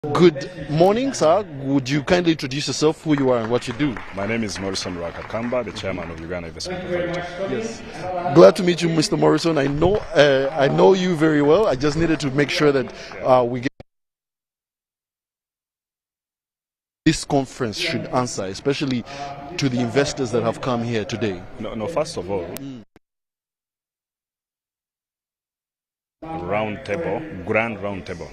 Good morning, sir. Would you kindly introduce yourself, who you are and what you do? My name is Morrison Rwakakamba, the chairman of Uganda Investment Authority. Yes. Glad to meet you, Mr. Morrison. I know you very well. I just needed to make sure that we get this conference should answer, especially to the investors that have come here today. No, first of all, grand round table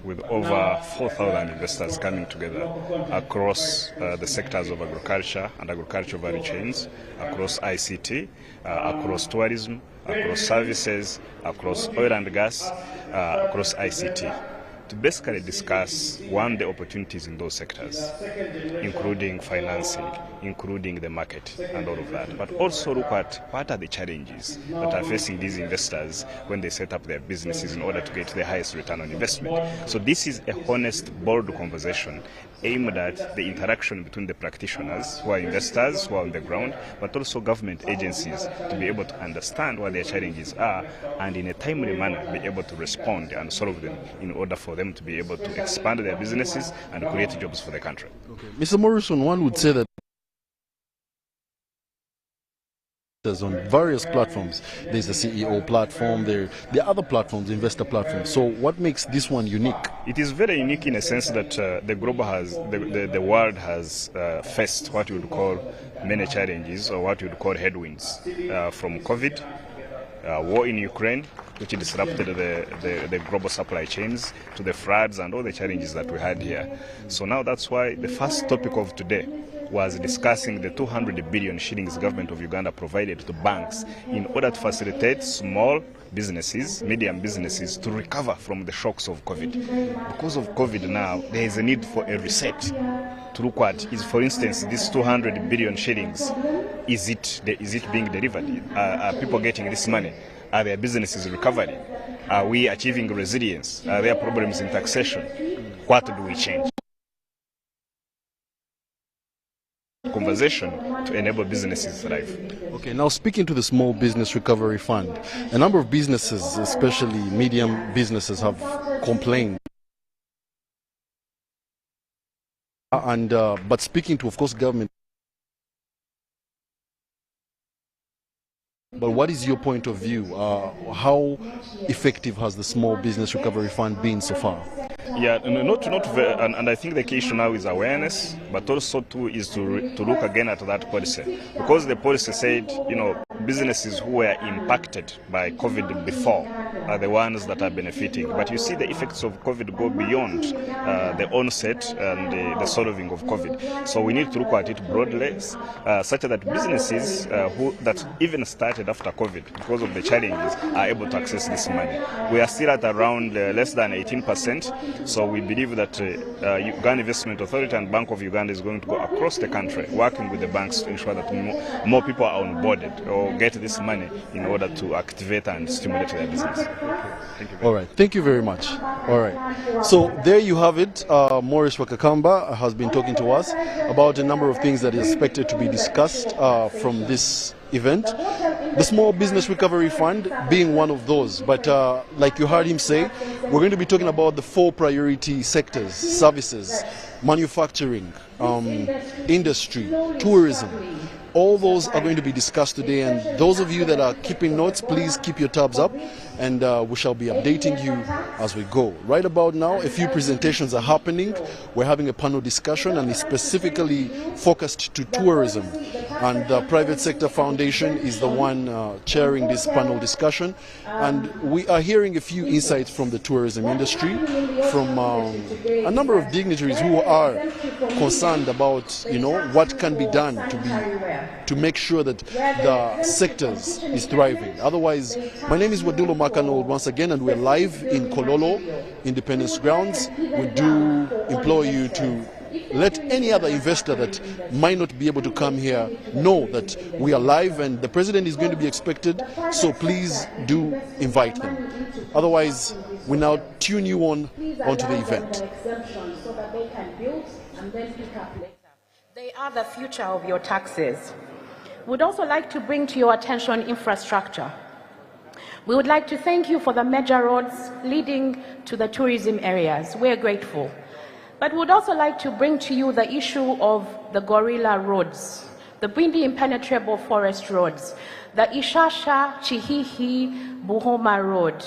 with over 4,000 investors coming together across the sectors of agriculture and agricultural value chains, across ICT, across tourism, across services, across oil and gas, across ICT, to basically discuss, one, the opportunities in those sectors, including financing, including the market and all of that, but also look at what are the challenges that are facing these investors when they set up their businesses in order to get the highest return on investment. So this is a honest, bold conversation aimed at the interaction between the practitioners who are investors, who are on the ground, but also government agencies to be able to understand what their challenges are and in a timely manner be able to respond and solve them in order for them to be able to expand their businesses and create jobs for the country. Okay. Mr. Morrison, one would say that on various platforms, there's the CEO platform, there are other platforms, investor platforms. So what makes this one unique? It is very unique in a sense that the world has faced what you would call many challenges, or what you would call headwinds, from COVID, war in Ukraine, which disrupted the global supply chains, to the floods and all the challenges that we had here. So now that's why the first topic of today was discussing the 200 billion shillings government of Uganda provided to banks in order to facilitate small businesses, medium businesses, to recover from the shocks of COVID. Because of COVID now, there is a need for a reset to look at, is, for instance, this 200 billion shillings, is it being delivered? Are people getting this money? Are their businesses recovering? Are we achieving resilience? Are there problems in taxation? What do we change? Conversation to enable businesses to thrive. Okay, now speaking to the Small Business Recovery Fund, a number of businesses, especially medium businesses, have complained. But speaking to, of course, government. But what is your point of view? How effective has the Small Business Recovery Fund been so far? Yeah, and I think the key issue now is awareness, but also too is to look again at that policy, because the policy said, businesses who were impacted by COVID before are the ones that are benefiting. But you see the effects of COVID go beyond the onset and the solving of COVID. So we need to look at it broadly, such that businesses that even started after COVID because of the challenges are able to access this money. We are still at around less than 18%. So we believe that Uganda Investment Authority and Bank of Uganda is going to go across the country, working with the banks to ensure that more people are onboarded or get this money in order to activate and stimulate their business. Thank you. All right. Thank you very much. All right. So there you have it. Morris Wakakamba has been talking to us about a number of things that is expected to be discussed from this event. The Small Business Recovery Fund being one of those. But like you heard him say, we're going to be talking about the 4 priority sectors: services, manufacturing, industry, tourism. All those are going to be discussed today, and those of you that are keeping notes, please keep your tabs up, and we shall be updating you as we go. Right about now, a few presentations are happening. We're having a panel discussion, and it's specifically focused to tourism, and the Private Sector Foundation is the one chairing this panel discussion, and we are hearing a few insights from the tourism industry, from a number of dignitaries who are concerned about what can be done to make sure that the sectors is thriving. Otherwise, my name is Wadulo Makano once again, and we're live in Kololo, Independence Grounds. We do implore you to let any other investor that might not be able to come here know that we are live and the president is going to be expected, so please do invite them. Otherwise, we now tune you onto the event. They are the future of your taxes. We'd also like to bring to your attention infrastructure. We would like to thank you for the major roads leading to the tourism areas. We're grateful. But would also like to bring to you the issue of the gorilla roads, the Bwindi impenetrable forest roads, the Ishasha Chihihi Buhoma road,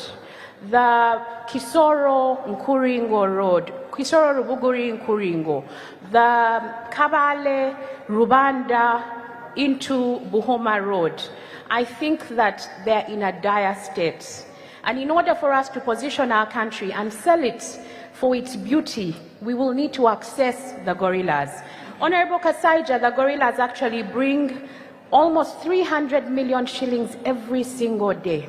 the Kisoro Nkuringo road, Kisoro Rubuguri Nkuringo, the Kabale Rubanda into Buhoma road. I think that they're in a dire state. And in order for us to position our country and sell it for its beauty, we will need to access the gorillas. Honorable Kasaija, the gorillas actually bring almost 300 million shillings every single day.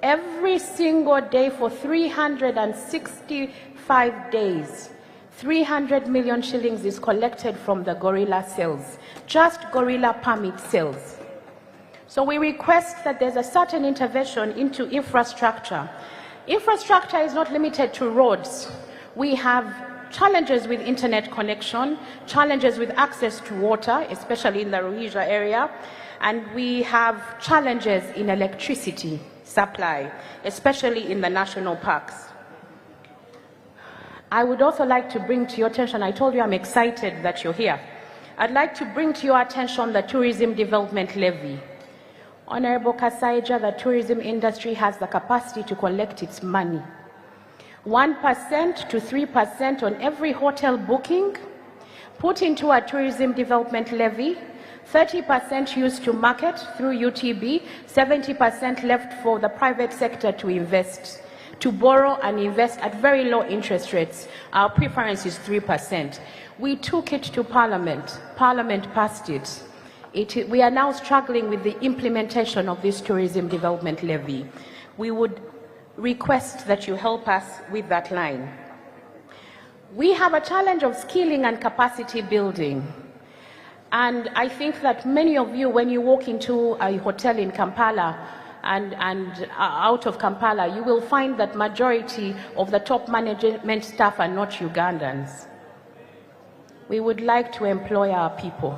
Every single day for 365 days, 300 million shillings is collected from the gorilla sales, just gorilla permit sales. So we request that there's a certain intervention into infrastructure. Infrastructure is not limited to roads. We have challenges with internet connection, challenges with access to water, especially in the Ruhija area, and we have challenges in electricity supply, especially in the national parks. I would also like to bring to your attention, I told you I'm excited that you're here. I'd like to bring to your attention the Tourism Development Levy. Honorable Kasaija, the tourism industry has the capacity to collect its money. 1% to 3% on every hotel booking, put into a tourism development levy, 30% used to market through UTB, 70% left for the private sector to invest, to borrow and invest at very low interest rates. Our preference is 3%. We took it to Parliament. Parliament passed it. We are now struggling with the implementation of this tourism development levy. We would request that you help us with that line. We have a challenge of skilling and capacity building. And I think that many of you, when you walk into a hotel in Kampala and out of Kampala, you will find that majority of the top management staff are not Ugandans. We would like to employ our people.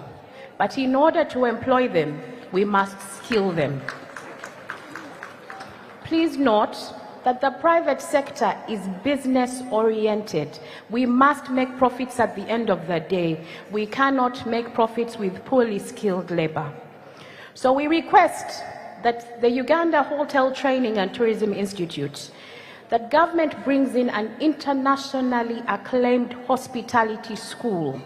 But in order to employ them, we must skill them. Please note that the private sector is business-oriented. We must make profits at the end of the day. We cannot make profits with poorly skilled labor. So we request that the Uganda Hotel Training and Tourism Institute, that government brings in an internationally acclaimed hospitality school.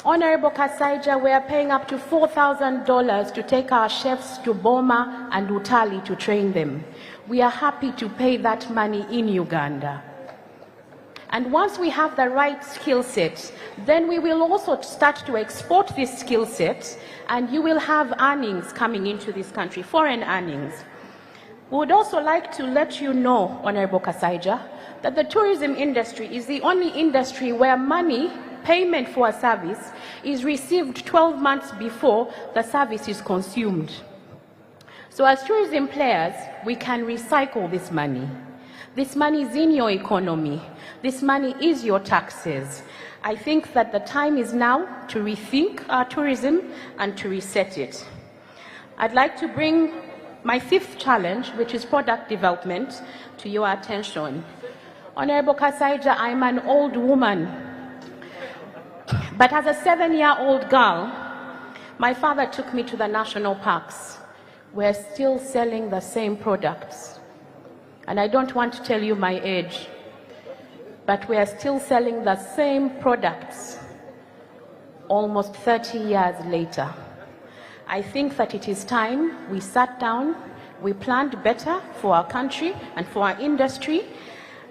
Honorable Kasaija, we are paying up to $4,000 to take our chefs to Boma and Utali to train them. We are happy to pay that money in Uganda. And once we have the right skill set, then we will also start to export this skill set, and you will have earnings coming into this country, foreign earnings. We would also like to let you know, Honorable Kasaija, that the tourism industry is the only industry where money, payment for a service, is received 12 months before the service is consumed. So as tourism players, we can recycle this money. This money is in your economy. This money is your taxes. I think that the time is now to rethink our tourism and to reset it. I'd like to bring my fifth challenge, which is product development, to your attention. Honorable Kasaija, I'm an old woman, but as a 7-year-old girl, my father took me to the national parks. We're still selling the same products. And I don't want to tell you my age, but we are still selling the same products almost 30 years later. I think that it is time we sat down, we planned better for our country and for our industry,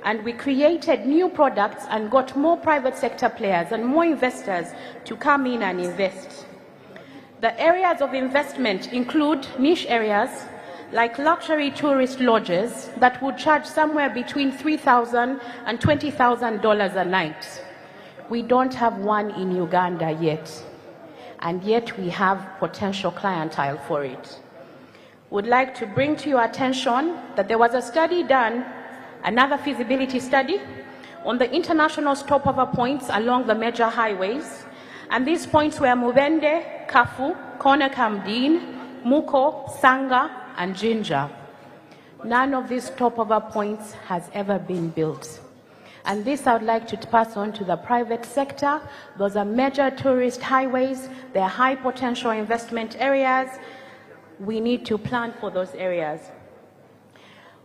and we created new products and got more private sector players and more investors to come in and invest. The areas of investment include niche areas like luxury tourist lodges that would charge somewhere between $3,000 and $20,000 a night. We don't have one in Uganda yet, and yet we have potential clientele for it. Would like to bring to your attention that there was a study done, another feasibility study, on the international stopover points along the major highways, and these points were Mubende, Kafu, Konakamdin, Muko, Sanga, and Jinja. None of these stopover points has ever been built. And this I would like to pass on to the private sector. Those are major tourist highways. They are high potential investment areas. We need to plan for those areas.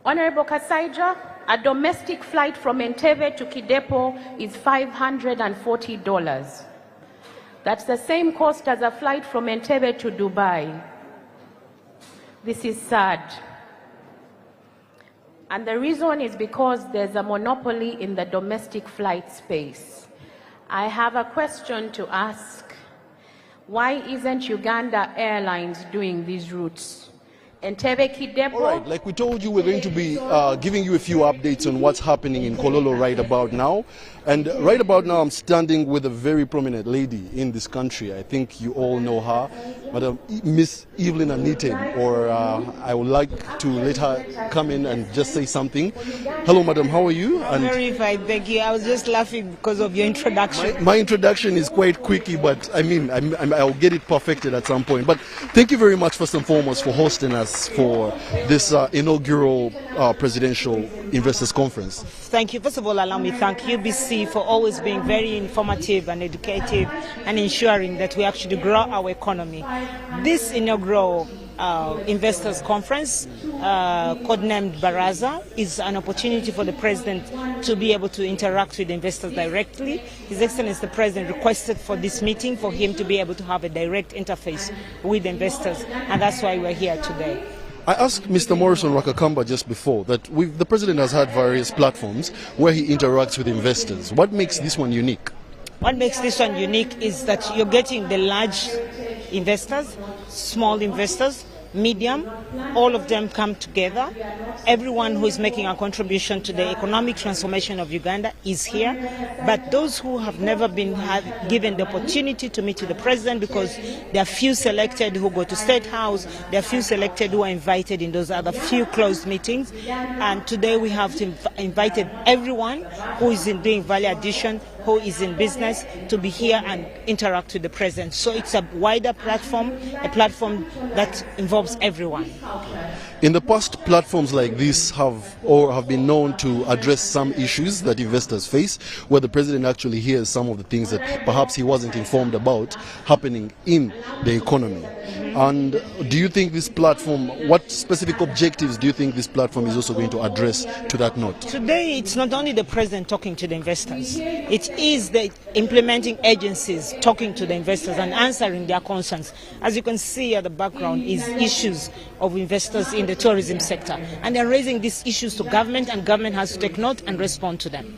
Honorable Kasaija, a domestic flight from Entebbe to Kidepo is $540. That's the same cost as a flight from Entebbe to Dubai. This is sad. And the reason is because there's a monopoly in the domestic flight space. I have a question to ask. Why isn't Uganda Airlines doing these routes? Entebbe Kidepo. All right, like we told you, we're going to be giving you a few updates on what's happening in Kololo right about now. And right about now, I'm standing with a very prominent lady in this country. I think you all know her, Madam Miss Evelyn Anite, or I would like to let her come in and just say something. Hello, Madam, how are you? I'm very fine, thank you. I was just laughing because of your introduction. My introduction is quite quickie, but I mean, I'll get it perfected at some point. But thank you very much, first and foremost, for hosting us for this inaugural Presidential Investors Conference. Thank you. First of all, allow me to thank UBC for always being very informative and educative and ensuring that we actually grow our economy. This inaugural Investors Conference, codenamed Baraza, is an opportunity for the President to be able to interact with investors directly. His Excellency the President requested for this meeting for him to be able to have a direct interface with investors, and that's why we're here today. I asked Mr. Morrison Rakakamba just before that the President has had various platforms where he interacts with investors. What makes this one unique? What makes this one unique is that you're getting the large investors, small investors, medium, all of them come together. Everyone who is making a contribution to the economic transformation of Uganda is here. But those who have never been given the opportunity to meet with the President, because there are few selected who go to State House, there are few selected who are invited in those other few closed meetings. And today we have invited everyone who is doing value addition, who is in business, to be here and interact with the President. So it's a wider platform, a platform that involves everyone. In the past, platforms like this have been known to address some issues that investors face, where the President actually hears some of the things that perhaps he wasn't informed about happening in the economy. And do you think this platform, what specific objectives do you think this platform is also going to address to that note? Today, it's not only the President talking to the investors, it is the implementing agencies talking to the investors and answering their concerns. As you can see at the background is issues of investors in the tourism sector. And they're raising these issues to government, and government has to take note and respond to them.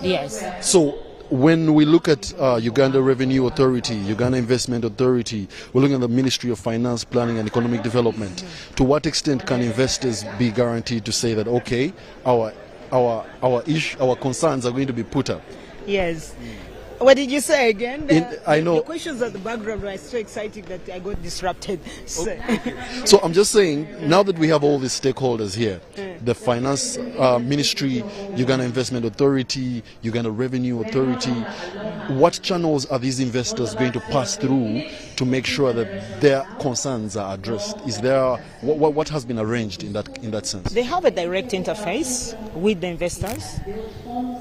Yes. So when we look at Uganda Revenue Authority, Uganda Investment Authority, we're looking at the Ministry of Finance, Planning and Economic Development. To what extent can investors be guaranteed to say that, okay, our concerns are going to be put up? Yes. What did you say again? I know. The questions at the background were so exciting that I got disrupted. So, so I'm just saying, now that we have all these stakeholders here, the Finance Ministry, Uganda Investment Authority, Uganda Revenue Authority, what channels are these investors going to pass through to make sure that their concerns are addressed? Is there what has been arranged in that sense? They have a direct interface with the investors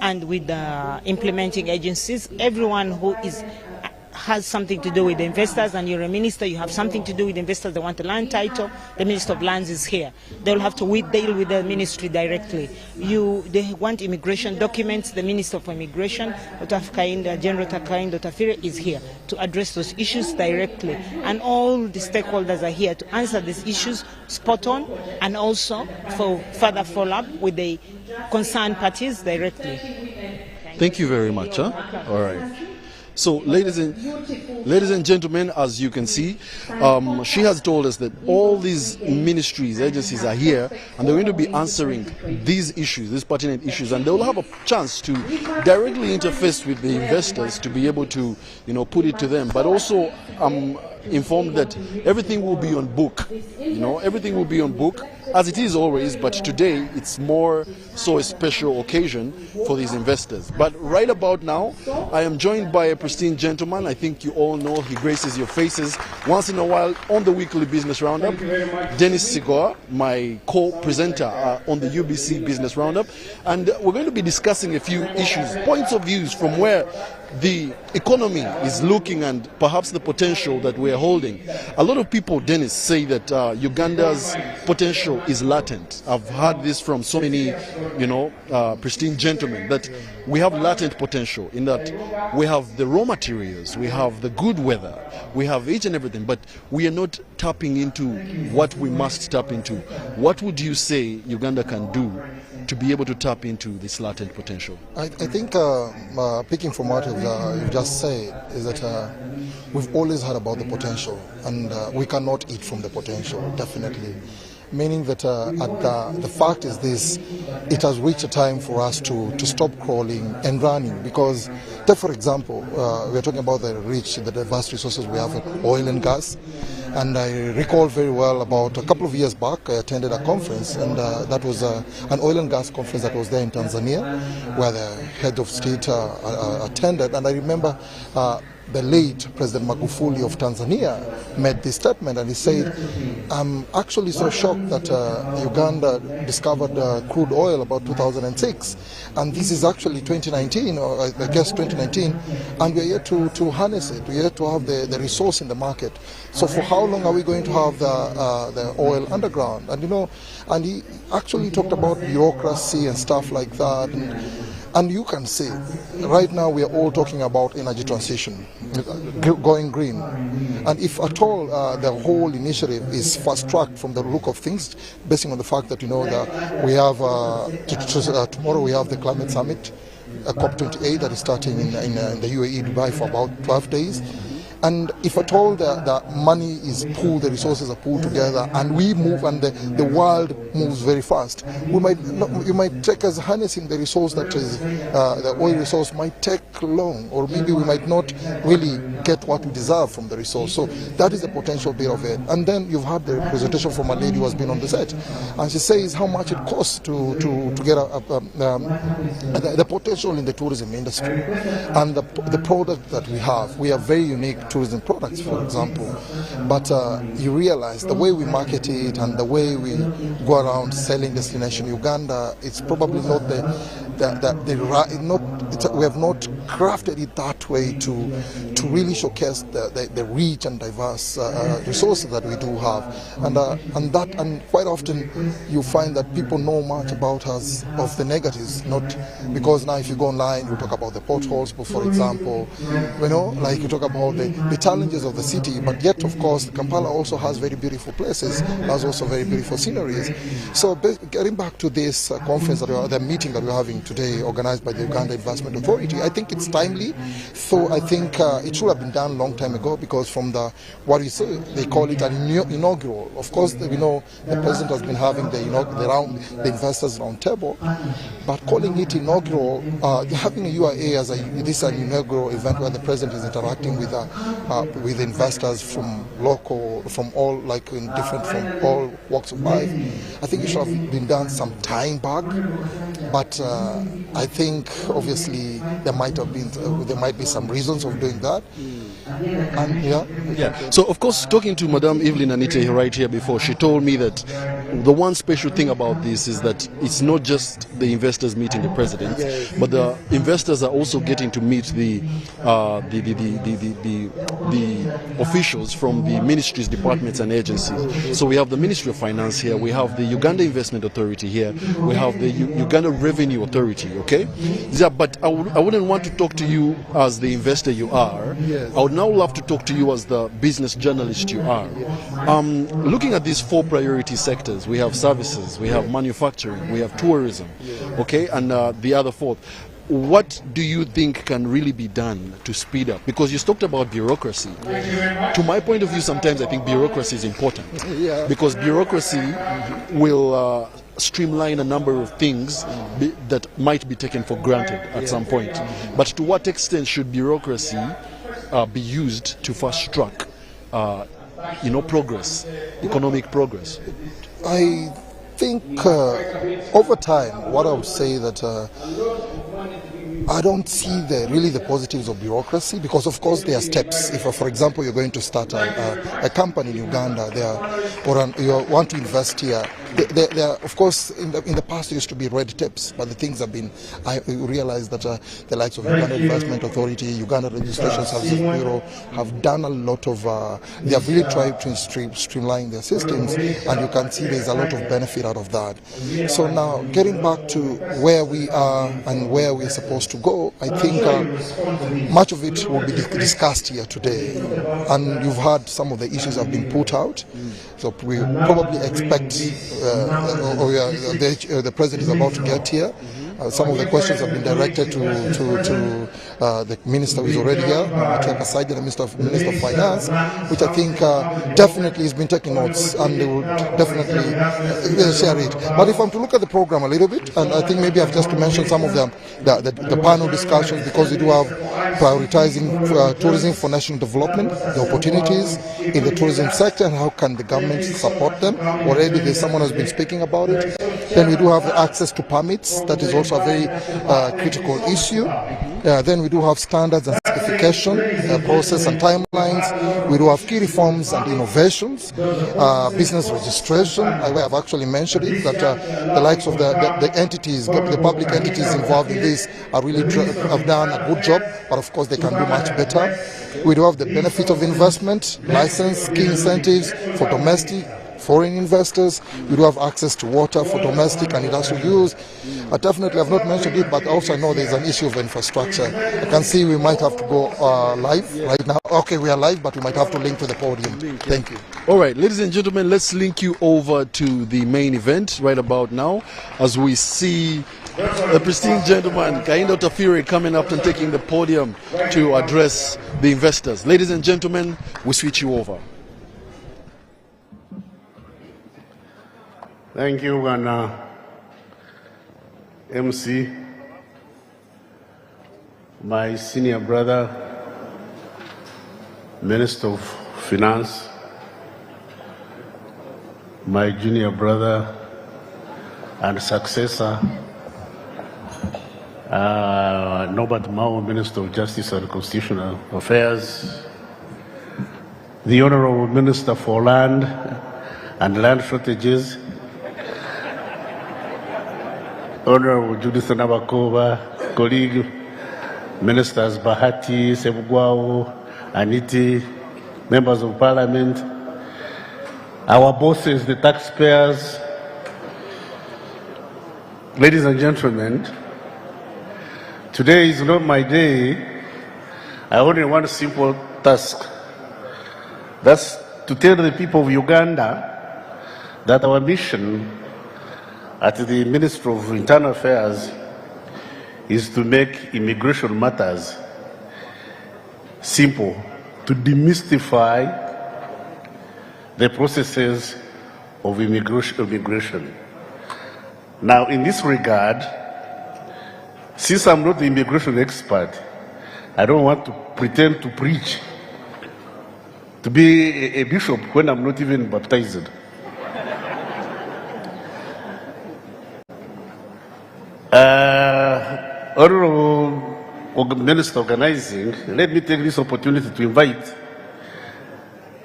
and with the implementing agencies. Everyone who has something to do with the investors, and you're a minister, you have something to do with investors, they want a land title, the Minister of Lands is here. They'll have to deal with the ministry directly. They want immigration documents, the Minister of Immigration, General Takainda Tafire, is here to address those issues directly. And all the stakeholders are here to answer these issues spot on, and also for further follow-up with the concerned parties directly. Thank you very much. All right. So, ladies and gentlemen, as you can see, she has told us that all these ministries, agencies are here, and they're going to be answering these issues, these pertinent issues, and they will have a chance to directly interface with the investors to be able to, put it to them. But also, I'm informed that everything will be on book. Everything will be on book. as it is always, but today it's more so a special occasion for these investors. But right about now, I am joined by a pristine gentleman. I think you all know he graces your faces once in a while on the weekly business roundup. Dennis Sigoa, my co-presenter on the UBC Business Roundup, and we're going to be discussing a few issues, points of views from where the economy is looking and perhaps the potential that we are holding. A lot of people, Dennis, say that Uganda's potential is latent. I've heard this from so many, pristine gentlemen, that we have latent potential in that we have the raw materials, we have the good weather, we have each and everything, but we are not tapping into what we must tap into. What would you say Uganda can do to be able to tap into this latent potential? I think picking from what you just said is that we've always heard about the potential, and we cannot eat from the potential, definitely. Meaning that the fact is this: it has reached a time for us to stop crawling and running. Because, take for example, we are talking about the diverse resources we have in oil and gas. And I recall very well about a couple of years back, I attended a conference, and that was an oil and gas conference that was there in Tanzania, where the head of state attended. And I remember the late President Magufuli of Tanzania made this statement, and he said, I'm actually so shocked that Uganda discovered crude oil about 2006, and this is actually 2019, or I guess 2019, and we're yet to harness it, we're yet to have the resource in the market. So for how long are we going to have the oil underground? And he actually talked about bureaucracy and stuff like that. And you can see, right now we are all talking about energy transition, going green. And if at all the whole initiative is fast-tracked from the look of things, based on the fact that, that we have, tomorrow we have the climate summit, COP28, that is starting in the UAE, Dubai, for about 12 days. And if at all the money is pooled, the resources are pooled together, and we move, and the world moves very fast, you might take as harnessing the resource that is the oil resource might take long, or maybe we might not really get what we deserve from the resource. So that is the potential bit of it. And then you've had the presentation from a lady who has been on the set, and she says how much it costs to get the potential in the tourism industry and the product that we have. We are very unique tourism products, for example, but you realize the way we market it and the way we go around selling destination Uganda, it's probably not we have not crafted it that way to really showcase the rich and diverse resources that we do have, and quite often you find that people know much about us of the negatives, not because now if you go online you talk about the potholes, for example, like you talk about the challenges of the city, but yet of course Kampala also has very beautiful places, has also very beautiful sceneries. So getting back to this conference, the meeting that we're having today, organized by the Uganda Investment Authority, I think it's timely. So I think it should have been done a long time ago, because from what you say, they call it an inaugural. Of course, we know the president has been having the investors round table, but calling it inaugural, having a UIA as this an inaugural event where the president is interacting with investors from all walks of life, I think it should have been done some time back. But I think obviously there might be some reasons of doing that. And So of course, talking to Madame Evelyn Anite right here before, she told me that the one special thing about this is that it's not just the investors meeting the president, but the investors are also getting to meet the officials from the ministries, departments and agencies. So we have the Ministry of Finance here, we have the Uganda Investment Authority here, we have the Uganda Revenue Authority, okay? Yeah, but I wouldn't want to talk to you as the investor you are. Yes. I would now love to talk to you as the business journalist you are. Looking at these four priority sectors, we have services, we have manufacturing, we have tourism, okay, and the other fourth. What do you think can really be done to speed up? Because you talked about bureaucracy. To my point of view, sometimes I think bureaucracy is important. Because bureaucracy will streamline a number of things that might be taken for granted at some point. But to what extent should bureaucracy be used to fast track progress, economic progress? think over time, what I would say that I don't see really the positives of bureaucracy, because of course there are steps. If, for example, you're going to start a company in Uganda, you want to invest here, there of course in the past there used to be red tapes, but the things have been, I realize that the likes of Uganda Investment Authority, Uganda Registration Services Bureau have done a lot of, they have really tried to streamline their systems, and you can see there's a lot of benefit out of that. So now getting back to where we are and where we're supposed to go, I think much of it will be discussed here today, and you've heard some of the issues have been put out, so we probably expect the President is about to get here. Some of the questions have been directed to the Minister who is already here, the Minister of Finance, which I think definitely has been taking notes, and they will definitely share it. But if I'm to look at the program a little bit, and I think maybe I've just mentioned some of them, the panel discussions, because we do have prioritizing tourism for national development, the opportunities in the tourism sector, and how can the government support them. Already there's someone who's been speaking about it. Then we do have the access to permits, that is also a very critical issue. Then we do have standards and certification process and timelines. We do have key reforms and innovations, business registration. I have actually mentioned it, that the likes of the entities, the public entities involved in this are really have done a good job, but of course they can do much better. We do have the benefit of investment, license, key incentives for domestic, foreign investors. We do have access to water for domestic and industrial use. I definitely have not mentioned it, but also I know there's an issue of infrastructure. I can see we might have to go live right now. Okay, we are live, but we might have to link to the podium. Thank you. All right, ladies and gentlemen, let's link you over to the main event right about now, as we see the pristine gentleman, Kaindo Tafiri, coming up and taking the podium to address the investors. Ladies and gentlemen, we switch you over. Thank you, MC, my senior brother, Minister of Finance, my junior brother and successor, Norbert Mao, Minister of Justice and Constitutional Affairs, the Honorable Minister for Land and Land Shortages, Honorable Judith Nabakova, colleague, Ministers Bahati, Sebugwao, Aniti, members of Parliament, our bosses, the taxpayers, ladies and gentlemen, today is not my day. I only want a simple task. That's to tell the people of Uganda that our mission at the Ministry of Internal Affairs is to make immigration matters simple, to demystify the processes of immigration. Now, in this regard, since I'm not the immigration expert, I don't want to pretend to preach, to be a bishop when I'm not even baptized. Honorable Minister Organizing, let me take this opportunity to invite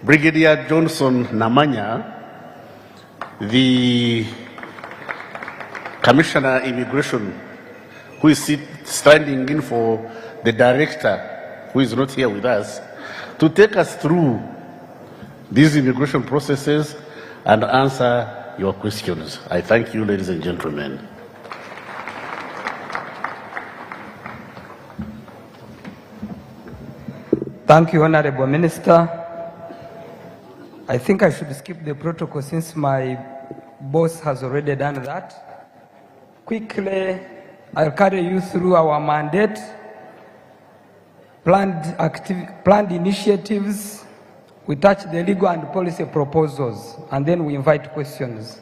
Brigadier Johnson Namanya, the Commissioner Immigration, who is standing in for the Director, who is not here with us, to take us through these immigration processes and answer your questions. I thank you, ladies and gentlemen. Thank you, Honorable Minister. I think I should skip the protocol since my boss has already done that. Quickly, I'll carry you through our mandate, planned initiatives. We touch the legal and policy proposals, and then we invite questions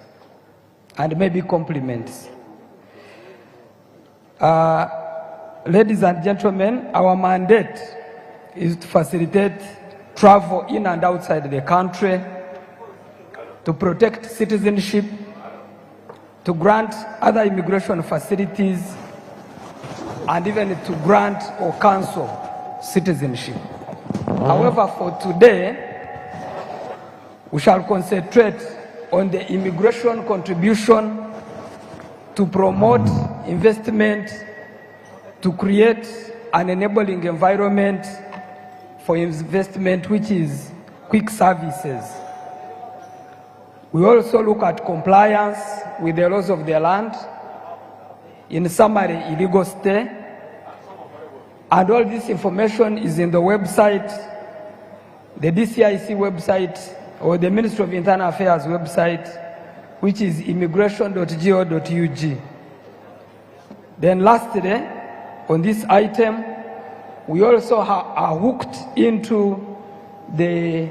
and maybe compliments. Ladies and gentlemen, our mandate is to facilitate travel in and outside the country, to protect citizenship, to grant other immigration facilities, and even to grant or cancel citizenship. However, for today, we shall concentrate on the immigration contribution to promote investment, to create an enabling environment for investment, which is quick services. We also look at compliance with the laws of the land, in summary, illegal stay, and all this information is in the website, the DCIC website, or the Ministry of Internal Affairs website, which is immigration.go.ug. Then lastly, on this item, we also are hooked into the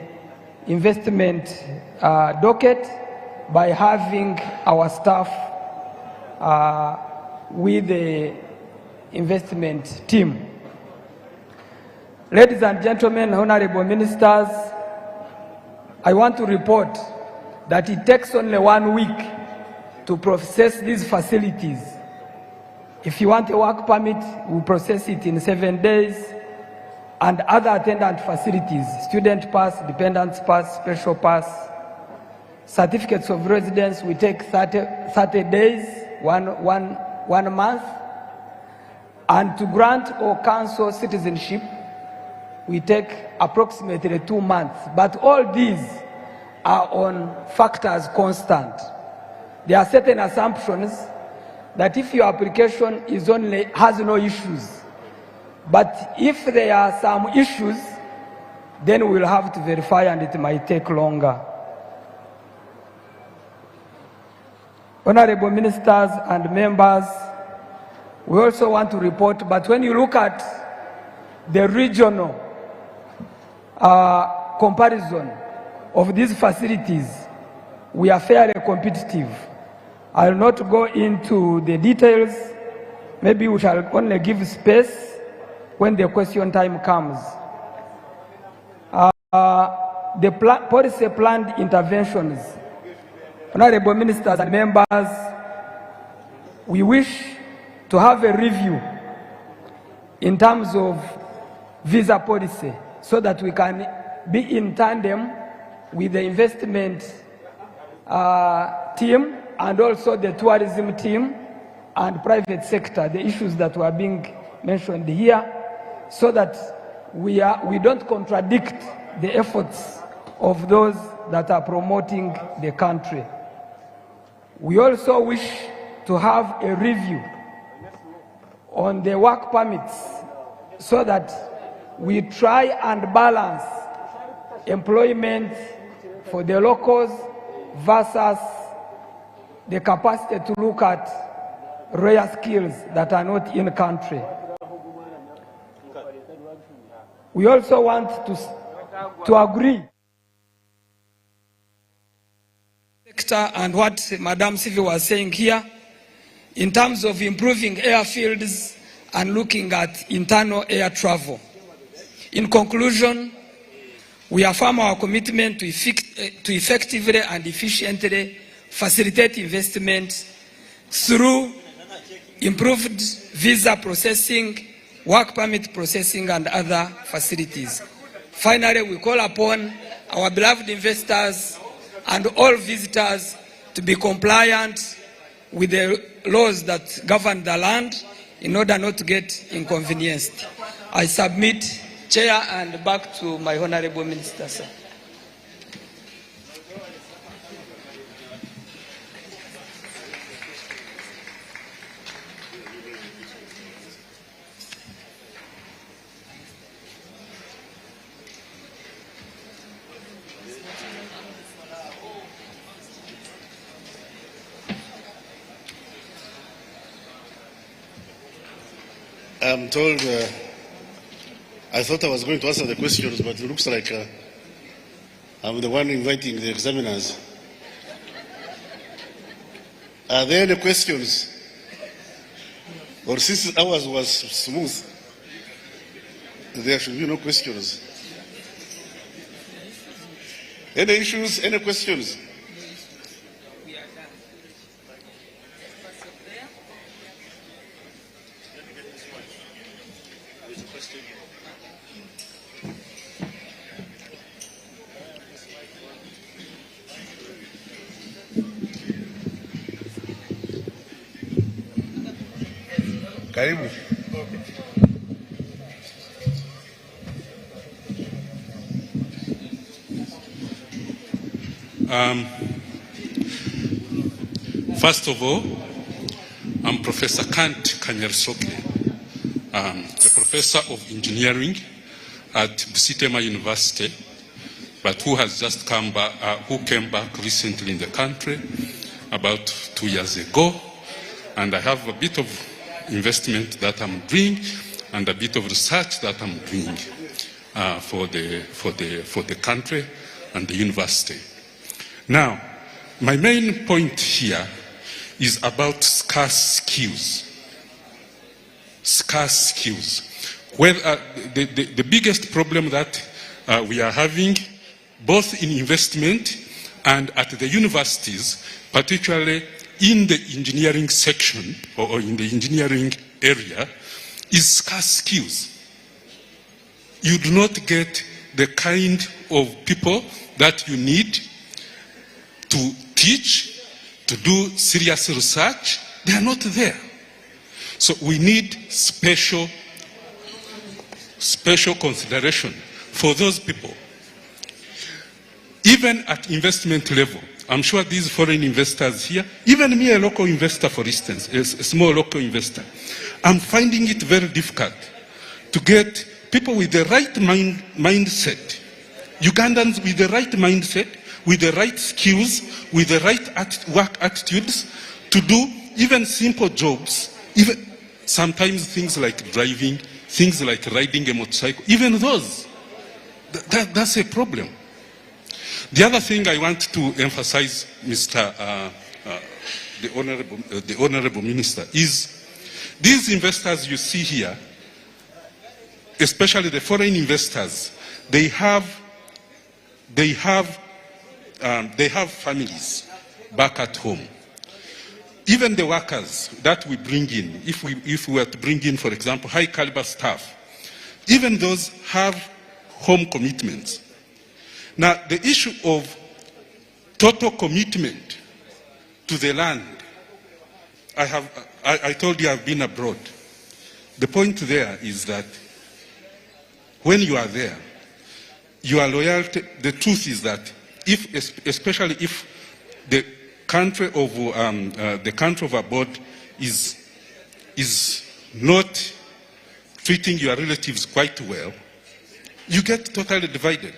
investment docket by having our staff with the investment team. Ladies and gentlemen, honorable ministers, I want to report that it takes only 1 week to process these facilities. If you want a work permit, we process it in 7 days, and other attendant facilities, student pass, dependent pass, special pass, certificates of residence, we take 30 days, one month, and to grant or cancel citizenship, we take approximately 2 months. But all these are on factors constant. There are certain assumptions that if your application has no issues, but if there are some issues, then we'll have to verify and it might take longer. Honorable ministers and members, we also want to report, but when you look at the regional comparison of these facilities, we are fairly competitive. I will not go into the details. Maybe we shall only give space when the question time comes. The policy planned interventions. Honorable ministers and members, we wish to have a review in terms of visa policy so that we can be in tandem with the investment team and also the tourism team and private sector, the issues that were being mentioned here, so that we don't contradict the efforts of those that are promoting the country. We also wish to have a review on the work permits so that we try and balance employment for the locals versus the capacity to look at rare skills that are not in country. We also want to agree and what Madam Sivi was saying here in terms of improving airfields and looking at internal air travel. In conclusion, we affirm our commitment to effectively and efficiently facilitate investment through improved visa processing, work permit processing, and other facilities. Finally, we call upon our beloved investors and all visitors to be compliant with the laws that govern the land in order not to get inconvenienced. I submit, Chair, and back to my honorable minister, sir. I'm told, I thought I was going to answer the questions, but it looks like I'm the one inviting the examiners. Are there any questions? Or since ours was smooth, there should be no questions. Any issues, any questions? Karibu. First of all, I'm Professor Kant Kanyarisoke, a professor of engineering at Busitema University, but who has just come back, who came back recently in the country about 2 years ago, and I have a bit of investment that I'm doing and a bit of research that I'm doing for the country and the university. Now, my main point here is about scarce skills. Scarce skills. Well, the biggest problem that we are having, both in investment and at the universities, particularly in the engineering section or in the engineering area, is scarce skills. You do not get the kind of people that you need to teach, to do serious research. They are not there. So we need special consideration for those people. Even at investment level, I'm sure these foreign investors here, even me, a local investor, for instance, a small local investor, I'm finding it very difficult to get people with the right mindset, Ugandans with the right mindset, with the right skills, with the right work attitudes to do even simple jobs, even sometimes things like driving, things like riding a motorcycle, even those. That's a problem. The other thing I want to emphasize, the Honorable Minister, is these investors you see here, especially the foreign investors, they have families back at home. Even the workers that we bring in, if we were to bring in, for example, high caliber staff, even those have home commitments. Now, the issue of total commitment to the land, I told you I've been abroad. The point there is that when you are there, your loyalty, the truth is that especially if the country of abroad is not treating your relatives quite well, you get totally divided.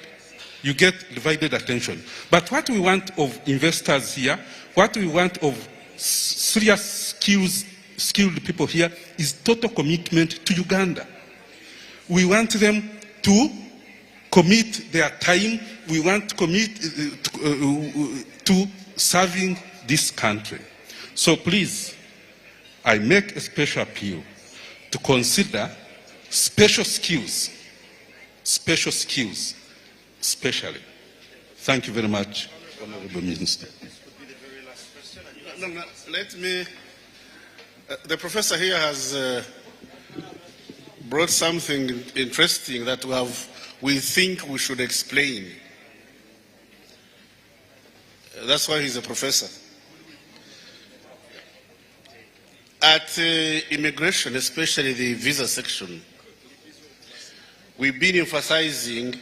You get divided attention. But what we want of investors here, what we want of serious skilled people here is total commitment to Uganda. We want them to commit their time. We want to commit to serving this country. So please, I make a special appeal to consider special skills, especially. Thank you very much, Honorable Minister. Let me, the professor here has brought something interesting that we think we should explain. That's why he's a professor. At immigration, especially the visa section, we've been emphasizing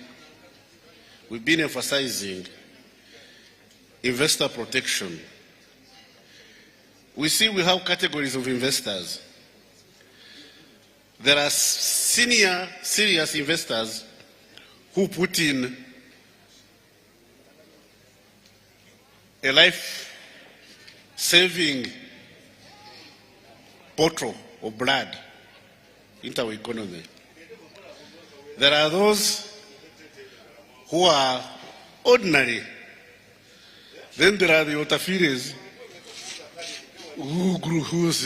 investor protection. We see we have categories of investors. There are senior, serious investors who put in a life-saving bottle of blood into our economy. There are those who are ordinary. Then there are the Otafiris who's,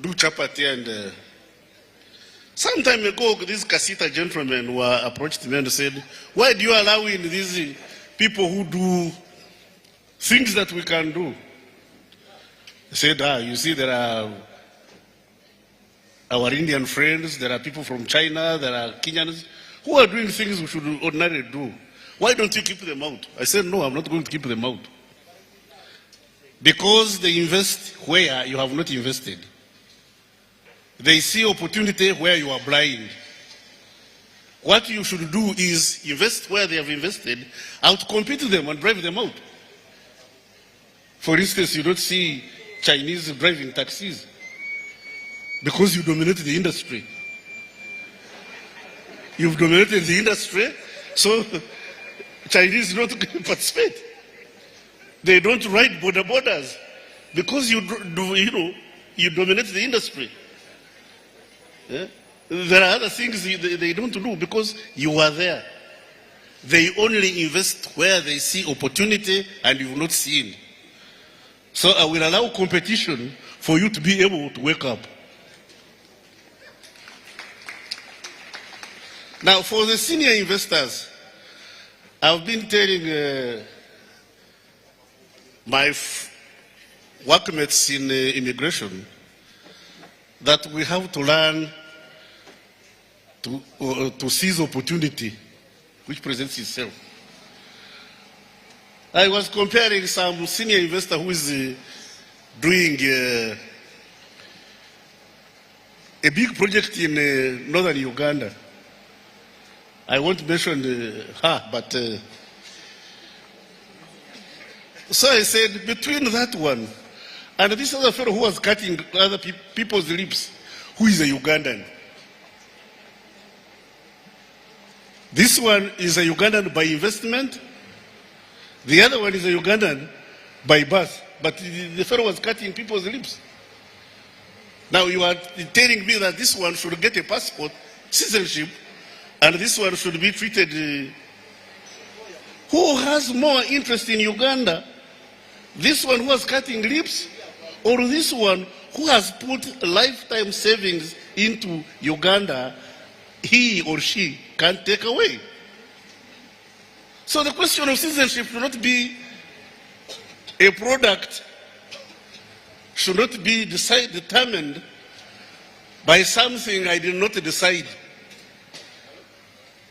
do chapati and some time ago, these Kasita gentlemen were approached me and said, why do you allow in these people who do things that we can do? They said, you see, there are our Indian friends, there are people from China, there are Kenyans who are doing things we should ordinarily do. Why don't you keep them out? I said, no, I'm not going to keep them out. Because they invest where you have not invested. They see opportunity where you are blind. What you should do is invest where they have invested, outcompete them and drive them out. For instance, you don't see Chinese driving taxis because you dominate the industry. You've dominated the industry, so Chinese don't participate. They don't ride borders because you dominate the industry. Yeah? There are other things they don't do because you are there. They only invest where they see opportunity and you've not seen. So I will allow competition for you to be able to wake up. Now, for the senior investors, I've been telling my workmates in immigration that we have to learn to seize opportunity which presents itself. I was comparing some senior investor who is doing a big project in northern Uganda. I won't mention her, but so I said, between that one and this other fellow who was cutting other people's lips, who is a Ugandan? This one is a Ugandan by investment. The other one is a Ugandan by birth. But the fellow was cutting people's lips. Now you are telling me that this one should get a passport, citizenship, and this one should be treated. Who has more interest in Uganda? This one who was cutting lips, or this one who has put lifetime savings into Uganda, he or she can't take away? So the question of citizenship should not be a product, should not be determined by something I did not decide.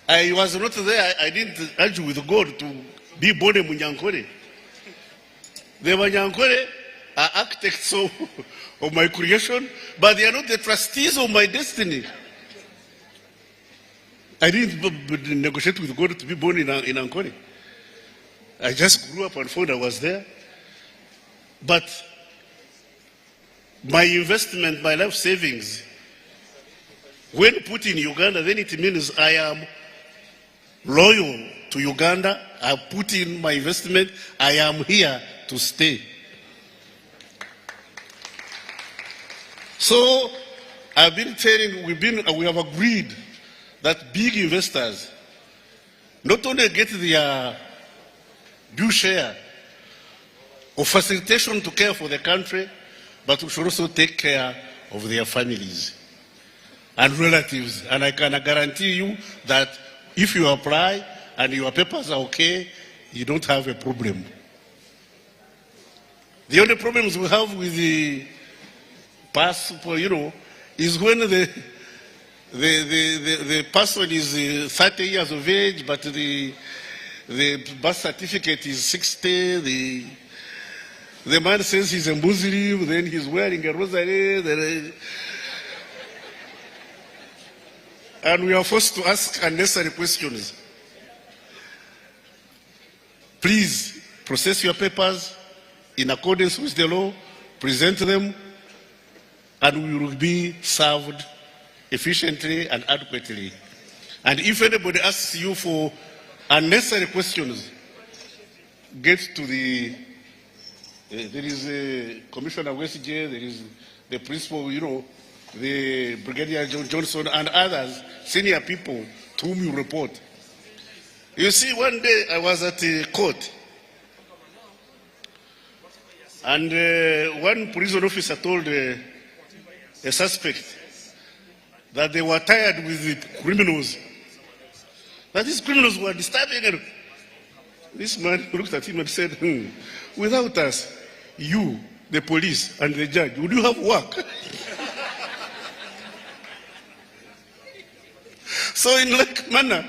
I was not there, I didn't argue with God to be born a Munyankore. The Munyankore are architects of my creation, but they are not the trustees of my destiny. I didn't negotiate with God to be born in Ankole. I just grew up and found I was there. But my investment, my life savings, when put in Uganda, then it means I am loyal to Uganda. I put in my investment. I am here to stay. So I've been telling, we have agreed that big investors not only get their due share of facilitation to care for the country, but we should also take care of their families and relatives. And I can guarantee you that if you apply and your papers are okay, you don't have a problem. The only problems we have with the passport, is when the person is 30 years of age, but the birth certificate is 60. The man says he's a Muslim, then he's wearing a rosary. And we are forced to ask unnecessary questions. Please process your papers in accordance with the law, present them, and we will be served efficiently and adequately. And if anybody asks you for unnecessary questions, get to there is Commissioner Westjay, there is the principal, the Brigadier Johnson and others, senior people to whom you report. You see, one day I was at a court, and one prison officer told a suspect that they were tired with the criminals, that these criminals were disturbing. And this man looked at him and said, without us, you, the police, and the judge, would you have work? So in like manner,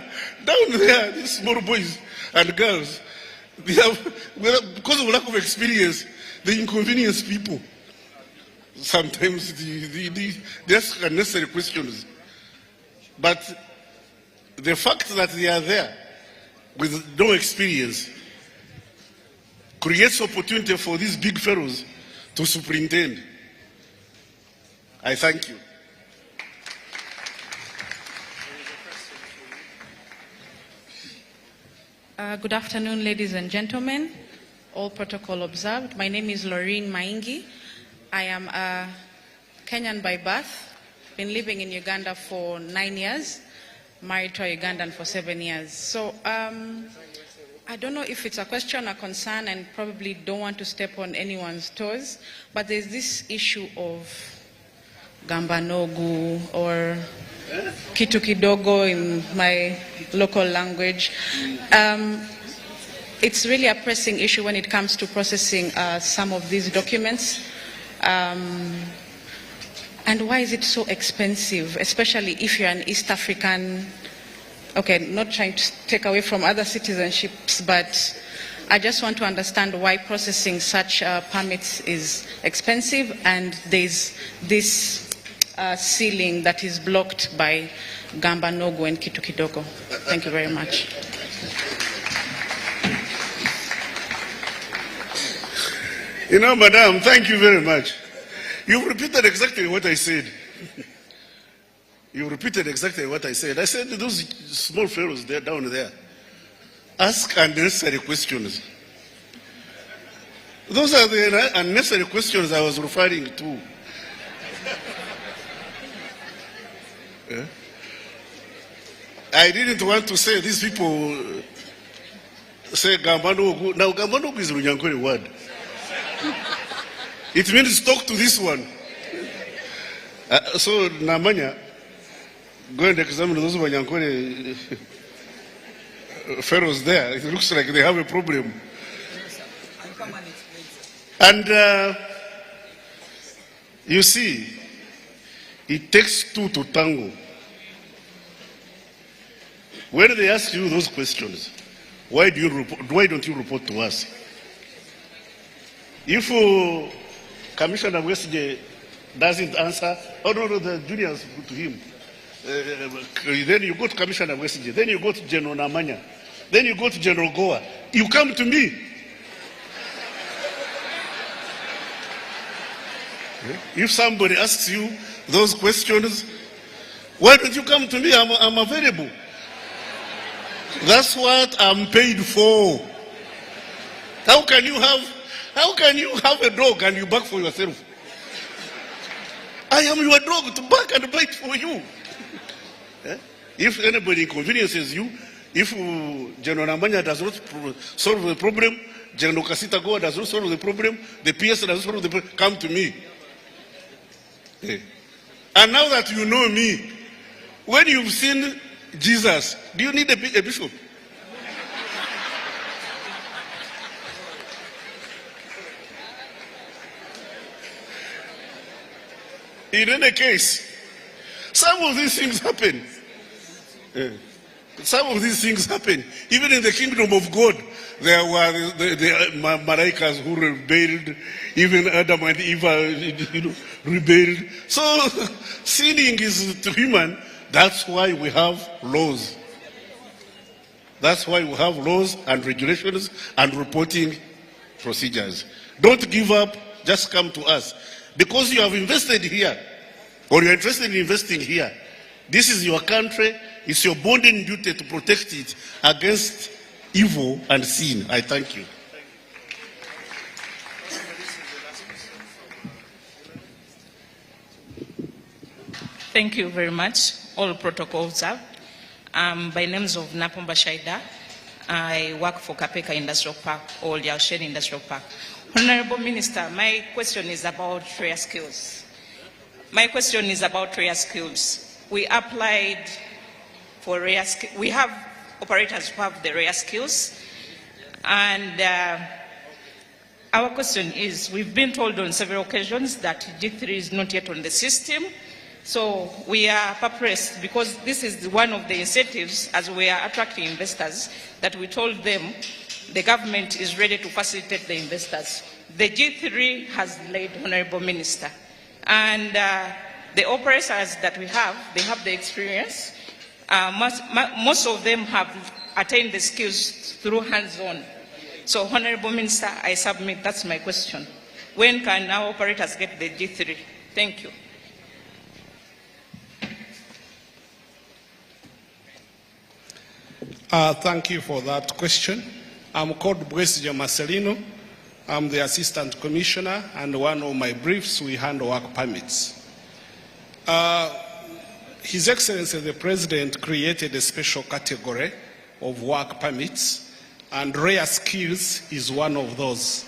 down there, these small boys and girls, they have, because of lack of experience, they inconvenience people. Sometimes they ask unnecessary questions. But the fact that they are there with no experience creates opportunity for these big fellows to superintend. I thank you. Good afternoon, ladies and gentlemen. All protocol observed. My name is Laureen Maingi. I am a Kenyan by birth. Been living in Uganda for 9 years. Married to a Ugandan for 7 years. So I don't know if it's a question or concern, and probably don't want to step on anyone's toes, but there's this issue of Gambanogu or Kitu Kidogo in my local language. It's really a pressing issue when it comes to processing some of these documents. And why is it so expensive, especially if you're an East African, okay, not trying to take away from other citizenships, but I just want to understand why processing such permits is expensive, and there's this ceiling that is blocked by Gambanogu and Kitu Kidogo. Thank you very much. You know, Madam, thank you very much. You've repeated exactly what I said. You repeated exactly what I said. I said to those small fellows there, down there, ask unnecessary questions. Those are the unnecessary questions I was referring to. Yeah? I didn't want to say these people say Gambanogu. Now Gambanogu is a Runyankore word. It means talk to this one. So Namanya, go and examine those Runyankore fellows there. It looks like they have a problem. And you see, it takes two to tango. When they ask you those questions, why don't you report to us? If Commissioner Westgate doesn't answer, oh no, the juniors go to him. Then you go to Commissioner Westgate, then you go to General Namanya, then you go to General Goa. You come to me. If somebody asks you those questions, why don't you come to me? I'm available. That's what I'm paid for. How can you have a dog and you bark for yourself? I am your dog to bark and bite for you. If anybody inconveniences you, if General Namanya does not solve the problem, General Kasita Goa does not solve the problem, the PS does not solve the problem, come to me. And now that you know me, when you've seen Jesus, do you need a bishop? In any case, some of these things happen. Some of these things happen. Even in the kingdom of God, there were the Malaikas who rebelled. Even Adam and Eve, rebelled. So sinning is to human. That's why we have laws. That's why we have laws and regulations and reporting procedures. Don't give up. Just come to us. Because you have invested here, or you're interested in investing here. This is your country. It's your bonding duty to protect it against evil and sin. I thank you. Thank you very much. All protocols observed. By names of Napomba Shaida, I work for Kapeka Industrial Park or Yaoshen Industrial Park. Honorable Minister, my question is about rare skills. We applied for rare skills. We have operators who have the rare skills. And our question is, we've been told on several occasions that D3 is not yet on the system. So we are perplexed because this is one of the incentives as we are attracting investors that we told them the government is ready to facilitate the investors. The G3 has delayed, Honorable Minister. And the operators that we have, they have the experience. Most of them have attained the skills through hands-on. So, Honorable Minister, I submit, that's my question. When can our operators get the G3? Thank you. Thank you for that question. I'm called Bwesigya Marcelino. I'm the Assistant Commissioner, and one of my briefs, we handle work permits. His Excellency the President created a special category of work permits, and rare skills is one of those.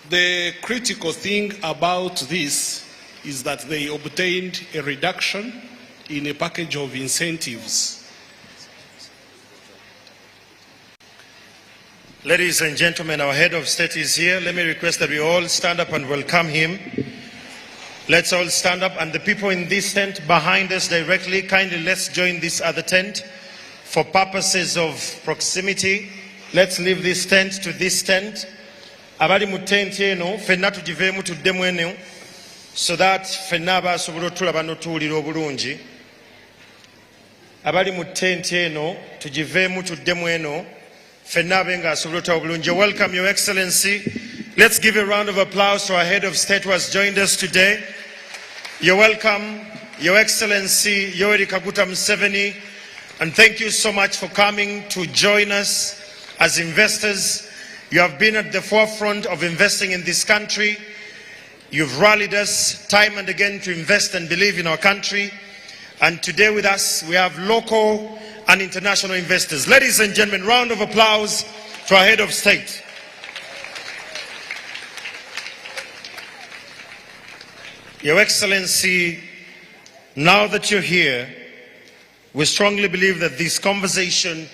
The critical thing about this is that they obtained a reduction in a package of incentives. Ladies and gentlemen, our head of state is here. Let me request that we all stand up and welcome him. Let's all stand up, and the people in this tent behind us directly, kindly let's join this other tent. For purposes of proximity, let's leave this tent to this tent. Abali mu tent eno, fenna tujivemu tuddemu eno, so that fenna abasobola otulaba n'otuwulira obulungi. Abali mu tent eno, tujivemu tuddemu eno, welcome, Your Excellency. Let's give a round of applause to our head of state who has joined us today. You're welcome, Your Excellency Yoweri Kaguta Museveni, and thank you so much for coming to join us as investors. You have been at the forefront of investing in this country. You've rallied us time and again to invest and believe in our country. And today with us, we have local and international investors. Ladies and gentlemen, round of applause to our head of state. Your Excellency, now that you're here, we strongly believe that this conversation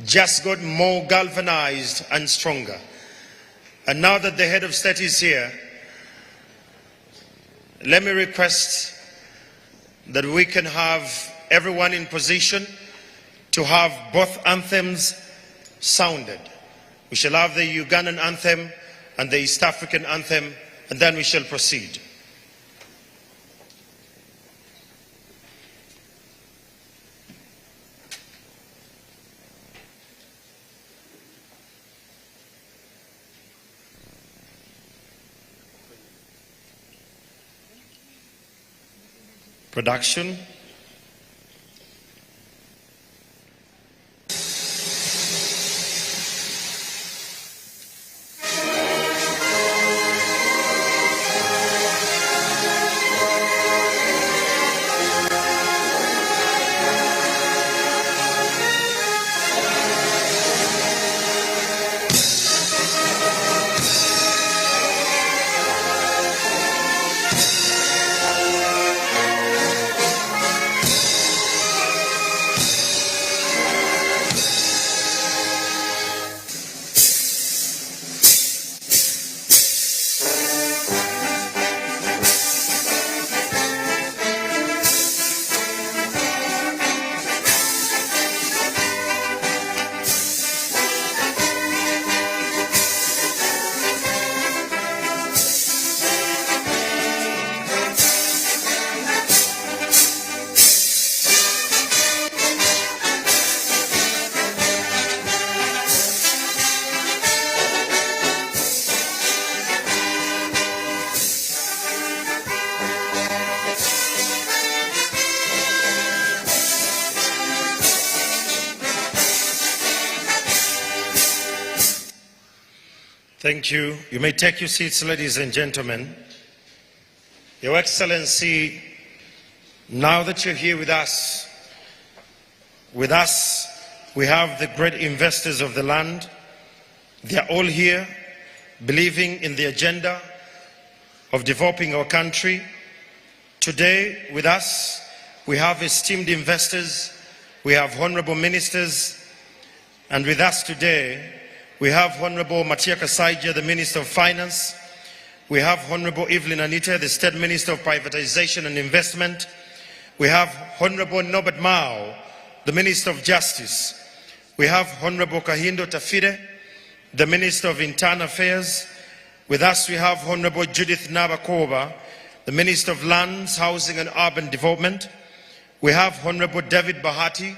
just got more galvanized and stronger. And now that the head of state is here, let me request that we can have everyone in position to have both anthems sounded. We shall have the Ugandan anthem and the East African anthem, and then we shall proceed. Production. Thank you. You may take your seats, ladies and gentlemen. Your Excellency, now that you're here with us, we have the great investors of the land. They are all here, believing in the agenda of developing our country. Today, with us, we have esteemed investors, we have honorable ministers, and with us today, we have Honorable Matia Kasaija, the Minister of Finance. We have Honorable Evelyn Anita, the State Minister of Privatization and Investment. We have Honorable Norbert Mao, the Minister of Justice. We have Honorable Kahindo Tafire, the Minister of Internal Affairs. With us we have Honorable Judith Nabakoba, the Minister of Lands, Housing and Urban Development. We have Honorable David Bahati,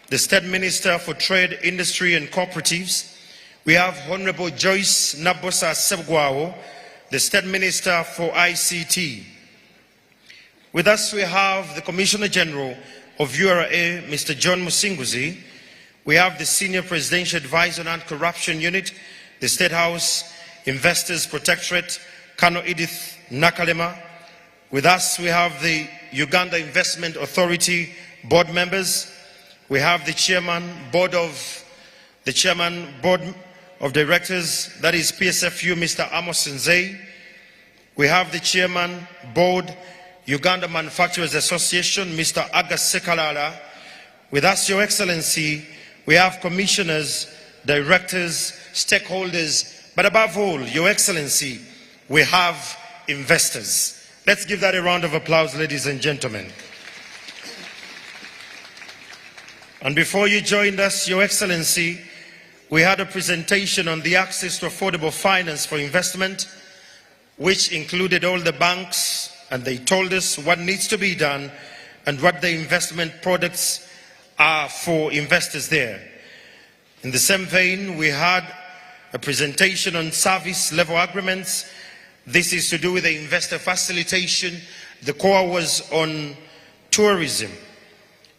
the State Minister for Trade, Industry and Cooperatives. We have Honorable Joyce Nabosa Sebgwao, the State Minister for ICT. With us we have the Commissioner General of URA, Mr. John Musinguzi. We have the Senior Presidential Advisor on Anti-Corruption Unit, the State House Investors Protectorate, Kano Edith Nakalema. With us we have the Uganda Investment Authority board members. We have the Board of Directors, that is PSFU, Mr. Amos Nzei. We have the Chairman, Board, Uganda Manufacturers Association, Mr. Agus Sekalala. With us, Your Excellency, we have commissioners, directors, stakeholders, but above all, Your Excellency, we have investors. Let's give that a round of applause, ladies and gentlemen. And before you joined us, Your Excellency, we had a presentation on the access to affordable finance for investment, which included all the banks, and they told us what needs to be done and what the investment products are for investors there. In the same vein, we had a presentation on service level agreements. This is to do with the investor facilitation. The core was on tourism.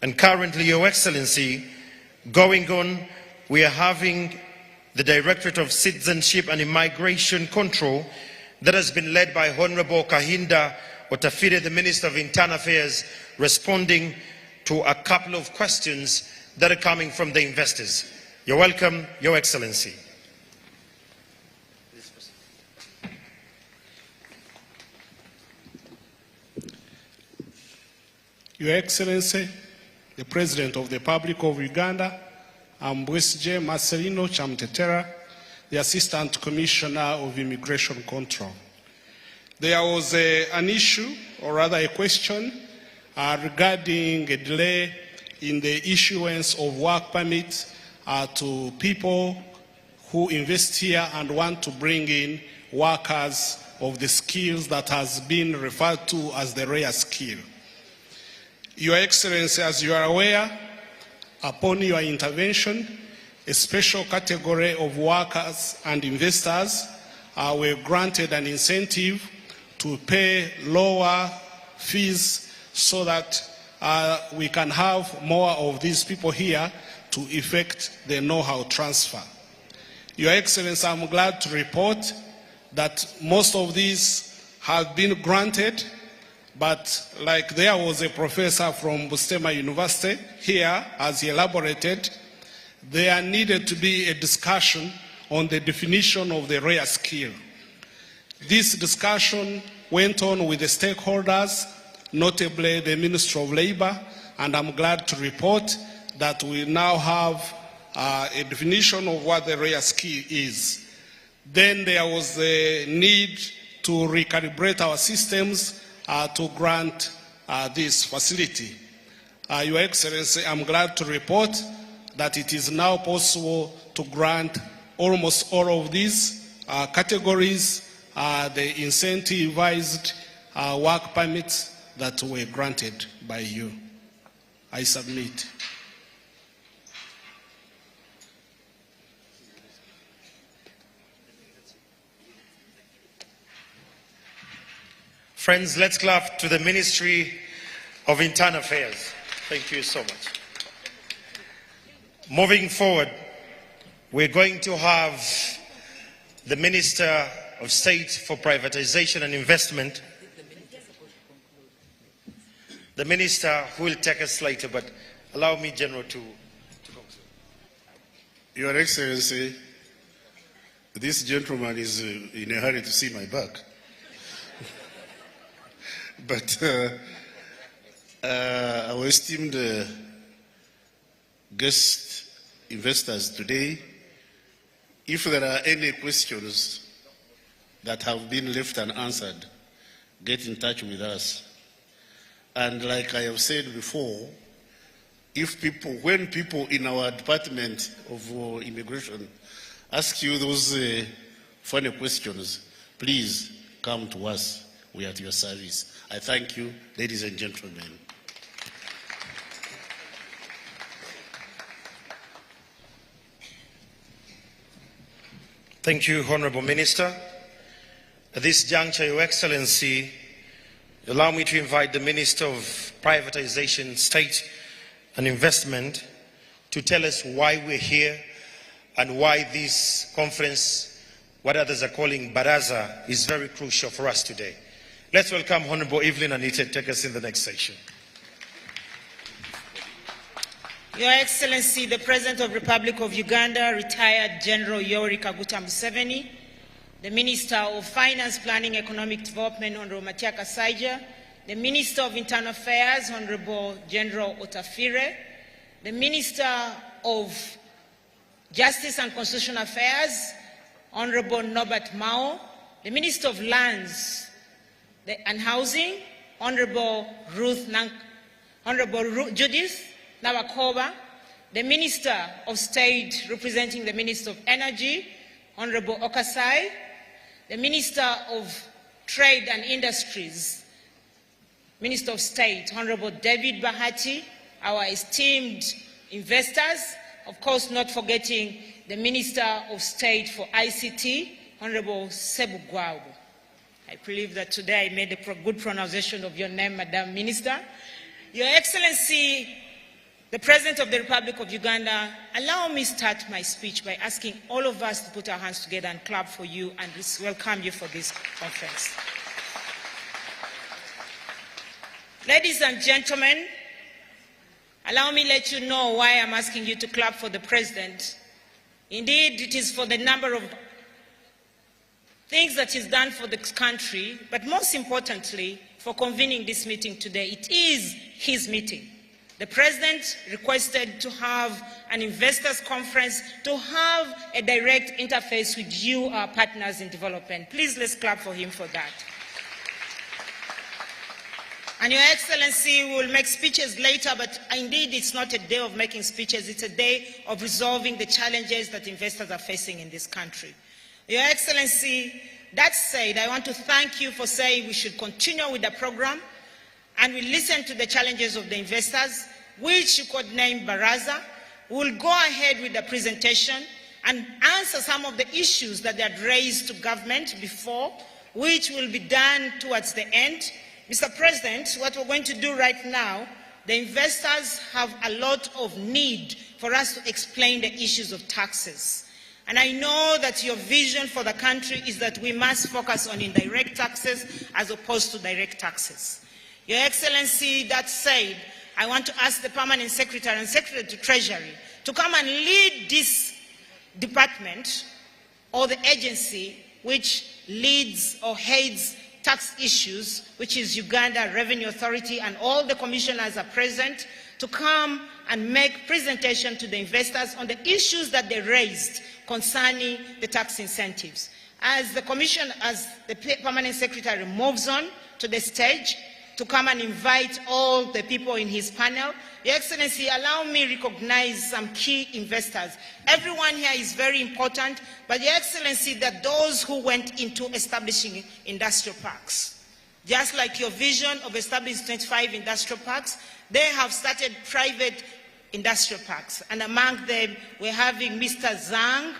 And currently, Your Excellency, going on, we are having the Directorate of Citizenship and Immigration Control that has been led by Honorable Kahinda Otafire, the Minister of Internal Affairs, responding to a couple of questions that are coming from the investors. You're welcome, Your Excellency. Your Excellency, the President of the Republic of Uganda, I'm Bwisje Marcelino Chamtetera, the Assistant Commissioner of Immigration Control. There was an issue, or rather a question, regarding a delay in the issuance of work permits to people who invest here and want to bring in workers of the skills that has been referred to as the rare skill. Your Excellency, as you are aware, upon your intervention, a special category of workers and investors were granted an incentive to pay lower fees so that we can have more of these people here to effect the know-how transfer. Your Excellency, I'm glad to report that most of these have been granted, but like there was a professor from Bustema University here, as he elaborated, there needed to be a discussion on the definition of the rare skill. This discussion went on with the stakeholders, notably the Ministry of Labor, and I'm glad to report that we now have a definition of what the rare skill is. Then there was the need to recalibrate our systems to grant this facility. Your Excellency, I'm glad to report that it is now possible to grant almost all of these categories the incentivized work permits that were granted by you. I submit. Friends, let's clap to the Ministry of Internal Affairs. Thank you so much. Moving forward, we're going to have the Minister of State for Privatization and Investment, the Minister who will take us later, but allow me, General, to conclude. Your Excellency, this gentleman is in a hurry to see my back. But our esteemed guest investors today, if there are any questions that have been left unanswered, get in touch with us. And like I have said before, when people in our Department of Immigration ask you those funny questions, please come to us. We are at your service. I thank you, ladies and gentlemen. Thank you, Honorable Minister. At this juncture, Your Excellency, allow me to invite the Minister of Privatization, State and Investment to tell us why we're here and why this conference, what others are calling Baraza, is very crucial for us today. Let's welcome Honorable Evelyn Anita to take us in the next section. Your Excellency, the President of the Republic of Uganda, retired General Yoweri Kaguta Museveni, the Minister of Finance, Planning, Economic Development, Honorable Matiaka Saija, the Minister of Internal Affairs, Honorable General Otafire, the Minister of Justice and Constitutional Affairs, Honorable Norbert Mao, the Minister of Lands and Housing, Honorable Judith Nawakoba, the Minister of State representing the Minister of Energy, Honorable Okasai, the Minister of Trade and Industries, Minister of State, Honorable David Bahati, our esteemed investors, of course not forgetting the Minister of State for ICT, Honorable Sebu Gwaubu. I believe that today I made a good pronunciation of your name, Madam Minister. Your Excellency, the President of the Republic of Uganda, allow me to start my speech by asking all of us to put our hands together and clap for you and welcome you for this conference. Ladies and gentlemen, allow me to let you know why I'm asking you to clap for the President. Indeed, it is for the number of things that he's done for the country, but most importantly, for convening this meeting today. It is his meeting. The President requested to have an investors conference to have a direct interface with you, our partners in development. Please, let's clap for him for that. And Your Excellency, we will make speeches later, but indeed it's not a day of making speeches, it's a day of resolving the challenges that investors are facing in this country. Your Excellency, that said, I want to thank you for saying we should continue with the program and we listen to the challenges of the investors, which you could name Baraza. We'll go ahead with the presentation and answer some of the issues that they had raised to government before, which will be done towards the end. Mr. President, what we're going to do right now, the investors have a lot of need for us to explain the issues of taxes. And I know that your vision for the country is that we must focus on indirect taxes as opposed to direct taxes. Your Excellency, that said, I want to ask the Permanent Secretary and Secretary to Treasury to come and lead this department or the agency which leads or heads tax issues, which is Uganda Revenue Authority, and all the commissioners are present to come and make presentation to the investors on the issues that they raised concerning the tax incentives. As the Permanent Secretary moves on to the stage to come and invite all the people in his panel, Your Excellency, allow me to recognize some key investors. Everyone here is very important, but Your Excellency, that those who went into establishing industrial parks, just like your vision of establishing 25 industrial parks, they have started private industrial parks. And among them, we're having Mr. Zhang,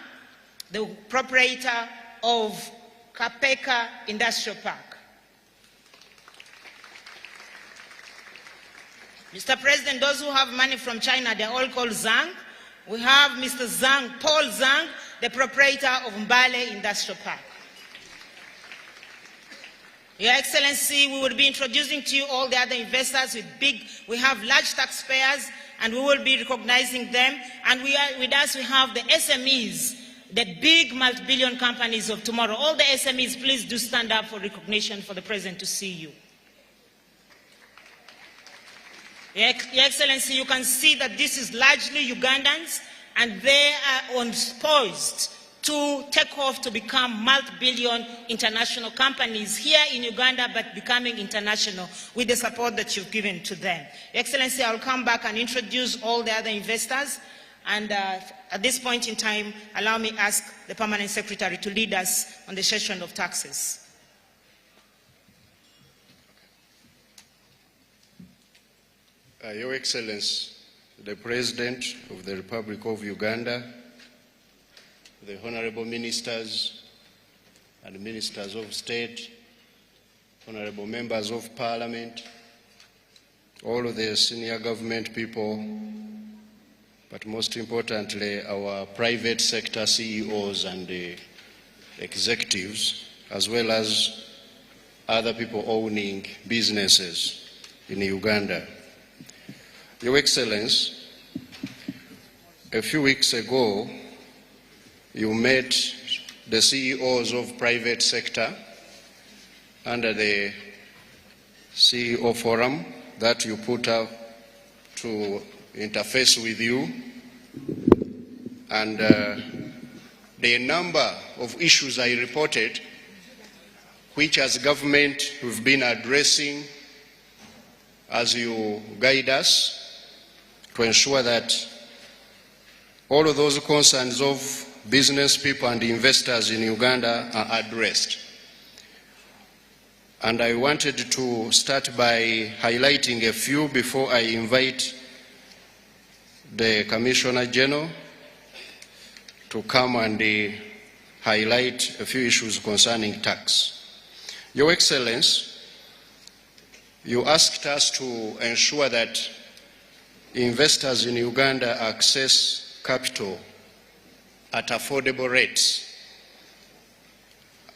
the proprietor of Kapeka Industrial Park. Mr. President, those who have money from China, they're all called Zhang. We have Mr. Zhang, Paul Zhang, the proprietor of Mbale Industrial Park. Your Excellency, we will be introducing to you all the other investors we have large taxpayers, and we will be recognizing them. And with us, we have the SMEs, the big multi-billion companies of tomorrow. All the SMEs, please do stand up for recognition for the President to see you. Your Excellency, you can see that this is largely Ugandans, and they are poised to take off to become multi-billion international companies here in Uganda, but becoming international with the support that you've given to them. Your Excellency, I'll come back and introduce all the other investors. And at this point in time, allow me to ask the Permanent Secretary to lead us on the session of taxes. Your Excellency, the President of the Republic of Uganda, the Honorable Ministers and Ministers of State, Honorable Members of Parliament, all of the senior government people, but most importantly, our private sector CEOs and executives, as well as other people owning businesses in Uganda. Your Excellency, a few weeks ago, you met the CEOs of private sector under the CEO forum that you put up to interface with you, and the number of issues I reported, which as government we've been addressing as you guide us to ensure that all of those concerns of business people and investors in Uganda are addressed. And I wanted to start by highlighting a few before I invite the Commissioner General to come and highlight a few issues concerning tax. Your Excellency, you asked us to ensure that investors in Uganda access capital at affordable rates.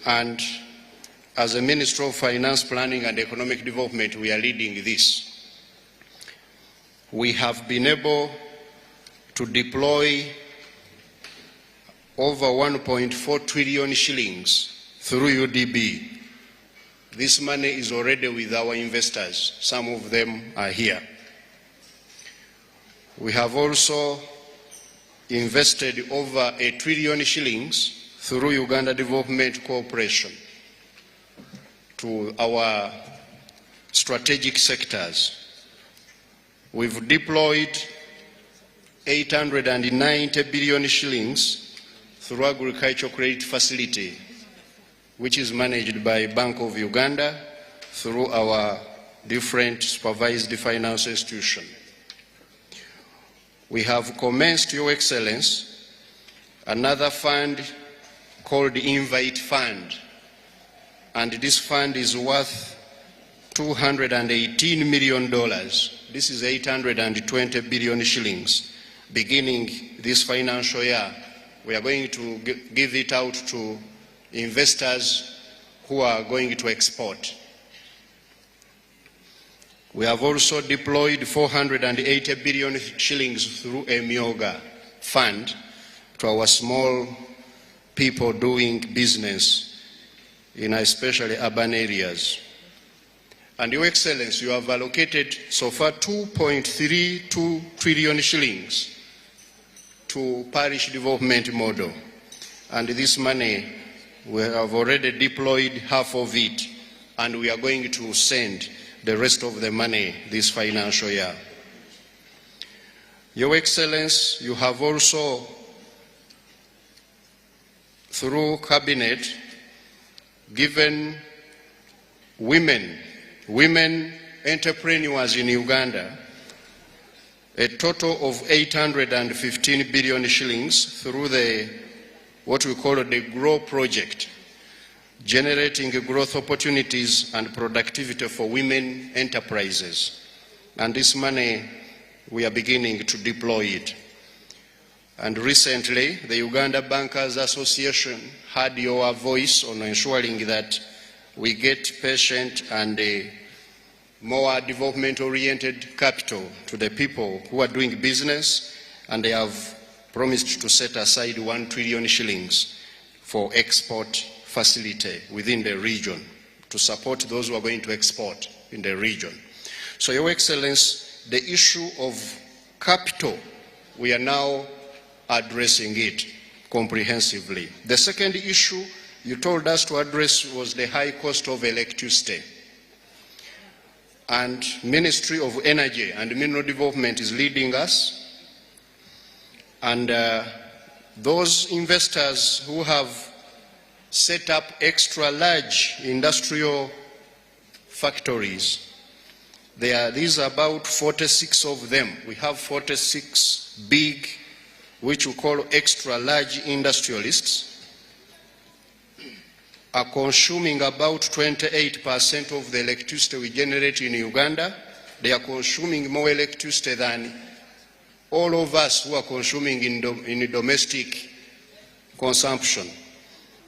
And as a Minister of Finance, Planning and Economic Development, we are leading this. We have been able to deploy over 1.4 trillion shillings through UDB. This money is already with our investors. Some of them are here. We have also invested over 1 trillion shillings through Uganda Development Corporation to our strategic sectors. We've deployed 890 billion shillings through Agricultural Credit Facility, which is managed by Bank of Uganda through our different supervised finance institutions. We have commenced, Your Excellency, another fund called the Invite Fund, and this fund is worth $218 million. This is 820 billion shillings. Beginning this financial year, we are going to give it out to investors who are going to export. We have also deployed 480 billion shillings through a Myoga fund to our small people doing business in especially urban areas. And Your Excellency, you have allocated so far 2.32 trillion shillings to parish development model. And this money, we have already deployed half of it, and we are going to send the rest of the money this financial year. Your Excellency, you have also, through Cabinet, given women entrepreneurs in Uganda a total of 815 billion shillings through what we call the GROW project, generating growth opportunities and productivity for women enterprises. And this money, we are beginning to deploy it. And recently, the Uganda Bankers Association had your voice on ensuring that we get patient and more development-oriented capital to the people who are doing business, and they have promised to set aside 1 trillion shillings for export facility within the region to support those who are going to export in the region. So, Your Excellency, the issue of capital, we are now addressing it comprehensively. The second issue you told us to address was the high cost of electricity. And Ministry of Energy and Mineral Development is leading us. And those investors who have set up extra large industrial factories, these are about 46 of them. We have 46 big, which we call extra large industrialists, are consuming about 28% of the electricity we generate in Uganda. They are consuming more electricity than all of us who are consuming in domestic consumption,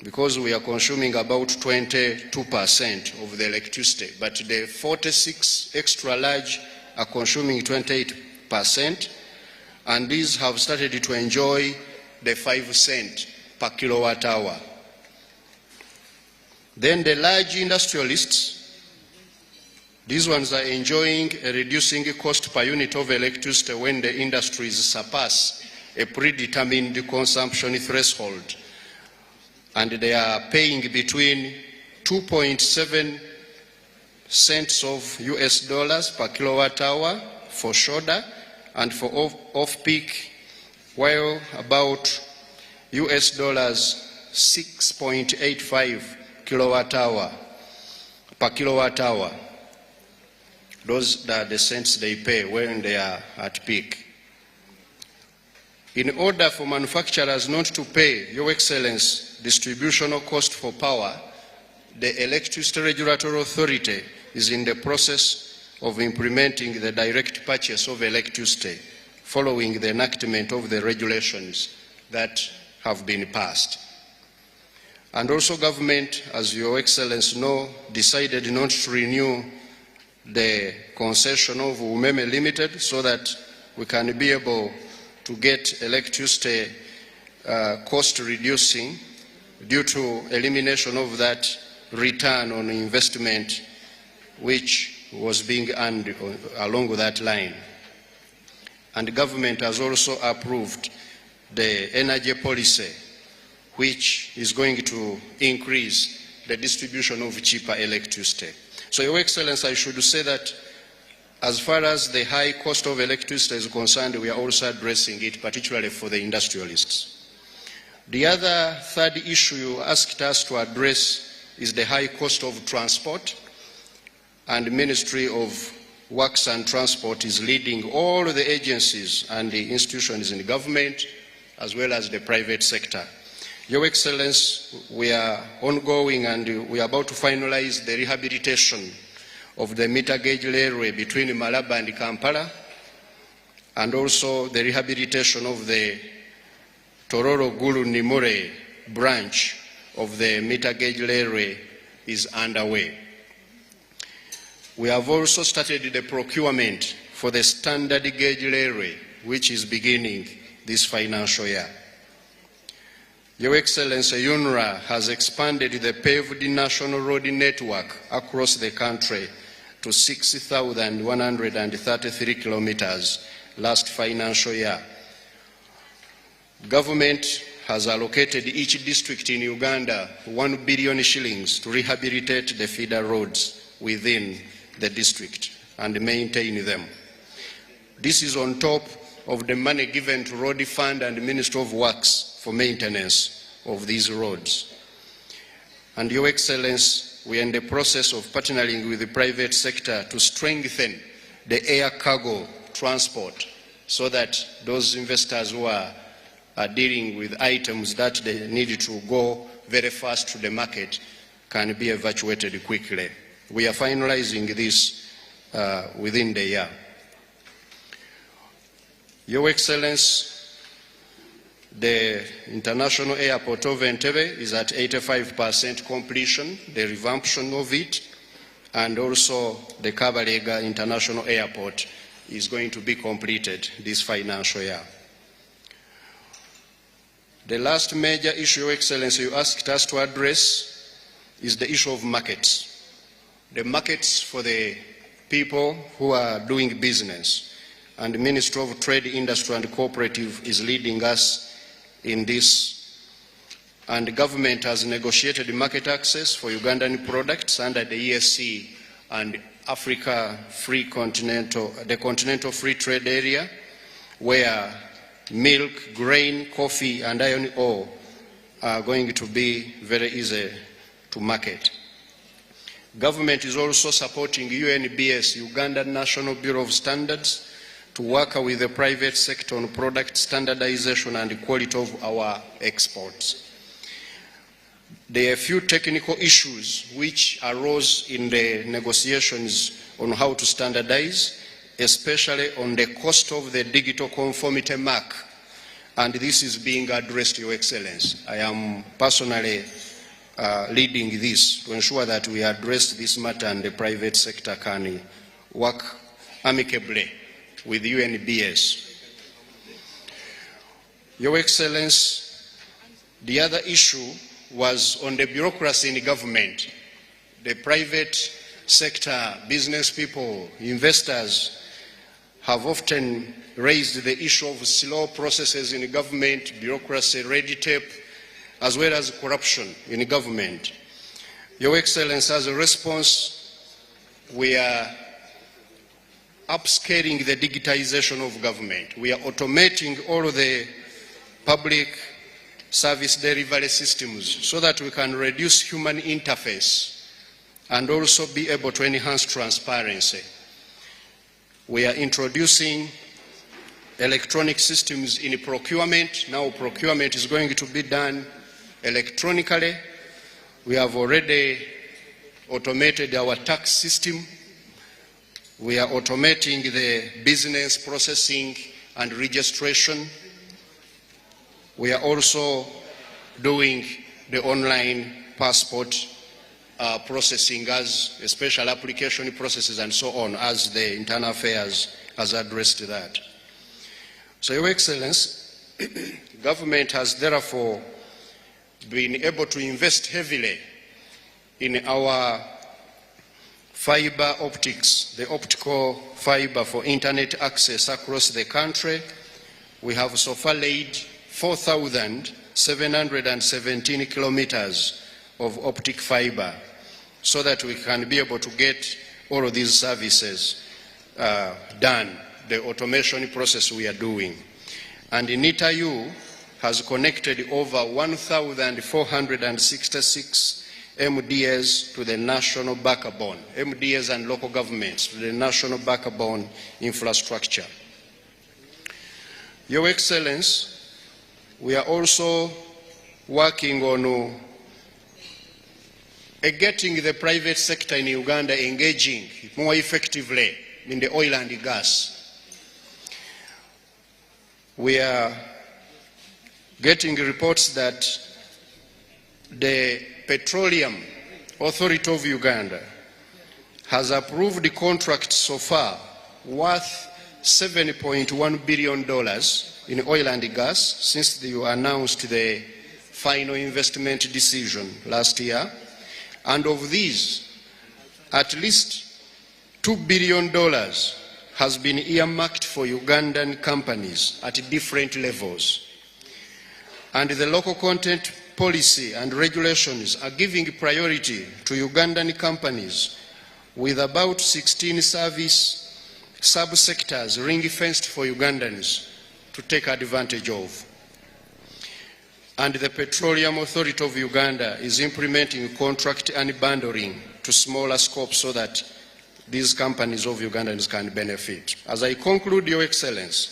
because we are consuming about 22% of the electricity. But the 46 extra large are consuming 28%, and these have started to enjoy the 5 cents per kilowatt hour. Then the large industrialists, these ones are enjoying a reducing cost per unit of electricity when the industries surpass a predetermined consumption threshold. And they are paying between 2.7 cents of US dollars per kilowatt hour for shoulder and for off-peak, while about US dollars 6.85 kilowatt hour per kilowatt hour. Those are the cents they pay when they are at peak. In order for manufacturers not to pay, Your Excellency, distributional cost for power, the Electricity Regulatory Authority is in the process of implementing the direct purchase of electricity following the enactment of the regulations that have been passed. And also government, as Your Excellency know, decided not to renew the concession of Umeme Limited so that we can be able to get electricity cost reducing due to elimination of that return on investment which was being earned along that line. And the government has also approved the energy policy, which is going to increase the distribution of cheaper electricity. So, Your Excellency, I should say that as far as the high cost of electricity is concerned, we are also addressing it, particularly for the industrialists. The other third issue you asked us to address is the high cost of transport, and the Ministry of Works and Transport is leading all the agencies and the institutions in the government as well as the private sector. Your Excellency, we are ongoing and we are about to finalize the rehabilitation of the meter gauge railway between Malaba and Kampala, and also the rehabilitation of the Tororo Gulu Nimure branch of the meter gauge railway is underway. We have also started the procurement for the standard gauge railway, which is beginning this financial year. Your Excellency, UNRA has expanded the paved national road network across the country to 6,133 kilometers last financial year. Government has allocated each district in Uganda 1 billion shillings to rehabilitate the feeder roads within the district and maintain them. This is on top of the money given to Road Fund and the Ministry of Works for maintenance of these roads. And Your Excellency, we are in the process of partnering with the private sector to strengthen the air cargo transport so that those investors who are dealing with items that they need to go very fast to the market can be evacuated quickly. We are finalizing this within the year. Your Excellency, the International Airport of Entebbe is at 85% completion, the revampation of it, and also the Kabalega International Airport is going to be completed this financial year. The last major issue, Your Excellency, you asked us to address is the issue of markets. The markets for the people who are doing business. And the Ministry of Trade, Industry and Cooperative is leading us in this and the government has negotiated market access for Ugandan products under the ESC and Africa the Continental Free Trade Area, where milk, grain, coffee, and iron ore are going to be very easy to market. Government is also supporting UNBS, Ugandan National Bureau of Standards, to work with the private sector on product standardization and quality of our exports. There are a few technical issues which arose in the negotiations on how to standardize, especially on the cost of the digital conformity mark, and this is being addressed, Your Excellency. I am personally leading this to ensure that we address this matter and the private sector can work amicably with UNBS. Your Excellency, the other issue was on the bureaucracy in the government. The private sector, business people, investors have often raised the issue of slow processes in the government, bureaucracy, red tape, as well as corruption in the government. Your Excellency, as a response, we are upscaling the digitization of government. We are automating all of the public service delivery systems so that we can reduce human interface and also be able to enhance transparency. We are introducing electronic systems in procurement. Now procurement is going to be done electronically. We have already automated our tax system. We are automating the business processing and registration. We are also doing the online passport processing as a special application processes and so on, as the Internal Affairs has addressed that. So, Your Excellency, government has therefore been able to invest heavily in our fiber optics, the optical fiber for internet access across the country. We have so far laid 4,717 kilometers of optic fiber so that we can be able to get all of these services done, the automation process we are doing. And NITAU has connected over 1,466 MDAs to the national backbone, MDAs and local governments to the national backbone infrastructure. Your Excellency, we are also working on getting the private sector in Uganda engaging more effectively in the oil and gas. We are getting reports that the Petroleum Authority of Uganda has approved the contract so far worth $7.1 billion in oil and gas since you announced the final investment decision last year. And of these, at least $2 billion has been earmarked for Ugandan companies at different levels. And the local content policy and regulations are giving priority to Ugandan companies with about 16 service subsectors ring-fenced for Ugandans to take advantage of. And the Petroleum Authority of Uganda is implementing contract unbundling to smaller scope so that these companies of Ugandans can benefit. As I conclude, Your Excellency,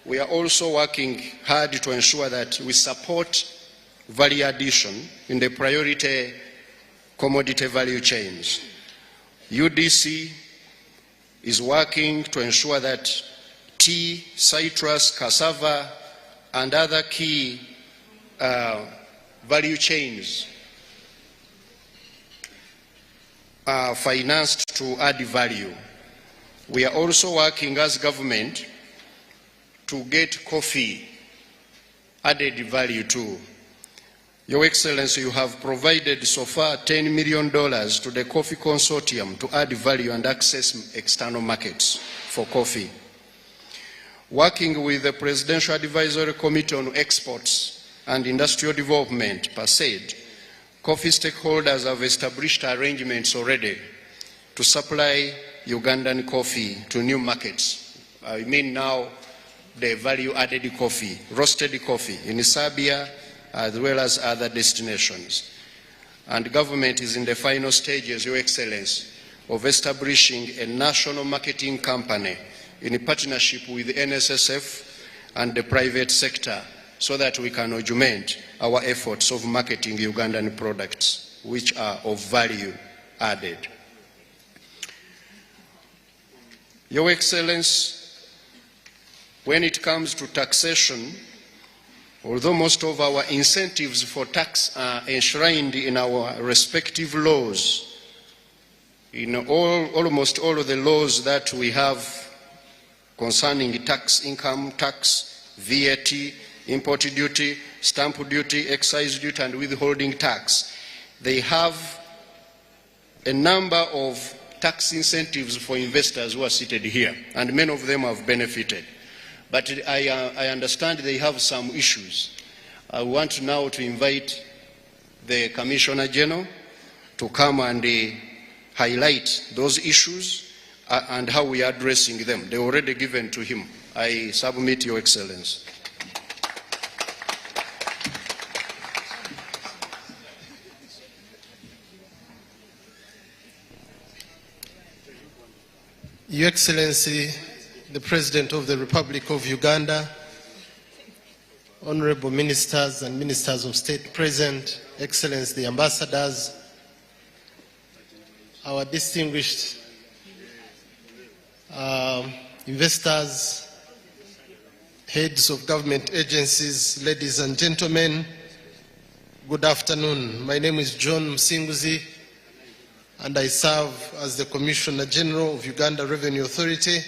we are also working hard to ensure that we support value addition in the priority commodity value chains. UDC is working to ensure that tea, citrus, cassava, and other key value chains are financed to add value. We are also working as government to get coffee added value too. Your Excellency, you have provided so far $10 million to the Coffee Consortium to add value and access external markets for coffee. Working with the Presidential Advisory Committee on Exports, and Industrial Development, PASAID, coffee stakeholders have established arrangements already to supply Ugandan coffee to new markets. I mean now the value-added coffee, roasted coffee in Serbia as well as other destinations. And the government is in the final stages, Your Excellency, of establishing a national marketing company in partnership with the NSSF and the private sector so that we can augment our efforts of marketing Ugandan products which are of value added. Your Excellency, when it comes to taxation, although most of our incentives for tax are enshrined in our respective laws, in almost all of the laws that we have concerning tax, income tax, VAT, import duty, stamp duty, excise duty, and withholding tax, they have a number of tax incentives for investors who are seated here, and many of them have benefited. But I understand they have some issues. I want now to invite the Commissioner General to come and highlight those issues and how we are addressing them. They were already given to him. I submit, Your Excellency. Your Excellency, the President of the Republic of Uganda, Honorable Ministers and Ministers of State present, Excellency, the Ambassadors, our distinguished investors, heads of government agencies, ladies and gentlemen, good afternoon. My name is John Musinguzi, and I serve as the Commissioner General of Uganda Revenue Authority.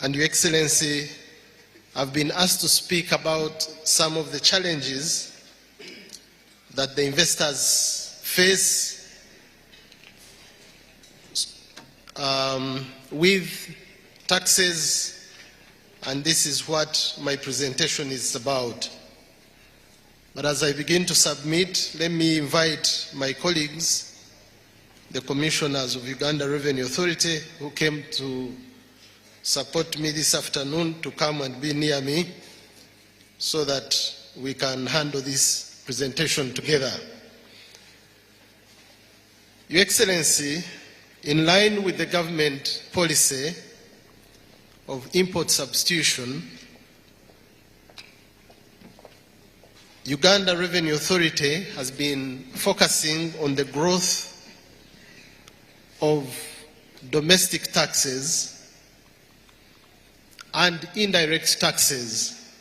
And Your Excellency, I've been asked to speak about some of the challenges that the investors face with taxes, and this is what my presentation is about. But as I begin to submit, let me invite my colleagues, the commissioners of Uganda Revenue Authority, who came to support me this afternoon, to come and be near me so that we can handle this presentation together. Your Excellency, in line with the government policy of import substitution, Uganda Revenue Authority has been focusing on the growth of domestic taxes and indirect taxes,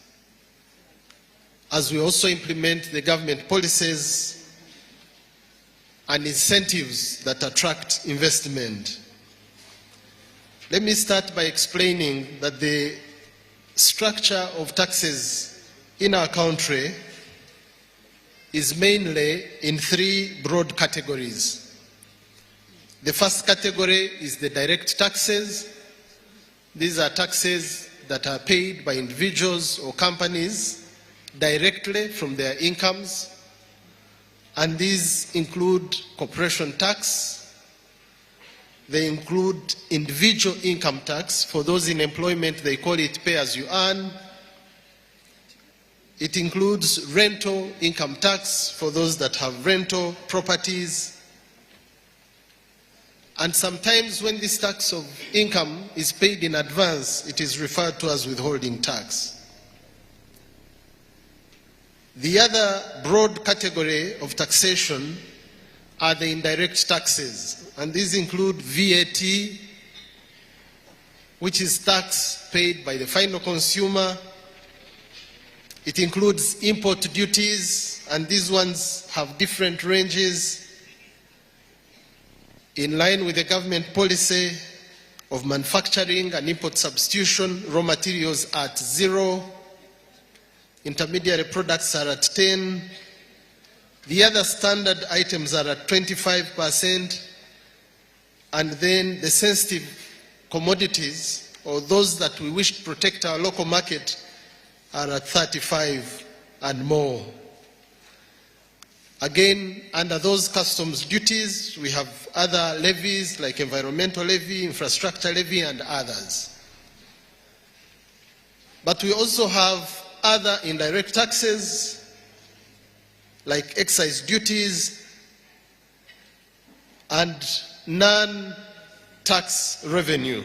as we also implement the government policies and incentives that attract investment. Let me start by explaining that the structure of taxes in our country is mainly in three broad categories. The first category is the direct taxes. These are taxes that are paid by individuals or companies directly from their incomes, and these include corporation tax, they include individual income tax. For those in employment, they call it pay as you earn. It includes rental income tax for those that have rental properties. And sometimes when this tax of income is paid in advance, it is referred to as withholding tax. The other broad category of taxation are the indirect taxes, and these include VAT, which is tax paid by the final consumer. It includes import duties, and these ones have different ranges in line with the government policy of manufacturing and import substitution. Raw materials are at 0, intermediary products are at 10, the other standard items are at 25%, and then the sensitive commodities, or those that we wish to protect our local market, are at 35 and more. Again, under those customs duties, we have other levies like environmental levy, infrastructure levy, and others. But we also have other indirect taxes like excise duties and non-tax revenue.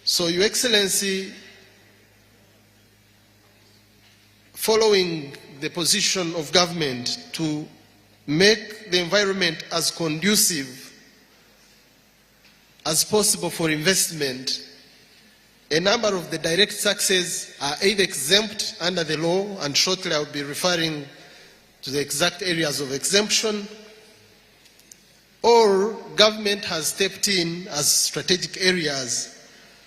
So, Your Excellency, following the position of government to make the environment as conducive as possible for investment, a number of the direct taxes are either exempt under the law, and shortly I will be referring to the exact areas of exemption, or government has stepped in as strategic areas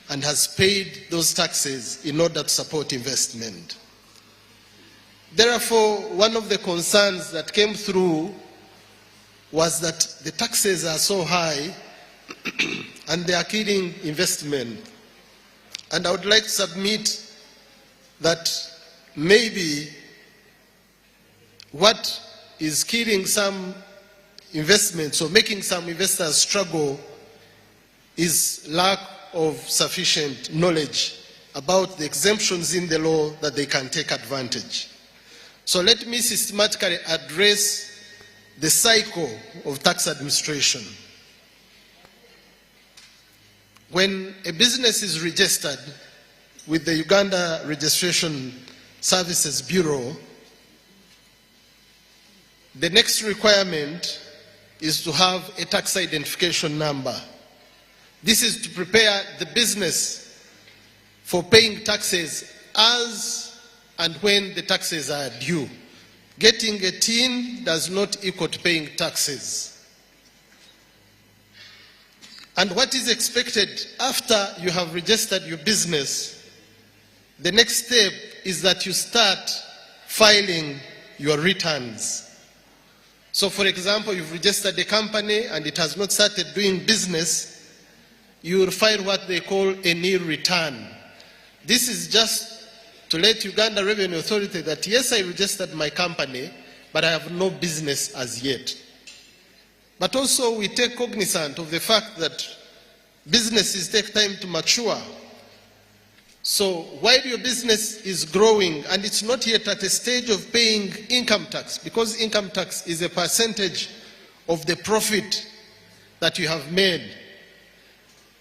and has paid those taxes in order to support investment. Therefore, one of the concerns that came through was that the taxes are so high and they are killing investment. And I would like to submit that maybe what is killing some investments or making some investors struggle is lack of sufficient knowledge about the exemptions in the law that they can take advantage. So let me systematically address the cycle of tax administration. When a business is registered with the Uganda Registration Services Bureau, the next requirement is to have a tax identification number. This is to prepare the business for paying taxes as and when the taxes are due. Getting a TIN does not equal to paying taxes. And what is expected after you have registered your business, the next step is that you start filing your returns. So for example, you've registered a company and it has not started doing business, you will file what they call a nil return. This is just to let Uganda Revenue Authority that yes, I registered my company, but I have no business as yet. But also we take cognizance of the fact that businesses take time to mature. So while your business is growing and it's not yet at a stage of paying income tax, because income tax is a percentage of the profit that you have made,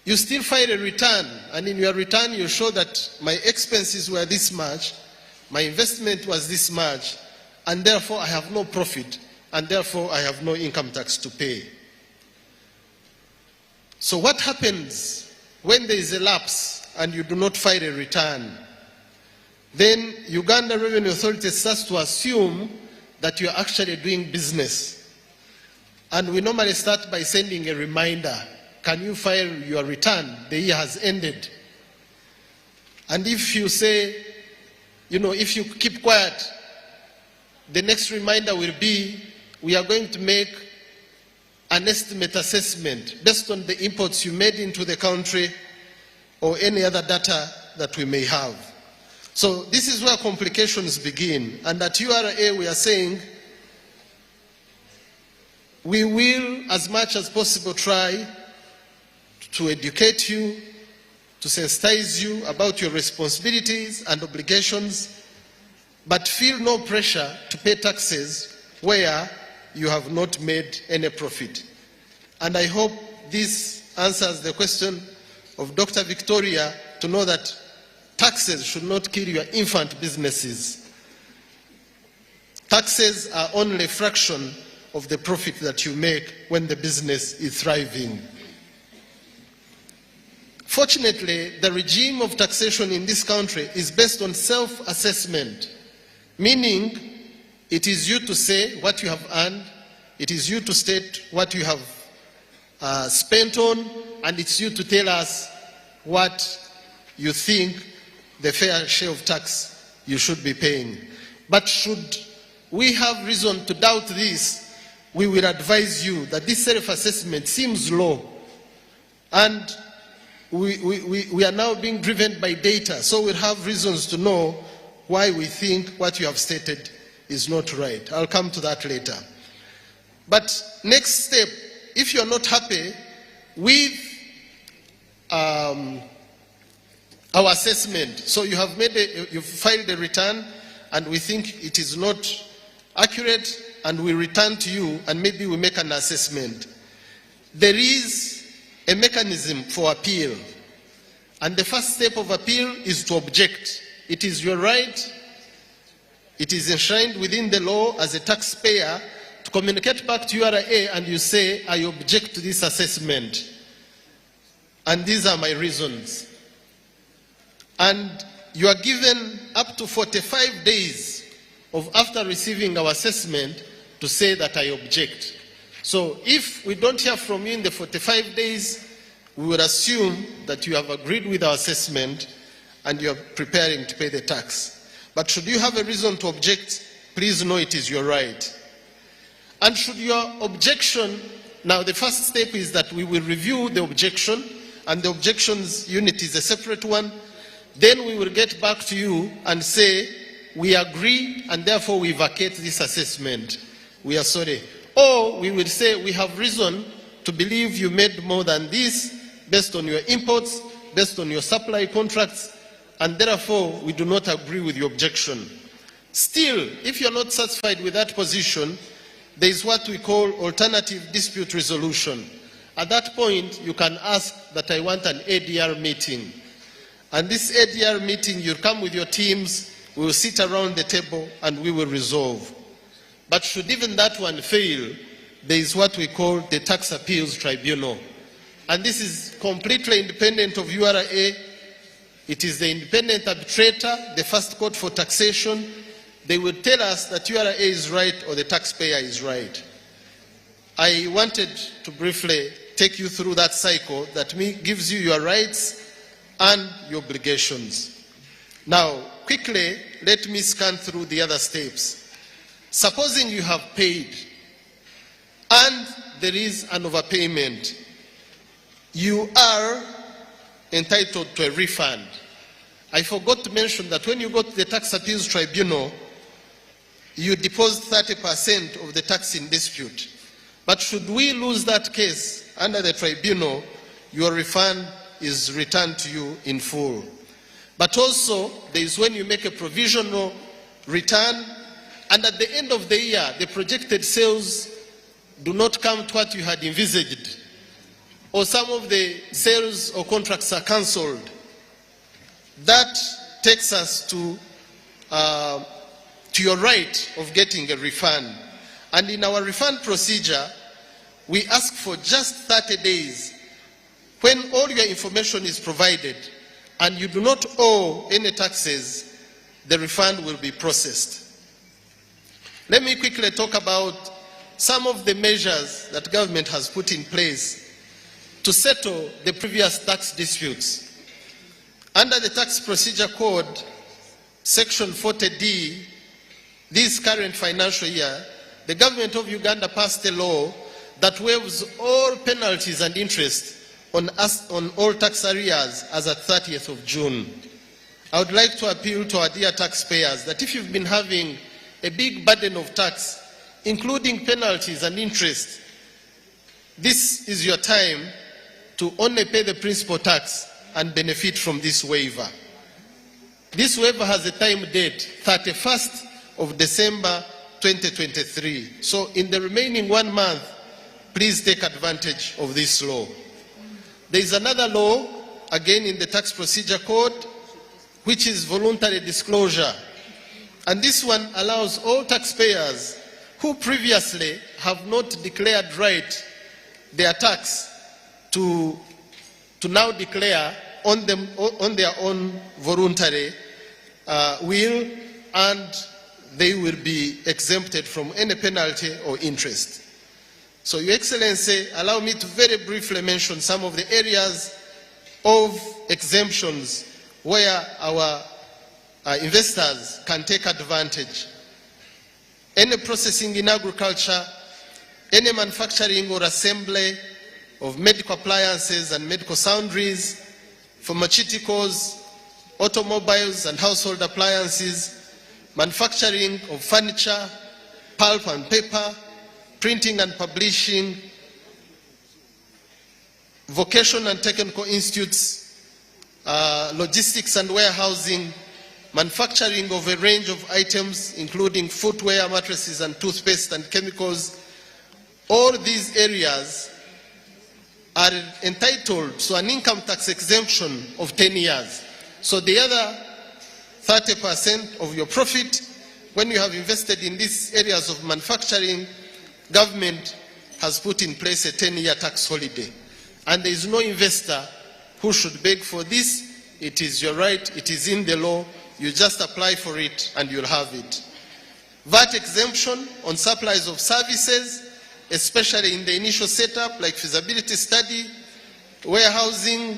you still file a return, and in your return you show that my expenses were this much, my investment was this much, and therefore I have no profit, and therefore I have no income tax to pay. So what happens when there is a lapse and you do not file a return? Then Uganda Revenue Authority starts to assume that you are actually doing business. And we normally start by sending a reminder. Can you file your return? The year has ended. And if you say, if you keep quiet, the next reminder will be, we are going to make an estimate assessment based on the imports you made into the country or any other data that we may have. So this is where complications begin. And at URA we are saying, we will, as much as possible, try to educate you, to sensitize you about your responsibilities and obligations, but feel no pressure to pay taxes where you have not made any profit. And I hope this answers the question of Dr. Victoria to know that taxes should not kill your infant businesses. Taxes are only a fraction of the profit that you make when the business is thriving. Fortunately, the regime of taxation in this country is based on self-assessment, meaning it is you to say what you have earned, it is you to state what you have spent on, and it's you to tell us what you think the fair share of tax you should be paying. But should we have reason to doubt this, we will advise you that this self-assessment seems low, and we are now being driven by data, so we'll have reasons to know why we think what you have stated is not right. I'll come to that later. But next step, if you're not happy with our assessment, so you have you've filed a return and we think it is not accurate, and we return to you and maybe we make an assessment. There is a mechanism for appeal, and the first step of appeal is to object. It is your right, it is enshrined within the law as a taxpayer to communicate back to URA and you say, I object to this assessment, and these are my reasons. And you are given up to 45 days after receiving our assessment to say that I object. So if we don't hear from you in the 45 days, we will assume that you have agreed with our assessment and you are preparing to pay the tax. But should you have a reason to object, please know it is your right. And should your objection, now the first step is that we will review the objection, and the objections unit is a separate one. Then we will get back to you and say, we agree and therefore we vacate this assessment. We are sorry. Or we will say, we have reason to believe you made more than this based on your imports, based on your supply contracts, and therefore we do not agree with your objection. Still, if you're not satisfied with that position, there is what we call alternative dispute resolution. At that point, you can ask that I want an ADR meeting. And this ADR meeting, you'll come with your teams, we will sit around the table and we will resolve. But should even that one fail, there is what we call the Tax Appeals Tribunal. And this is completely independent of URA. It is the independent arbitrator, the first court for taxation. They will tell us that URA is right or the taxpayer is right. I wanted to briefly take you through that cycle that gives you your rights and your obligations. Now, quickly, let me scan through the other steps. Supposing you have paid and there is an overpayment, you are entitled to a refund. I forgot to mention that when you go to the Tax Appeals Tribunal, you deposit 30% of the tax in dispute. But should we lose that case under the tribunal, your refund is returned to you in full. But also, there is when you make a provisional return, and at the end of the year, the projected sales do not come to what you had envisaged, or some of the sales or contracts are cancelled. That takes us to your right of getting a refund. And in our refund procedure, we ask for just 30 days. When all your information is provided and you do not owe any taxes, the refund will be processed. Let me quickly talk about some of the measures that government has put in place to settle the previous tax disputes. Under the Tax Procedure Code, Section 40D, this current financial year, the government of Uganda passed a law that waives all penalties and interest on all tax arrears as at 30th of June. I would like to appeal to our dear taxpayers that if you've been having a big burden of tax, including penalties and interest, this is your time to only pay the principal tax and benefit from this waiver. This waiver has a time date, 31st of December 2023. So in the remaining 1 month, please take advantage of this law. There is another law, again in the Tax Procedure Code, which is voluntary disclosure. And this one allows all taxpayers who previously have not declared right their tax to now declare on their own voluntary will, and they will be exempted from any penalty or interest. So, Your Excellency, allow me to very briefly mention some of the areas of exemptions where our investors can take advantage. Any processing in agriculture, any manufacturing or assembly of medical appliances and medical sundries, pharmaceuticals, automobiles and household appliances, manufacturing of furniture, pulp and paper, printing and publishing, vocational and technical institutes, logistics and warehousing, manufacturing of a range of items including footwear, mattresses and toothpaste and chemicals. All these areas are entitled to an income tax exemption of 10 years. So the other 30% of your profit, when you have invested in these areas of manufacturing, government has put in place a 10-year tax holiday. And there is no investor who should beg for this. It is your right, it is in the law, you just apply for it and you'll have it. VAT exemption on supplies of services, especially in the initial setup like feasibility study, warehousing,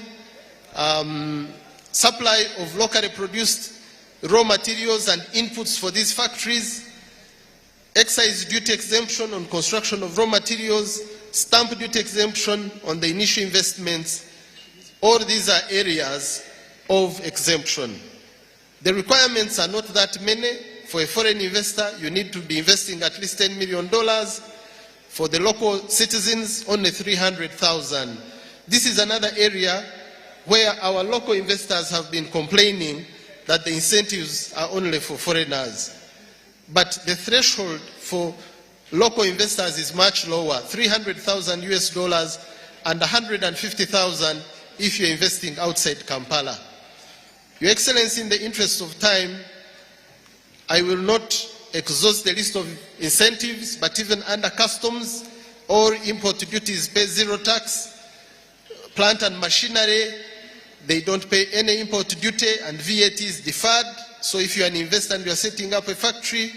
supply of locally produced raw materials and inputs for these factories, excise duty exemption on construction of raw materials, stamp duty exemption on the initial investments. All these are areas of exemption. The requirements are not that many. For a foreign investor, you need to be investing at least $10 million. For the local citizens, only 300,000. This is another area where our local investors have been complaining that the incentives are only for foreigners. But the threshold for local investors is much lower, 300,000 US dollars and 150,000 if you're investing outside Kampala. Your Excellency, in the interest of time, I will not exhaust the list of incentives, but even under customs, all import duties pay zero tax. Plant and machinery, they don't pay any import duty and VAT is deferred. So if you're an investor and you're setting up a factory,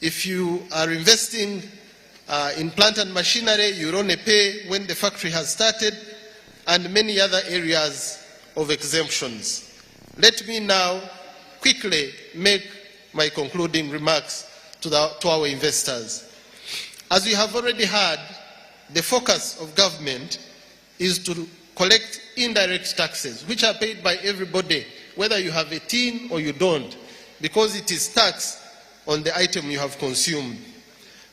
if you are investing in plant and machinery, you only pay when the factory has started, and many other areas of exemptions. Let me now quickly make my concluding remarks to our investors. As we have already heard, the focus of government is to collect indirect taxes, which are paid by everybody, whether you have a tin or you don't, because it is tax on the item you have consumed.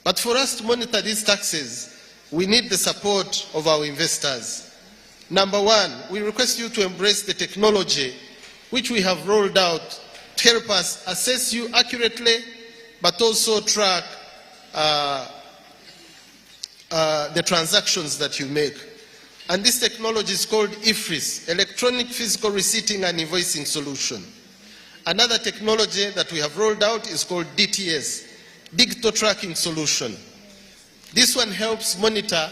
But for us to monitor these taxes, we need the support of our investors. Number one, we request you to embrace the technology which we have rolled out to help us assess you accurately, but also track the transactions that you make. And this technology is called IFRIS, Electronic Physical Receipting and Invoicing Solution. Another technology that we have rolled out is called DTS, Digital Tracking Solution. This one helps monitor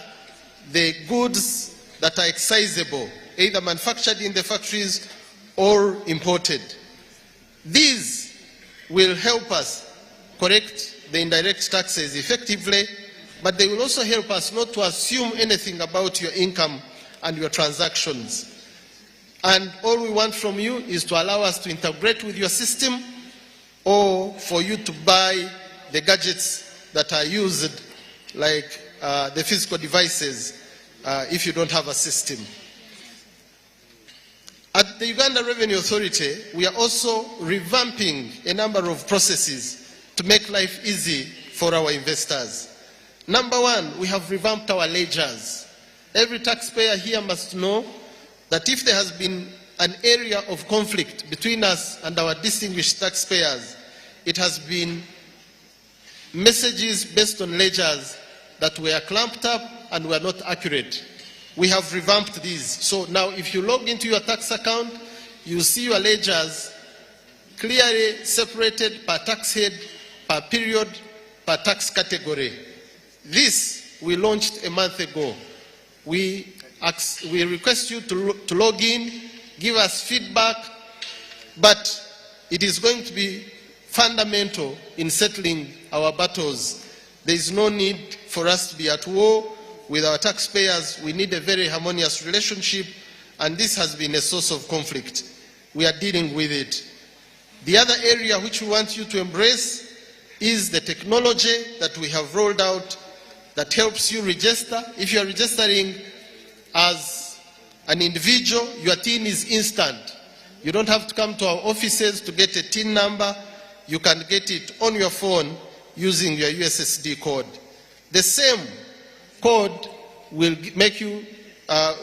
the goods that are excisable, either manufactured in the factories or imported. These will help us correct the indirect taxes effectively, but they will also help us not to assume anything about your income and your transactions. And all we want from you is to allow us to integrate with your system, or for you to buy the gadgets that are used, like the physical devices, if you don't have a system. At the Uganda Revenue Authority, we are also revamping a number of processes to make life easy for our investors. Number one, we have revamped our ledgers. Every taxpayer here must know that if there has been an area of conflict between us and our distinguished taxpayers, it has been messages based on ledgers that were clamped up and were not accurate. We have revamped these. So now if you log into your tax account, you see your ledgers clearly separated per tax head, per period, per tax category. This we launched a month ago. We request you to log in, give us feedback, but it is going to be fundamental in settling our battles. There is no need for us to be at war with our taxpayers. We need a very harmonious relationship, and this has been a source of conflict. We are dealing with it. The other area which we want you to embrace is the technology that we have rolled out that helps you register. If you are registering as an individual, your TIN is instant. You don't have to come to our offices to get a TIN number. You can get it on your phone using your USSD code. The same code will make you,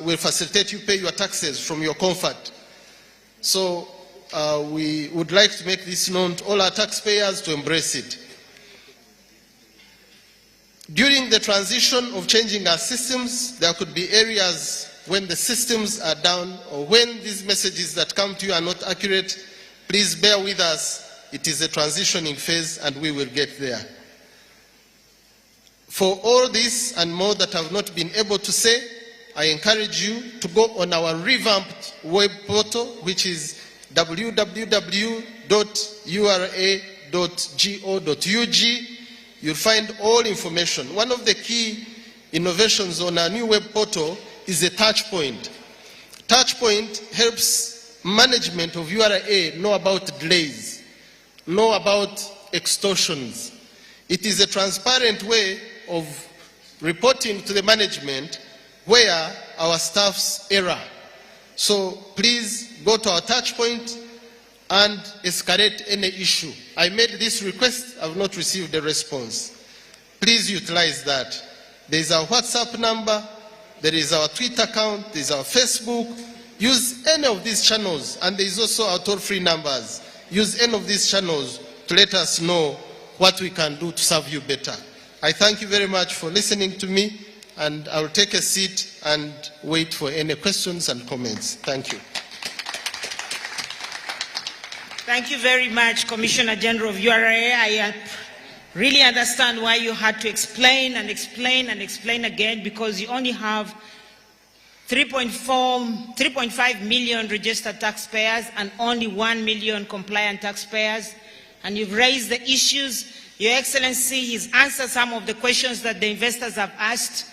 will facilitate you pay your taxes from your comfort. So we would like to make this known to all our taxpayers to embrace it. During the transition of changing our systems, there could be areas when the systems are down or when these messages that come to you are not accurate. Please bear with us. It is a transitioning phase and we will get there. For all this and more that I have not been able to say, I encourage you to go on our revamped web portal, which is www.ura.go.ug. You'll find all information. One of the key innovations on our new web portal is a touch point. Touch point helps management of URA know about delays, know about extortions. It is a transparent way of reporting to the management where our staff's error. So please go to our touch point and escalate any issue. I made this request, I have not received a response. Please utilize that. There is our WhatsApp number, there is our Twitter account, there is our Facebook. Use any of these channels, and there is also our toll-free numbers. Use any of these channels to let us know what we can do to serve you better. I thank you very much for listening to me, and I will take a seat and wait for any questions and comments. Thank you. Thank you very much, Commissioner General of URA. I really understand why you had to explain and explain and explain again, because you only have 3.5 million registered taxpayers and only 1 million compliant taxpayers. And you've raised the issues. Your Excellency, he's answered some of the questions that the investors have asked.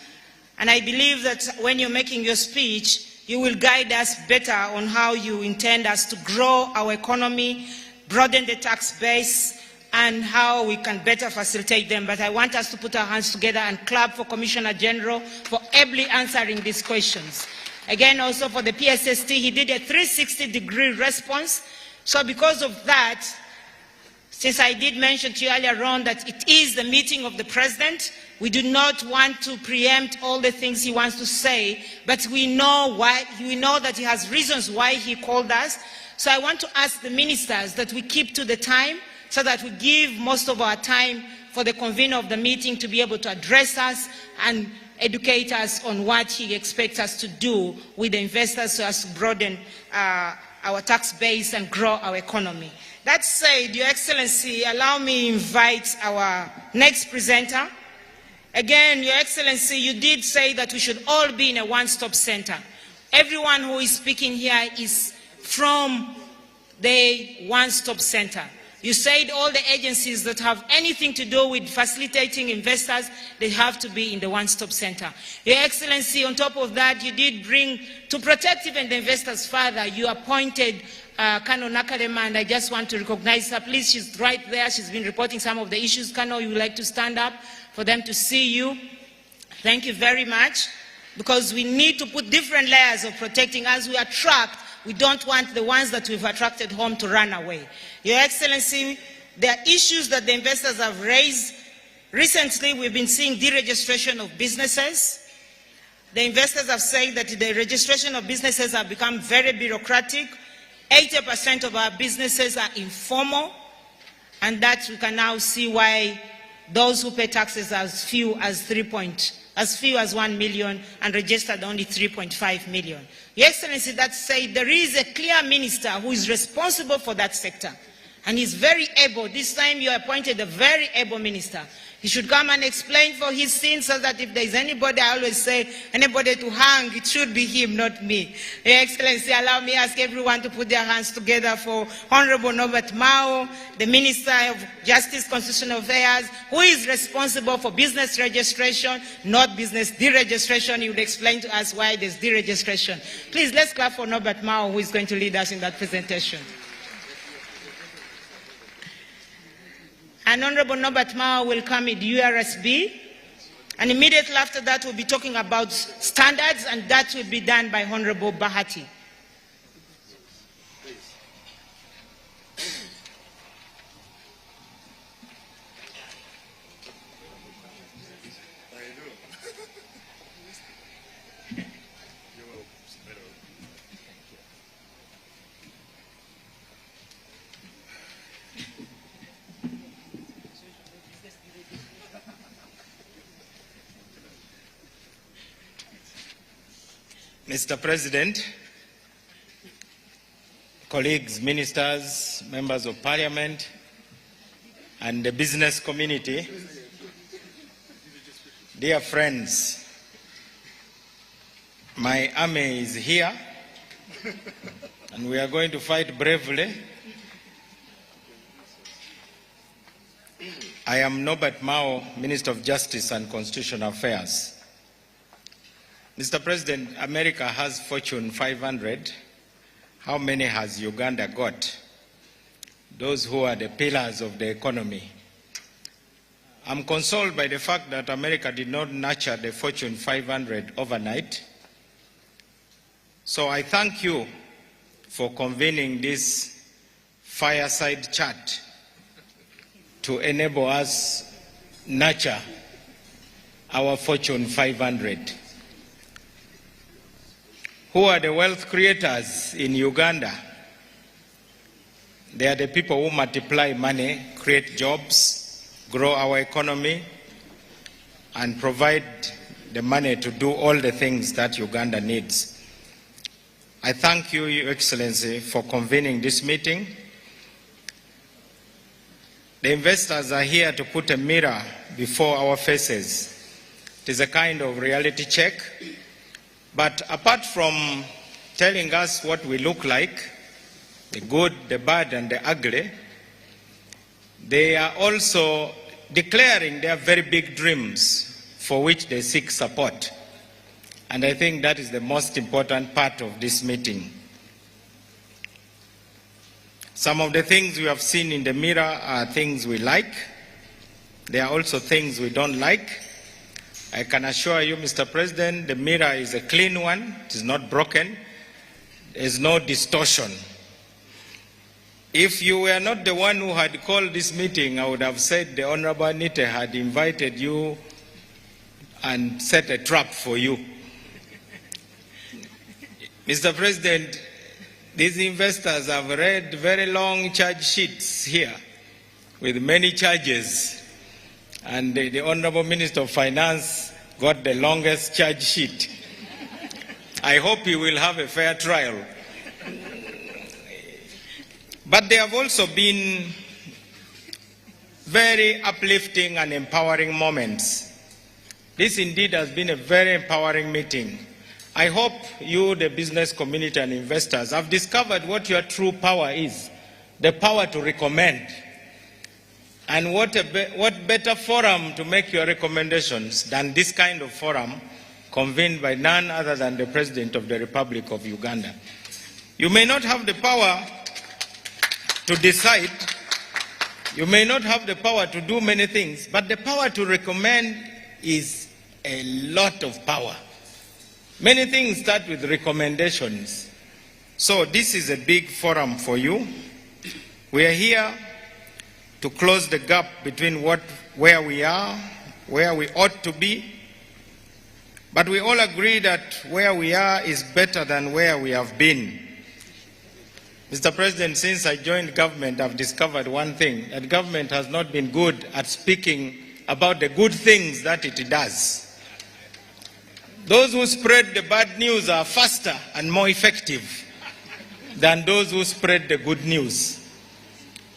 And I believe that when you're making your speech, you will guide us better on how you intend us to grow our economy, broaden the tax base, and how we can better facilitate them. But I want us to put our hands together and clap for Commissioner General for ably answering these questions. Again, also for the PSST, he did a 360-degree response. So because of that, since I did mention to you earlier on that it is the meeting of the President, we do not want to preempt all the things he wants to say, but we know that he has reasons why he called us. So I want to ask the ministers that we keep to the time so that we give most of our time for the convener of the meeting to be able to address us and educate us on what he expects us to do with the investors so as to broaden our tax base and grow our economy. That said, Your Excellency, allow me to invite our next presenter. Again, Your Excellency, you did say that we should all be in a one-stop center. Everyone who is speaking here is from the one-stop center. You said all the agencies that have anything to do with facilitating investors, they have to be in the one-stop center. Your Excellency, on top of that, you did bring, to protect even the investors further, you appointed Kano Nakalema, and I just want to recognize her. Please, she's right there. She's been reporting some of the issues. Kano, you would like to stand up for them to see you. Thank you very much, because we need to put different layers of protecting. As we attract, we don't want the ones that we've attracted home to run away. Your Excellency, there are issues that the investors have raised. Recently, we've been seeing deregistration of businesses. The investors have said that the registration of businesses have become very bureaucratic. 80% of our businesses are informal, and that we can now see why those who pay taxes as few as 1 million and registered only 3.5 million. Your Excellency, that said, there is a clear minister who is responsible for that sector, and he's very able. This time you appointed a very able minister. He should come and explain for his sins, so that if there is anybody, I always say, anybody to hang, it should be him, not me. Your Excellency, allow me to ask everyone to put their hands together for Honorable Norbert Mao, the Minister of Justice, Constitutional Affairs, who is responsible for business registration, not business deregistration. He will explain to us why there's deregistration. Please, let's clap for Norbert Mao, who is going to lead us in that presentation. And Honorable Norbert Mao will come with URSB. And immediately after that, we'll be talking about standards, and that will be done by Honorable Bahati. Mr. President, colleagues, ministers, members of parliament, and the business community, dear friends, my army is here, and we are going to fight bravely. I am Norbert Mao, Minister of Justice and Constitutional Affairs. Mr. President, America has Fortune 500. How many has Uganda got? Those who are the pillars of the economy. I'm consoled by the fact that America did not nurture the Fortune 500 overnight. So I thank you for convening this fireside chat to enable us nurture our Fortune 500. Who are the wealth creators in Uganda? They are the people who multiply money, create jobs, grow our economy, and provide the money to do all the things that Uganda needs. I thank you, Your Excellency, for convening this meeting. The investors are here to put a mirror before our faces. It is a kind of reality check. But apart from telling us what we look like, the good, the bad, and the ugly, they are also declaring their very big dreams for which they seek support. And I think that is the most important part of this meeting. Some of the things we have seen in the mirror are things we like. There are also things we don't like. I can assure you, Mr. President, the mirror is a clean one. It is not broken. There is no distortion. If you were not the one who had called this meeting, I would have said the Honorable Anita had invited you and set a trap for you. Mr. President, these investors have read very long charge sheets here with many charges. And the Honorable Minister of Finance got the longest charge sheet. I hope he will have a fair trial. But there have also been very uplifting and empowering moments. This indeed has been a very empowering meeting. I hope you, the business community and investors, have discovered what your true power is, the power to recommend. And what better forum to make your recommendations than this kind of forum convened by none other than the President of the Republic of Uganda. You may not have the power to decide, you may not have the power to do many things, but the power to recommend is a lot of power. Many things start with recommendations. So this is a big forum for you. We are here to close the gap between where we are, where we ought to be. But we all agree that where we are is better than where we have been. Mr. President, since I joined government, I've discovered one thing, that government has not been good at speaking about the good things that it does. Those who spread the bad news are faster and more effective than those who spread the good news.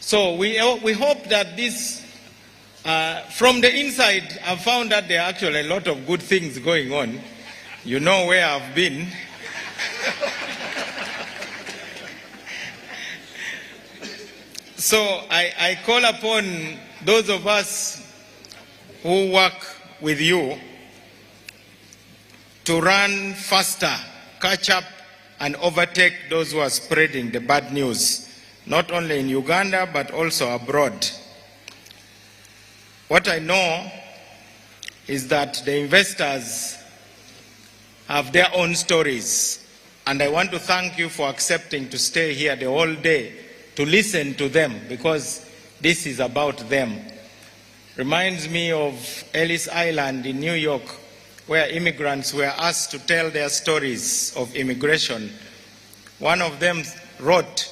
So we hope that this, from the inside, I've found that there are actually a lot of good things going on. You know where I've been. So I call upon those of us who work with you to run faster, catch up, and overtake those who are spreading the bad news, not only in Uganda, but also abroad. What I know is that the investors have their own stories. And I want to thank you for accepting to stay here the whole day to listen to them, because this is about them. Reminds me of Ellis Island in New York, where immigrants were asked to tell their stories of immigration. One of them wrote,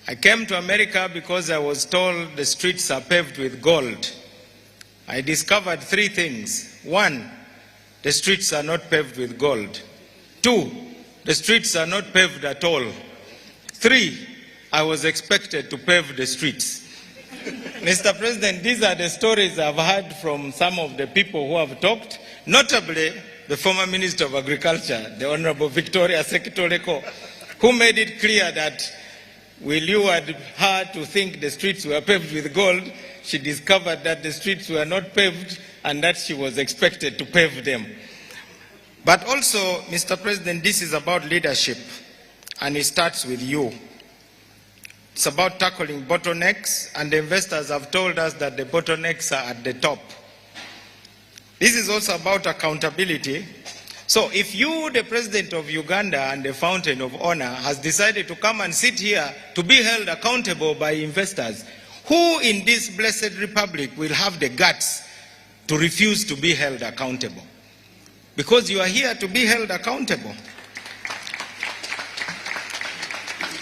"I came to America because I was told the streets are paved with gold. I discovered three things. One, the streets are not paved with gold. Two, the streets are not paved at all. Three, I was expected to pave the streets." Mr. President, these are the stories I've heard from some of the people who have talked, notably the former Minister of Agriculture, the Honorable Victoria Sekitoleko, who made it clear that will you had her to think the streets were paved with gold, she discovered that the streets were not paved and that she was expected to pave them. But also, Mr. President, this is about leadership, and it starts with you. It's about tackling bottlenecks, and the investors have told us that the bottlenecks are at the top. This is also about accountability. So if you, the President of Uganda and the Fountain of Honor, has decided to come and sit here to be held accountable by investors, who in this blessed republic will have the guts to refuse to be held accountable? Because you are here to be held accountable.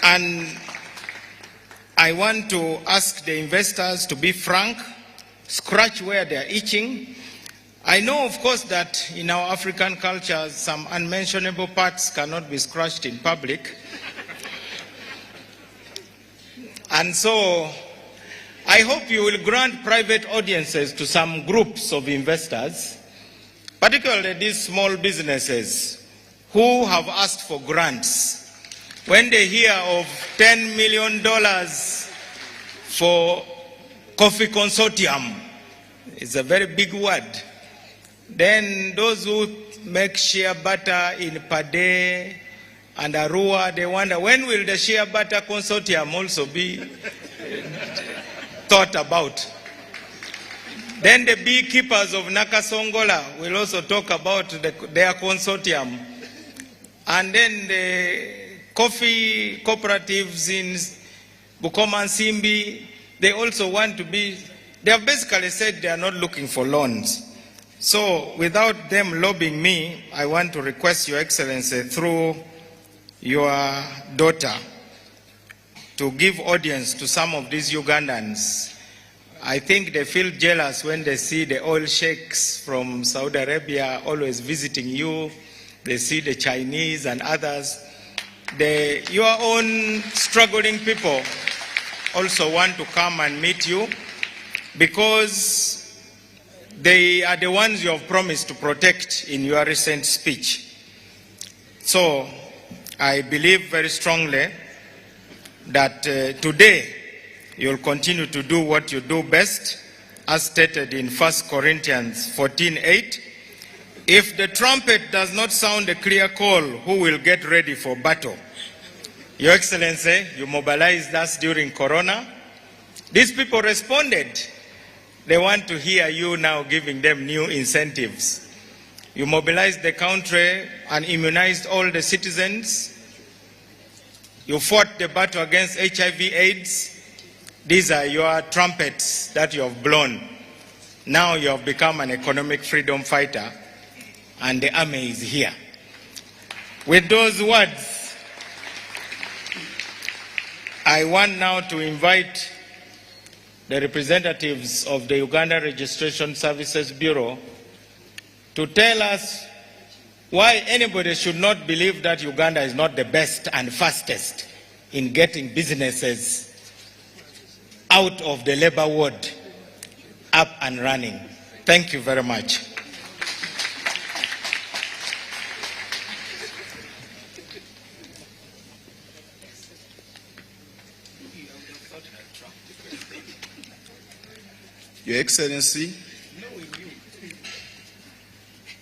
And I want to ask the investors to be frank, scratch where they're itching. I know, of course, that in our African culture, some unmentionable parts cannot be scratched in public. And so, I hope you will grant private audiences to some groups of investors, particularly these small businesses who have asked for grants. When they hear of $10 million for coffee consortium, it's a very big word. Then those who make shea butter in Pade and Arua, they wonder, when will the shea butter consortium also be thought about? Then the beekeepers of Nakasongola will also talk about their consortium. And then the coffee cooperatives in Bukoma and Simbi, they also want to be, they have basically said they are not looking for loans. So without them lobbying me, I want to request Your Excellency through your daughter to give audience to some of these Ugandans. I think they feel jealous when they see the oil sheikhs from Saudi Arabia always visiting you. They see the Chinese and others. Your own struggling people also want to come and meet you because they are the ones you have promised to protect in your recent speech. So I believe very strongly that today you'll continue to do what you do best, as stated in 1 Corinthians 14:8. If the trumpet does not sound a clear call, who will get ready for battle? Your Excellency, you mobilized us during Corona. These people responded. They want to hear you now giving them new incentives. You mobilized the country and immunized all the citizens. You fought the battle against HIV/AIDS. These are your trumpets that you have blown. Now you have become an economic freedom fighter, and the army is here. With those words, I want now to invite the representatives of the Uganda Registration Services Bureau to tell us why anybody should not believe that Uganda is not the best and fastest in getting businesses out of the labor ward up and running. Thank you very much. Your Excellency,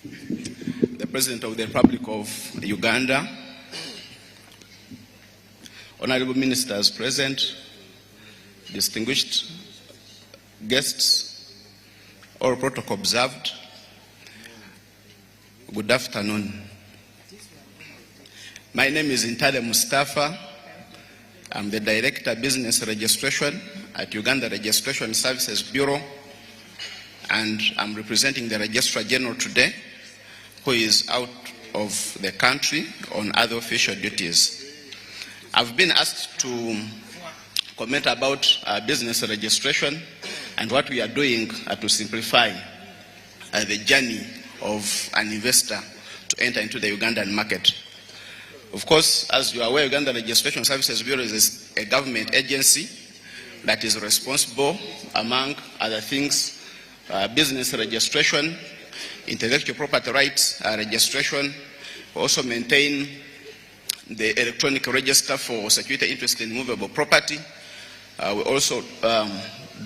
the President of the Republic of Uganda, honorable ministers present, distinguished guests, all protocol observed, Good afternoon. My name is Intale Mustafa. I'm the Director Business Registration at Uganda Registration Services Bureau, and I'm representing the Registrar General today, who is out of the country on other official duties. I've been asked to comment about business registration and what we are doing to simplify the journey of an investor to enter into the Ugandan market. Of course, as you are aware, Uganda Registration Services Bureau is a government agency that is responsible, among other things, business registration, intellectual property rights registration. We also maintain the electronic register for security interest in movable property. We also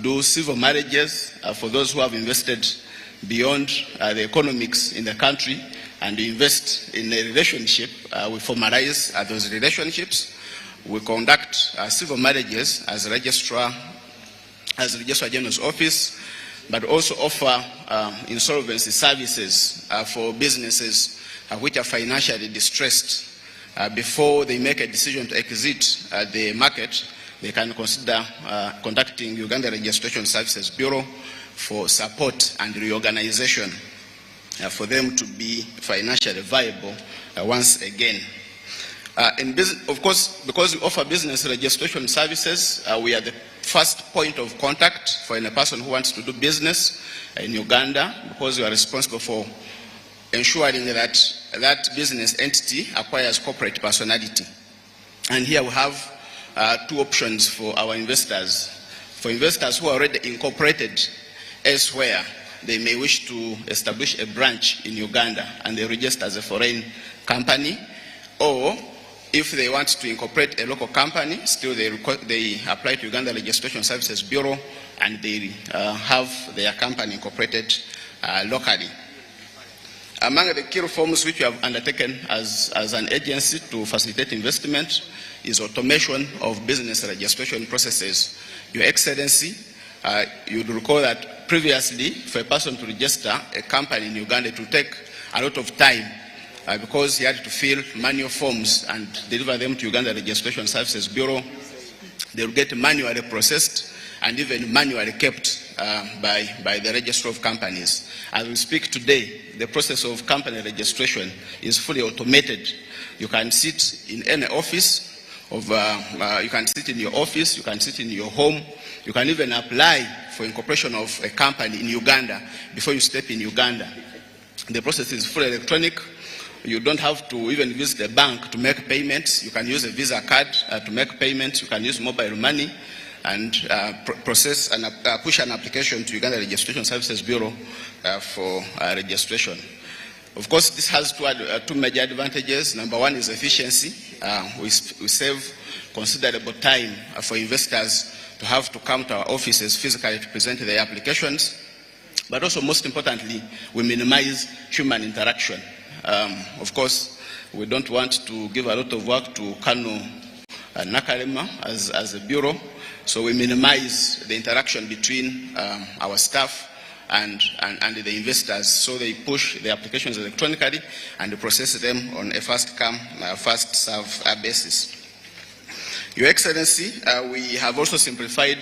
do civil marriages for those who have invested beyond the economics in the country and invest in a relationship. We formalize those relationships. We conduct civil marriages as Registrar General's office, but also offer insolvency services for businesses which are financially distressed. Before they make a decision to exit the market, they can consider contacting Uganda Registration Services Bureau for support and reorganization for them to be financially viable once again. Of course, because we offer business registration services, we are the first point of contact for any person who wants to do business in Uganda, because we are responsible for ensuring that that business entity acquires corporate personality. And here we have two options for our investors. For investors who are already incorporated elsewhere, they may wish to establish a branch in Uganda and they register as a foreign company, or if they want to incorporate a local company, still they apply to Uganda Registration Services Bureau and they have their company incorporated locally. Among the key reforms which we have undertaken as an agency to facilitate investment is automation of business registration processes. Your Excellency, you'd recall that previously, for a person to register a company in Uganda, it would take a lot of time because he had to fill manual forms and deliver them to Uganda Registration Services Bureau. They will get manually processed and even manually kept by the Registrar of Companies. As we speak today, the process of company registration is fully automated. You can sit in any office, you can sit in your office, you can sit in your home, you can even apply for incorporation of a company in Uganda before you step in Uganda. The process is fully electronic. You don't have to even visit the bank to make payments. You can use a Visa card to make payments. You can use mobile money and process and push an application to Uganda Registration Services Bureau for registration. Of course, this has two major advantages. Number one is efficiency. We save considerable time for investors to have to come to our offices physically to present their applications. But also, most importantly, we minimize human interaction. Of course, we don't want to give a lot of work to Kano Nakalema as a bureau, so we minimize the interaction between our staff and the investors, so they push the applications electronically and process them on a first come, first serve basis. Your Excellency, we have also simplified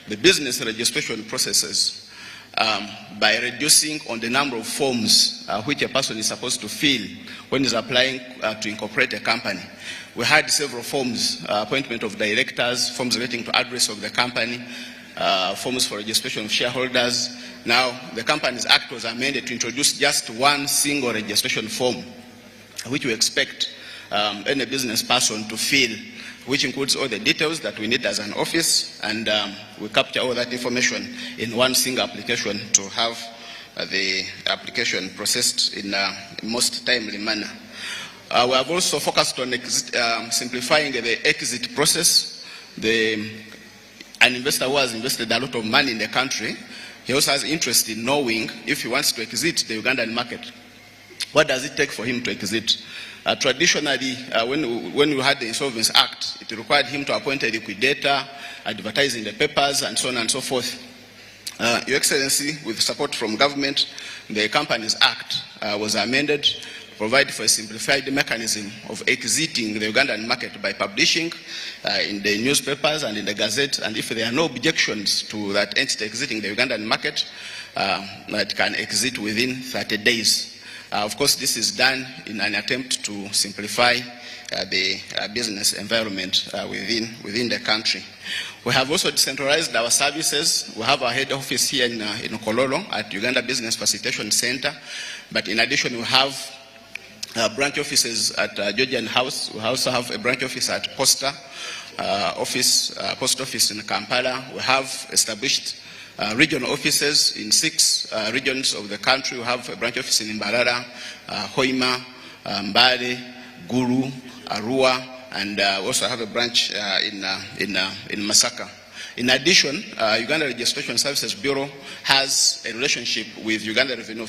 the business registration processes by reducing on the number of forms which a person is supposed to fill when he's applying to incorporate a company. We had several forms, appointment of directors, forms relating to address of the company, forms for registration of shareholders. Now, the Companies Act was amended to introduce just one single registration form, which we expect any business person to fill, which includes all the details that we need as an office, and we capture all that information in one single application to have the application processed in a most timely manner. We have also focused on simplifying the exit process. An investor who has invested a lot of money in the country, he also has interest in knowing if he wants to exit the Ugandan market. What does it take for him to exit? Traditionally, when we had the Insolvency Act, it required him to appoint a liquidator, advertise in the papers, and so on and so forth. Your Excellency, with support from government, the Companies Act was amended to provide for a simplified mechanism of exiting the Ugandan market by publishing in the newspapers and in the Gazette, and if there are no objections to that entity exiting the Ugandan market, that can exit within 30 days. Of course, this is done in an attempt to simplify the business environment within the country. We have also decentralized our services. We have our head office here in Kololo at Uganda Business Facilitation Center, but in addition we have branch offices at Georgian House. We also have a branch office at post office in Kampala. We have established regional offices in 6 regions of the country. We have a branch office in Baraza, Hoima, Mbale, Gulu, Arua, and also have a branch in Masaka. In addition, Uganda Registration Services Bureau has a relationship with Uganda Revenue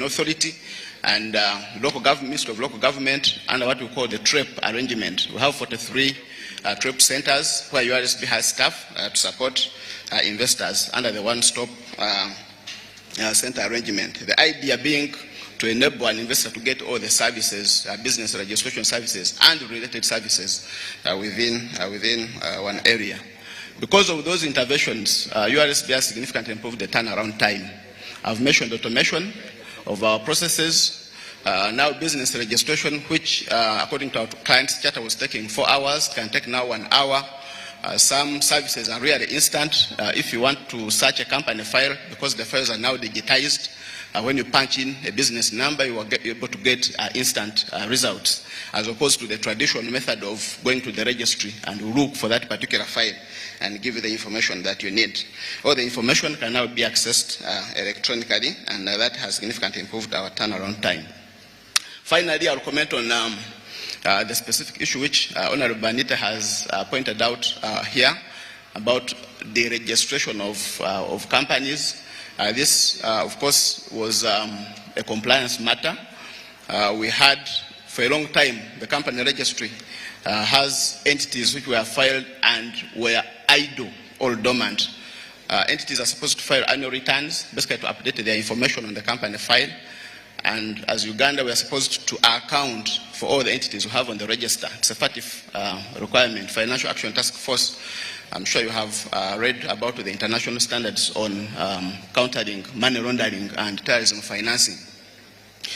Authority and local government, Ministry of Local Government, under what we call the TREP arrangement. We have 43 TREP centers where URSB has staff to support investors under the one-stop center arrangement. The idea being to enable an investor to get all the services, business registration services and related services within one area. Because of those interventions, URSB has significantly improved the turnaround time. I've mentioned automation of our processes. Now business registration, which according to our client's charter was taking 4 hours, can take now 1 hour. Some services are really instant. If you want to search a company file, because the files are now digitized, when you punch in a business number, you are able to get instant results, as opposed to the traditional method of going to the registry and look for that particular file and give you the information that you need. All the information can now be accessed electronically, and that has significantly improved our turnaround time. Finally, I'll comment on the specific issue which Honorable Anita has pointed out here about the registration of companies. This, of course, was a compliance matter. We had, for a long time, the company registry has entities which were filed and were idle or dormant. Entities are supposed to file annual returns, basically to update their information on the company file. And as Uganda, we are supposed to account for all the entities we have on the register. It's a FATF requirement, Financial Action Task Force. I'm sure you have read about the international standards on countering money laundering and terrorism financing.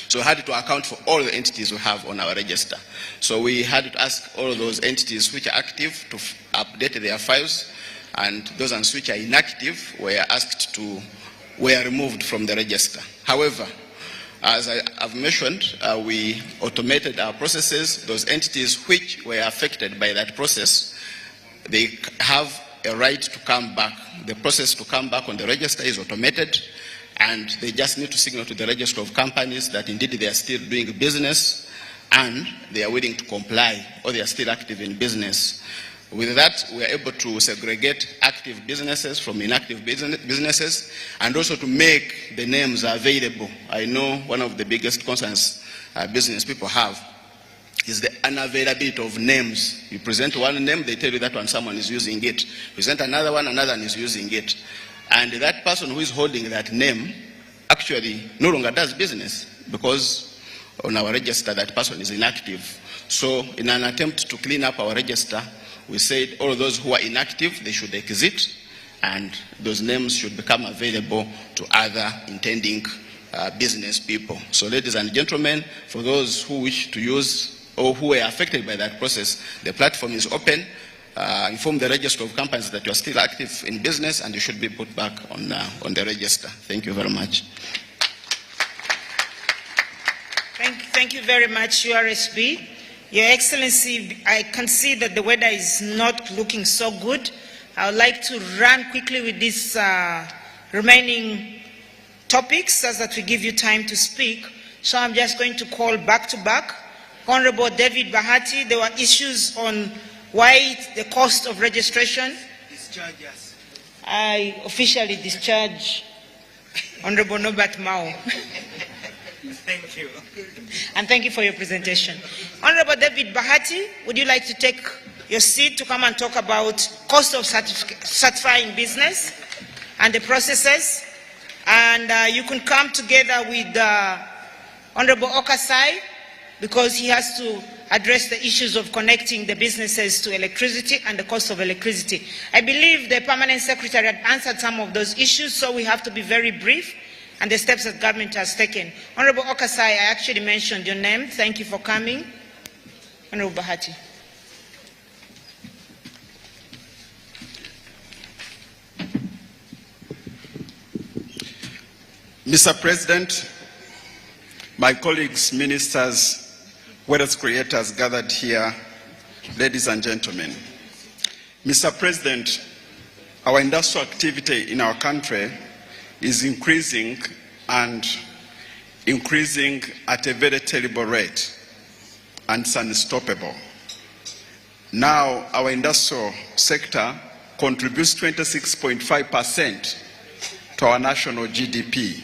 So we had to account for all the entities we have on our register. So we had to ask all those entities which are active to update their files, and those ones which are inactive were removed from the register. However, as I have mentioned, we automated our processes. Those entities which were affected by that process, they have a right to come back. The process to come back on the register is automated, and they just need to signal to the register of companies that indeed they are still doing business and they are willing to comply, or they are still active in business. With that, we are able to segregate active businesses from inactive businesses, and also to make the names available. I know one of the biggest concerns business people have is the unavailability of names. You present one name, they tell you that one someone is using it. Present another one is using it. And that person who is holding that name actually no longer does business, because on our register that person is inactive. So in an attempt to clean up our register, we said all those who are inactive, they should exit, and those names should become available to other intending business people. So ladies and gentlemen, for those who wish to use or who were affected by that process, the platform is open. Inform the register of companies that you are still active in business, and you should be put back on the register. Thank you very much. Thank you very much, URSB. Your Excellency, I can see that the weather is not looking so good. I would like to run quickly with these remaining topics so that we give you time to speak. So I'm just going to call back to back. Honorable David Bahati, there were issues on why the cost of registration. Discharge us. I officially discharge Honorable Norbert Mao. Thank you. And thank you for your presentation. Honorable David Bahati, would you like to take your seat to come and talk about cost of certifying business and the processes? And you can come together with Honorable Okasai, because he has to address the issues of connecting the businesses to electricity and the cost of electricity. I believe the Permanent Secretary had answered some of those issues, so we have to be very brief and the steps that government has taken. Honorable Okasai, I actually mentioned your name. Thank you for coming. Honorable Bahati. Mr. President, my colleagues, ministers, wealth creators gathered here, ladies and gentlemen. Mr. President, our industrial activity in our country is increasing and increasing at a very terrible rate, and it's unstoppable. Now, our industrial sector contributes 26.5% to our national GDP.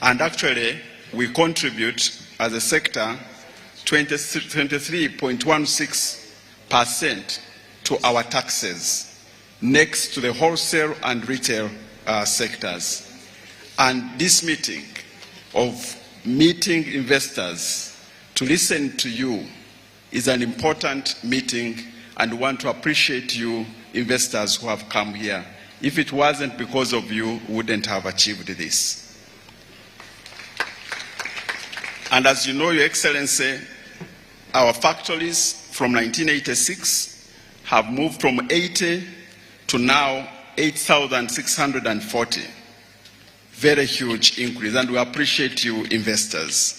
And actually, we contribute as a sector 23.16% to our taxes, next to the wholesale and retail sectors. And this meeting of meeting investors to listen to you is an important meeting, and we want to appreciate you, investors who have come here. If it wasn't because of you, we wouldn't have achieved this. And as you know, Your Excellency, our factories from 1986 have moved from 80 to now 8,640. Very huge increase, and we appreciate you, investors.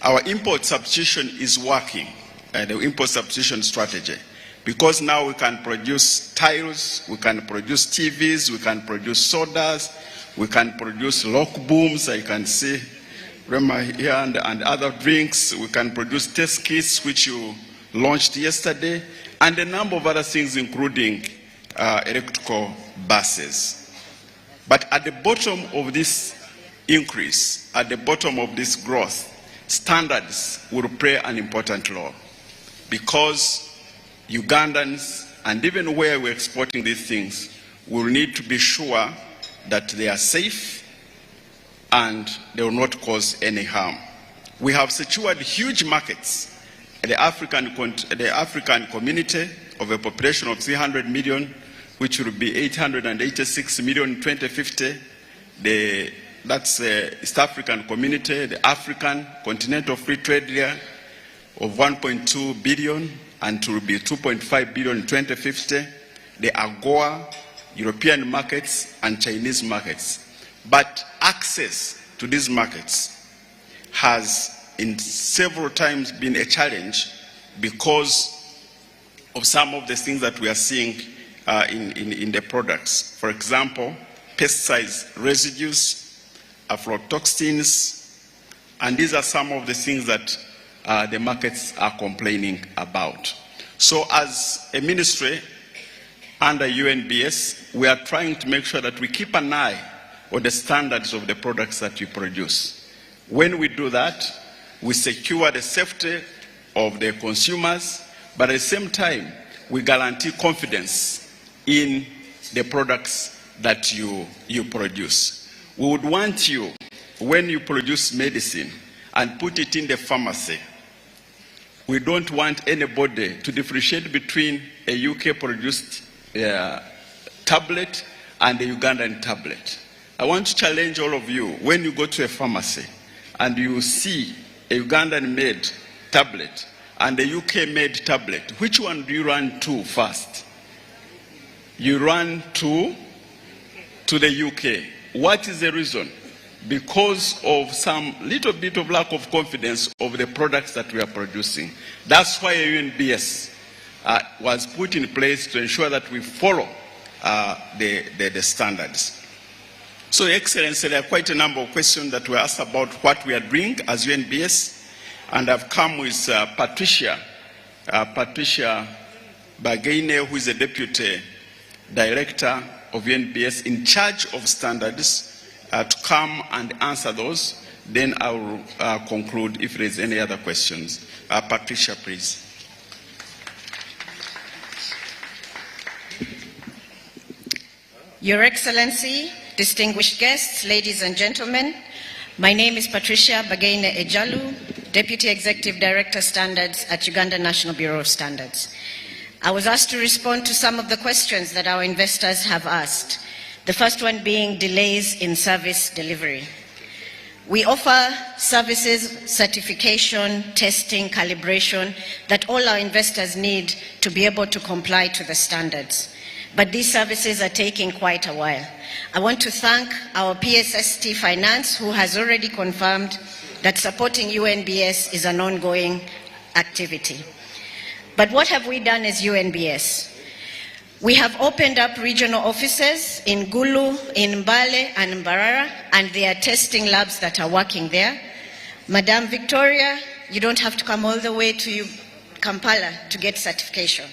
Our import substitution is working, the import substitution strategy, because now we can produce tiles, we can produce TVs, we can produce sodas, we can produce lock booms, I can see Rema here, and other drinks. We can produce test kits, which you launched yesterday, and a number of other things, including electrical buses. But at the bottom of this increase, at the bottom of this growth, standards will play an important role, because Ugandans, and even where we're exporting these things, will need to be sure that they are safe and they will not cause any harm. We have secured huge markets. The African community of a population of 300 million, which will be 886 million in 2050. That's the East African community, the African Continental Free Trade Area of 1.2 billion, and it will be 2.5 billion in 2050. The AGOA, European markets, and Chinese markets. But access to these markets has in several times been a challenge because of some of the things that we are seeing in the products. For example, pesticides residues, aflatoxins, and these are some of the things that the markets are complaining about. So as a ministry under UNBS, we are trying to make sure that we keep an eye on the standards of the products that we produce. When we do that, we secure the safety of the consumers, but at the same time, we guarantee confidence in the products that you produce. We would want you, when you produce medicine and put it in the pharmacy, we don't want anybody to differentiate between a UK-produced tablet and a Ugandan tablet. I want to challenge all of you, when you go to a pharmacy and you see a Ugandan-made tablet and a UK-made tablet, which one do you run to first? You run to the UK. What is the reason? Because of some little bit of lack of confidence of the products that we are producing. That's why UNBS was put in place to ensure that we follow the standards. So, Your Excellency, there are quite a number of questions that were asked about what we are doing as UNBS, and I've come with Patricia Bagaine, who is the Deputy Director of UNBS in charge of standards, to come and answer those. Then I will conclude if there is any other questions. Patricia, please. Your Excellency, distinguished guests, ladies and gentlemen, My name is Patricia Bagaine Ejalu, Deputy Executive Director Standards at Uganda National Bureau of Standards. I was asked to respond to some of the questions that our investors have asked. The first one being delays in service delivery. We offer services, certification, testing, calibration that all our investors need to be able to comply to the standards. But these services are taking quite a while. I want to thank our PSST Finance, who has already confirmed that supporting UNBS is an ongoing activity. But what have we done as UNBS? We have opened up regional offices in Gulu, in Mbale, and in Baraza, and there are testing labs that are working there. Madam Victoria, you don't have to come all the way to Kampala to get certification.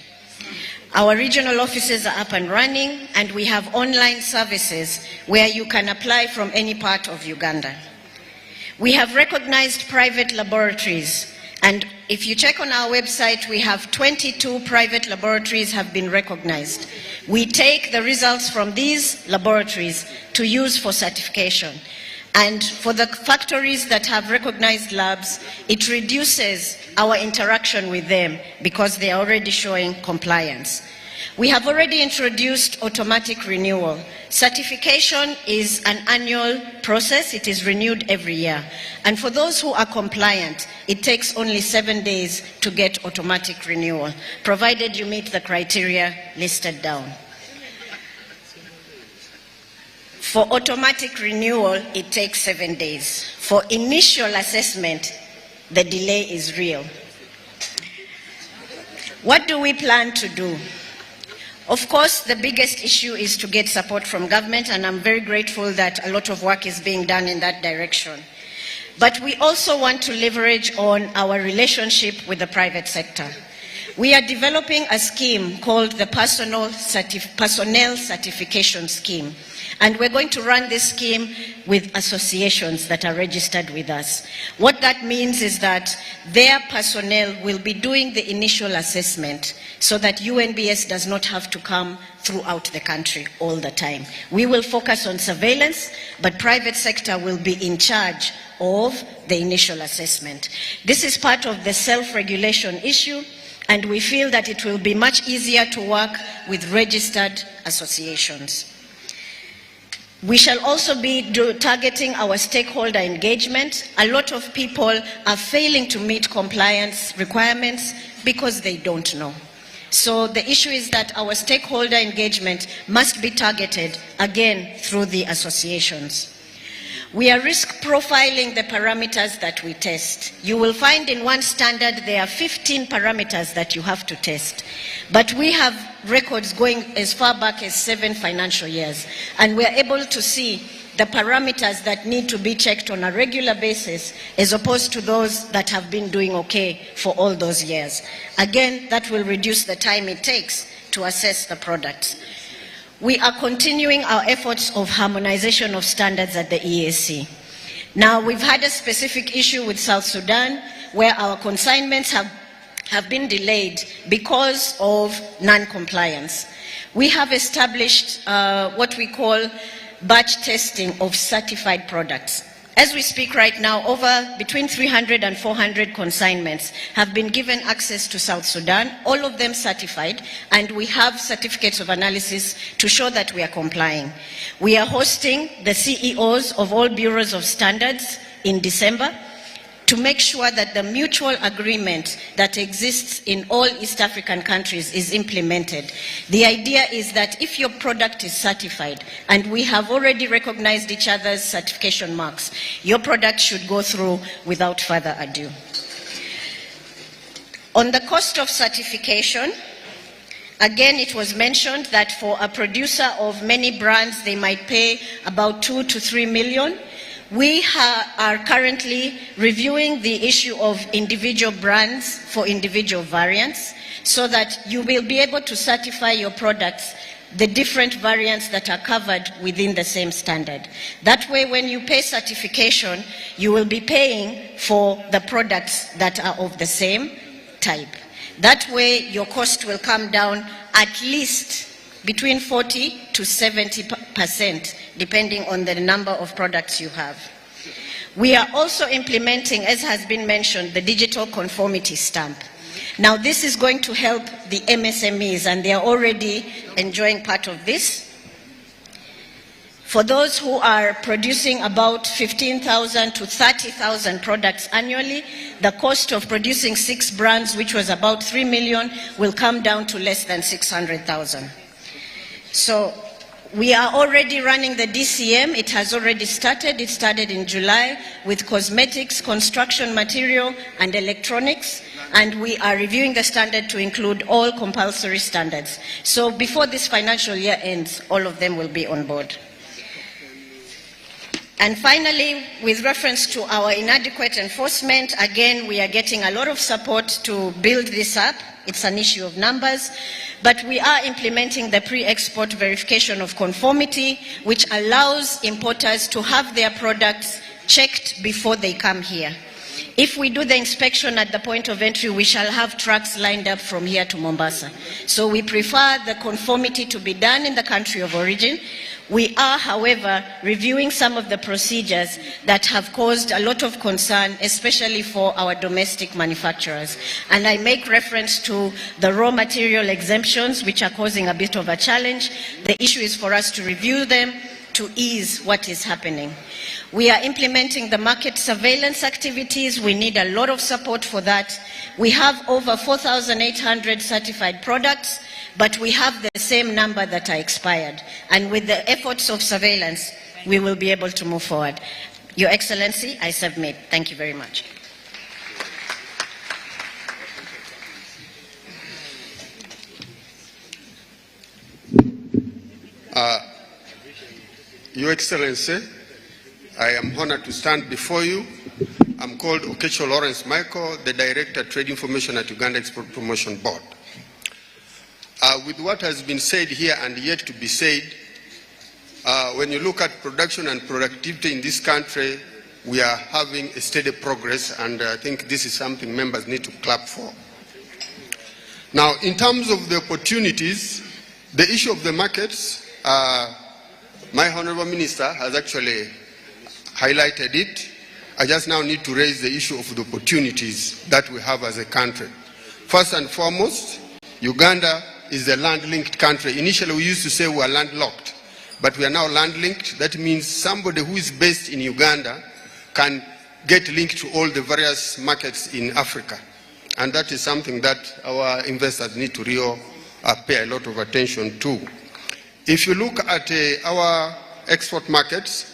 Our regional offices are up and running, and we have online services where you can apply from any part of Uganda. We have recognized private laboratories, and if you check on our website, we have 22 private laboratories have been recognized. We take the results from these laboratories to use for certification. And for the factories that have recognized labs, it reduces our interaction with them because they are already showing compliance. We have already introduced automatic renewal. Certification is an annual process. It is renewed every year. And for those who are compliant, it takes only 7 days to get automatic renewal, provided you meet the criteria listed down. For automatic renewal, it takes 7 days. For initial assessment, the delay is real. What do we plan to do? Of course, the biggest issue is to get support from government, and I'm very grateful that a lot of work is being done in that direction. But we also want to leverage on our relationship with the private sector. We are developing a scheme called the Personnel Certification Scheme. And we're going to run this scheme with associations that are registered with us. What that means is that their personnel will be doing the initial assessment so that UNBS does not have to come throughout the country all the time. We will focus on surveillance, but private sector will be in charge of the initial assessment. This is part of the self-regulation issue, and we feel that it will be much easier to work with registered associations. We shall also be targeting our stakeholder engagement. A lot of people are failing to meet compliance requirements because they don't know. So the issue is that our stakeholder engagement must be targeted, again, through the associations. We are risk profiling the parameters that we test. You will find in one standard there are 15 parameters that you have to test. But we have records going as far back as 7 financial years. And we are able to see the parameters that need to be checked on a regular basis as opposed to those that have been doing okay for all those years. Again, that will reduce the time it takes to assess the products. We are continuing our efforts of harmonization of standards at the EAC. Now, we've had a specific issue with South Sudan where our consignments have been delayed because of non-compliance. We have established what we call batch testing of certified products. As we speak right now, between 300 and 400 consignments have been given access to South Sudan, all of them certified, and we have certificates of analysis to show that we are complying. We are hosting the CEOs of all bureaus of standards in December to make sure that the mutual agreement that exists in all East African countries is implemented. The idea is that if your product is certified, and we have already recognized each other's certification marks, your product should go through without further ado. On the cost of certification, again, it was mentioned that for a producer of many brands, they might pay about 2 to 3 million. We are currently reviewing the issue of individual brands for individual variants so that you will be able to certify your products, the different variants that are covered within the same standard. That way, when you pay certification, you will be paying for the products that are of the same type. That way, your cost will come down at least between 40 to 70%, depending on the number of products you have. We are also implementing, as has been mentioned, the digital conformity stamp. Now, this is going to help the MSMEs, and they are already enjoying part of this. For those who are producing about 15,000 to 30,000 products annually, the cost of producing 6 brands, which was about 3 million, will come down to less than 600,000. So we are already running the DCM. It has already started. It started in July with cosmetics, construction material, and electronics. And we are reviewing the standard to include all compulsory standards. So before this financial year ends, all of them will be on board. And finally, with reference to our inadequate enforcement, again, we are getting a lot of support to build this up. It's an issue of numbers, but we are implementing the pre-export verification of conformity, which allows importers to have their products checked before they come here. If we do the inspection at the point of entry, we shall have trucks lined up from here to Mombasa. So we prefer the conformity to be done in the country of origin. We are, however, reviewing some of the procedures that have caused a lot of concern, especially for our domestic manufacturers. And I make reference to the raw material exemptions, which are causing a bit of a challenge. The issue is for us to review them to ease what is happening. We are implementing the market surveillance activities. We need a lot of support for that. We have over 4,800 certified products, but we have the same number that are expired. And with the efforts of surveillance, we will be able to move forward. Your Excellency, I submit. Thank you very much. Your Excellency, I am honored to stand before you. I'm called Okecho Lawrence Michael, the Director, Trade Information at Uganda Export Promotion Board. With what has been said here and yet to be said, when you look at production and productivity in this country, we are having a steady progress, and I think this is something members need to clap for. Now, in terms of the opportunities, the issue of the markets, my Honorable Minister has actually highlighted it. I just now need to raise the issue of the opportunities that we have as a country. First and foremost, Uganda is a land-linked country. Initially, we used to say we are landlocked, but we are now land-linked. That means somebody who is based in Uganda can get linked to all the various markets in Africa. And that is something that our investors need to really pay a lot of attention to. If you look at our export markets,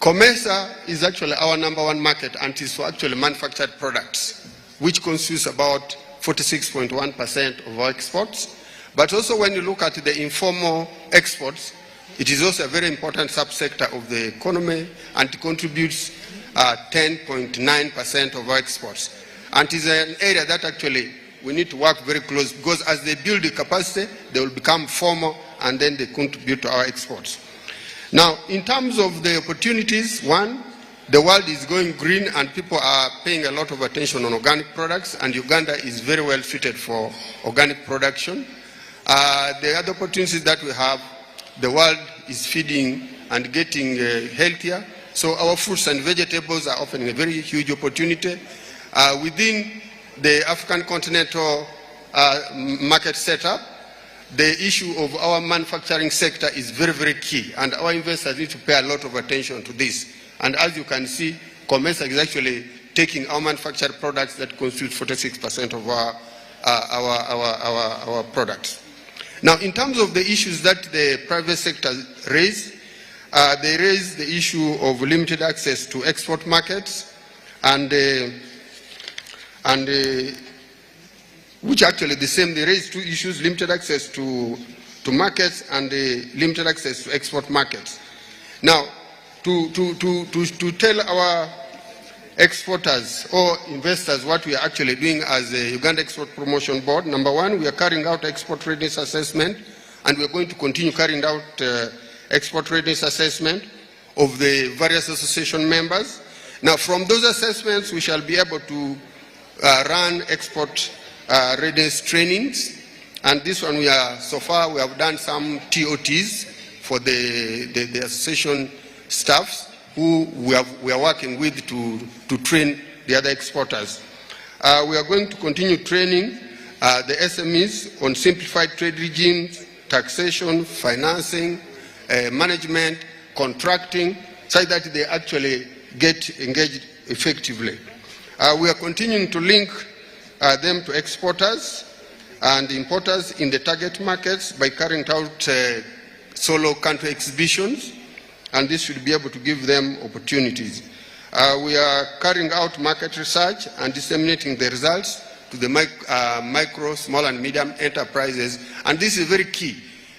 COMESA is actually our #1 market, and it's for actually manufactured products, which constitutes about 46.1% of our exports. But also when you look at the informal exports, it is also a very important subsector of the economy, and it contributes 10.9% of our exports. And it is an area that actually we need to work very close, because as they build the capacity, they will become formal, and then they contribute to our exports. Now, in terms of the opportunities, one, the world is going green, and people are paying a lot of attention on organic products, and Uganda is very well fitted for organic production. The other opportunities that we have, the world is feeding and getting healthier, so our fruits and vegetables are offering a very huge opportunity. Within the African continental market setup, the issue of our manufacturing sector is very, very key, and our investors need to pay a lot of attention to this. And as you can see, COMESA is actually taking our manufactured products that constitute 46% of our products. Now, in terms of the issues that the private sector raised, they raised the issue of limited access to export markets, and which actually the same, they raised two issues: limited access to markets and limited access to export markets. Now, to tell our exporters or investors what we are actually doing as a Uganda Export Promotion Board, #1, we are carrying out export readiness assessment, and we are going to continue carrying out export readiness assessment of the various association members. Now, from those assessments, we shall be able to run export readiness trainings, and this one so far we have done some TOTs for the association staffs, who we are working with to train the other exporters. We are going to continue training the SMEs on simplified trade regimes, taxation, financing, management, contracting, so that they actually get engaged effectively. We are continuing to link them to exporters and importers in the target markets by carrying out solo country exhibitions, and this should be able to give them opportunities. We are carrying out market research and disseminating the results to the micro, small and medium enterprises, and this is very key.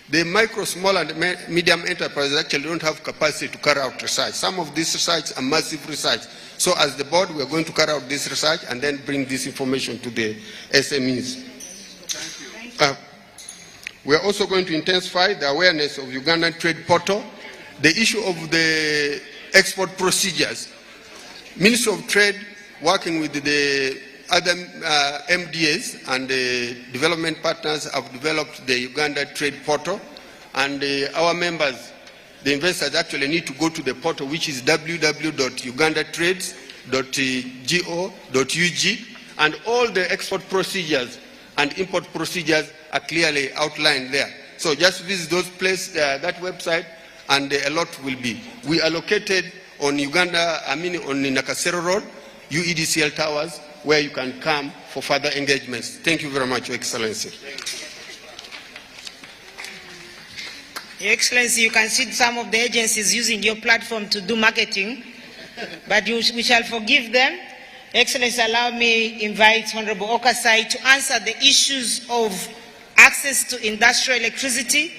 The micro, small and medium enterprises actually don't have capacity to carry out research. Some of this research are massive research. So as the board, we are going to carry out this research and then bring this information to the SMEs. We are also going to intensify the awareness of Ugandan trade portal, the issue of the export procedures. Ministry of Trade, working with the other MDAs and development partners, have developed the Uganda trade portal, and our members, the investors, actually need to go to the portal, which is www.ugandatrades.go.ug, and all the export procedures and import procedures are clearly outlined there. So just visit those places, that website, and a lot will be. We are located on on Nakasero Road, UEDCL Towers, where you can come for further engagements. Thank you very much, Your Excellency. Your Excellency, you can see some of the agencies using your platform to do marketing, but we shall forgive them. Your Excellency, allow me invite Honorable Okasai to answer the issues of access to industrial electricity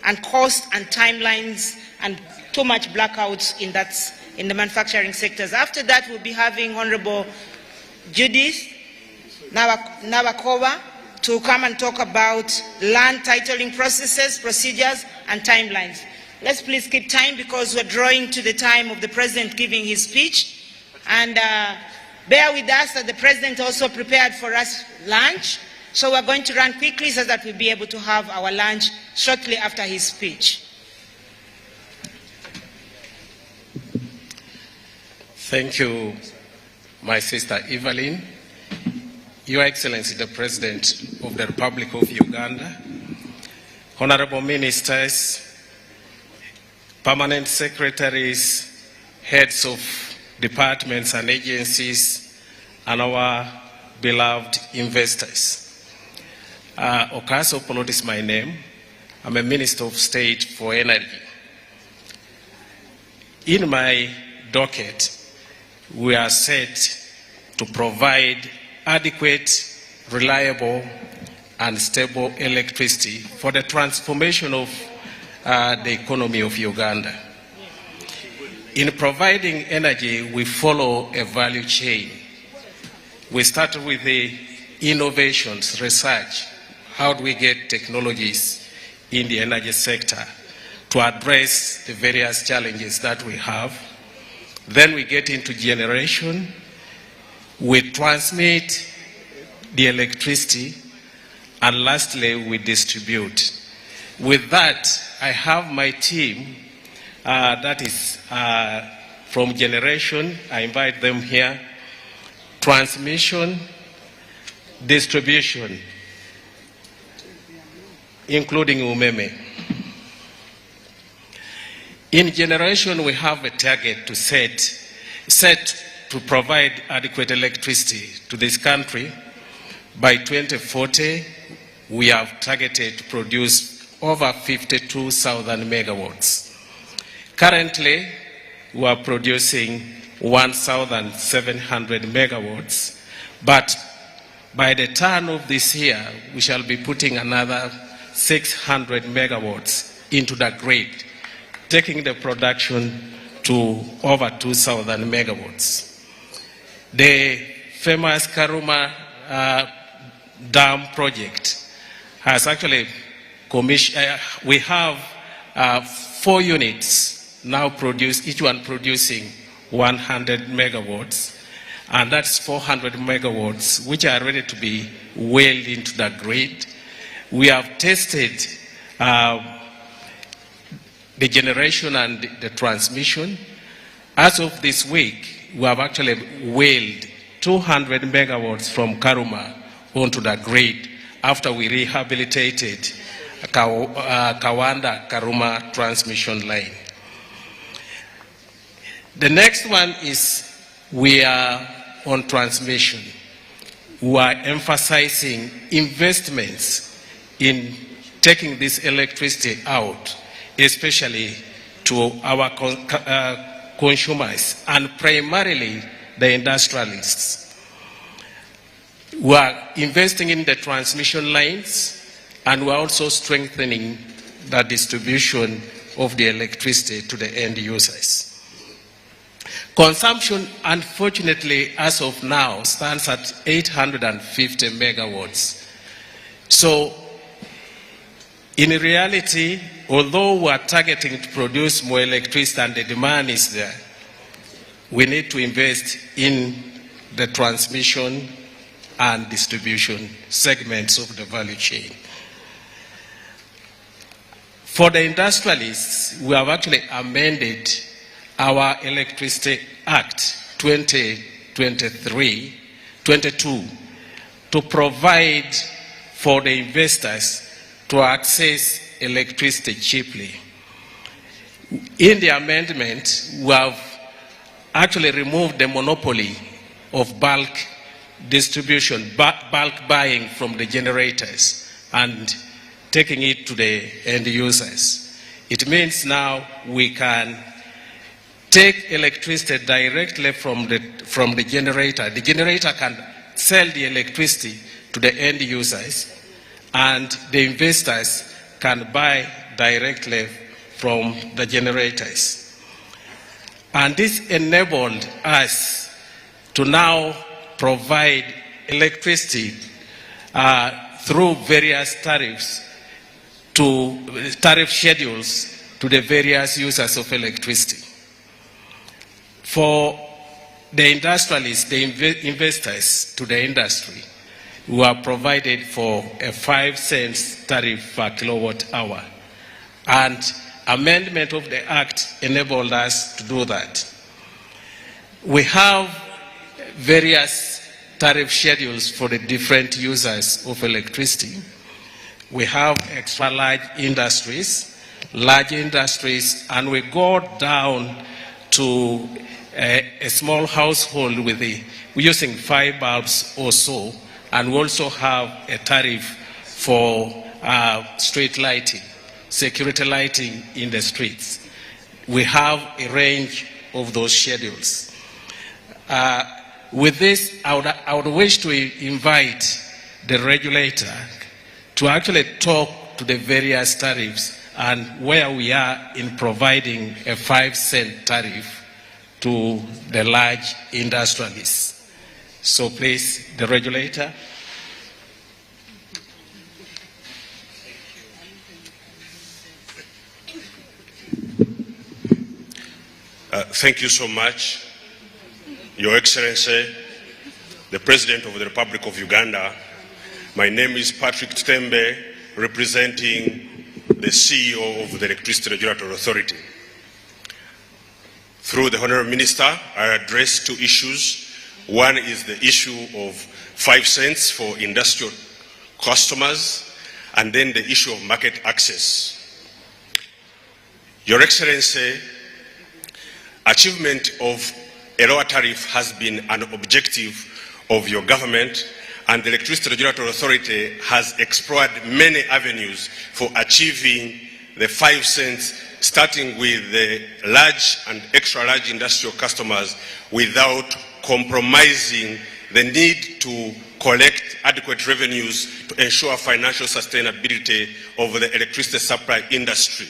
and cost and timelines and too much blackouts in the manufacturing sectors. After that, we'll be having Honorable Judith Nabakova to come and talk about land titling processes, procedures, and timelines. Let's please keep time because we're drawing to the time of the President giving his speech. And bear with us that the President also prepared for us lunch. So we're going to run quickly so that we'll be able to have our lunch shortly after his speech. Thank you, my sister Evelyn. Your Excellency, the President of the Republic of Uganda, Honorable Ministers, Permanent Secretaries, Heads of Departments and Agencies, and our beloved investors. Okaso Polot is my name. I'm a Minister of State for Energy. In my docket, we are set to provide adequate, reliable, and stable electricity for the transformation of the economy of Uganda. In providing energy, we follow a value chain. We start with the innovations, research. How do we get technologies in the energy sector to address the various challenges that we have? Then we get into generation. We transmit the electricity, and lastly, we distribute. With that, I have my team that is from generation. I invite them here. Transmission, distribution, including umeme. In generation, we have a target to set to provide adequate electricity to this country. By 2040, we have targeted to produce over 52,000 megawatts. Currently, we are producing 1,700 megawatts, but by the turn of this year, we shall be putting another 600 megawatts into the grid, taking the production to over 2,000 megawatts. The famous Karuma Dam project has actually commissioned, we have 4 units now produced, each one producing 100 megawatts, and that's 400 megawatts, which are ready to be wheeled into the grid. We have tested the generation and the transmission, As of this week, we have actually wheeled 200 megawatts from Karuma onto the grid after we rehabilitated Kawanda-Karuma transmission line. The next one is we are on transmission. We are emphasizing investments in taking this electricity out, especially to our consumers and primarily the industrialists. We are investing in the transmission lines, and we are also strengthening the distribution of the electricity to the end users. Consumption, unfortunately, as of now, stands at 850 megawatts. So, in reality, although we are targeting to produce more electricity and the demand is there, we need to invest in the transmission and distribution segments of the value chain. For the industrialists, we have actually amended our Electricity Act 2022 to provide for the investors to access electricity cheaply. In the amendment, we have actually removed the monopoly of bulk distribution, bulk buying from the generators and taking it to the end users. It means now we can take electricity directly from the generator. The generator can sell the electricity to the end users, and the investors can buy directly from the generators. And this enabled us to now provide electricity through various tariff schedules to the various users of electricity. For the industrialists, the investors to the industry, we are provided for a 5 cents tariff per kilowatt hour. And amendment of the Act enabled us to do that. We have various tariff schedules for the different users of electricity. We have extra large industries, and we go down to a small household with using 5 bulbs or so, and we also have a tariff for street lighting, security lighting in the streets. We have a range of those schedules. With this, I would wish to invite the regulator to actually talk to the various tariffs and where we are in providing a 5 cent tariff to the large industrialists. So please, the regulator. Thank you so much, Your Excellency, the President of the Republic of Uganda. My name is Patrick Tembe, representing the CEO of the Electricity Regulatory Authority. Through the Honourable Minister, I address 2 issues. One is the issue of 5 cents for industrial customers, and then the issue of market access. Your Excellency, achievement of a lower tariff has been an objective of your government, and the Electricity Regulatory Authority has explored many avenues for achieving the 5 cents, starting with the large and extra large industrial customers without compromising the need to collect adequate revenues to ensure financial sustainability of the electricity supply industry.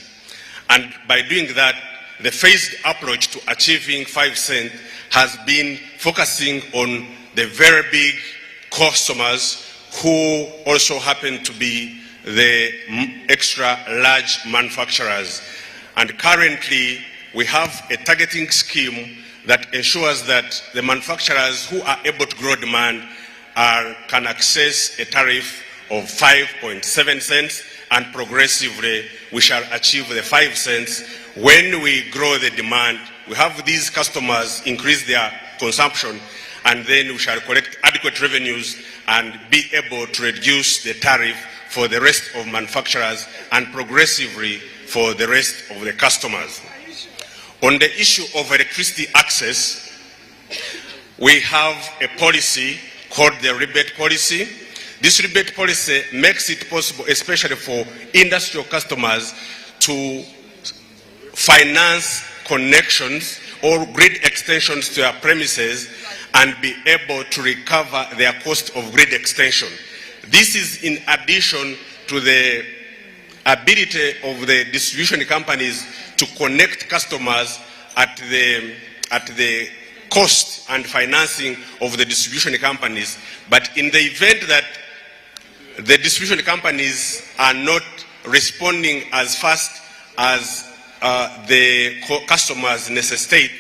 And by doing that, the phased approach to achieving 5 cents has been focusing on the very big customers who also happen to be the extra large manufacturers. And currently, we have a targeting scheme that ensures that the manufacturers who are able to grow demand can access a tariff of 5.7 cents, and progressively we shall achieve the 5 cents when we grow the demand, we have these customers increase their consumption, and then we shall collect adequate revenues and be able to reduce the tariff for the rest of manufacturers and progressively for the rest of the customers. On the issue of electricity access, we have a policy called the rebate policy. This rebate policy makes it possible, especially for industrial customers, to finance connections or grid extensions to their premises and be able to recover their cost of grid extension. This is in addition to the ability of the distribution companies to connect customers at the cost and financing of the distribution companies. But in the event that the distribution companies are not responding as fast as the customers necessitate,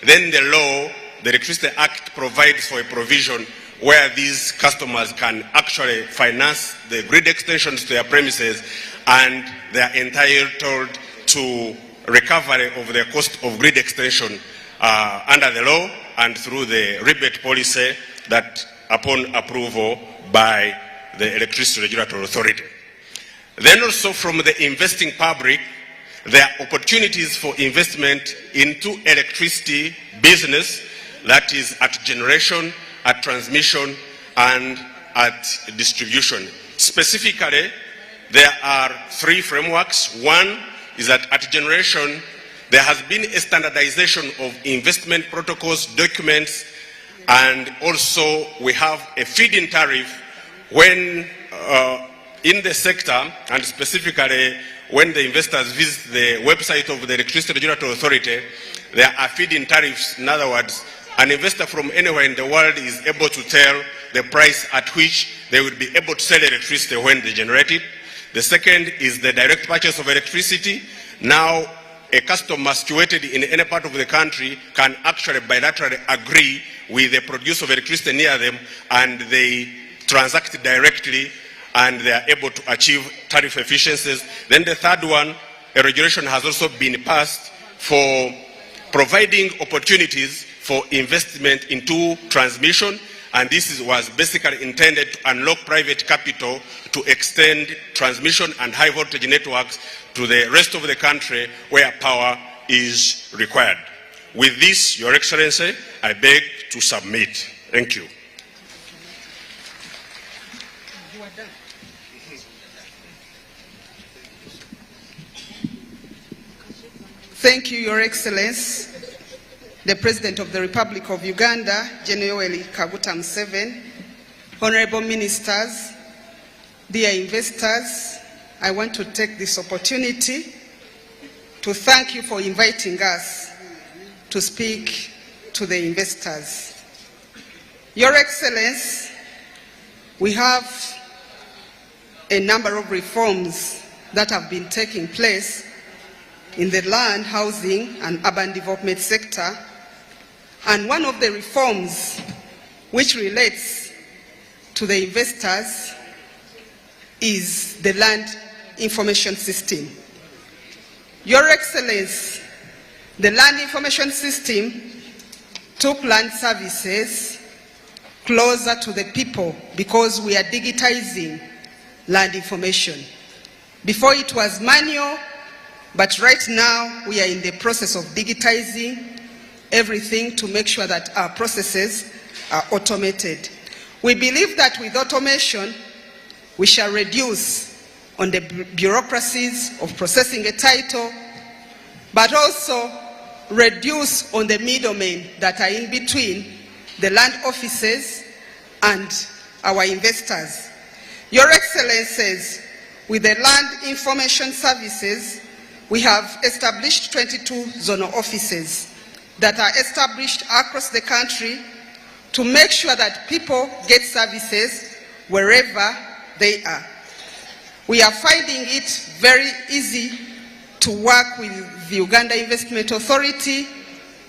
then the law, the Electricity Act, provides for a provision where these customers can actually finance the grid extensions to their premises, and they are entitled to recovery of their cost of grid extension under the law and through the rebate policy that upon approval by the Electricity Regulatory Authority. Then also from the investing public, there are opportunities for investment into electricity business, that is at generation, at transmission, and at distribution. Specifically, there are three frameworks. One is that at generation, there has been a standardization of investment protocols, documents, and also we have a feed-in tariff when in the sector, and specifically when the investors visit the website of the Electricity Regulatory Authority, there are feed-in tariffs. In other words, an investor from anywhere in the world is able to tell the price at which they will be able to sell electricity when they generate it. The second is the direct purchase of electricity. Now, a customer situated in any part of the country can actually bilaterally agree with the producer of electricity near them, and they transact directly, and they are able to achieve tariff efficiencies. Then the third one, a regulation has also been passed for providing opportunities for investment into transmission, and this was basically intended to unlock private capital to extend transmission and high voltage networks to the rest of the country where power is required. With this, Your Excellency, I beg to submit. Thank you. Thank you, Your Excellency, the President of the Republic of Uganda, General Kaguta Museveni, Honorable Ministers, dear investors, I want to take this opportunity to thank you for inviting us to speak to the investors. Your Excellency, we have a number of reforms that have been taking place in the land, housing, and urban development sector. And one of the reforms which relates to the investors is the land information system. Your Excellency, the land information system took land services closer to the people because we are digitizing land information. Before it was manual, but right now we are in the process of digitizing everything to make sure that our processes are automated. We believe that with automation, we shall reduce on the bureaucracies of processing a title, but also reduce on the middlemen that are in between the land offices and our investors. Your Excellencies, with the land information services, we have established 22 zonal offices that are established across the country to make sure that people get services wherever they are. We are finding it very easy to work with the Uganda Investment Authority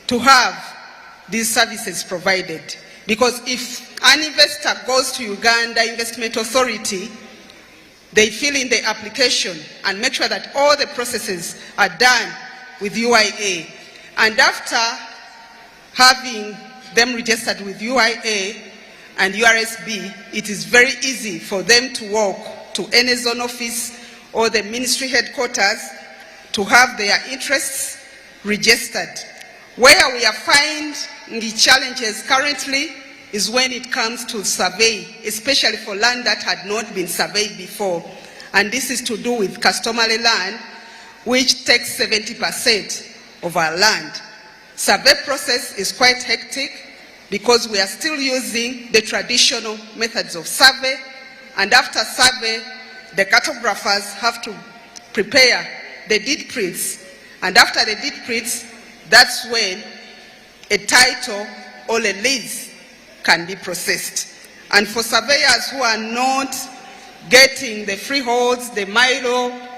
to have these services provided. Because if an investor goes to Uganda Investment Authority, they fill in the application and make sure that all the processes are done with UIA. And after having them registered with UIA and URSB, it is very easy for them to walk to any zone office or the ministry headquarters to have their interests registered. Where we are finding the challenges currently is when it comes to survey, especially for land that had not been surveyed before. And this is to do with customary land, which takes 70% of our land. Survey process is quite hectic because we are still using the traditional methods of survey, and after survey, the cartographers have to prepare the deed prints, and after the deed prints, that's when a title or a lease can be processed. And for surveyors who are not getting the freeholds, the milo,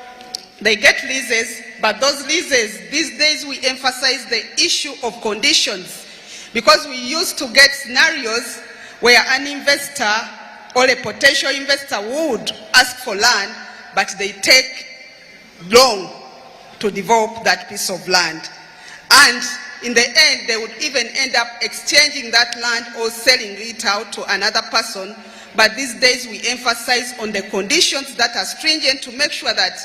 they get leases, but those leases, these days we emphasize the issue of conditions, because we used to get scenarios where an investor or a potential investor would ask for land, but they take long to develop that piece of land. And in the end, they would even end up exchanging that land or selling it out to another person. But these days we emphasize on the conditions that are stringent to make sure that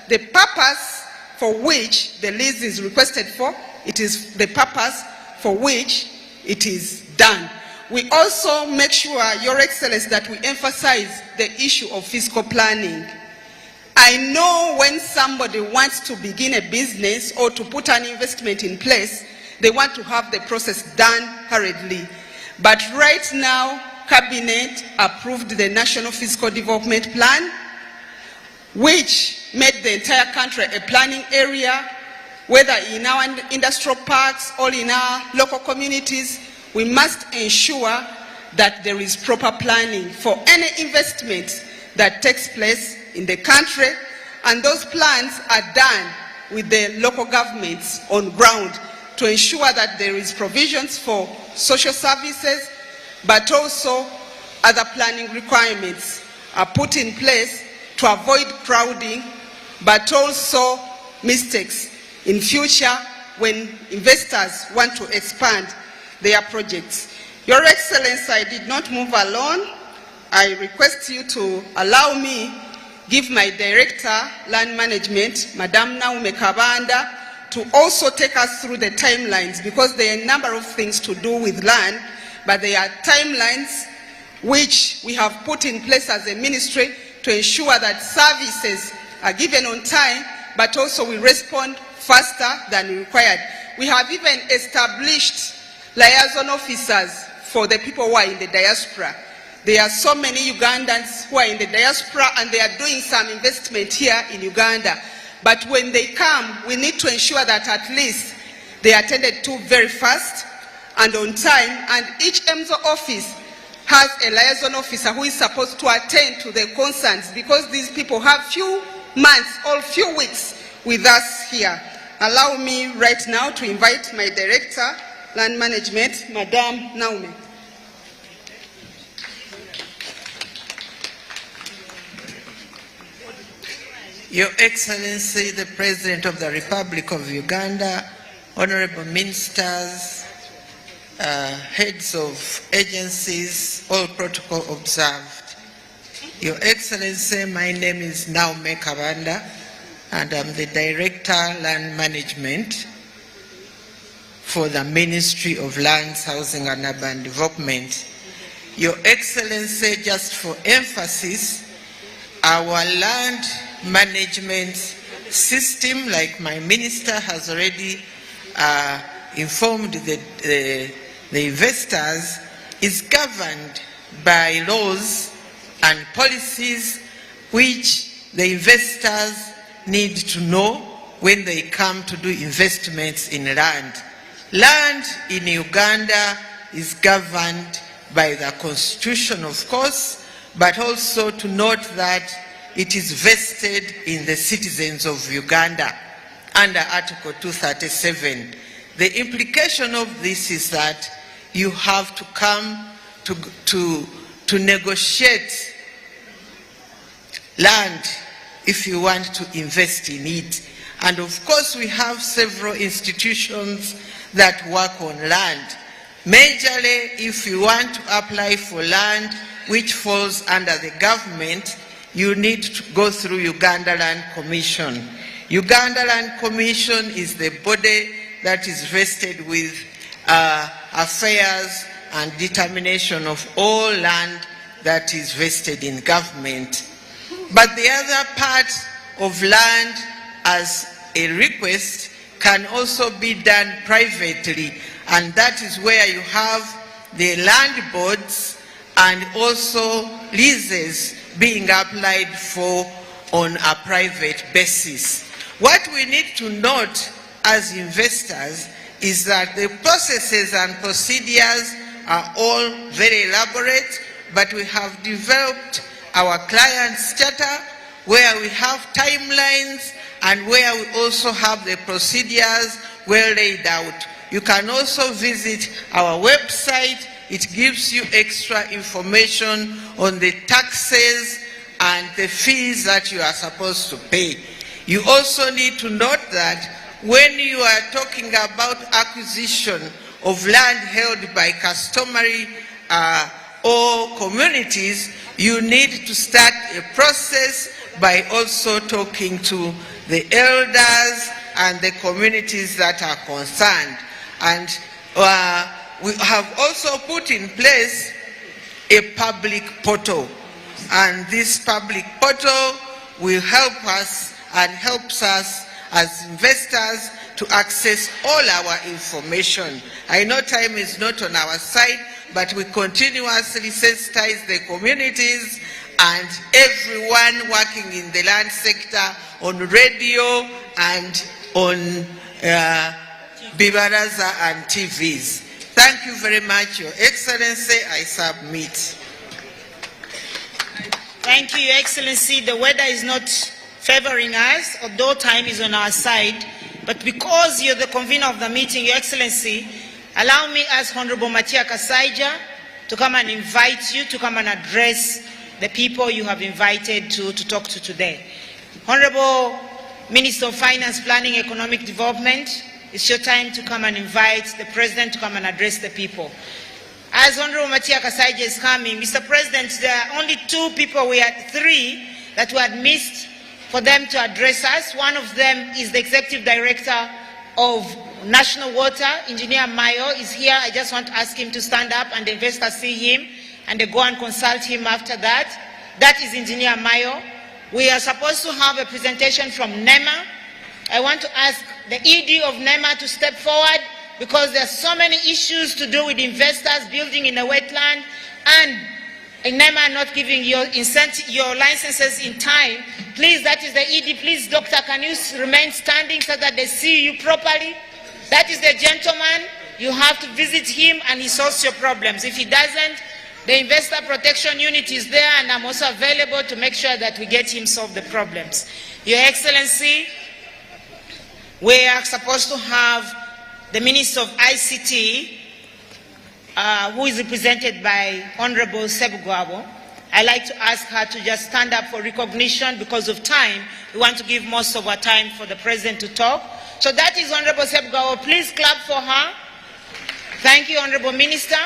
the purpose for which the lease is requested for, it is the purpose for which it is done. We also make sure, Your Excellency, that we emphasize the issue of fiscal planning. I know when somebody wants to begin a business or to put an investment in place, they want to have the process done hurriedly. But right now, Cabinet approved the National Fiscal Development Plan, which made the entire country a planning area, whether in our industrial parks or in our local communities. We must ensure that there is proper planning for any investment that takes place in the country, and those plans are done with the local governments on ground to ensure that there is provisions for social services, but also other planning requirements are put in place to avoid crowding, but also mistakes in future when investors want to expand their projects. Your Excellency, I did not move alone. I request you to allow me give my Director, Land Management, Madam Naume Kabanda, to also take us through the timelines, because there are a number of things to do with land, but there are timelines which we have put in place as a ministry to ensure that services are given on time, but also we respond faster than required. We have even established liaison officers for the people who are in the diaspora. There are so many Ugandans who are in the diaspora and they are doing some investment here in Uganda. But when they come, we need to ensure that at least they are attended to very fast and on time, and each EMZO office has a liaison officer who is supposed to attend to their concerns, because these people have few months or few weeks with us here. Allow me right now to invite my Director, Land Management, Madam Naume. Your Excellency, the President of the Republic of Uganda, Honorable Ministers, heads of agencies, all protocol observed. Your Excellency, my name is Naume Kabanda, and I'm the Director, Land Management for the Ministry of Lands, Housing and Urban Development. Your Excellency, just for emphasis, our land management system, like my minister has already informed the investors, is governed by laws and policies which the investors need to know when they come to do investments in land. Land in Uganda is governed by the Constitution, of course, but also to note that it is vested in the citizens of Uganda under Article 237. The implication of this is that you have to come to negotiate land if you want to invest in it. And of course, we have several institutions that work on land. Majorly, if you want to apply for land which falls under the government, you need to go through Uganda Land Commission. Uganda Land Commission is the body that is vested with affairs and determination of all land that is vested in government. But the other part of land as a request can also be done privately, and that is where you have the land boards and also leases being applied for on a private basis. What we need to note as investors is that the processes and procedures are all very elaborate, but we have developed our client's charter where we have timelines and where we also have the procedures well laid out. You can also visit our website. It gives you extra information on the taxes and the fees that you are supposed to pay. You also need to note that when you are talking about acquisition of land held by customary or communities, you need to start a process by also talking to the elders and the communities that are concerned. And we have also put in place a public portal. And this public portal will help us and helps us as investors to access all our information. I know time is not on our side, but we continuously sensitize the communities and everyone working in the land sector on radio and on Baraza and TVs. Thank you very much, Your Excellency. I submit. Thank you, Your Excellency. The weather is not favoring us, although time is on our side. But because you're the convener of the meeting, Your Excellency, allow me as Honorable Matia Kasaija to come and invite you to come and address the people you have invited to talk to today. Honorable Minister of Finance, Planning, Economic Development, it's your time to come and invite the President to come and address the people. As Honorable Matia Kasaija is coming, Mr. President, there are only three that we had missed for them to address us. One of them is the Executive Director of National Water, Engineer Mayo, is here. I just want to ask him to stand up and the investors see him and they go and consult him after that. That is Engineer Mayo. We are supposed to have a presentation from NEMA. I want to ask the ED of NEMA to step forward because there are so many issues to do with investors building in a wetland and NEMA not giving your licenses in time. Please, that is the ED. Please, Doctor, can you remain standing so that they see you properly? That is the gentleman. You have to visit him and he solves your problems. If he doesn't, the Investor Protection Unit is there and I'm also available to make sure that we get him solve the problems. Your Excellency, we are supposed to have the Minister of ICT, who is represented by Honorable Sebugwabo. I'd like to ask her to just stand up for recognition because of time. We want to give most of our time for the President to talk. So that is Honorable Sebugwabo. Please clap for her. Thank you, Honorable Minister.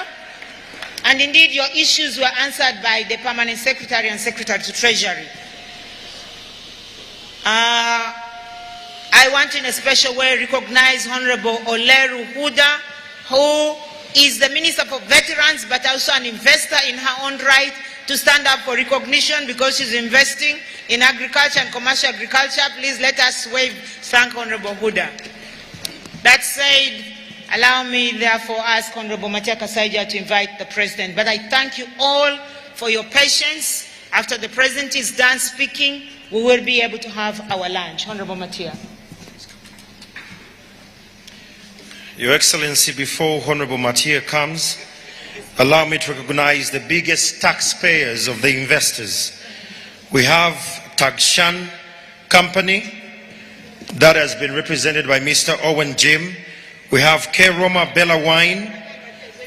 And indeed, your issues were answered by the Permanent Secretary and Secretary to Treasury. I want to in a special way recognize Honorable Oleru Huda, who is the Minister for Veterans, but also an investor in her own right, to stand up for recognition because she's investing in agriculture and commercial agriculture. Please let us thank Honorable Huda. That said, allow me therefore ask Honorable Matia Kasaija to invite the President. But I thank you all for your patience. After the President is done speaking, we will be able to have our lunch. Honorable Matia. Your Excellency, before Honorable Matia comes, allow me to recognize the biggest taxpayers of the investors. We have Tagshan Company, that has been represented by Mr. Owen Jim. We have K. Roma Bella Wine.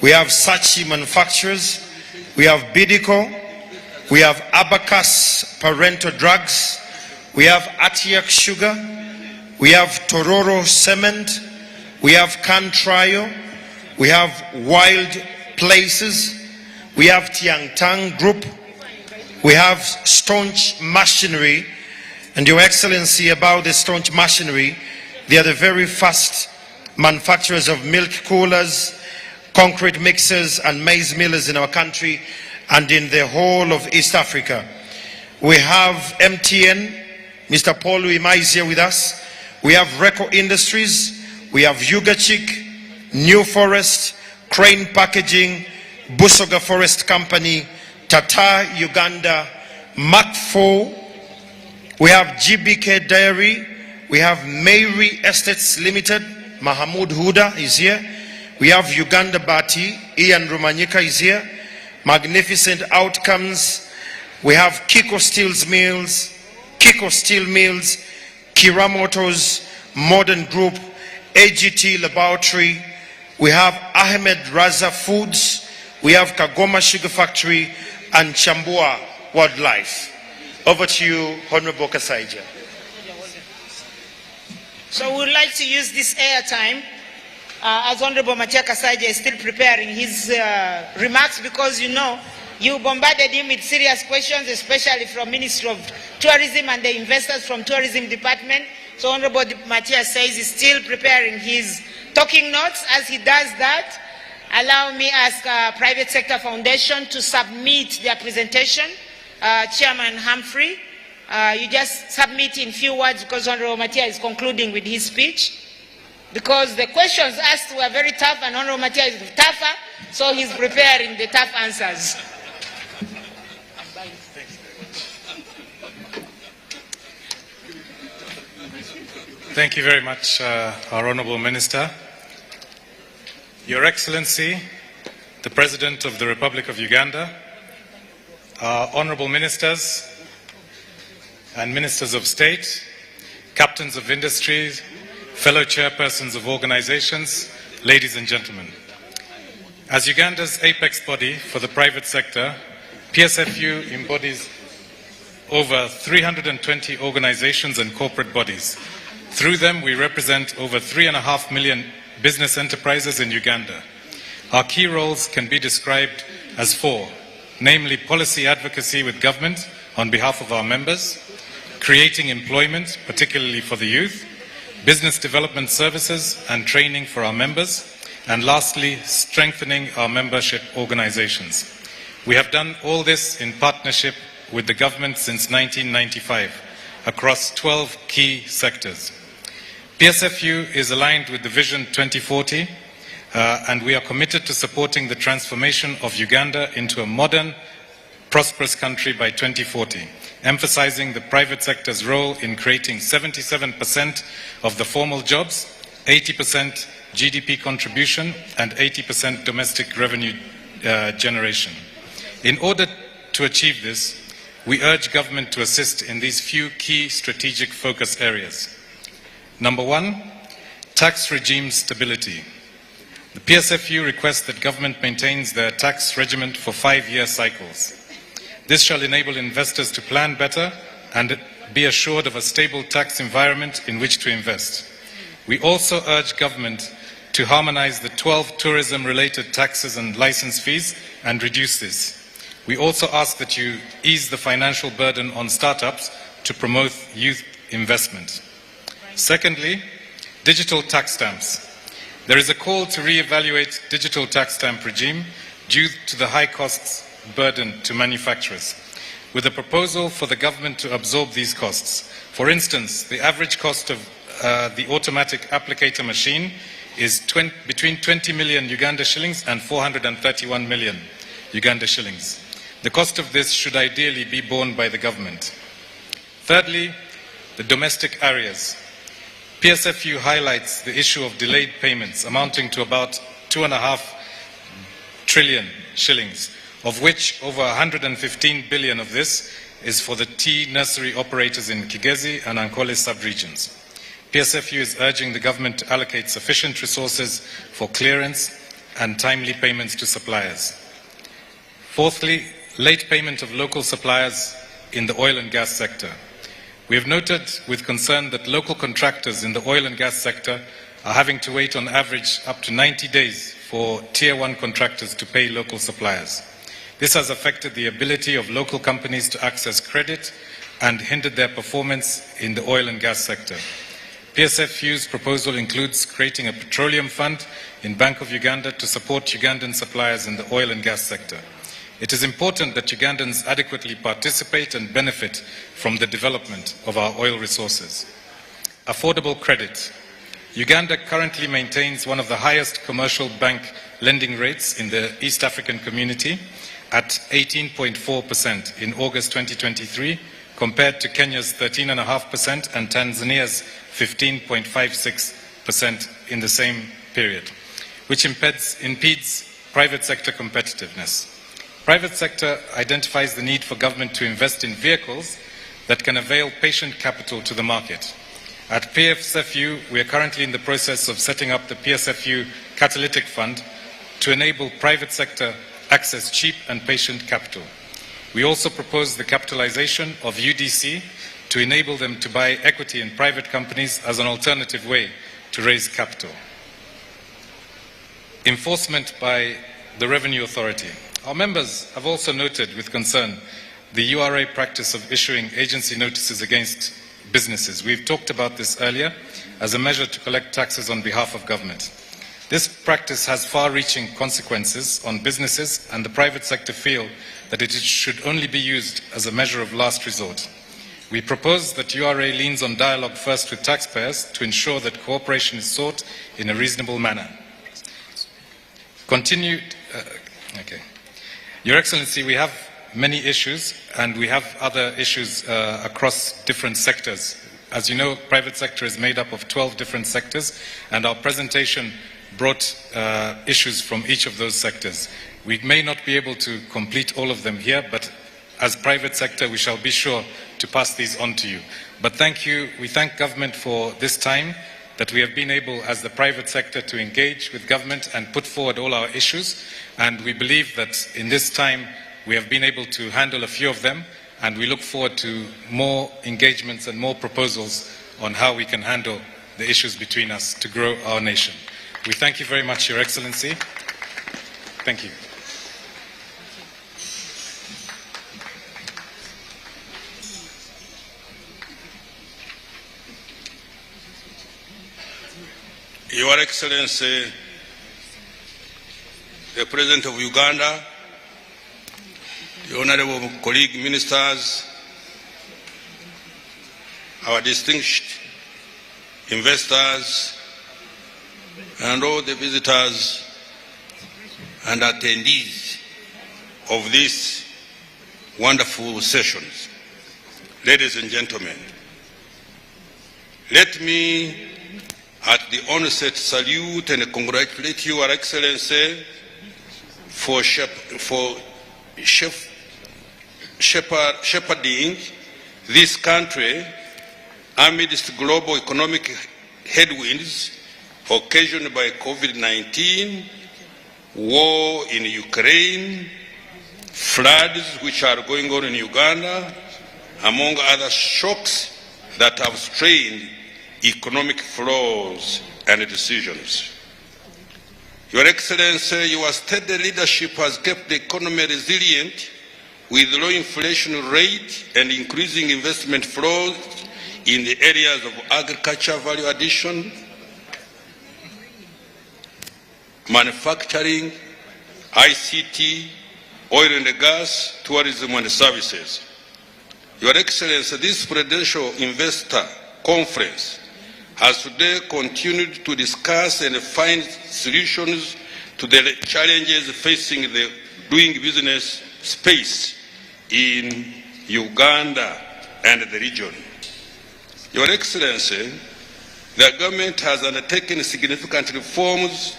We have Sachi Manufacturers. We have Bidiko. We have Abacus Parental Drugs. We have Atiak Sugar. we have Tororo Cement, we have Cantrayo, we have Wild Places, we have Tiangtang Group, we have Staunch Machinery, and Your Excellency, about the Staunch Machinery, they are the very first manufacturers of milk coolers, concrete mixers and maize millers in our country and in the whole of East Africa. We have MTN, Mr. Paul Uima is here with us. We have Reco Industries, we have Yugachik, New Forest, Crane Packaging, Busoga Forest Company, Tata Uganda, Mac4, we have GBK Dairy, we have Mairie Estates Limited, Mahamoud Huda is here. We have Uganda Bati, Ian Romanyika is here. Magnificent Outcomes. We have Kiko Steel Mills, Kira Motors, Modern Group, AGT Laboratory. We have Ahmed Raza Foods. We have Kagoma Sugar Factory and Chambua Wildlife. Over to you, Honorable Kasaija. So we'd like to use this airtime as Honorable Matia Kasaija is still preparing his remarks, because you know you bombarded him with serious questions, especially from Ministry of Tourism and the investors from Tourism Department. So Honorable Matia says he's still preparing his talking notes. As he does that, allow me as Private Sector Foundation to submit their presentation. Chairman Humphrey, you just submit in few words, because Honorable Matia is concluding with his speech. Because the questions asked were very tough and Honorable Matia is tougher, so he's preparing the tough answers. Thank you very much, our Honourable Minister. Your Excellency, the President of the Republic of Uganda, our Honourable Ministers and Ministers of State, Captains of Industries, fellow chairpersons of organizations, ladies and gentlemen. As Uganda's apex body for the private sector, PSFU embodies over 320 organizations and corporate bodies. Through them, we represent over 3.5 million business enterprises in Uganda. Our key roles can be described as four, namely policy advocacy with government on behalf of our members, creating employment, particularly for the youth, business development services and training for our members, and lastly, strengthening our membership organizations. We have done all this in partnership with the government since 1995 across 12 key sectors. PSFU is aligned with the Vision 2040 and we are committed to supporting the transformation of Uganda into a modern, prosperous country by 2040, emphasizing the private sector's role in creating 77% of the formal jobs, 80% GDP contribution, and 80% domestic revenue generation. In order to achieve this, we urge government to assist in these few key strategic focus areas. Number one, tax regime stability. The PSFU requests that government maintains their tax regimen for 5-year cycles. This shall enable investors to plan better and be assured of a stable tax environment in which to invest. We also urge government to harmonize the 12 tourism-related taxes and license fees and reduce this. We also ask that you ease the financial burden on startups to promote youth investment. Secondly, digital tax stamps. There is a call to re-evaluate digital tax stamp regime due to the high costs burden to manufacturers, with a proposal for the government to absorb these costs. For instance, the average cost of the automatic applicator machine is between 20 million Uganda shillings and 431 million Uganda shillings. The cost of this should ideally be borne by the government. Thirdly, the domestic areas. PSFU highlights the issue of delayed payments amounting to about 2.5 trillion shillings, of which over 115 billion of this is for the tea nursery operators in Kigezi and Ankole sub-regions. PSFU is urging the government to allocate sufficient resources for clearance and timely payments to suppliers. Fourthly, late payment of local suppliers in the oil and gas sector. We have noted with concern that local contractors in the oil and gas sector are having to wait on average up to 90 days for Tier 1 contractors to pay local suppliers. This has affected the ability of local companies to access credit and hindered their performance in the oil and gas sector. PSFU's proposal includes creating a petroleum fund in Bank of Uganda to support Ugandan suppliers in the oil and gas sector. It is important that Ugandans adequately participate and benefit from the development of our oil resources. Affordable credit. Uganda currently maintains one of the highest commercial bank lending rates in the East African community at 18.4% in August 2023, compared to Kenya's 13.5% and Tanzania's 15.56% in the same period, which impedes private sector competitiveness. Private sector identifies the need for government to invest in vehicles that can avail patient capital to the market. At PSFU, we are currently in the process of setting up the PSFU Catalytic Fund to enable private sector access cheap and patient capital. We also propose the capitalization of UDC to enable them to buy equity in private companies as an alternative way to raise capital. Enforcement by the Revenue Authority. Our members have also noted with concern the URA practice of issuing agency notices against businesses. We've talked about this earlier as a measure to collect taxes on behalf of government. This practice has far-reaching consequences on businesses, and the private sector feel that it should only be used as a measure of last resort. We propose that URA leans on dialogue first with taxpayers to ensure that cooperation is sought in a reasonable manner. Your Excellency, we have many issues, and we have other issues across different sectors. As you know, private sector is made up of 12 different sectors, and our presentation brought issues from each of those sectors. We may not be able to complete all of them here, but as private sector, we shall be sure to pass these on to you. But thank you. We thank government for this time that we have been able, as the private sector, to engage with government and put forward all our issues. And we believe that in this time, we have been able to handle a few of them, and we look forward to more engagements and more proposals on how we can handle the issues between us to grow our nation. We thank you very much, Your Excellency. Thank you. Your Excellency, the President of Uganda, the honorable colleague ministers, our distinguished investors, and all the visitors and attendees of these wonderful sessions. Ladies and gentlemen, let me at the onset salute and congratulate Your Excellency for shepherding this country amidst global economic headwinds occasioned by COVID-19, war in Ukraine, floods which are going on in Uganda, among other shocks that have strained economic flows and decisions. Your Excellency, your steady leadership has kept the economy resilient with low inflation rate and increasing investment flows in the areas of agriculture value addition, manufacturing, ICT, oil and gas, tourism and services. Your Excellency, this Presidential Investor Conference has today continued to discuss and find solutions to the challenges facing the doing business space in Uganda and the region. Your Excellency, the government has undertaken significant reforms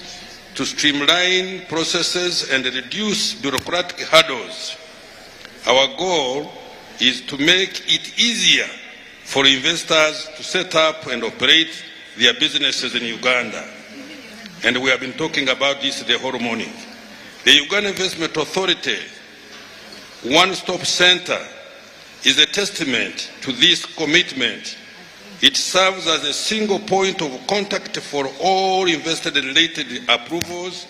to streamline processes and reduce bureaucratic hurdles. Our goal is to make it easier for investors to set up and operate their businesses in Uganda. And we have been talking about this the whole morning. The Uganda Investment Authority one-stop center is a testament to this commitment. It serves as a single point of contact for all investor-related approvals,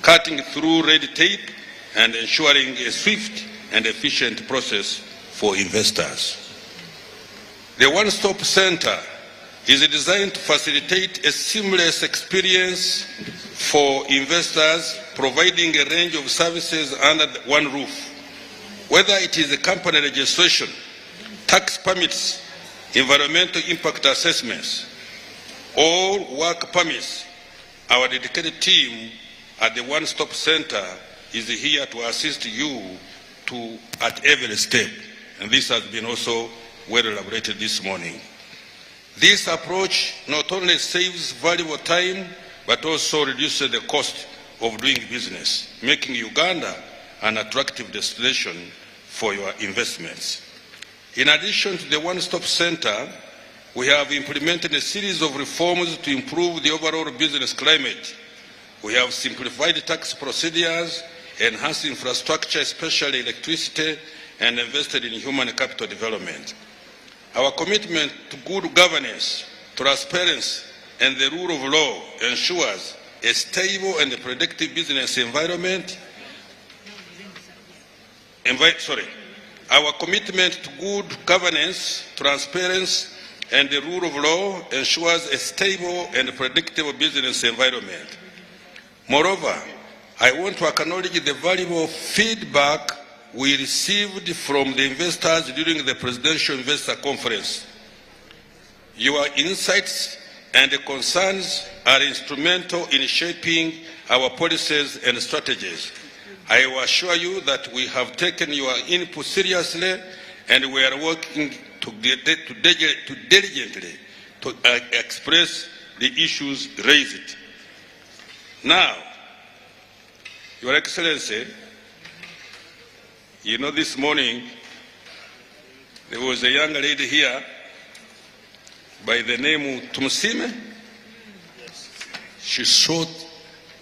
cutting through red tape and ensuring a swift and efficient process for investors. The One-Stop Center is designed to facilitate a seamless experience for investors, providing a range of services under one roof. Whether it is a company registration, tax permits, environmental impact assessments, or work permits, our dedicated team at the One-Stop Center is here to assist you at every step. And this has been also well elaborated this morning. This approach not only saves valuable time, but also reduces the cost of doing business, making Uganda an attractive destination for your investments. In addition to the One-Stop Center, we have implemented a series of reforms to improve the overall business climate. We have simplified tax procedures, enhanced infrastructure, especially electricity, and invested in human capital development. Our commitment to good governance, transparency, and the rule of law ensures a stable and predictive business environment. Our commitment to good governance, transparency, and the rule of law ensures a stable and predictable business environment. Moreover, I want to acknowledge the valuable feedback we received from the investors during the Presidential Investor Conference. Your insights and concerns are instrumental in shaping our policies and strategies. I will assure you that we have taken your input seriously, and we are working diligently to express the issues raised. Now, Your Excellency, you know, this morning there was a young lady here by the name of Museveni. She showed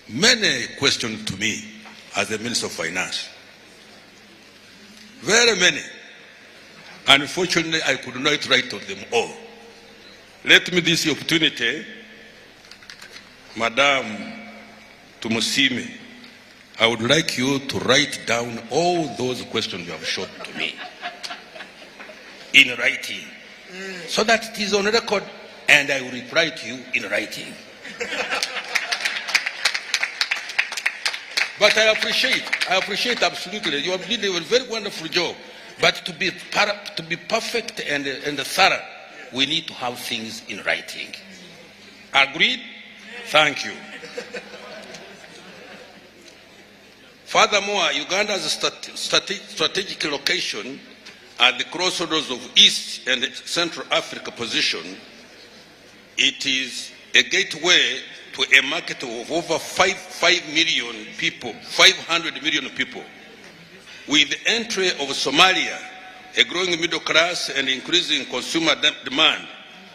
many questions to me as the Minister of Finance. Very many. Unfortunately, I could not write to them all. Let me this opportunity, Madam Museveni, I would like you to write down all those questions you have showed to me in writing, so that it is on record and I will reply to you in writing. But I appreciate absolutely. You have did a very wonderful job. But to be perfect and thorough, we need to have things in writing. Agreed? Thank you. Furthermore, Uganda's strategic location at the crossroads of East and Central Africa position, it is a gateway to a market of over 500 million people. With the entry of Somalia, a growing middle class and increasing consumer demand,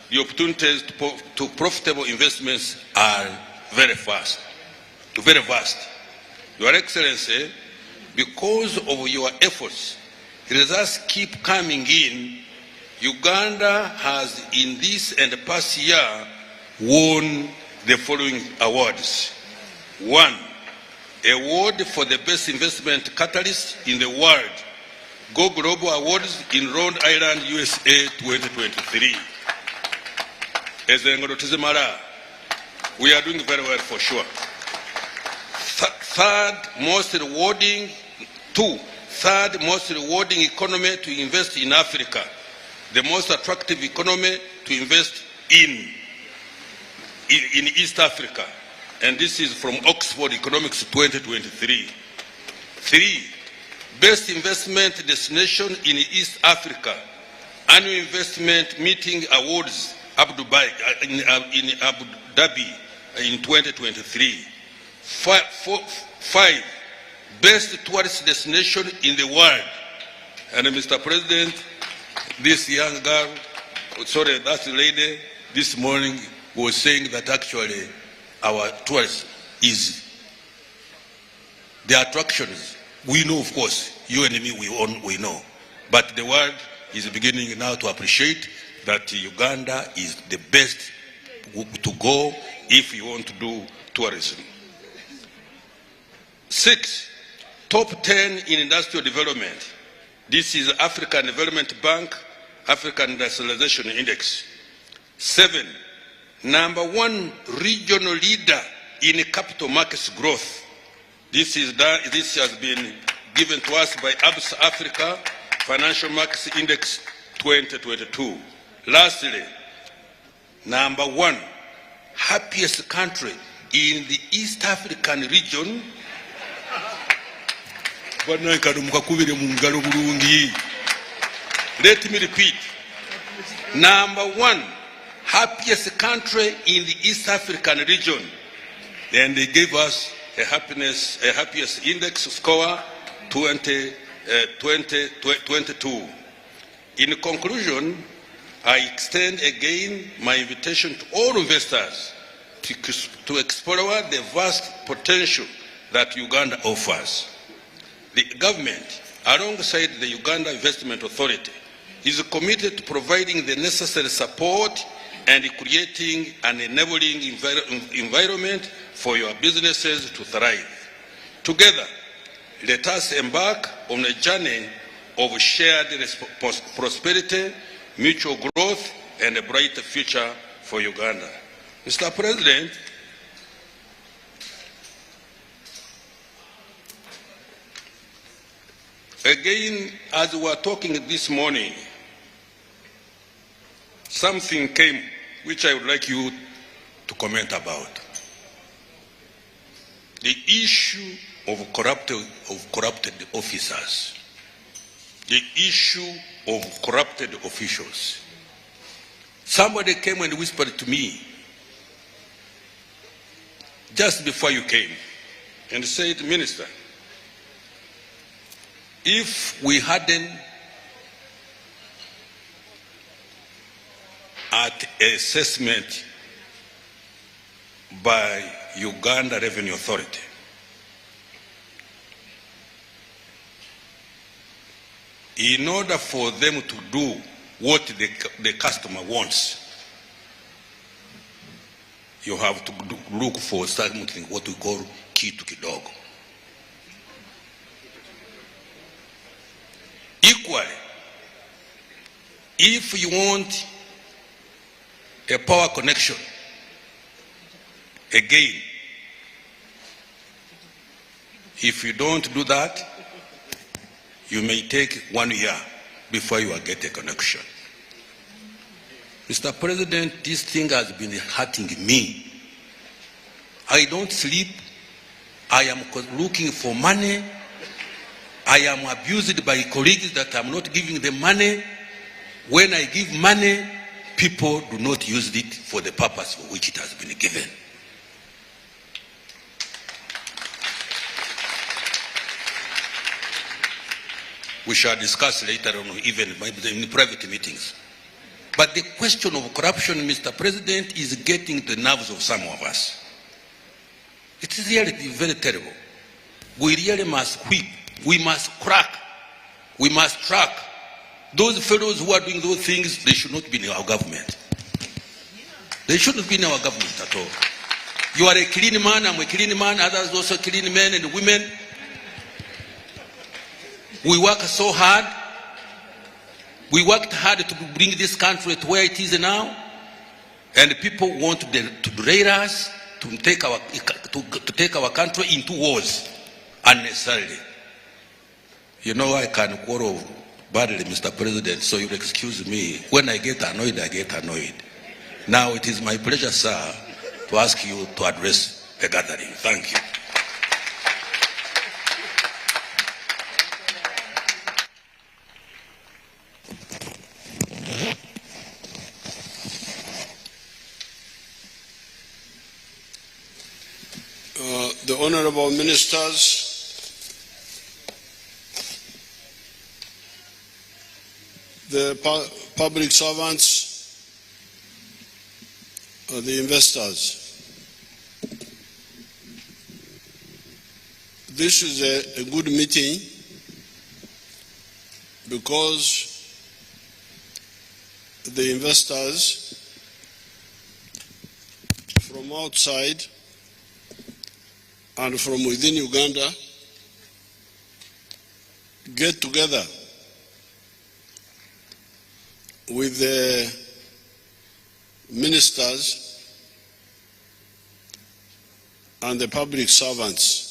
the opportunities to profitable investments are very vast. Your Excellency, because of your efforts, results keep coming in. Uganda has in this and the past year won the following awards. 1, award for the best investment catalyst in the world, Go Global Awards in Rhode Island, USA 2023. We are doing very well for sure. Third most rewarding economy to invest in Africa, the most attractive economy to invest in East Africa. And this is from Oxford Economics 2023. 3, best investment destination in East Africa, annual investment meeting awards in Abu Dhabi in 2023. 5, best tourist destination in the world. And Mr. President, this young girl, that lady this morning was saying that actually our tourists is the attractions. We know, of course, you and me, we know. But the world is beginning now to appreciate that Uganda is the best to go if you want to do tourism. 6, top 10 in industrial development. This is African Development Bank, African Industrialization Index. 7, number 1 regional leader in capital markets growth. This has been given to us by ABS Africa Financial Markets Index 2022. Lastly, number 1 happiest country in the East African region. Let me repeat. Number 1 happiest country in the East African region. And they gave us a happiest index score 2022. In conclusion, I extend again my invitation to all investors to explore the vast potential that Uganda offers. The government, alongside the Uganda Investment Authority, is committed to providing the necessary support and creating an enabling environment for your businesses to thrive. Together, let us embark on a journey of shared prosperity, mutual growth, and a brighter future for Uganda. Mr. President, again, as we were talking this morning, something came which I would like you to comment about. The issue of corrupted officers. The issue of corrupted officials. Somebody came and whispered to me just before you came and said, Minister, if we hadn't at assessment by Uganda Revenue Authority, in order for them to do what the customer wants, you have to look for something what we call kitu kidogo. Equally, if you want a power connection, again, if you don't do that, you may take 1 year before you get a connection. Mr. President, this thing has been hurting me. I don't sleep. I am looking for money. I am abused by colleagues that I'm not giving them money. When I give money, people do not use it for the purpose for which it has been given. We shall discuss later on, even in private meetings. But the question of corruption, Mr. President, is getting the nerves of some of us. It is really very terrible. We really must whip. We must crack. We must track. Those fellows who are doing those things, they should not be in our government. They shouldn't be in our government at all. You are a clean man, I'm a clean man, others also clean men and women. We work so hard. We worked hard to bring this country to where it is now. And people want to derail us, to take our country into wars unnecessarily. You know, I can quarrel badly, Mr. President, so you'll excuse me. When I get annoyed, I get annoyed. Now it is my pleasure, sir, to ask you to address the gathering. Thank you. The honorable ministers, the public servants, the investors. This is a good meeting because the investors from outside and from within Uganda get together with the ministers and the public servants.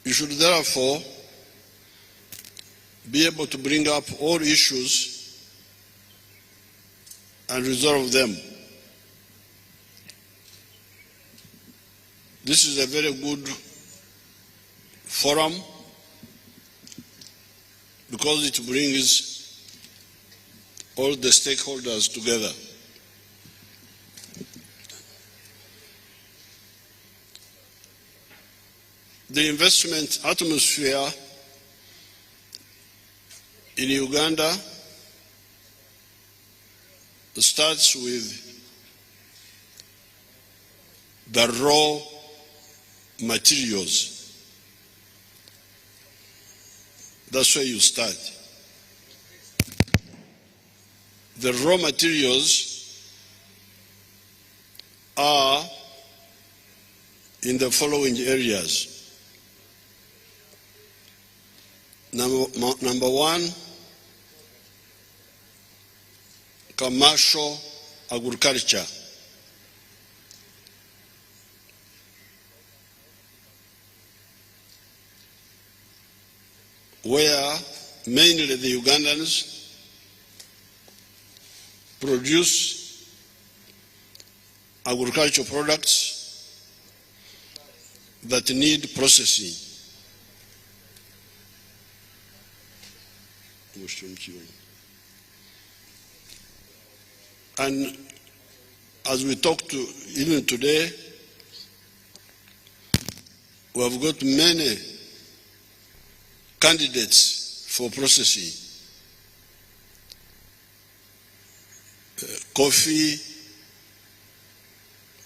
You should therefore be able to bring up all issues and resolve them. This is a very good forum because it brings all the stakeholders together. The investment atmosphere in Uganda starts with the raw materials. That's where you start. The raw materials are in the following areas. Number one, commercial agriculture. Where mainly the Ugandans produce agricultural products that need processing. And as we talk to even today, we have got many candidates for processing. Coffee,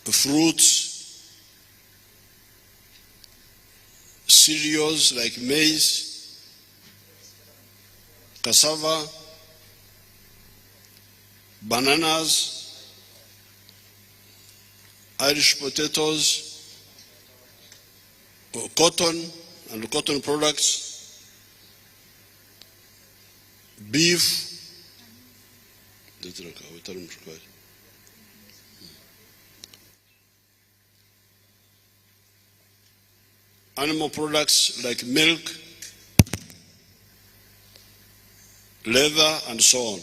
fruits, cereals like maize, cassava, bananas, Irish potatoes, cotton and cotton products, beef, animal products like milk, leather, and so on.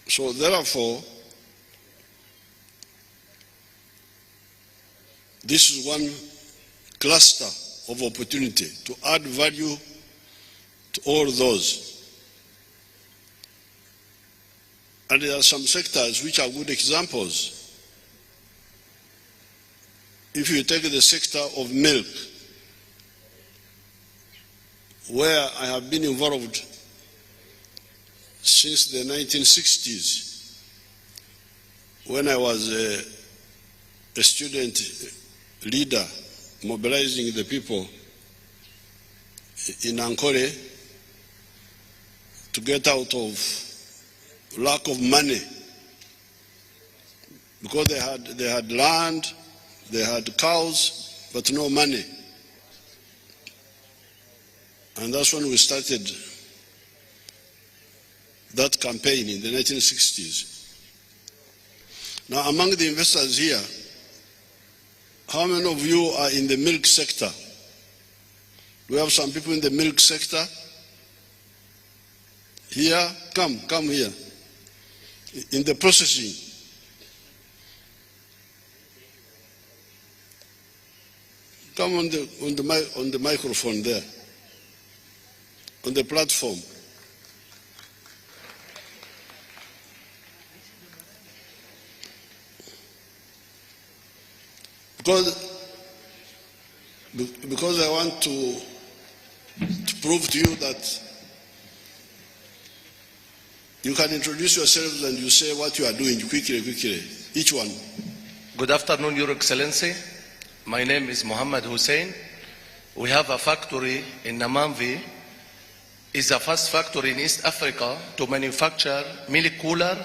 So therefore, this is one cluster of opportunity to add value to all those. And there are some sectors which are good examples. If you take the sector of milk, where I have been involved since the 1960s, when I was a student leader mobilizing the people in Ankole to get out of lack of money, because they had land, they had cows, but no money. And that's when we started that campaign in the 1960s. Now, among the investors here, how many of you are in the milk sector? Do we have some people in the milk sector? Here, come here. In the processing. Come on the microphone there. On the platform. Because I want to prove to you that you can introduce yourselves and you say what you are doing quickly, each one. Good afternoon, Your Excellency. My name is Muhammad Hussein. We have a factory in Namamvi is the first factory in East Africa to manufacture milk cooler.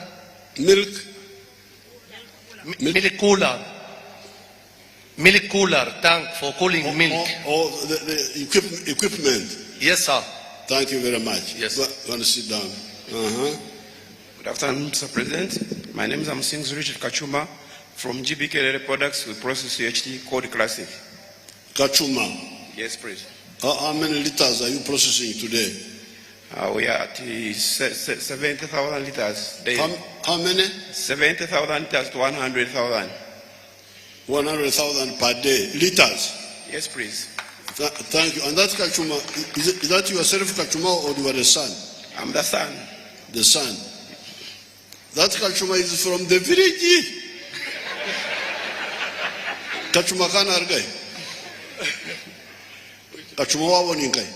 Milk tank for cooling milk. The equipment. Yes, sir. Thank you very much. Yes. Go and sit down. Good afternoon, Mr. President. My name is Amsings Richard Kachuma from GBK Dairy Products. We process UHT code classic. Kachuma. Yes, please. How many liters are you processing today? We are at 70,000 liters daily. How many? 70,000 liters to 100,000. 100,000 per day. Liters? Yes, please. Thank you. And that Kachuma, is that yourself, Kachuma, or you are the son? I'm the son. The son. That Kachuma is from the village. Kachuma kana argai. Kachuma wa woninkai.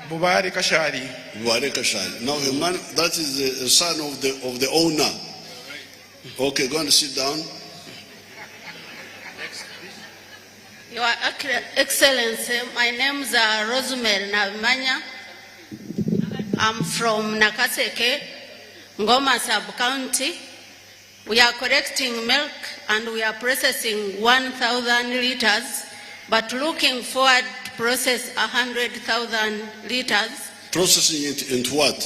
Bubari Kashari. Bubari Kashari. Now a man that is the son of the owner. Okay, go and sit down. Your Excellency, my name is Rosemary Navimanya. I'm from Nakaseke, Ngoma Sub-County. We are collecting milk and we are processing 1,000 liters, but looking forward to process 100,000 liters. Processing it into what?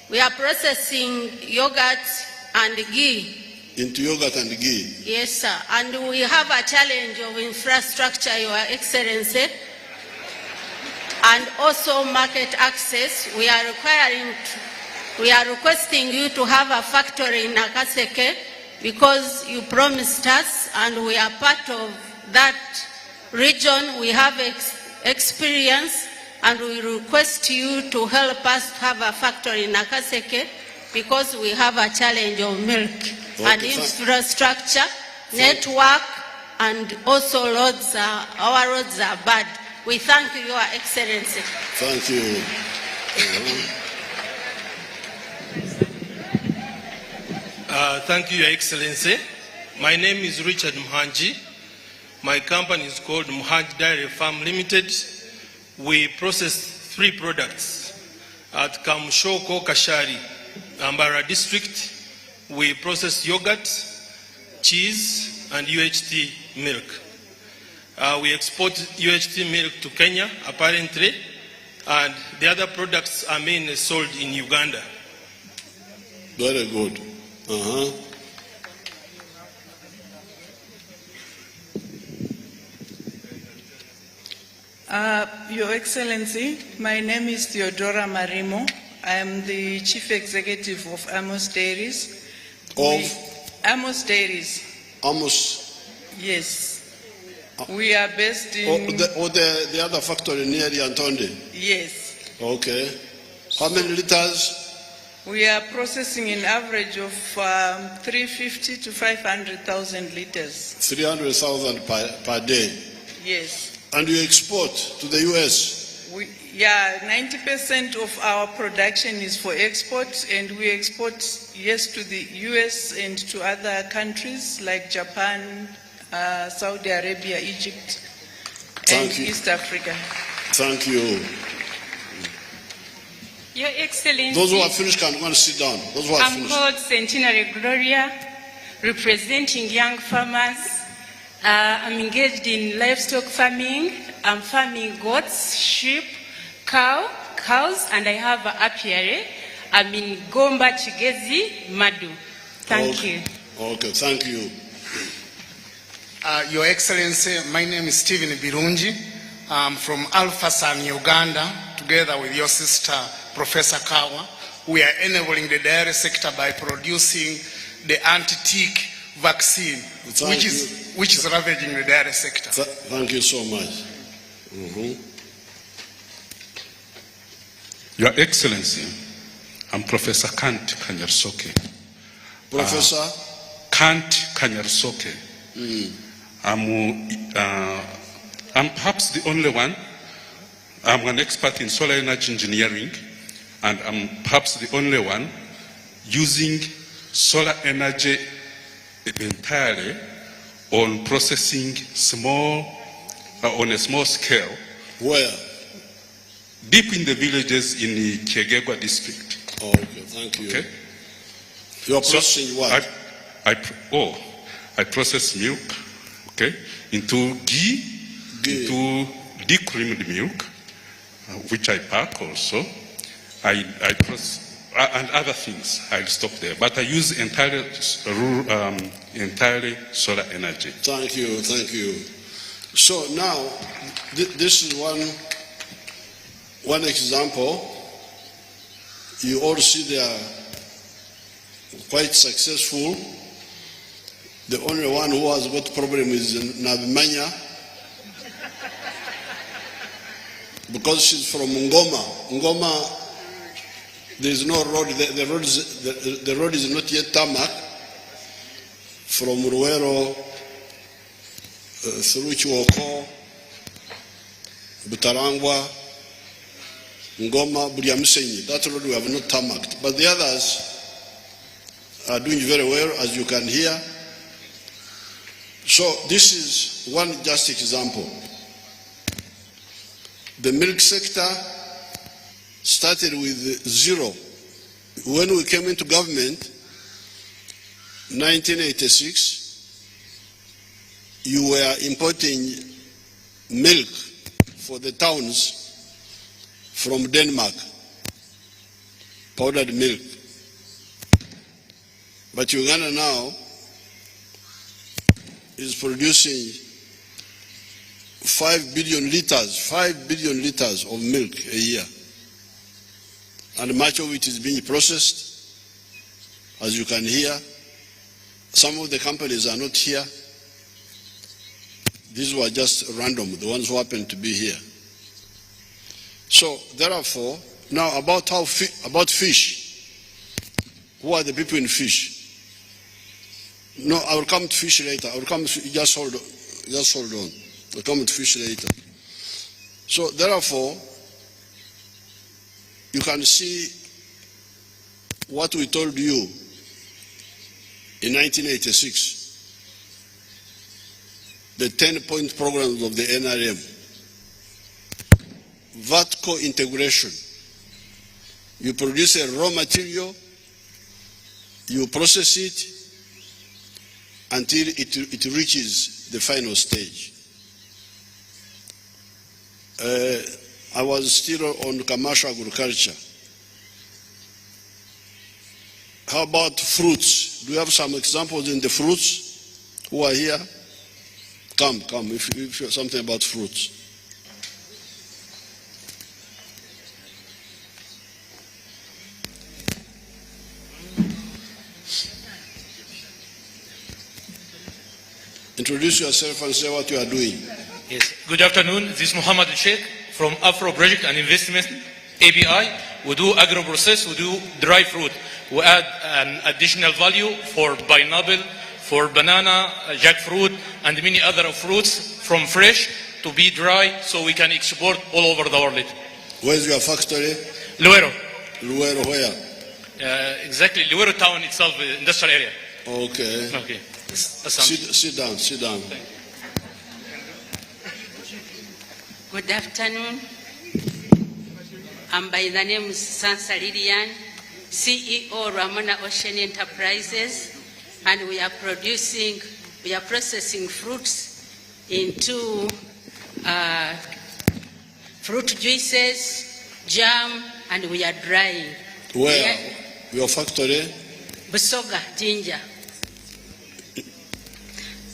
We are processing yogurt and ghee. Into yogurt and ghee? Yes, sir. And we have a challenge of infrastructure, Your Excellency, and also market access. We are requesting you to have a factory in Nakaseke because you promised us, and we are part of that region. We have experience, and we request you to help us to have a factory in Nakaseke because we have a challenge of milk and infrastructure, network, and also roads. Our roads are bad. We thank you, Your Excellency. Thank you. Thank you, Your Excellency. My name is Richard Mhanji. My company is called Mhanji Dairy Farm Limited. We process 3 products at Kamshoko Kashari, Ambara District. We process yogurt, cheese, and UHT milk. We export UHT milk to Kenya, apparently, and the other products are mainly sold in Uganda. Very good. Your Excellency, my name is Theodora Marimo. I am the Chief Executive of Amos Dairies. Amos Dairies. Amos? Yes. We are based in... the other factory near Yantonde? Yes. Okay. How many liters? We are processing an average of 350 to 500,000 liters. 300,000 per day? Yes. And you export to the U.S.? 90% of our production is for export, and we export, yes, to the U.S. and to other countries like Japan, Saudi Arabia, Egypt, and East Africa. Thank you. Your Excellency, those who are finished can go and sit down. Those who are I'm finished. called Centenary Gloria, representing young farmers. I'm engaged in livestock farming. I'm farming goats, sheep, cows, and I have an apiary. I'm in Gomba, Chigezi, Madu. Thank you. Okay, thank you. Your Excellency, my name is Stephen Birungi. I'm from Alpha San, Uganda, together with your sister, Professor Kawa. We are enabling the dairy sector by producing the anti-tick vaccine, which is ravaging the dairy sector. Thank you so much. Your Excellency, I'm Professor Kant Kanyarsoke. Professor? Kant Kanyarsoke. I'm perhaps the only one. I'm an expert in solar energy engineering, and I'm perhaps the only one using solar energy entirely on processing on a small scale. Where? deep in the villages in the Kegegwa district. Oh, okay, thank you. Okay? You are processing what? I process milk, okay, into ghee, into decreamed milk, which I pack also. I process, and other things. I'll stop there. But I use entirely solar energy. Thank you, thank you. So now, this is one example. You all see they are quite successful. The only one who has got problem is Nabimanya, because she's from Ngoma. Ngoma, there is no road. The road is not yet tarmac from Ruero through Chiwoko, Butarangwa, Ngoma, Buriamsenyi. That road we have not tarmacked. But the others are doing very well, as you can hear. So this is one just example. The milk sector started with zero. When we came into government, 1986, you were importing milk for the towns from Denmark, powdered milk. But Uganda now is producing 5 billion liters of milk a year. And much of it is being processed, as you can hear. Some of the companies are not here. These were just random, the ones who happen to be here. So, therefore, now about fish. Who are the people in fish? No, I will come to fish later. Just hold on. I'll come to fish later. So, therefore, you can see what we told you in 1986. The 10-point programs of the NRM. Vertical integration. You produce a raw material, you process it until it reaches the final stage. I was still on commercial agriculture. How about fruits? Do you have some examples in the fruits who are here? Come, if you have something about fruits. Introduce yourself and say what you are doing. Yes. Good afternoon. This is Muhammad Sheikh from Afro Project and Investment, ABI. We do agro-process, we do dry fruit. We add an additional value for pineapple, for banana, jackfruit, and many other fruits from fresh to be dry so we can export all over the world. Where is your factory? Luero. Luero where? Exactly, Luero town itself, industrial area. Okay. Okay. Sit down. Good afternoon. I'm by the name Sansa Lilian, CEO Ramona Ocean Enterprises, and we are processing fruits into fruit juices, jam, and we are drying. Where? Your factory? Busoga, ginger.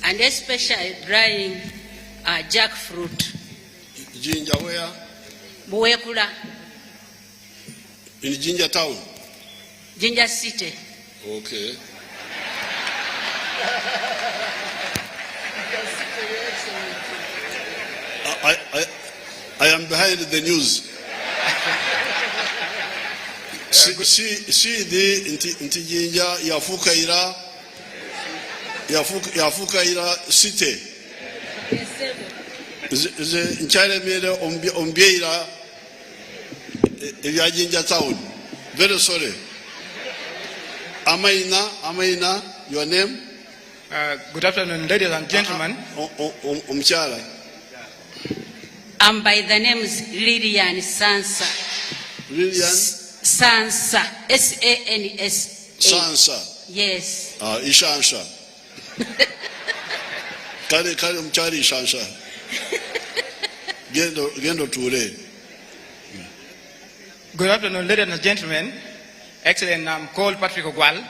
And especially drying jackfruit. Ginger where? Buwekula. In Ginger town? Ginger city. Okay. I am behind the news. See the inti Ginger yafukaira city. The China made Ombieira Ginger town. Very sorry. Amaina, your name? Good afternoon, ladies and gentlemen. I'm by the name is Lilian Sansa. Lilian? Sansa. S-A-N-S-A. Sansa? Yes. Ishansha. Kale mchari Ishansha. Gendo Ture. Good afternoon, ladies and gentlemen. Excellent, I'm called Patrick Ogwal,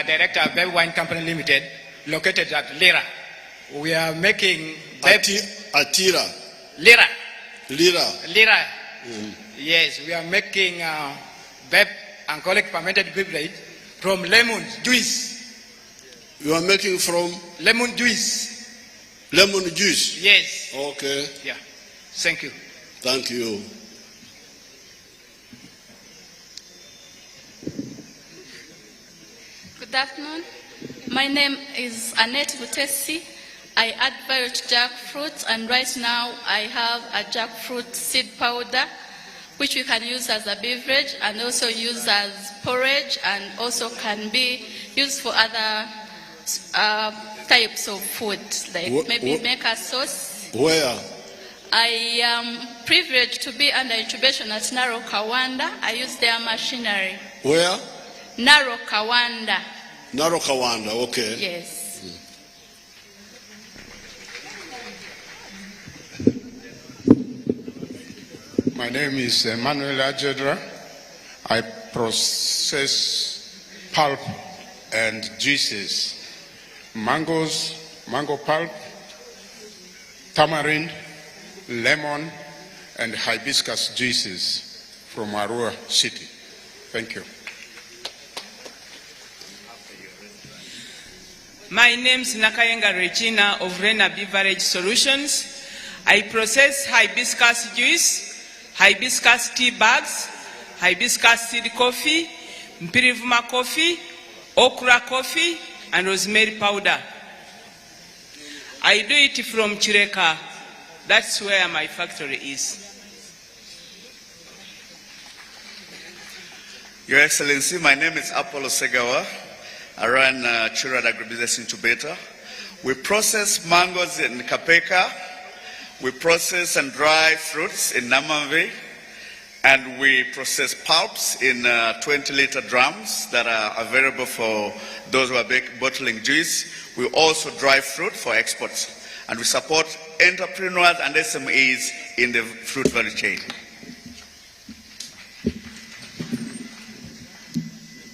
Director of Beb Wine Company Limited, located at Lira. We are making... Atira? Lira. Lira? Lira. Yes, we are making Beb alcoholic fermented beverage from lemon juice. You are making from? Lemon juice. Lemon juice? Yes. Okay. Yeah. Thank you. Thank you. Good afternoon. My name is Annette Butesi. I advocate jackfruit, and right now I have a jackfruit seed powder, which we can use as a beverage and also use as porridge, and also can be used for other types of food, like maybe make a sauce. Where? I am privileged to be under incubation at Narok Kawanda. I use their machinery. Where? Narok Kawanda. Narok Kawanda, okay. Yes. My name is Emmanuel Ajedra. I process pulp and juices. Mangoes, mango pulp, tamarind, lemon, and hibiscus juices from Arua City. Thank you. My name is Nakayenga Regina of Rena Beverage Solutions. I process hibiscus juice, hibiscus tea bags, hibiscus seed coffee, mpirivuma coffee, okra coffee, and rosemary powder. I do it from Chireka. That's where my factory is. Your Excellency, my name is Apollo Segawa. I run Chirad Agribusiness Incubator. We process mangoes in Kapeka. We process and dry fruits in Namamve. And we process pulps in 20-liter drums that are available for those who are bottling juice. We also dry fruit for exports. And we support entrepreneurs and SMEs in the fruit value chain.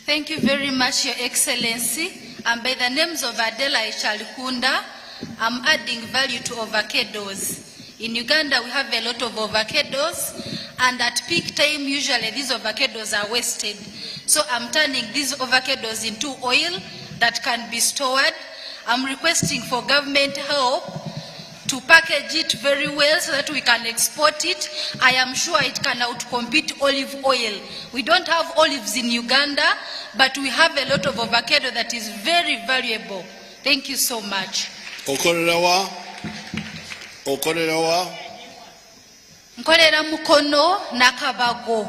Thank you very much, Your Excellency. And by the names of Adela Ichalkunda, I'm adding value to avocados. In Uganda, we have a lot of avocados, and at peak time, usually these avocados are wasted. So I'm turning these avocados into oil that can be stored. I'm requesting for government help to package it very well so that we can export it. I am sure it can outcompete olive oil. We don't have olives in Uganda, but we have a lot of avocado that is very valuable. Thank you so much. Okorerawa. Nkolera Mukono, Nakabago.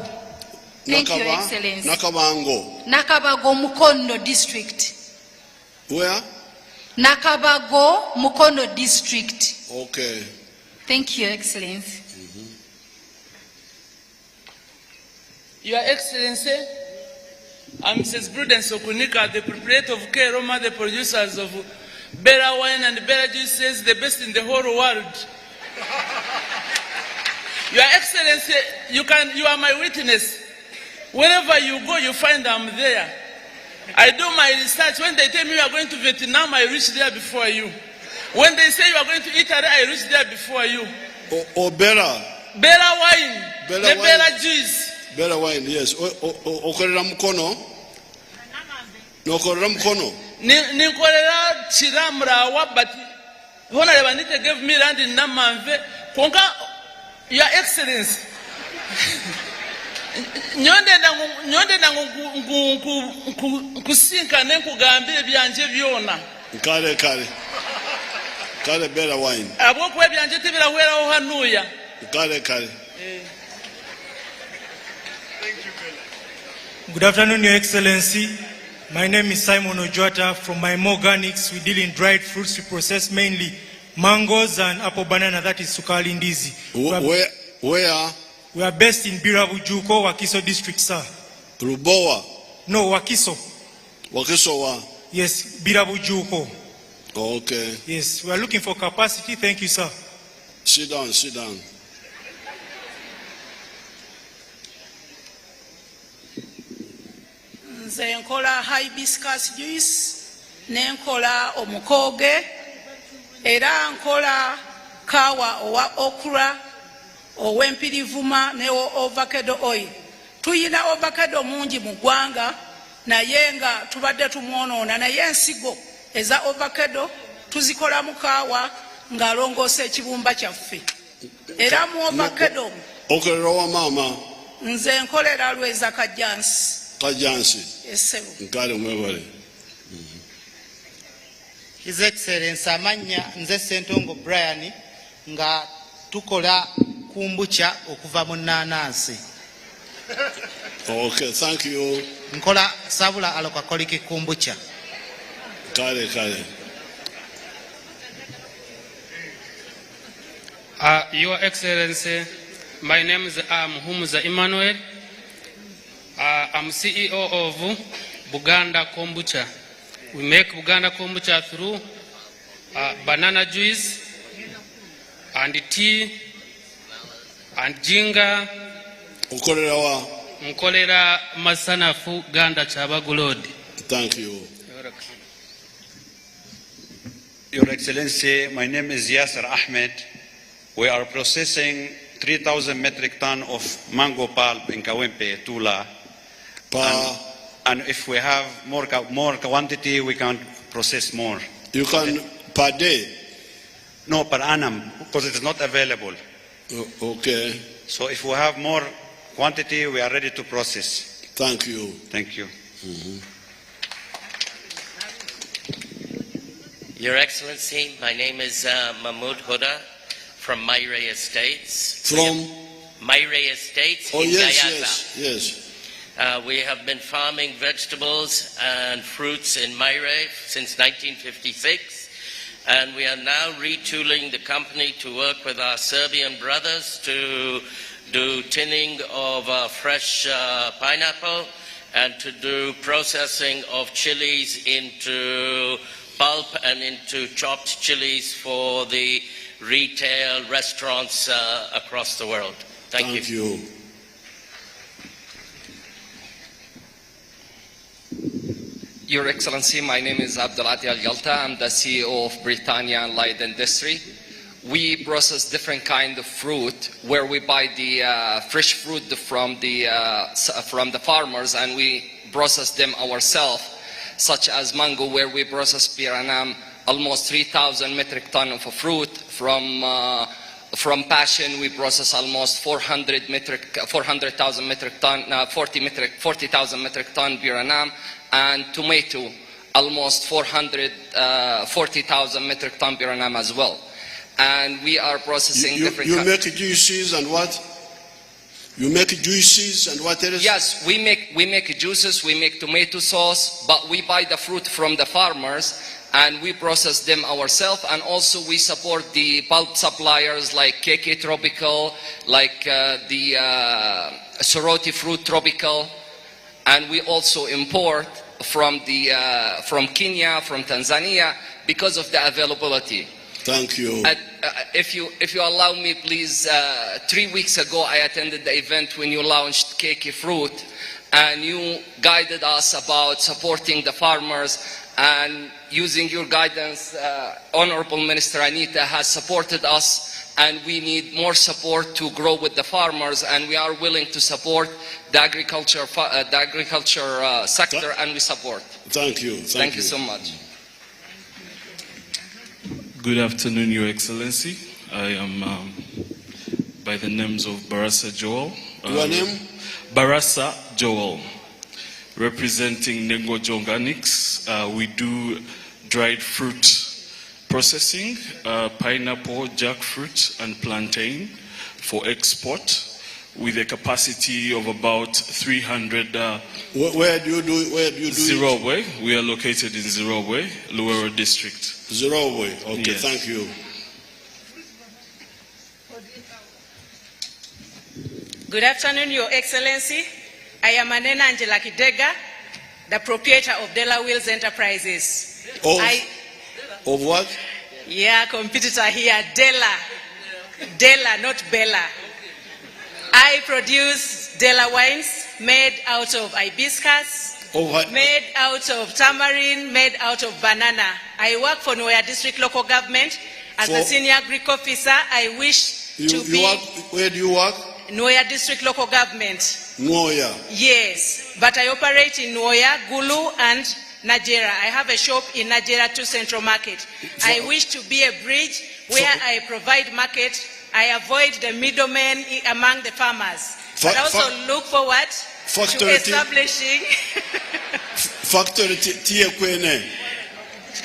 Thank you, Your Excellency. Nakabango. Nakabago, Mukono District. Where? Nakabago, Mukono District. Okay. Thank you, Your Excellency. Your Excellency, I'm Mrs. Prudence Okunika, the proprietor of K. Roma, the producers of better wine and better juices, the best in the whole world. Your Excellency, you are my witness. Wherever you go, you find I'm there. I do my research. When they tell me you are going to Vietnam, I reach there before you. When they say you are going to Italy, I reach there before you. Or better. Better wine. Better juice. Better wine, yes. Okorera Mukono. Nokorera Mukono. Nikorera Chiramra Wabati. When I gave me land in Namanve, Konga, Your Excellency. Nyonde na kusinka nekugambira byanje byona. Kale better wine. Abo kwe byanje tibira wera ho hanuya. Kale. Good afternoon, Your Excellency. My name is Simon Ojwata from My Organics. We deal in dried fruits. We process mainly Mangoes and apple banana, that is sukari ndizi. Where? We are based in Birabujuko, Wakiso district, sir. Rubowa? No, Wakiso. Wakiso wa? Yes, Birabujuko. Oh, okay. Yes, we are looking for capacity. Thank you, sir. Sit down, sit down. Nze nkola hibiscus juice, nenkola omukoge, era nkola kawa owa okra, ow'empirivuma ne avocado oil. Tuyina avocado mungi mu ggwanga naye nga tubadde tumwonoona, naye ensigo eza avocado tuzikola mu kaawa ng'alongoosa ekibumba kyaffe. Era mu avocado okolera wa maama? Nze nkolera Lweza Kajjansi. Kajjansi? Esebo. Nkale mwebale. His Excellency amanya nze Ssentongo Brian nga tukola kumbucha okuva mu nnanansi. Okay, thank you. Nkola sabula alokakoliki kumbucha. Kale. Your Excellency, my name is Humuza Emmanuel. I'm CEO of Buganda Kombucha. We make Buganda Kombucha through banana juice and tea and jinga. Nkolera Masanafu Ganda Chabagulodi. Thank you. Your Excellency, my name is Yasser Ahmed. We are processing 3,000 metric ton of mango pulp in Kawempe, Tula. And if we have more quantity, we can process more. You can per day? No, per annum, because it is not available. Okay. So if we have more quantity, we are ready to process. Thank you. Thank you. Your Excellency, my name is Mahmoud Huda from Mayre Estates. From? Mayre Estates in Gayaza. Yes. We have been farming vegetables and fruits in Mayre since 1956, and we are now retooling the company to work with our Serbian brothers to do tinning of fresh pineapple and to do processing of chilies into pulp and into chopped chilies for the retail restaurants across the world. Thank you. Your Excellency, my name is Abdulati Al-Yalta. I'm the CEO of Britannia and Light Industry. We process different kind of fruit where we buy the fresh fruit from the farmers and we process them ourselves, such as mango, where we process Piranam almost 3,000 metric ton of fruit. From passion, we process almost 40,000 metric ton, 40,000 metric ton Piranam, and tomato, almost 40,000 metric ton Piranam as well. And we are processing different. You make juices and what? You make juices and what else? Yes, we make juices, we make tomato sauce, but we buy the fruit from the farmers and we process them ourselves, and also we support the pulp suppliers like KK Tropical, like the Soroti Fruit Tropical, and we also import from Kenya, from Tanzania, because of the availability. Thank you. If you allow me, please, 3 weeks ago I attended the event when you launched KK Fruit, and you guided us about supporting the farmers, and using your guidance, Honorable Minister Anita has supported us, and we need more support to grow with the farmers, and we are willing to support the agriculture sector, and we support. Thank you. Thank you so much. Good afternoon, Your Excellency. I am by the names of Baraza Joel. Your name? Baraza Joel, representing Nengojo Organics. We do dried fruit processing, pineapple, jackfruit, and plantain for export, with a capacity of about 300. Where do you do it? Zimbabwe. We are located in Zimbabwe, Luwero district. Zimbabwe. Okay, yes. Thank you. Good afternoon, Your Excellency. I am Anena Angela Kidega, the proprietor of Dela Wheels Enterprises. Of what? Yeah, competitor here, Dela, not Bella. I produce Dela wines made out of hibiscus, made out of tamarind, made out of banana. I work for Noya District Local Government as a senior Greek officer. I wish to be... Where do you work? Noya District Local Government. Noya? Yes, but I operate in Noya, Gulu, and Nigeria. I have a shop in Nigeria to Central Market. I wish to be a bridge where I provide market. I avoid the middlemen among the farmers. But also look forward to establishing... Factory tiye kwene.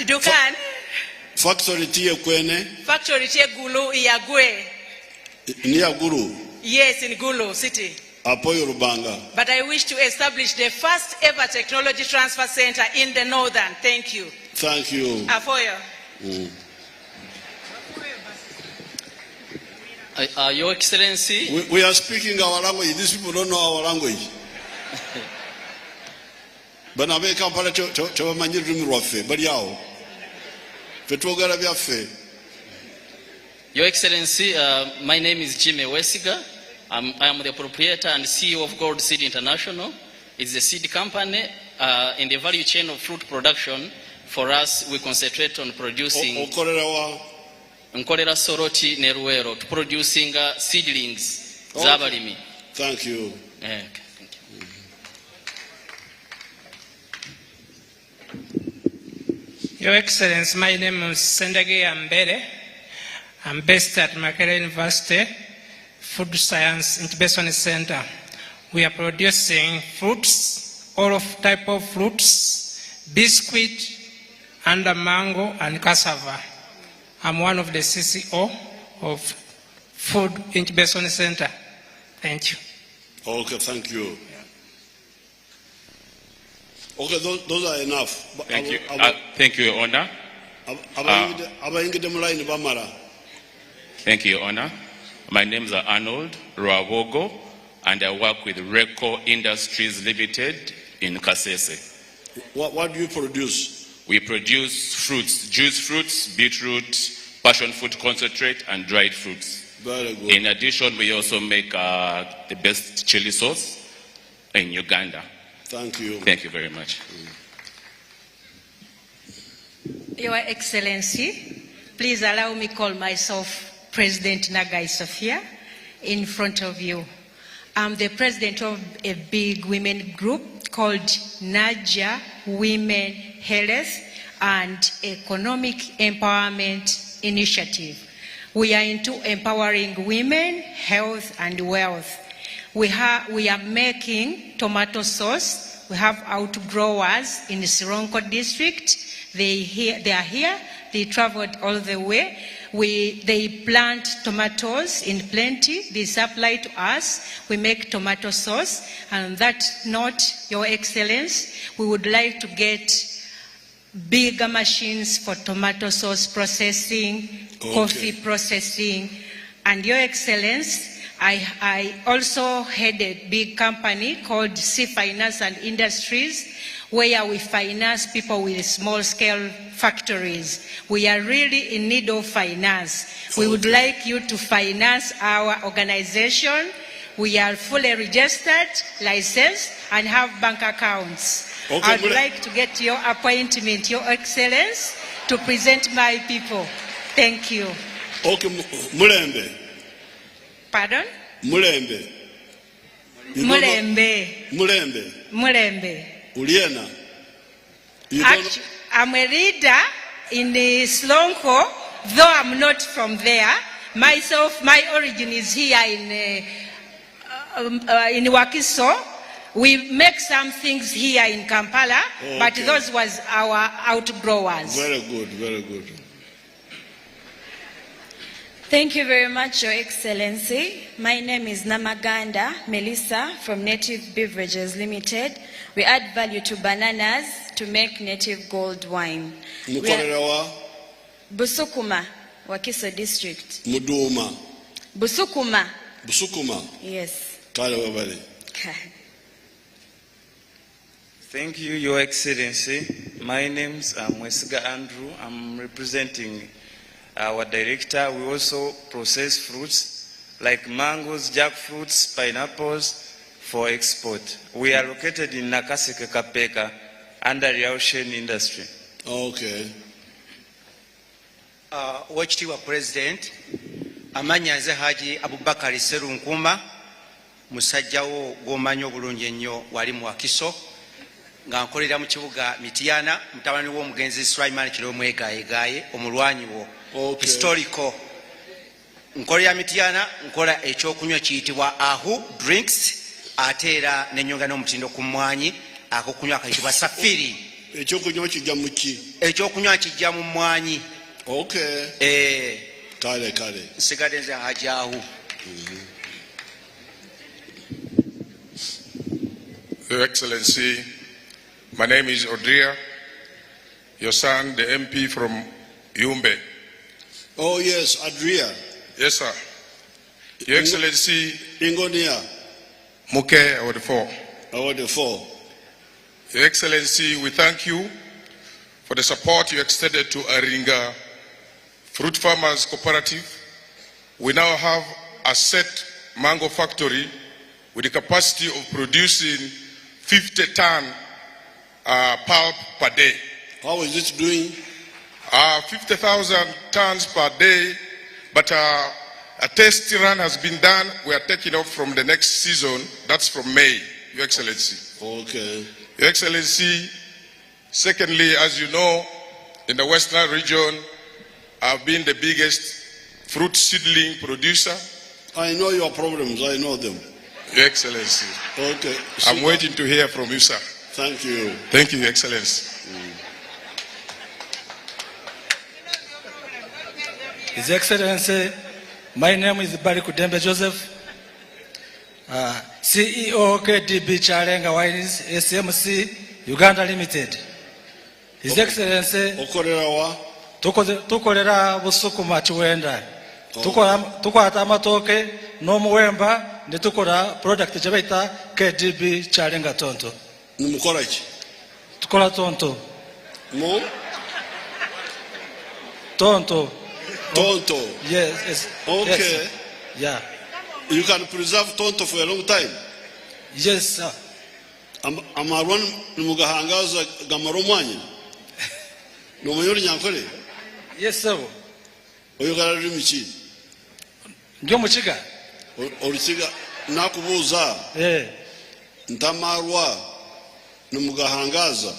Dukan. Factory tiye kwene. Factory tiye Gulu Iyagwe. Niya Gulu? Yes, in Gulu City. Apoyo Rubanga. But I wish to establish the first ever technology transfer center in the northern. Thank you. Thank you. Apoyo. Your Excellency. We are speaking our language. These people don't know our language. But I make up to manage to but yao. Your Excellency, my name is Jimmy Wesiga. I am the proprietor and CEO of Gold Seed International. It's a seed company in the value chain of fruit production. For us, we concentrate on producing Nkolera Soroti Neruero, to producing seedlings. Zabalimi. Thank you. Thank you. Your Excellency, my name is Sendage Ambere. I'm based at Makerere University Food Science Incubation Center. We are producing fruits, all of type of fruits, biscuit, and mango and cassava. I'm one of the CCO of Food Incubation Center. Thank you. Okay, thank you. Okay, those are enough. Thank you. Thank you, Your Honor. Thank you, Your Honor. My name is Arnold Ruabogo, and I work with Reco Industries Limited in Kasese. What do you produce? We produce fruits, juice fruits, beetroot, passion fruit concentrate, and dried fruits. Very good. In addition, we also make the best chili sauce in Uganda. Thank you. Thank you very much. Your Excellency, please allow me call myself President Nagai Sophia in front of you. I'm the president of a big women group called Naja Women Health and Economic Empowerment Initiative. We are into empowering women, health, and wealth. We are making tomato sauce. We have outgrowers in Sironko district. They are here. They traveled all the way. They plant tomatoes in plenty. They supply to us. We make tomato sauce. And that note, Your Excellency, we would like to get bigger machines for tomato sauce processing, coffee processing. And Your Excellency, I also head a big company called C Finance and Industries, where we finance people with small-scale factories. We are really in need of finance. We would like you to finance our organization. We are fully registered, licensed, and have bank accounts. Okay, I would like to get your appointment, Your Excellency, to present my people. Thank you. Okay, Mulembe. Pardon? Mulembe. Mulembe. Mulembe. Mulembe. Uliena. Actually, I'm a reader in the Slonko, though I'm not from there. Myself, my origin is here in Wakiso. We make some things here in Kampala, but those was our outgrowers. Very good, very good. Thank you very much, Your Excellency. My name is Namaganda Melissa from Native Beverages Limited. We add value to bananas to make native gold wine. Busukuma, Wakiso District. Muduma. Busukuma. Busukuma. Yes. Thank you, Your Excellency. My name is Mwesiga Andrew. I'm representing our director. We also process fruits like mangoes, jackfruits, pineapples for export. We are located in Nakaseke Kapeka under the ocean industry. Okay. Oweekitiibwa President, amanya nze Haji Abubakar Serunkuma, musajjawo gw'omanyi obulungi ennyo wali mu Wakiso, nga nkolera mu kibuga Mityana, mutabani w'omugenzi Sulaiman Kiro Mwegayegaye, omulwanyi wo historical. Nkolera Mityana, nkola ekyokunywa kiyitibwa Ahu drinks, ate era n'ennyonga n'omutindo ku mmwanyi, akokunywa akayitibwa Safiri. Ekyokunywa kijja mu ki? Ekyokunywa kijja mu mmwanyi. Okay. Kale. Nsigadde nze Haji Ahu. Your Excellency, my name is Odria, your son, the MP from Yumbe. Oh yes, Adria. Yes, sir. Your Excellency, Ingonia. Muke Award 4. Award 4. Your Excellency, we thank you for the support you extended to Aringa Fruit Farmers Cooperative. We now have a set mango factory with the capacity of producing 50 ton pulp per day. How is it doing? 50,000 tons per day, but a test run has been done. We are taking off from the next season. That's from May, Your Excellency. Okay. Your Excellency, secondly, as you know, in the Western region, I've been the biggest fruit seedling producer. I know your problems, I know them. Your Excellency. Okay. I'm waiting to hear from you, sir. Thank you. Thank you, Your Excellency. His Excellency, my name is Barry Kudembe Joseph, CEO KDB Chalenga Wines SMC Uganda Limited. His Excellency, tukolera busukuma chiwenda. Tukwata amatoke n'omuwemba ne tukola product gyebayita KDB Chalenga tonto. Nimukola ki? Tukola tonto. Tonto. Tonto. Yes. Okay. Yes. Yeah. You can preserve tonto for a long time. Yes, sir. Amarwan mugahangaza gamaromwanyi. No mayori nyankole. Yes, sir. Oyogala limichi. Ndio mukiga. Olusiga nakubuuza. Ntamarwa numugahangaza.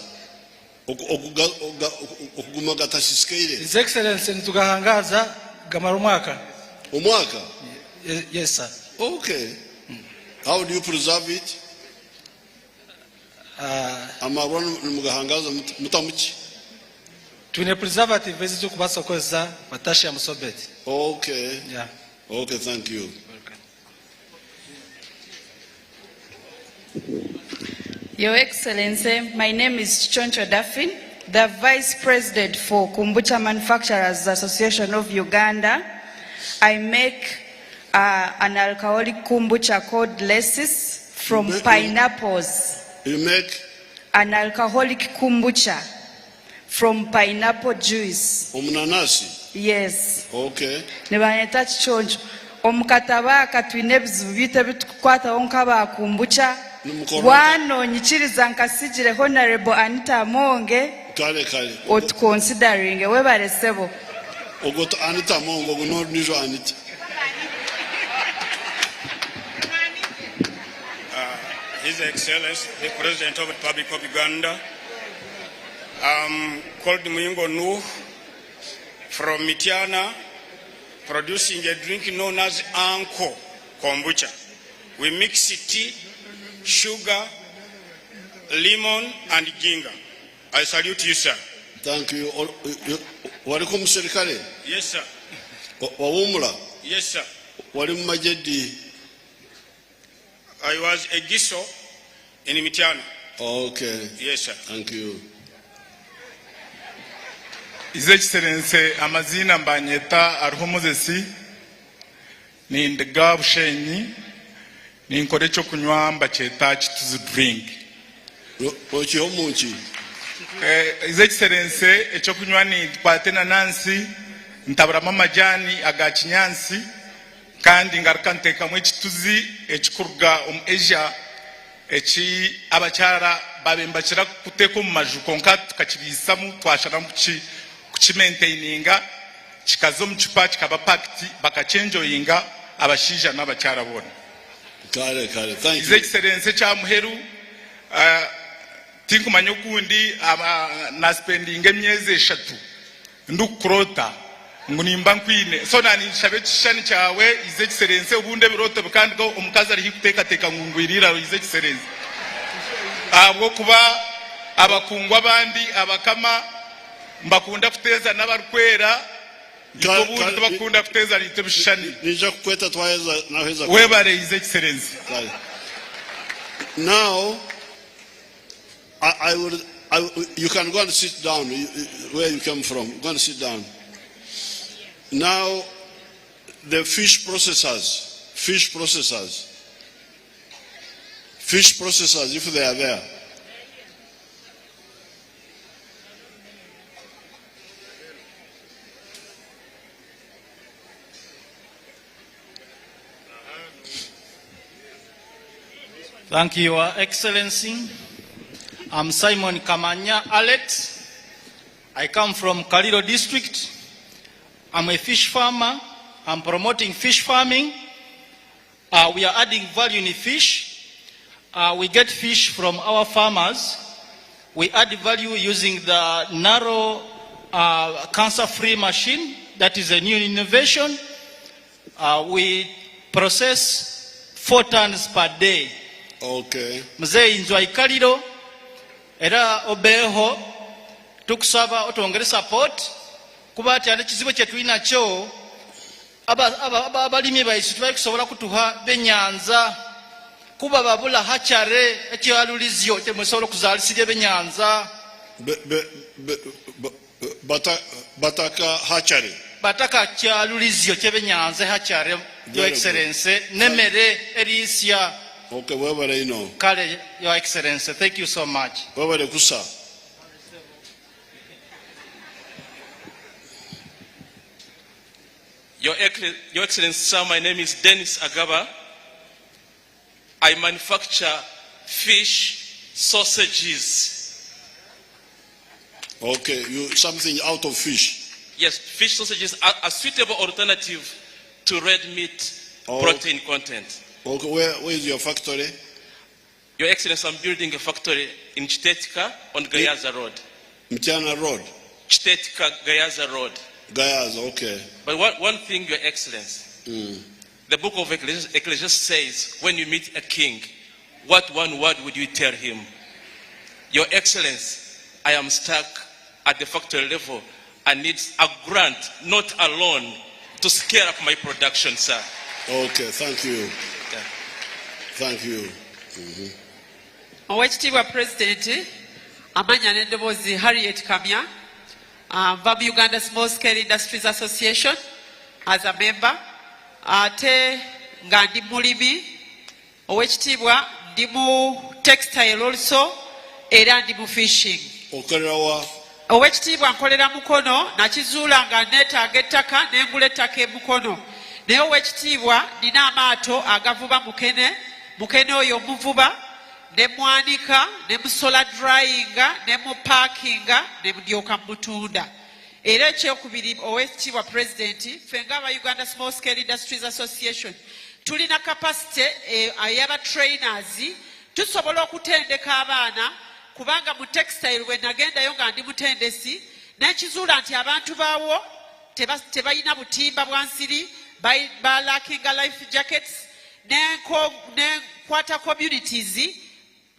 Okuguma gatashisikeire. His Excellency nitugahangaza gamara umwaka. Umwaka? Yes, sir. Okay. How do you preserve it? Amarwa numugahangaza mutamuki. Tune preservative ezizo kubasa koza matashi ya musobeti. Okay. Yeah. Okay, thank you. Your Excellency, my name is Choncho Daffin, the Vice President for Kombucha Manufacturers Association of Uganda. I make an alcoholic kombucha called Lesis from pineapples. You make? An alcoholic kombucha from pineapple juice. Omunanasi? Yes. Okay. Nebaneta chichonjo. Omukataba katwine ebizibu bite bitukwataho nk'aba kombucha. Wano nyikiriza nkasijire Honorable Anita Amonge. Kale. Ot considering webale sebo. Ogot Anita Amonge ogo nijo Anita. His Excellency, the President of the Republic of Uganda, called Muyingo Nuh from Mityana, producing a drink known as Anko Kombucha. We mix tea, sugar, lemon, and ginger. I salute you, sir. Thank you. Wali kumserikale? Yes, sir. Wawumula? Yes, sir. Wali mmajedi? I was a giso in Mityana. Okay. Yes, sir. Thank you. His Excellency, amazina mbanyeta Arhomozesi ni Ndegab Shenyi ninkore ekyo kunywa mbakyeta kituzi drink. His Excellency ekyokunywa nikwata enanansi ntaburamu amajani aga kinyansi kandi ngaruka nteekamu ekituzi ekikuruga omu Asia eki abakyara babembakira kuteeka omu maju konka tukakibiisamu twashana kukimaintaininga kikaza omu kipa kikaba pakiti bakakyenjoyinga abashaija n'abakyara boona. His Excellency ekyamuheru tinkumanya okundi naspendinga emyezi 3 ndukurota ngo nimba nkwine so nanishabe ekishani kyawe His Excellency obundi ebiroto bikandiga omukazi ari kuteekateeka ngungwirira His Excellency abo kuba abakungwa abandi abakama mbakunda kuteeza n'abarikwera obundi bakunda kuteeza lite ebishani ninja kukweta twaheza naheza webare His Excellency. Now I will you can go and sit down where you came from. Go and sit down. Now the fish processors, if they are there. Thank you, Your Excellency. I'm Simon Kamanya Alex. I come from Kaliro District. I'm a fish farmer. I'm promoting fish farming. We are adding value in fish. We get fish from our farmers. We add value using the narrow cancer-free machine. That is a new innovation. We process 4 tons per day. Okay. Mzee Inzwai Kaliro, era obeho, tukusaba otongere support, kuba ati ane kizibu chetuina cho, abalimi baisu tuwahi kusobola kutuha benyanza, kuba babula hachare, eki walulizio, ete mwesobola kuzalisige benyanza. Bataka hachare. Bataka kyalulizio chebe nyanza hachare, Your Excellency, nemere erisia. Okay, wherever they know. Kale, Your Excellency, thank you so much. Wherever they kusa. Your Excellency, sir, my name is Dennis Agaba. I manufacture fish sausages. Okay, something out of fish. Yes, fish sausages are a suitable alternative to red meat protein content. Okay, where is your factory? Your Excellency, I'm building a factory in Chitetika on Gayaza Road. Mtiana Road? Chitetika, Gayaza Road. Gayaza, okay. But one thing, Your Excellency, the book of Ecclesiastes says, when you meet a king, what one word would you tell him? Your Excellency, I am stuck at the factory level and need a grant, not a loan, to scale up my production, sir. Okay, thank you. Yeah. Thank you. Oweekitiibwa President, amanya n'eddoboozi Harriet Kamya, va mu Uganda Small Scale Industries Association as a member. Ate nga ndi mulimi, oweekitiibwa ndi mu textile also, era ndi mu fishing. Okolera wa? Oweekitiibwa nkolera mukono, nakizuula nga neetaaga ettaka n'engula ettaka emukono. Naye oweekitiibwa nina amaato agavuba mukene oyo omuvuba, ne mwanika, ne musola dryinga, ne mu parkinga, ne mulyoka mutunda. Era ekyokubiri oweekitiibwa President, ffe ng'aba Uganda Small Scale Industries Association tulina capacity ey'aba trainers, tusobola okutendeka abaana, kubanga mu textile we nagendayo nga ndi mutendesi, n'ekizuula nti abantu baawo tebalina butimba bwa nsiri, balakinga life jackets, n'enkwata communities,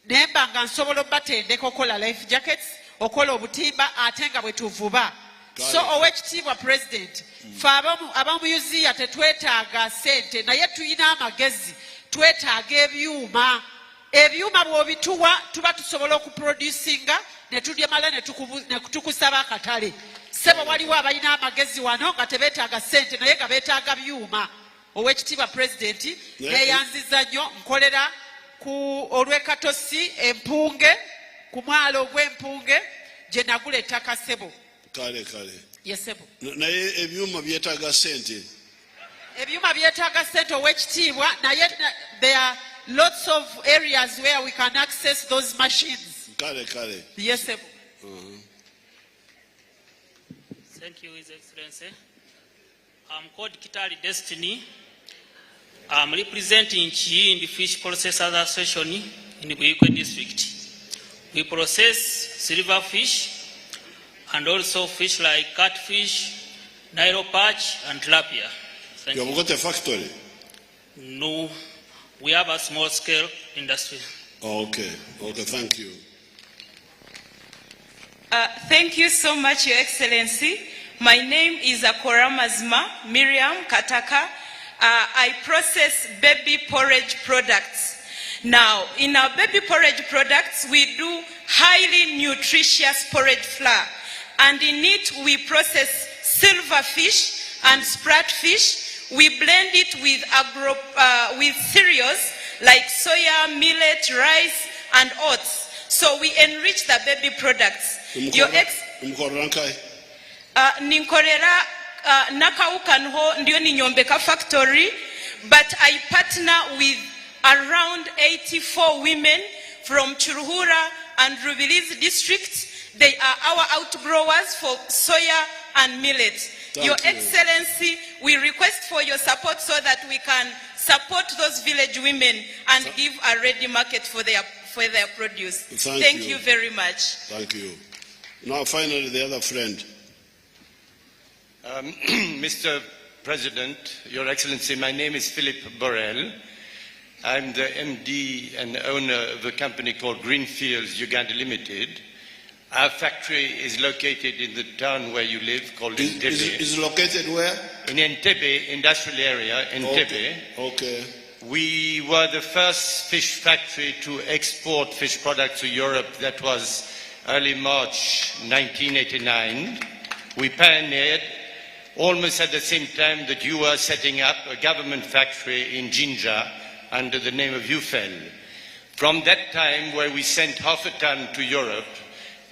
nemba nga nsobola obatendeka okola life jackets, okola obutimba ate nga bwe tuvuba. So oweekitiibwa President, ffe abamuyuziya tetwetaaga ssente, naye tulina amagezi, twetaaga ebyuma. Ebyuma bw'obituwa tuba tusobola okuproducinga ne tulyamala ne tukusaba akatale. Ssebo waliwo abalina amagezi wano nga tebeetaaga ssente naye nga beetaaga byuma. owekitiibwa pulezidenti neyanziza nnyo nkolera ku olw'ekatosi empunge ku mwalo ogw'empunge gye nagula ettaka ssebo. Kale kale. Yes, ssebo. Naye ebyuma byetaaga ssente. Ebyuma byetaaga ssente owekitiibwa naye there are lots of areas where we can access those machines. Kale kale. Yes, ssebo. Thank you, His Excellency. I'm called Kitali Destiny. I'm representing Chiyindi Fish Processors Association in the Buyikwe district. We process silver fish and also fish like catfish, Nile perch, and tilapia. Thank you. You have got a factory? No, we have a small scale industry. Okay, thank you. Thank you so much, Your Excellency. My name is Akoramazma Miriam Kataka. I process baby porridge products. Now, in our baby porridge products, we do highly nutritious porridge flour. And in it, we process silver fish and sprat fish. We blend it with cereals like soya, millet, rice, and oats. So we enrich the baby products. Ninkorera nakaukanho ndio ninyombeka factory, but I partner with around 84 women from Churuhura and Rubilizi districts. They are our outgrowers for soya and millet. Your Excellency, we request for your support so that we can support those village women and give a ready market for their produce. Thank you very much. Thank you. Now finally the other friend. Mr. President, Your Excellency, my name is Philip Borrell. I'm the MD and owner of a company called Greenfields Uganda Limited. Our factory is located in the town where you live, called Entebbe. Is located where? In Entebbe, industrial area, Entebbe. Okay. We were the first fish factory to export fish products to Europe. That was early March 1989. We pioneered almost at the same time that you were setting up a government factory in Jinja under the name of UFEL. From that time, where we sent half a ton to Europe,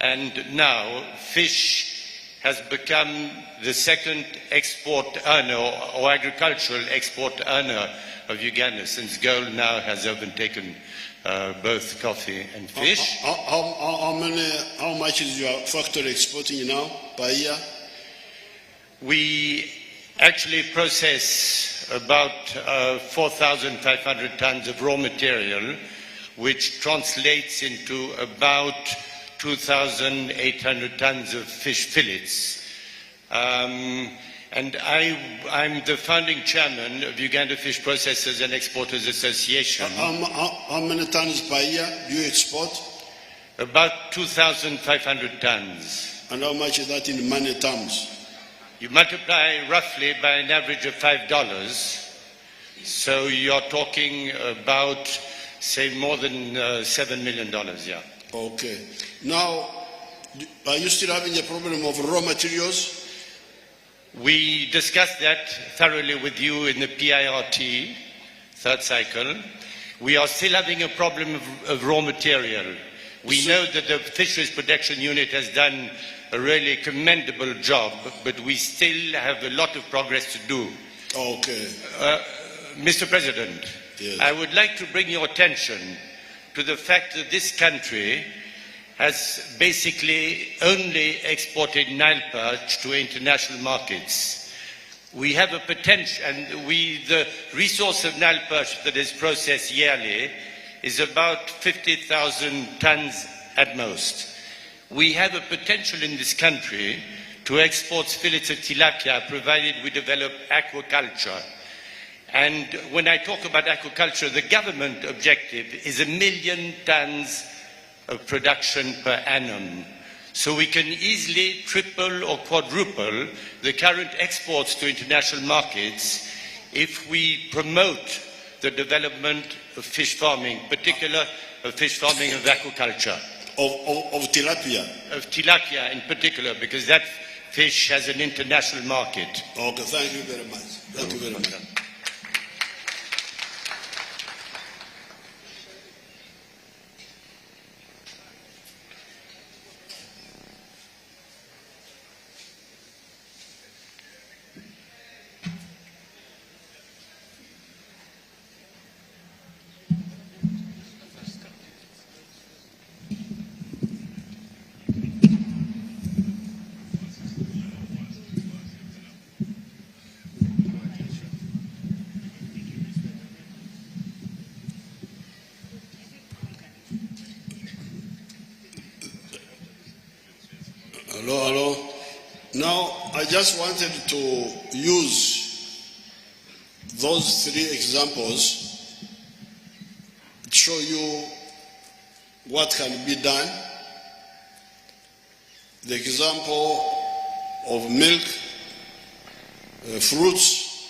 and now fish has become the second export earner or agricultural export earner of Uganda, since gold now has overtaken both coffee and fish. How much is your factory exporting now per year? We actually process about 4,500 tons of raw material, which translates into about 2,800 tons of fish fillets. And I'm the founding chairman of Uganda Fish Processors and Exporters Association. How many tons per year do you export? About 2,500 tons. And how much is that in money terms? You multiply roughly by an average of $5. So you're talking about, say, more than $7 million, yeah. Okay. Now, are you still having a problem of raw materials? We discussed that thoroughly with you in the PIRT third cycle. We are still having a problem of raw material. We know that the Fisheries Protection Unit has done a really commendable job, but we still have a lot of progress to do. Okay. Mr. President, yes. I would like to bring your attention to the fact that this country has basically only exported Nile perch to international markets. We have a potential, and the resource of Nile perch that is processed yearly is about 50,000 tons at most. We have a potential in this country to export fillets of tilapia, provided we develop aquaculture. And when I talk about aquaculture, the government objective is 1 million tons of production per annum. So we can easily triple or quadruple the current exports to international markets if we promote the development of fish farming, particularly of fish farming of aquaculture. Of tilapia? Of tilapia in particular, because that fish has an international market. Okay, thank you very much. Thank you very much. Hello. Now, I just wanted to use those 3 examples to show you what can be done. The example of milk, fruits,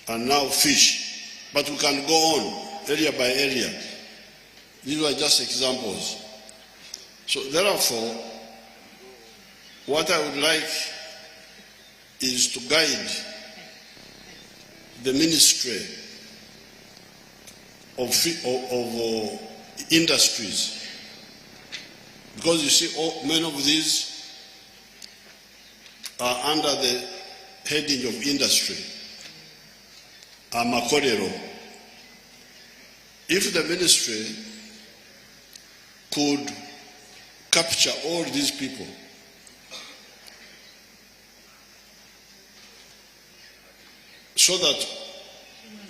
and now fish. But we can go on area by area. These were just examples. So therefore, what I would like is to guide the Ministry of Industries. Because you see, many of these are under the heading of industry. Amakorero. If the ministry could capture all these people, so that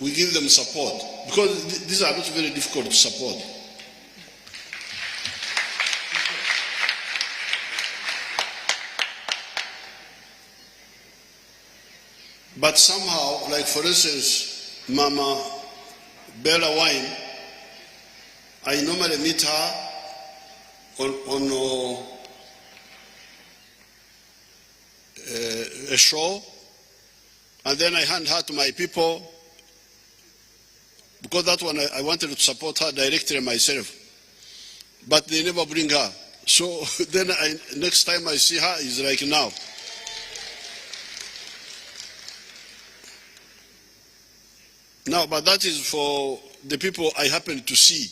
we give them support, because these are not very difficult to support. But somehow, like for instance, Mama Bella Wine, I normally meet her on a show, and then I hand her to my people, because that one I wanted to support her directly myself, but they never bring her. So then next time I see her is like now. Now, but that is for the people I happen to see.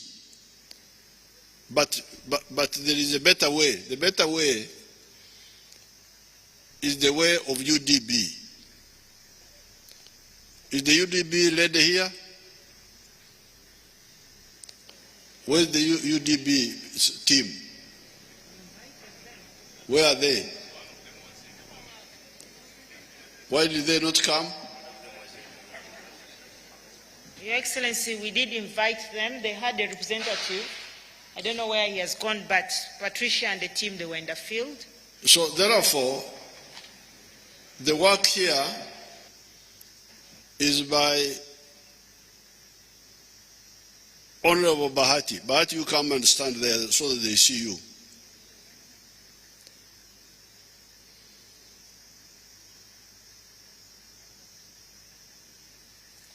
But there is a better way. The better way is the way of UDB. Is the UDB lady here? Where's the UDB team? Where are they? Why did they not come? Your Excellency, we did invite them. They had a representative. I don't know where he has gone, but Patricia and the team, they were in the field. So therefore, the work here is by Honorable Bahati. Bahati, you come and stand there so that they see you.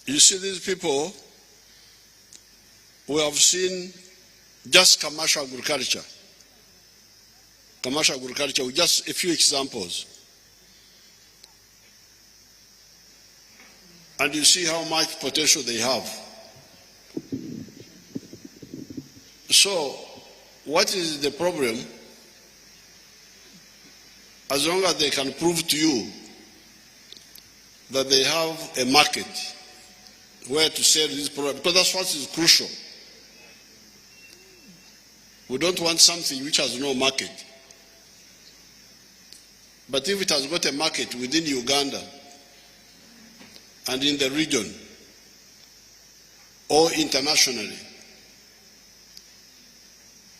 You see these people, we have seen just commercial agriculture. Commercial agriculture, with just a few examples. And you see how much potential they have. So, what is the problem? As long as they can prove to you that they have a market where to sell this product, because that's what is crucial. We don't want something which has no market. But if it has got a market within Uganda and in the region or internationally,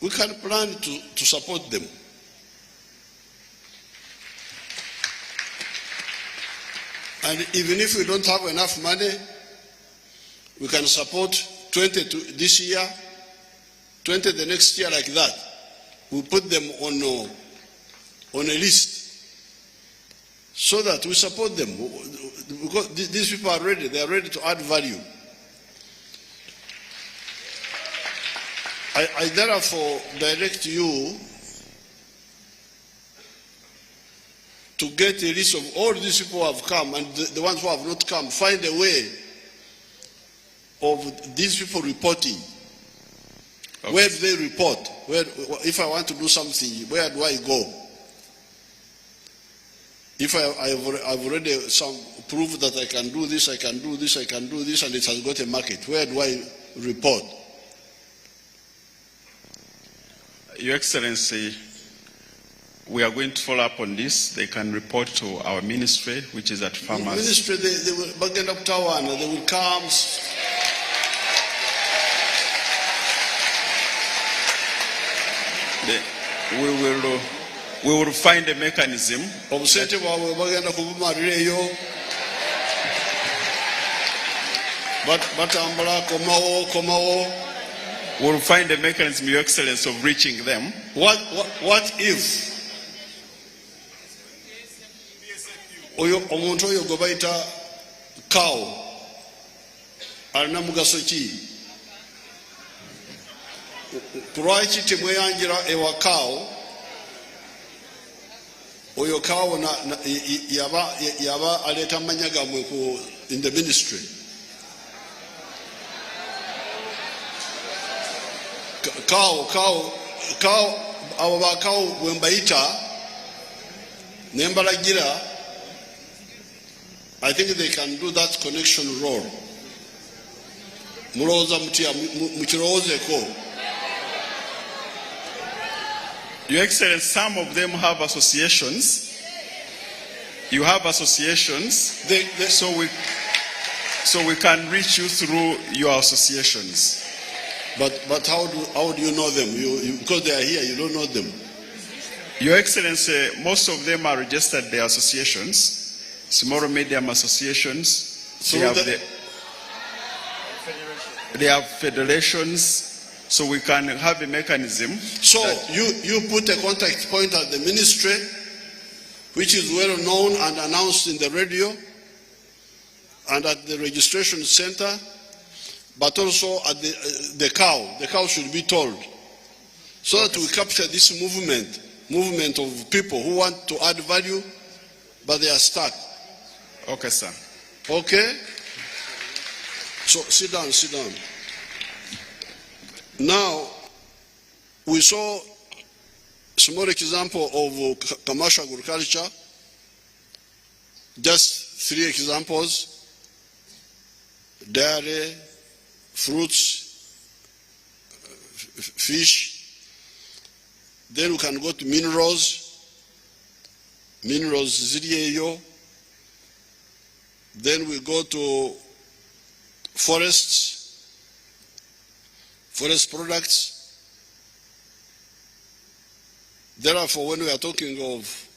we can plan to support them. And even if we don't have enough money, we can support 20 this year, 20 the next year, like that. We put them on a list so that we support them. Because these people are ready. They are ready to add value. I therefore direct you to get a list of all these people who have come, and the ones who have not come. Find a way of these people reporting. Okay. Where do they report? If I want to do something, where do I go? If I've already some proof that I can do this, I can do this, I can do this, and it has got a market, where do I report? Your Excellency, we are going to follow up on this. They can report to our ministry, which is at farmers. Ministry, they will begin up tower and they will come. we will find a mechanism. We'll find a mechanism, Your Excellency, of reaching them. What if omuntu oyo gwe bayita cow alina mugaso ki? Lwaki temweyanjira ewa cow oyo cow yaba aleeta amanya gammwe in the ministry? Cow abo ba cow bwe mbayita ne mbalagira, I think they can do that connection role. Mulowooza mutya mukirowoozeko? Your Excellency, some of them have associations. You have associations, so we can reach you through your associations. But how do you know them? Because they are here, you don't know them. Your Excellency, most of them are registered, their associations, small medium associations. So they have federations, so we can have a mechanism. So you put a contact point at the ministry, which is well known and announced in the radio and at the registration center, but also at the cow. The cow should be told, so that we capture this movement of people who want to add value, but they are stuck. Okay, sir. Okay? So sit down. Now, we saw a small example of commercial agriculture, just 3 examples: dairy, fruits, fish. Then we can go to minerals ziriyeyo. Then we go to forest products. Therefore, when we are talking of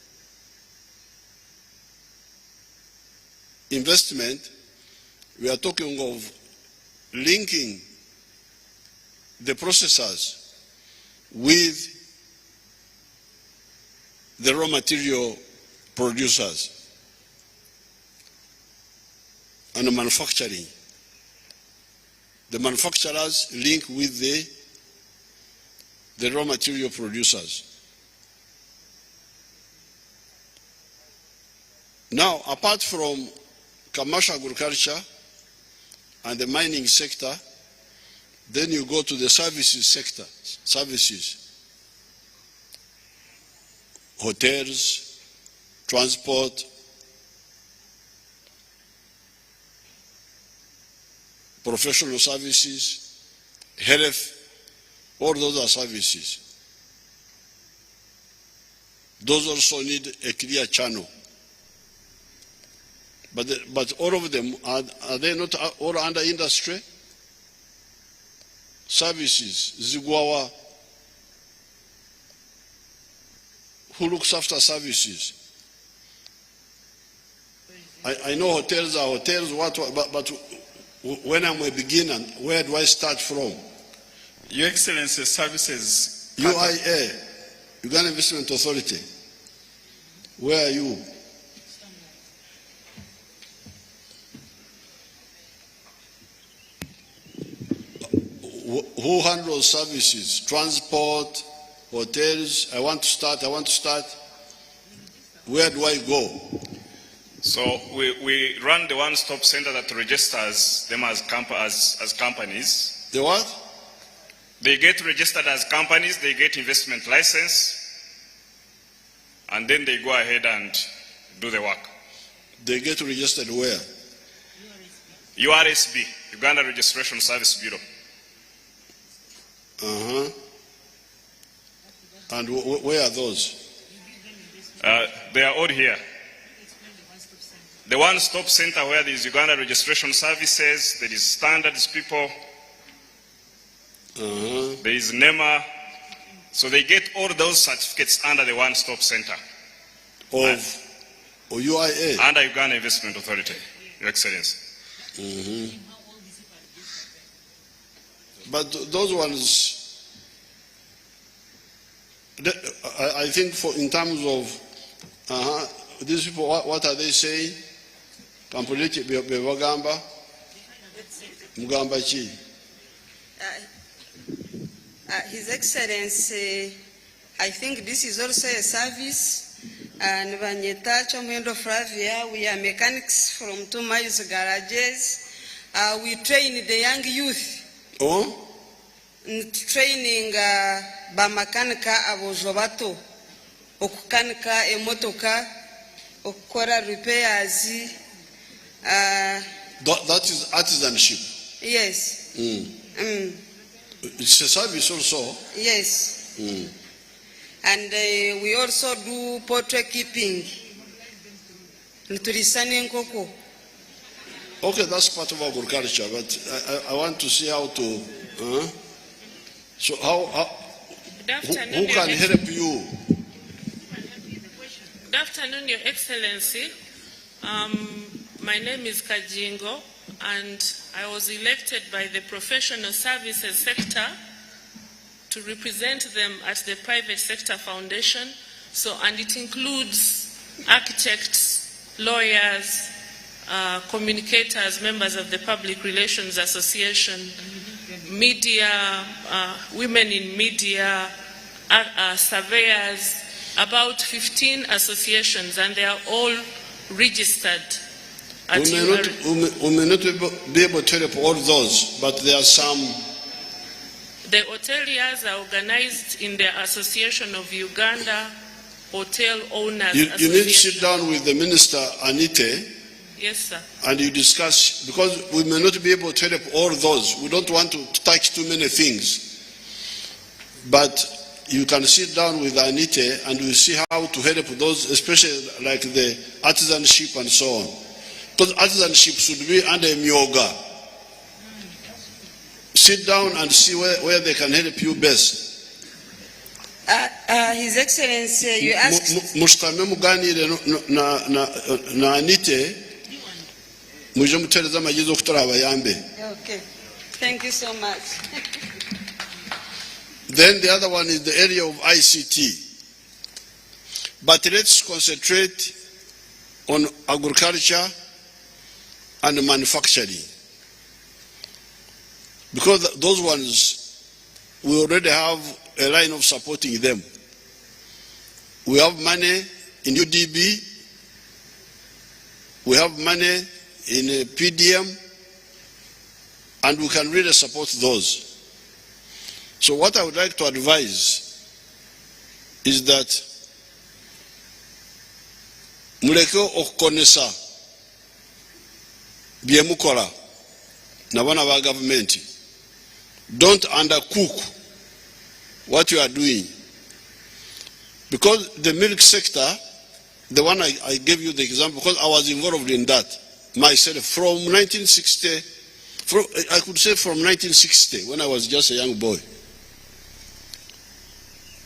investment, we are talking of linking the processors with the raw material producers and the manufacturing. The manufacturers link with the raw material producers. Now, apart from commercial agriculture and the mining sector, then you go to the services sector. Services. Hotels, transport, professional services, health, all those are services. Those also need a clear channel. But all of them, are they not all under industry? Services, Ziguawa, who looks after services? I know hotels are hotels, but when I'm a beginner, where do I start from? Your Excellency, services. UIA, Uganda Investment Authority. Where are you? Who handles services? Transport, hotels. I want to start. Where do I go? So we run the one-stop center that registers them as companies. The what? They get registered as companies, they get investment license, and then they go ahead and do the work. They get registered where? URSB, Uganda Registration Service Bureau. And where are those? They are all here. The one-stop center where there is Uganda Registration Services, there is Standards People, there is NEMA, So they get all those certificates under the one-stop center. Of UIA? Under Uganda Investment Authority, Your Excellency. Mm-hmm. But those ones, I think in terms of these people, what are they saying? Mugamba chi? His Excellency, I think this is also a service. And Vanyetacho Mwendo Flavia, we are mechanics from 2 miles garages. We train the young youth. Oh? Training bamakanika abojobato okukanika emotoka okukora repairs. That is artisanship. Yes. It's a service also. Yes. And we also do poultry keeping. Okay, that's part of agriculture, but I want to see how to. So who can help you? Good afternoon, Your Excellency. My name is Kajingo, and I was elected by the professional services sector to represent them at the private sector foundation. So, and it includes architects, lawyers, communicators, members of the Public Relations Association, media, women in media, surveyors, about 15 associations, and they are all registered. We may not be able to help all those, but there are some. The hoteliers are organized in the Association of Uganda Hotel Owners You Association. need to sit down with the Minister, Anite, Yes, sir. and you discuss, because we may not be able to help all those. We don't want to touch too many things. But you can sit down with Anite and we see how to help those, especially like the artisanship and so on. Because artisanship should be under Myoga. Sit down and see where they can help you best. His Excellency, you asked. Mushkame muganire na Anite muje mutereza amagizo okutora abayambe. Okay. Thank you so much. Then the other one is the area of ICT. But let's concentrate on agriculture and manufacturing. Because those ones, we already have a line of supporting them. We have money in UDB, we have money in PDM, and we can really support those. So what I would like to advise is that muleke okukonesa byemukola na bana ba government. Don't undercook what you are doing. Because the milk sector, the one I gave you the example, because I was involved in that myself from 1960, I could say from 1960, when I was just a young boy.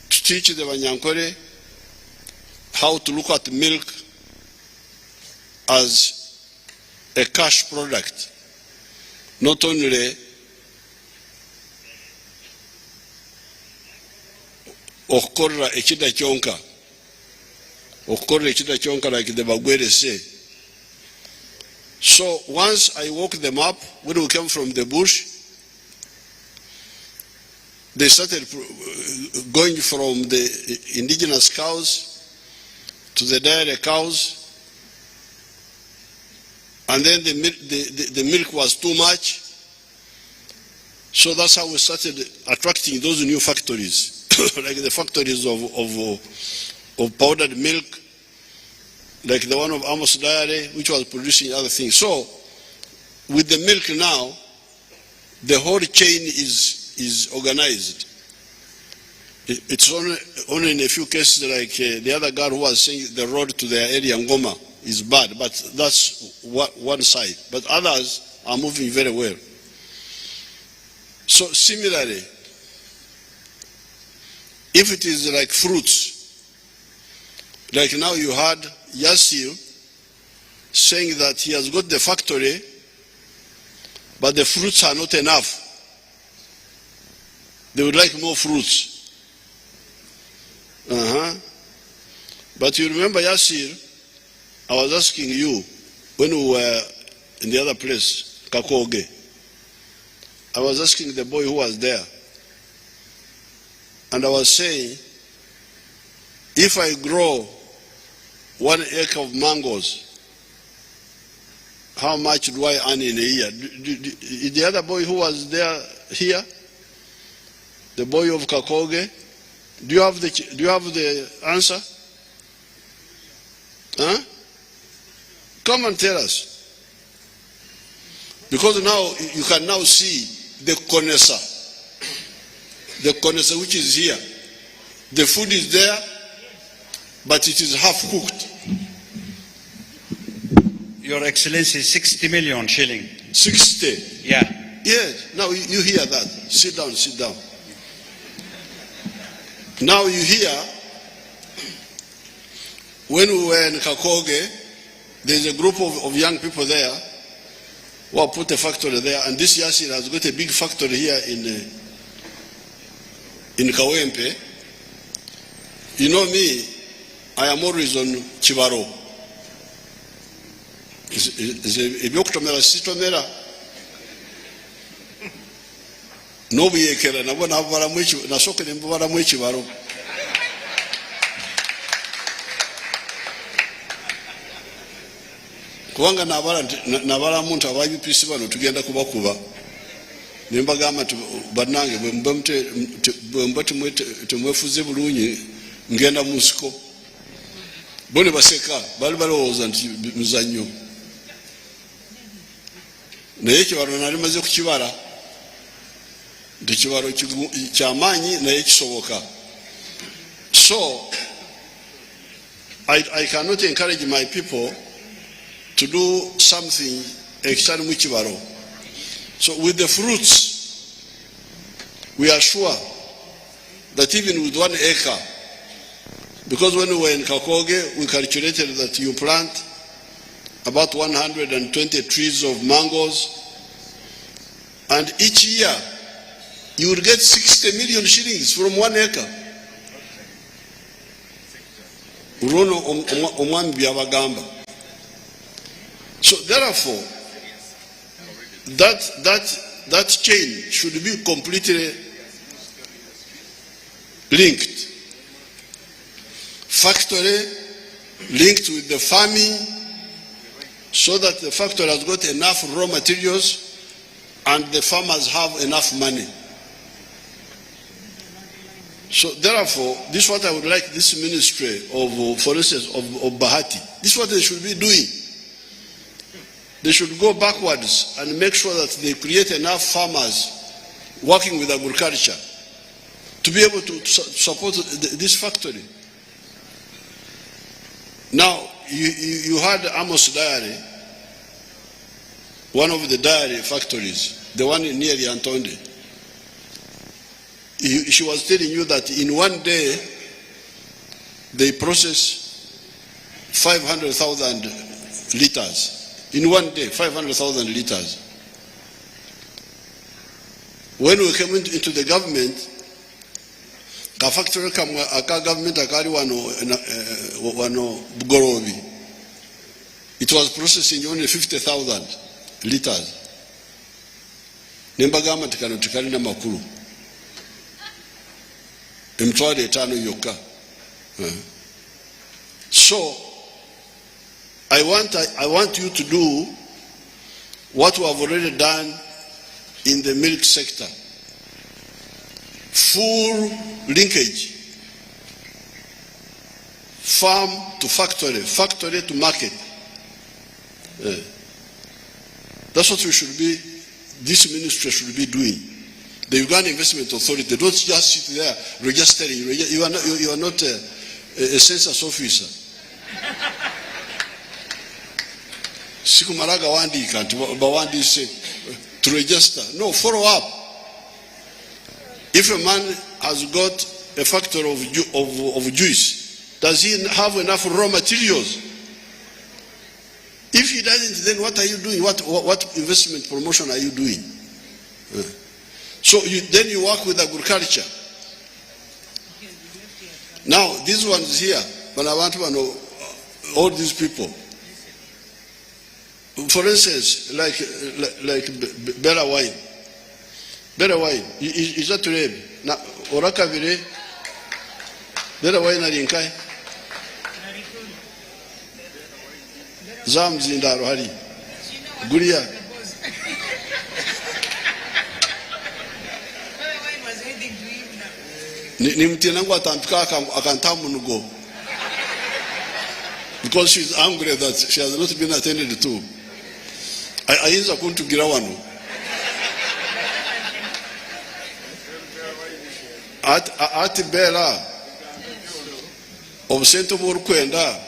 To teach the Banyankore how to look at milk as a cash product, not only okukorera ekida kyonka like the Bagwere say. So once I woke them up, when we came from the bush, they started going from the indigenous cows to the dairy cows, and then the milk was too much. So that's how we started attracting those new factories, like the factories of powdered milk, like the one of Amos Dairy, which was producing other things. So with the milk now, the whole chain is organized. It's only in a few cases, like the other guy who was saying the road to their area, Ngoma, is bad, but that's one side. But others are moving very well. So similarly, If it is like fruits, like now you had Yasir saying that he has got the factory, but the fruits are not enough. They would like more fruits. But you remember, Yasir, I was asking you when we were in the other place, Kakoge. I was asking the boy who was there. And I was saying, if I grow 1 acre of mangoes, how much do I earn in a year? The other boy who was there here, the boy of Kakoge, do you have the answer? Huh? Come and tell us. Because now you can now see the connoisseur. The connoisseur which is here. The food is there, but it is half cooked. Your Excellency, 60 million shilling. 60? Yeah. Yes. Now you hear that. Sit down, sit down. Now you hear, when we were in Kakoge, there's a group of young people there who have put a factory there, and this Yasir has got a big factory here in Kawempe. You know me, I am always on Chibaro. Ebyokutomera sitomera n'obuyekera nabwo nasooka ne mbubalamu ekibalo. Kubanga nabalamu nti aba UPC bano tugenda kubakuba. Ne mbagamba nti bannange bwe mba temwefuze bulungi ngenda mu nsiko. Bo ne baseka bali balowooza nti muzannyo. Naye ekibalo nali maze kukibala nti kibalo kyamaanyi naye kisoboka. So I cannot encourage my people to do something ekitali mu kibalo. So with the fruits, we are sure that even with 1 acre, because when we were in Kakoge, we calculated that you plant about 120 trees of mangoes, and each year you will get 60 million shillings from 1 acre. So therefore, that chain should be completely linked. Factory linked with the farming, so that the factory has got enough raw materials and the farmers have enough money. So therefore, this is what I would like this ministry of, for instance, of Bahati, this is what they should be doing. They should go backwards and make sure that they create enough farmers working with agriculture to be able to support this factory. Now, you had Amos Dairy, one of the dairy factories, the one near the Antonde. She was telling you that in one day, they process 500,000 liters. In one day, 500,000 liters. When we came into the government, ka factory aka government akali wano Bugorobi, it was processing only 50,000 liters. Nembagama tikali na makulu. Emtwale etano yoka. So I want you to do what we have already done in the milk sector. Full linkage. Farm to factory, factory to market. That's what we should be, this ministry should be doing. The Uganda Investment Authority, don't just sit there registering. You are not a census officer. Sikumaraga wandi kanti bawandi say to register. No, follow up. If a man has got a factory of juice? Does he have enough raw materials? If he doesn't, then what are you doing? What investment promotion are you doing? So then you work with agriculture. Now, these ones here, but I want to know all these people. For instance, like Bella wine. Bella wine, is that red? Na oraka vile Bella wine alinkai. Zam zindaro hari. Guria. Ni mtinangu atampika akantamunugo. Because she's angry that she has not been attended to. Ayinza kuntugira wano. Ati Bella obusente bw'orukwenda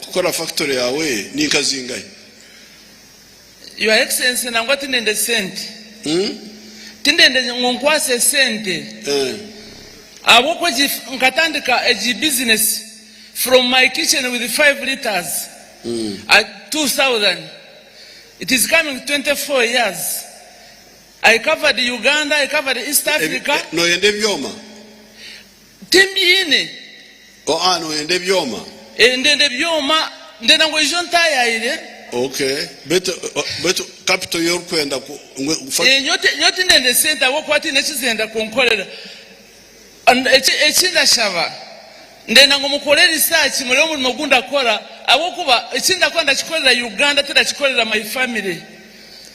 kukora factory yawe ni kazingai. Your Excellency, nangwa tinende sente. Tinende ngonkwase sente. Abo kwaji nkatandika a business from my kitchen with 5 liters at 2,000. It is coming 24 years. I covered Uganda, I covered East Africa. No yende byoma. Timbine. No yende byoma. Ndende byoma ndena ngwejonta yaire. Okay. Beto capital yorukwenda ku nyote ndende center wokwati nechizenda konkolera. Echinda shava. Ndena ngomukole research muri mu gunda kora abokuba echinda kwanda chikolera Uganda tera chikolera my family.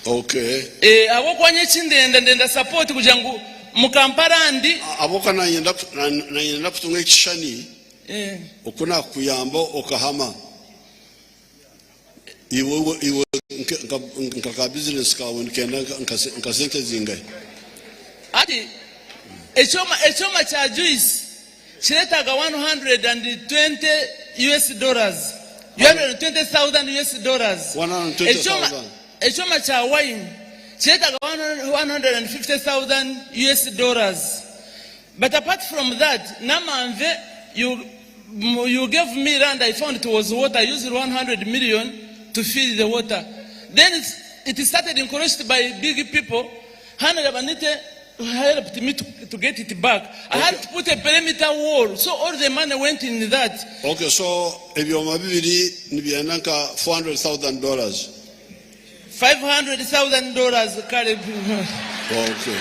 Okay. Abokwanye chindenda ndenda support kujangu mukampara ndi aboka nanyenda kutunga ekishani okuna kuyamba okahama iwe nka business kawe nkenda nkasente zingai ati echoma cha juice chiletaga $120 US. $120,000 US. Echoma cha wine chiletaga $150,000 US. But apart from that, namanve you gave me land, I found it was water. I used 100 million to fill the water. Then it started encouraged by big people. Helped me to get it back. I had to put a perimeter wall, so all the money went in that. Okay, so if your mabibiri nibiananka $400,000. $500,000 karibu. Okay.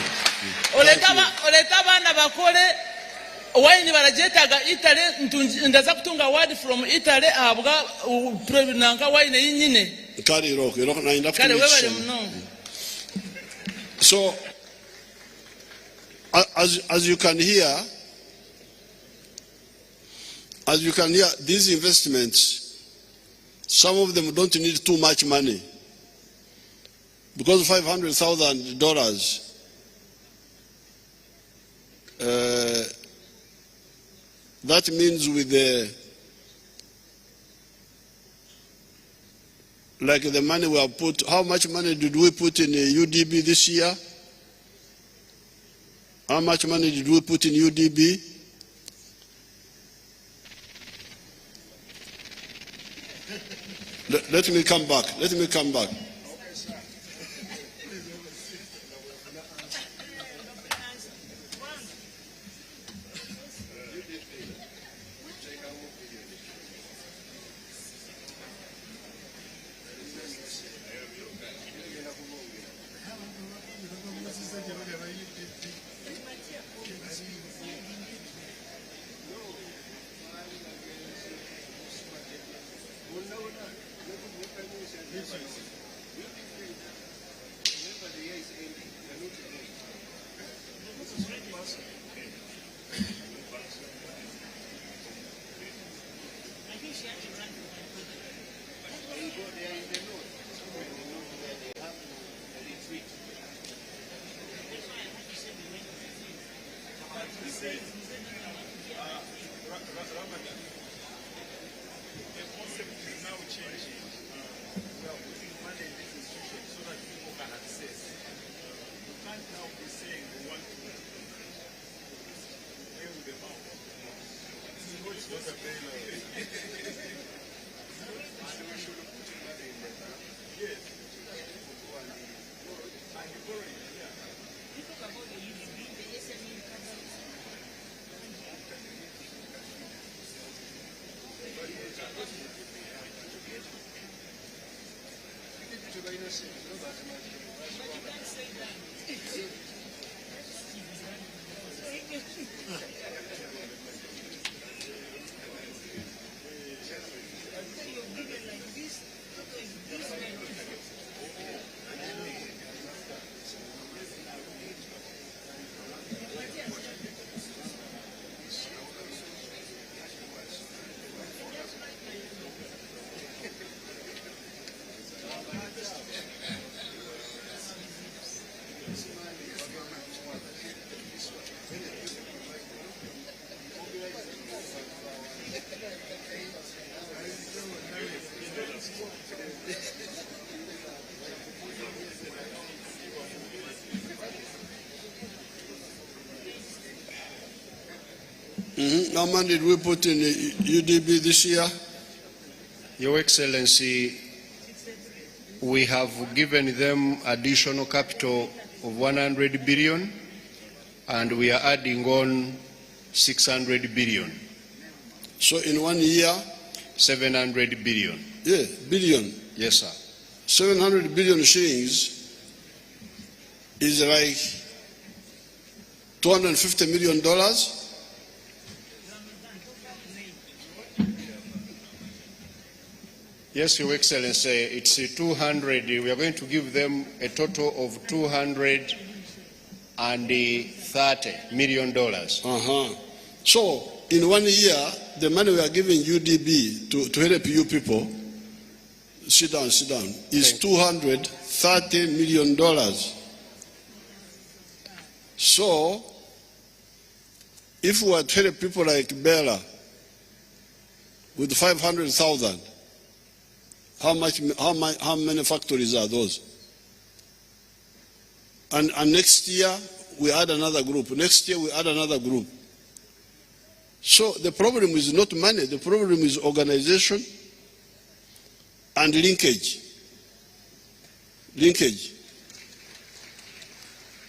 Oletaba na bakole wine barajetaga Italy ndaza kutunga word from Italy abwa nanka wine yinyine. Kari rock, you know, na enough. So as you can hear, these investments, some of them don't need too much money. Because $500,000, that means with like the money we have put, how much money did we put in UDB this year? How much money did we put in UDB? Let me come back. Now be saying we want to play with the mouth. How much did we put in the UDB this year? Your Excellency, we have given them additional capital of 100 billion, and we are adding on 600 billion. So in 1 year? 700 billion. Yeah, billion. Yes, sir. 700 billion shillings is like $250 million. Yes, Your Excellency, it's 200. We are going to give them a total of $230 million. So, in 1 year, the money we are giving UDB to help you people, sit down, is $230 million. So, if we are to help people like Bella with 500,000, how many factories are those? And next year we add another group. Next year we add another group. So the problem is not money. The problem is organization and linkage. Linkage.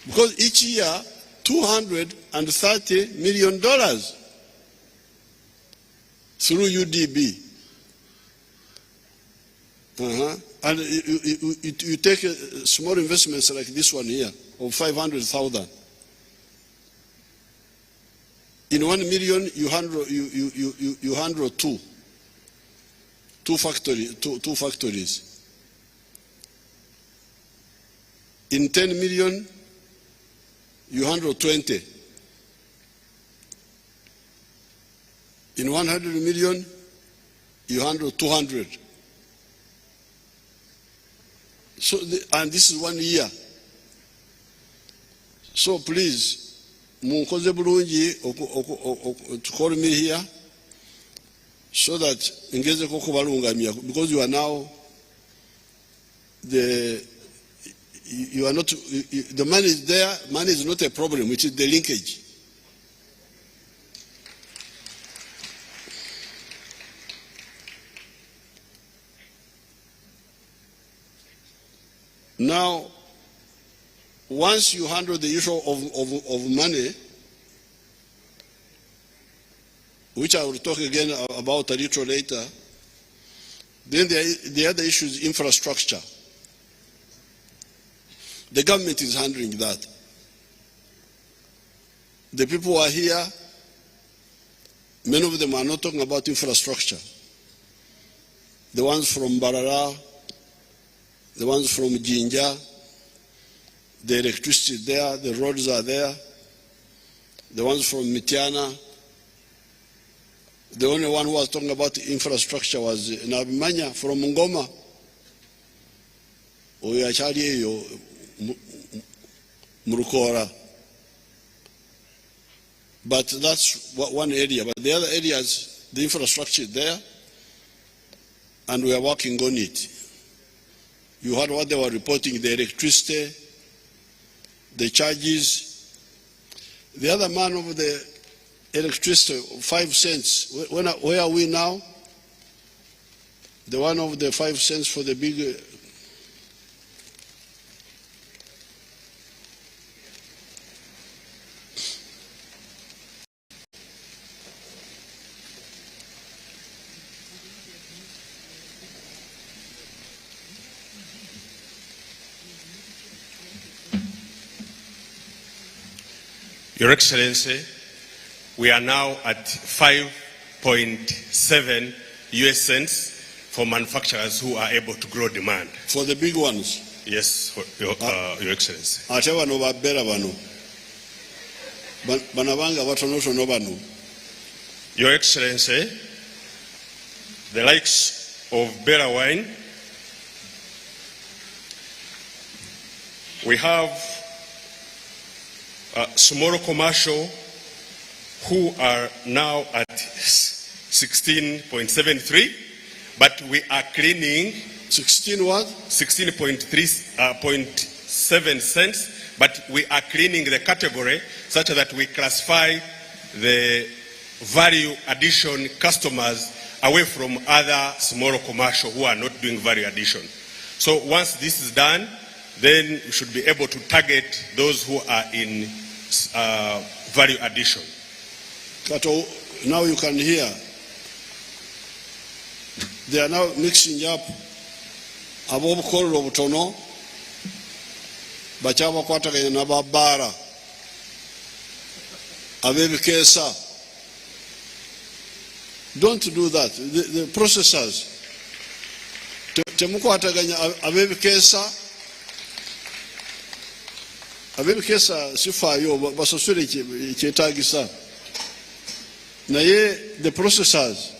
Because each year $230 million through UDB. And you take small investments like this one here of 500,000. In 1 million, you handle two factories. In 10 million, you handle 20. In 100 million, you handle 200. So, and this is 1 year. So please, munkoze bulungi to call me here so that ngeze ko kubalungamia, because you are now the money is there. Money is not a problem, which is the linkage. Now, once you handle the issue of money, which I will talk again about a little later, then the other issue is infrastructure. The government is handling that. The people who are here, many of them are not talking about infrastructure. The ones from Baraza, the ones from Jinja, the electricity is there, the roads are there. The ones from Mitiana, the only one who was talking about infrastructure was Nabimanya from Ngoma. Oyachari Murukora. But that's one area. But the other areas, the infrastructure is there, and we are working on it. You heard what they were reporting, the electricity, the charges. The other man over the electricity 5 cents. Where are we now? The one of the 5 cents for the big. Your Excellency, we are now at 5.7 US cents for manufacturers who are able to grow demand. For the big ones? Yes, for Your Excellency. Your Excellency, the likes of Bella Wine, we have small commercial who are now at 16.73, but we are cleaning 16.7 cents, but we are cleaning the category such that we classify the value addition customers away from other small commercial who are not doing value addition. So once this is done, then we should be able to target those who are in value addition. Now you can hear. They are now mixing up above Kolo Butono, Bachava Kwataka and Ababara, Abebi Kesa. Don't do that. The processors. Temukwataganya Abebi Kesa. Abebi Kesa sifayo basosure chetagisa. Naye the processors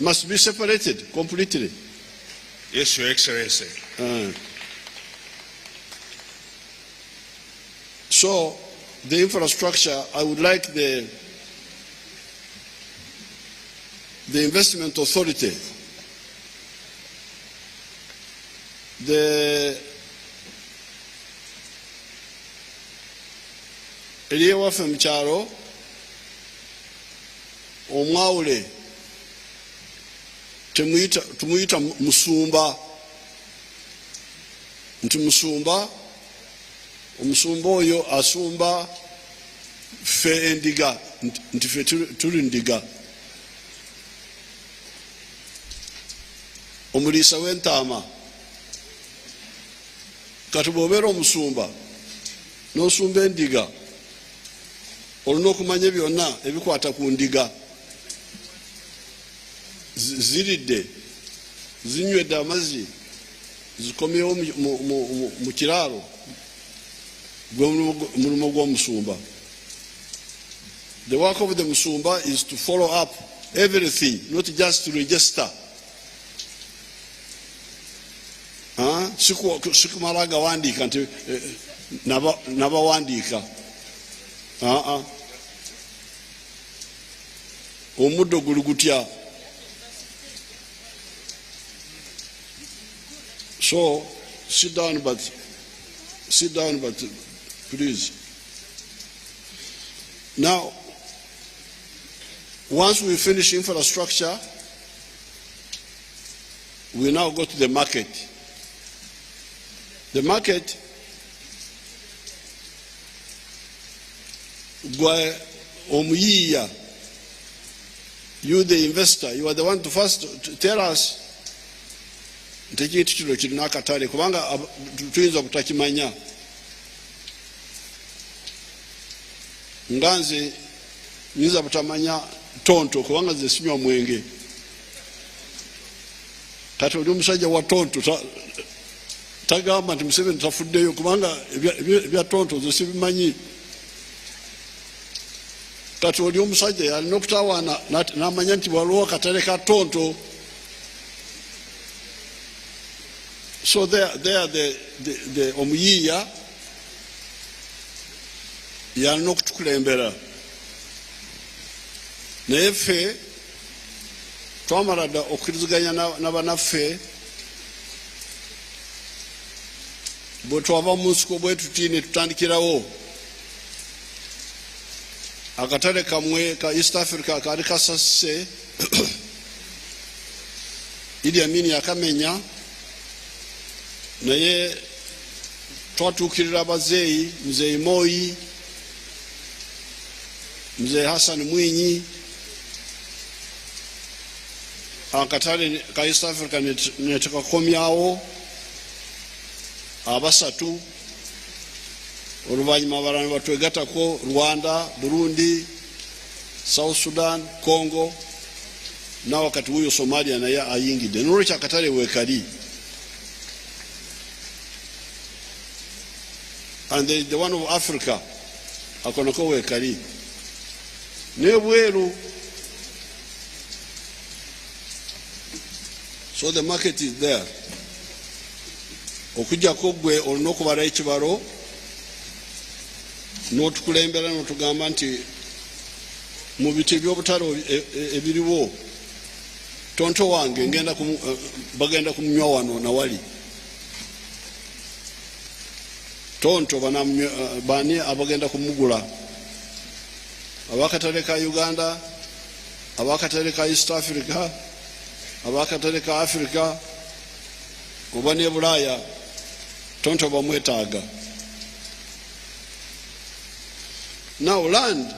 must be separated completely. Yes, Your Excellency. So the infrastructure, I would like the investment authority, the Eliyawa Femcharo, Omwaule, tumuita Musumba, nti Musumba, Omusumba oyo asumba fe endiga, nti fe tuli ndiga. Omulisa w'entaama, kati bw'obeera omusumba n'osumba endiga, olina okumanya byonna ebikwata ku ndiga. Ziridde, zinywedde amazzi, zikomyewo mu kiraalo, gwe mulimo gw'omusumba. The work of the Musumba is to follow up everything, not just to register. Sikumala gawandika nti nabawandika. Omuddo guli gutya. So sit down, but please. Now, once we finish infrastructure, we now go to the market. The market, Omuyiya, you the investor, you are the one to first tell us ntekintu kino kirina akatale kubanga tuyinza butakimanya. Nganze nyinza butamanya tonto kubanga ze sinywa mwenge. Kati oli omusajja wa tonto tagama nti Museveni tafuddeyo kubanga ebya tonto ze sibimanyi. Kati oli omusajja yalina okutawaana n'amanya nti waliwo akatale ka tonto. So they are the Omuyiya yalina okutukulembera. Naye ffe twamala dda okukkiriziganya n'abannaffe bwe twava mu nsiko bwe tuti ne tutandikirawo akatale kamwe ka East Africa kali kasase Idi Amin yakamenya naye twatukirira abazeeyi mzee Moi mzee Hassan Mwinyi akatale ka East Africa netekakomyawo abasatu oluvanyuma abalala batwegatako Rwanda, Burundi, South Sudan, Congo na wakati huyo Somalia naye ayingide nolwekyo akatale wekali. And the one of Africa akonako wekali nebweru. So the market is there. Okujjako gwe olina okubala ekibalo n'otukulembera n'otugamba nti mu biti by'obutale ebiriwo tonto wange bagenda kumunywa wano nawali tonto bani abagenda kumugula abakatale ka Uganda, abakatale ka East Africa, abakatale ka Africa oba ne Bulaya tonto bamwetaaga. Now land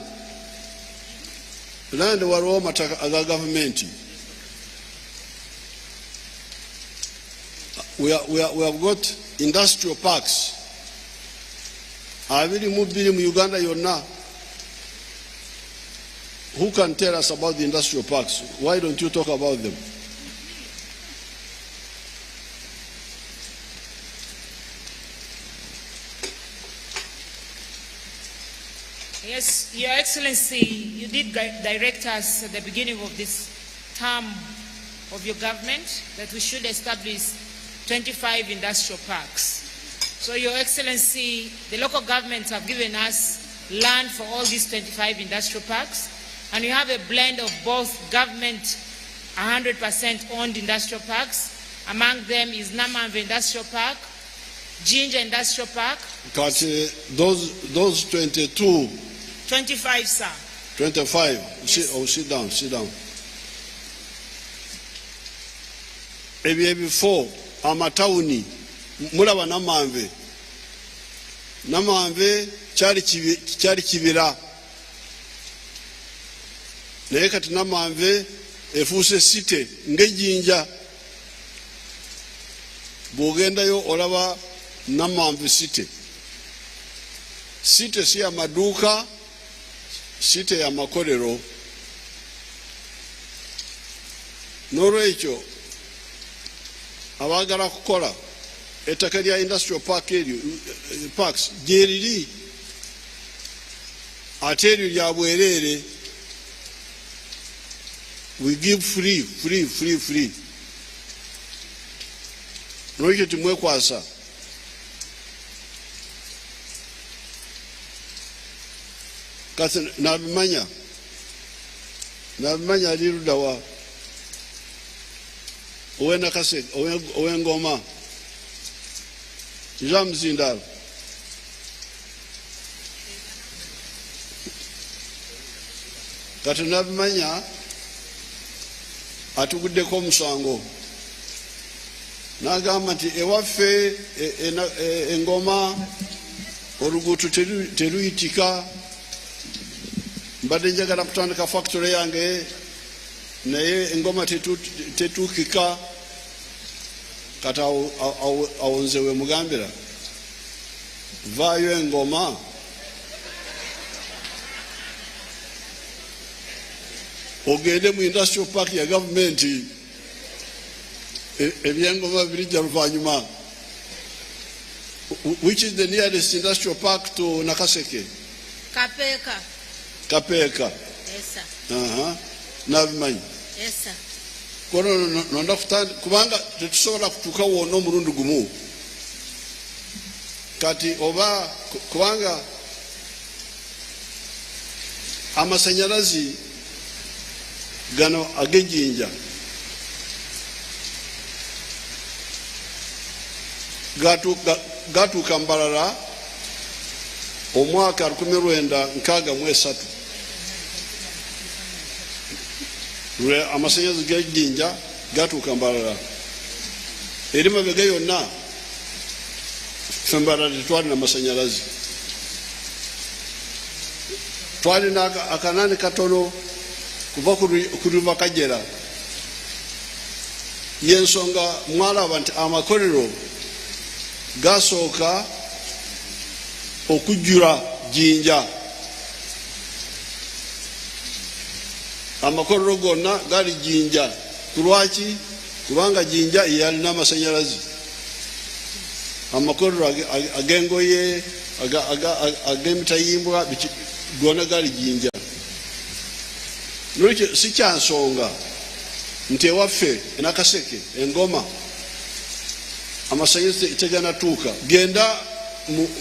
waliwo amataka aga government. We have got industrial parks. Abiri mu Uganda yonna. Who can tell us about the industrial parks? Why don't you talk about them? Yes, Your Excellency, you did direct us at the beginning of this term of your government that we should establish 25 industrial parks. So, Your Excellency, the local governments have given us land for all these 25 industrial parks, and you have a blend of both government 100% owned industrial parks. Among them is Namamve Industrial Park, Jinja Industrial Park. But those 22. 25, sir. 25. Yes. Sit down. Before amatawuni mulaba Namamve. Namamve kyali kibira. Naye kati Namamve efuuse site ng'Ejjinja. Bw'ogendayo olaba Namamve site. Site si ya maduuka, site ya makolero. N'olwekyo abaagala kukola ettaka lya industrial park eryo parks gyeriri ate eryo lya bwereere. We give free. N'olwekyo timwekwasa. Kati nabimanya ali ludawa owenakase owengoma Mzindalo. Kati nabimanya atuguddeko omusango n'agamba nti ewaffe engoma oluguudo teruyitika. Mbadde njagala kutandika factory yange naye engoma tetuukika. Kati awo nze we mugambira vaayo engoma ogende mu industrial park ya gavumenti ebyengoma birijja luvannyuma. Which is the nearest industrial park to Nakaseke? Kapeka. Yes, sir. Nabimanyi. Yes, sir. Kono nonda kubanga tetusobola kutuuka wonna omulundi gumu. Kati oba kubanga amasanyalazi gano ag'Ejjinja gatuuka Mbarara omwaka 1963. lwe amasannyalaze gajjinja gatuuka Mbarara eri mabega yonna ffe Mbarara tetwalina masannyalaze twalina akanaani katono kuva ku River Kagera yensonga mwalaba nti amakolero gasooka okujjula Jinja amakolero gonna gali Jinja kulwaki kubanga Jinja yalina amasannyalaze amakolero ag'engoye ag'emitayimbwa gonna gali Jinja nolwekyo si kyansonga nti ewaffe Nakaseke Engoma amasannyalaze teganatuuka genda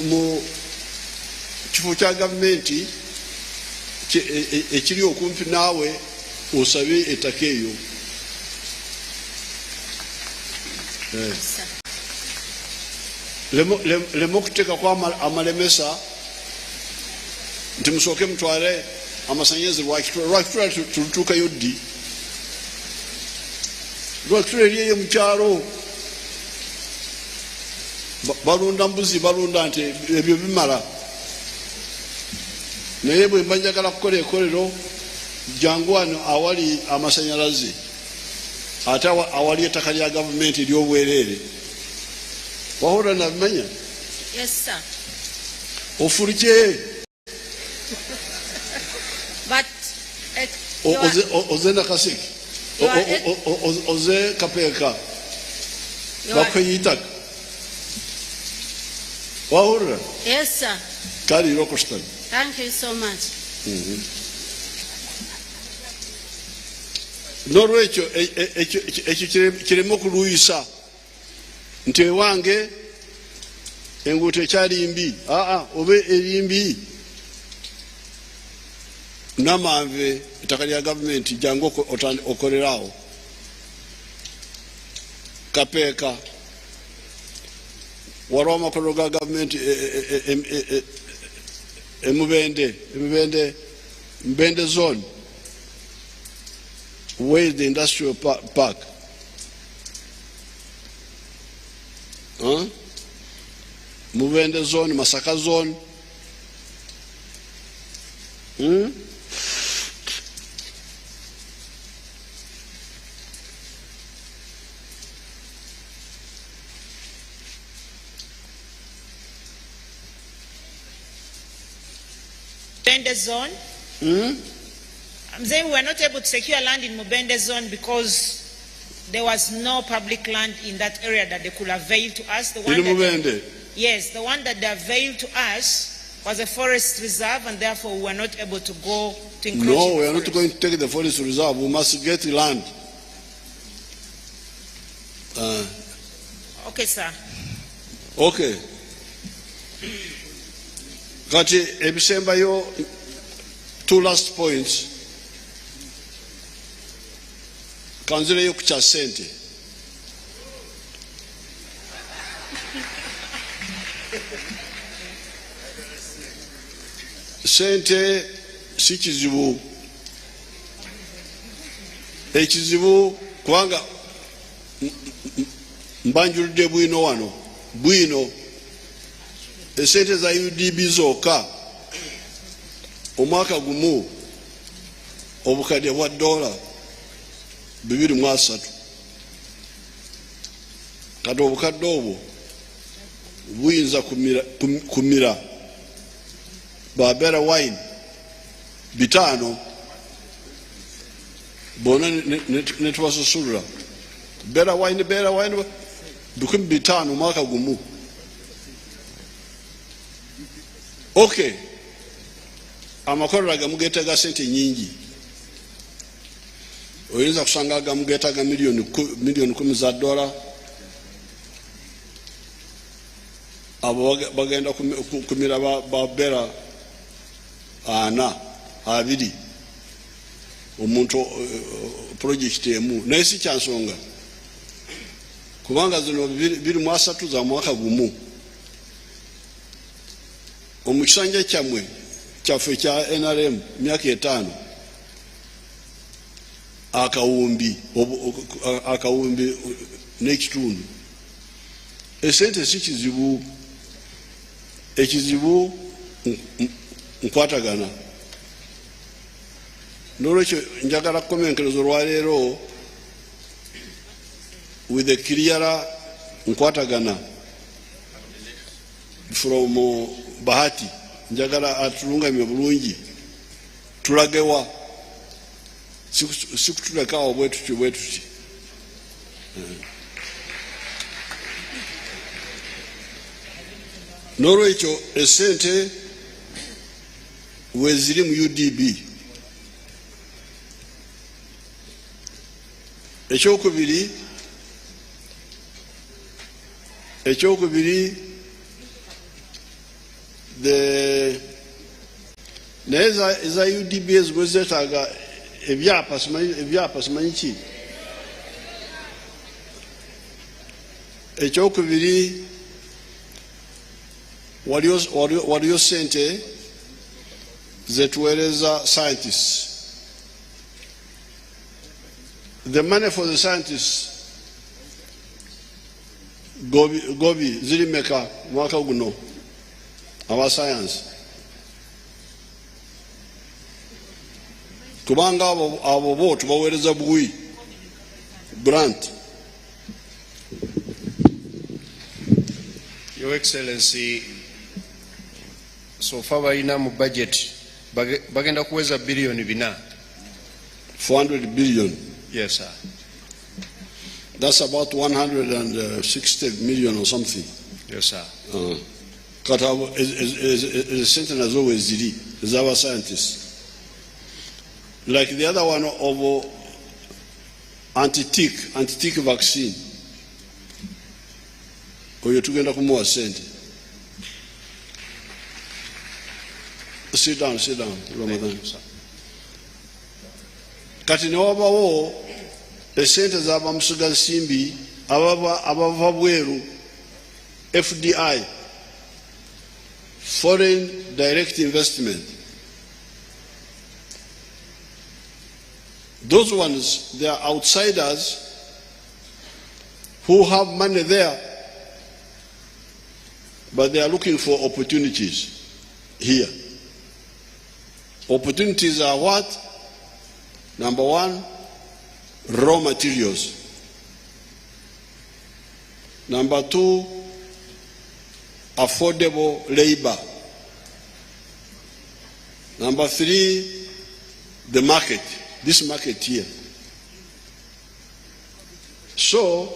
mu kifo kya gavumenti ekiri okumpi naawe osabe ettaka eyo lema okuteekako amalemesa nti musooke mutwale amasannyalaze lwakitula tulutuukayo ddi lwakitula eryeyo mu kyalo balunda mbuzi balunda nti ebyo bimala naye bwe mba njagala kukola ekolero jangu wano awali amasannyalaze ate awali ettaka lya gavumenti ery'obwereere wahora nabimanya ofulukye oze Nakaseke oze Kapeeka bakweyitaka wahurira kali Rokostan. Thank you so much. Norwekyo ekyo kirema okuluyisa nti ewange enguuto ekyali mbi oba eri mbi namanve ettaka lya gavumenti jangu okolerawo Kapeeka waliwo amakolero ga gavumenti Mbende zone where is the industrial park Mubende zone Masaka zone Mubende zone. I'm saying we were not able to secure land in Mubende zone because there was no public land in that area that they could avail to us. The one the one that they availed to us was a forest reserve, and therefore we were not able to go to encroach. No, we are not going to take the forest reserve. We must get land. Okay, sir. Okay. Kati ebisembayo two last points. Kanzireyo ku kya ssente. Ssente si kizibu. Ekizibu kubanga mbanjulidde bwino wano. Bwino esente za UDB zokka omwaka gumu obukadde bwa $203 kati obukadde obwo buyinza kumira babera wine 5 bona netubasusulula bera wine 5 mwaka gumu. Okay, amakolero agamu geetaaga ssente nyingi. Oyinza kusanga agamu geetaaga miliyoni 10 za $. Abo bagenda kumira babera 2 omuntu projekiti emu naye si kyansonga kubanga zino 23 za mwaka gumu. Omukisanja kyamwe kyaffe kya NRM myaka 5 akawumbi n'ekitundu. Esente si kizibu, ekizibu nkwatagana. N'olwekyo njagala kukomenkereza olwaleero with a clear nkwatagana from Bahati. Njagala atulungamye bulungi tulagewa sikutulekawo bwetuti. N'olwekyo esente weziri mu UDB. Ekyokubiri naye eza UDB ezibwe zeetaaga ebyapa simanyi ki. Ekyokubiri waliyo sente zetuweereza scientists. The money for the scientists gobi ziri meka mwaka guno aba science. Kubanga abo bo tubaweereza buwi grant. Your Excellency, so far balina mu budget bagenda kuweza bilioni 400. 400 billion. Yes, sir. That's about 160 million or something. Yes, sir. Kata sente nazo weziri z'aba scientists. Like the other one of anti-tick vaccine. Oyo tugenda kumuwa sente. Sit down, Ramadan. Kati newabawo esente z'aba Musuga Nsimbi abava bweru FDI, foreign direct investment. Those ones, they are outsiders who have money there, but they are looking for opportunities here. Opportunities are what? Number one, raw materials. Number two, affordable labor. Number three, the market, this market here. So,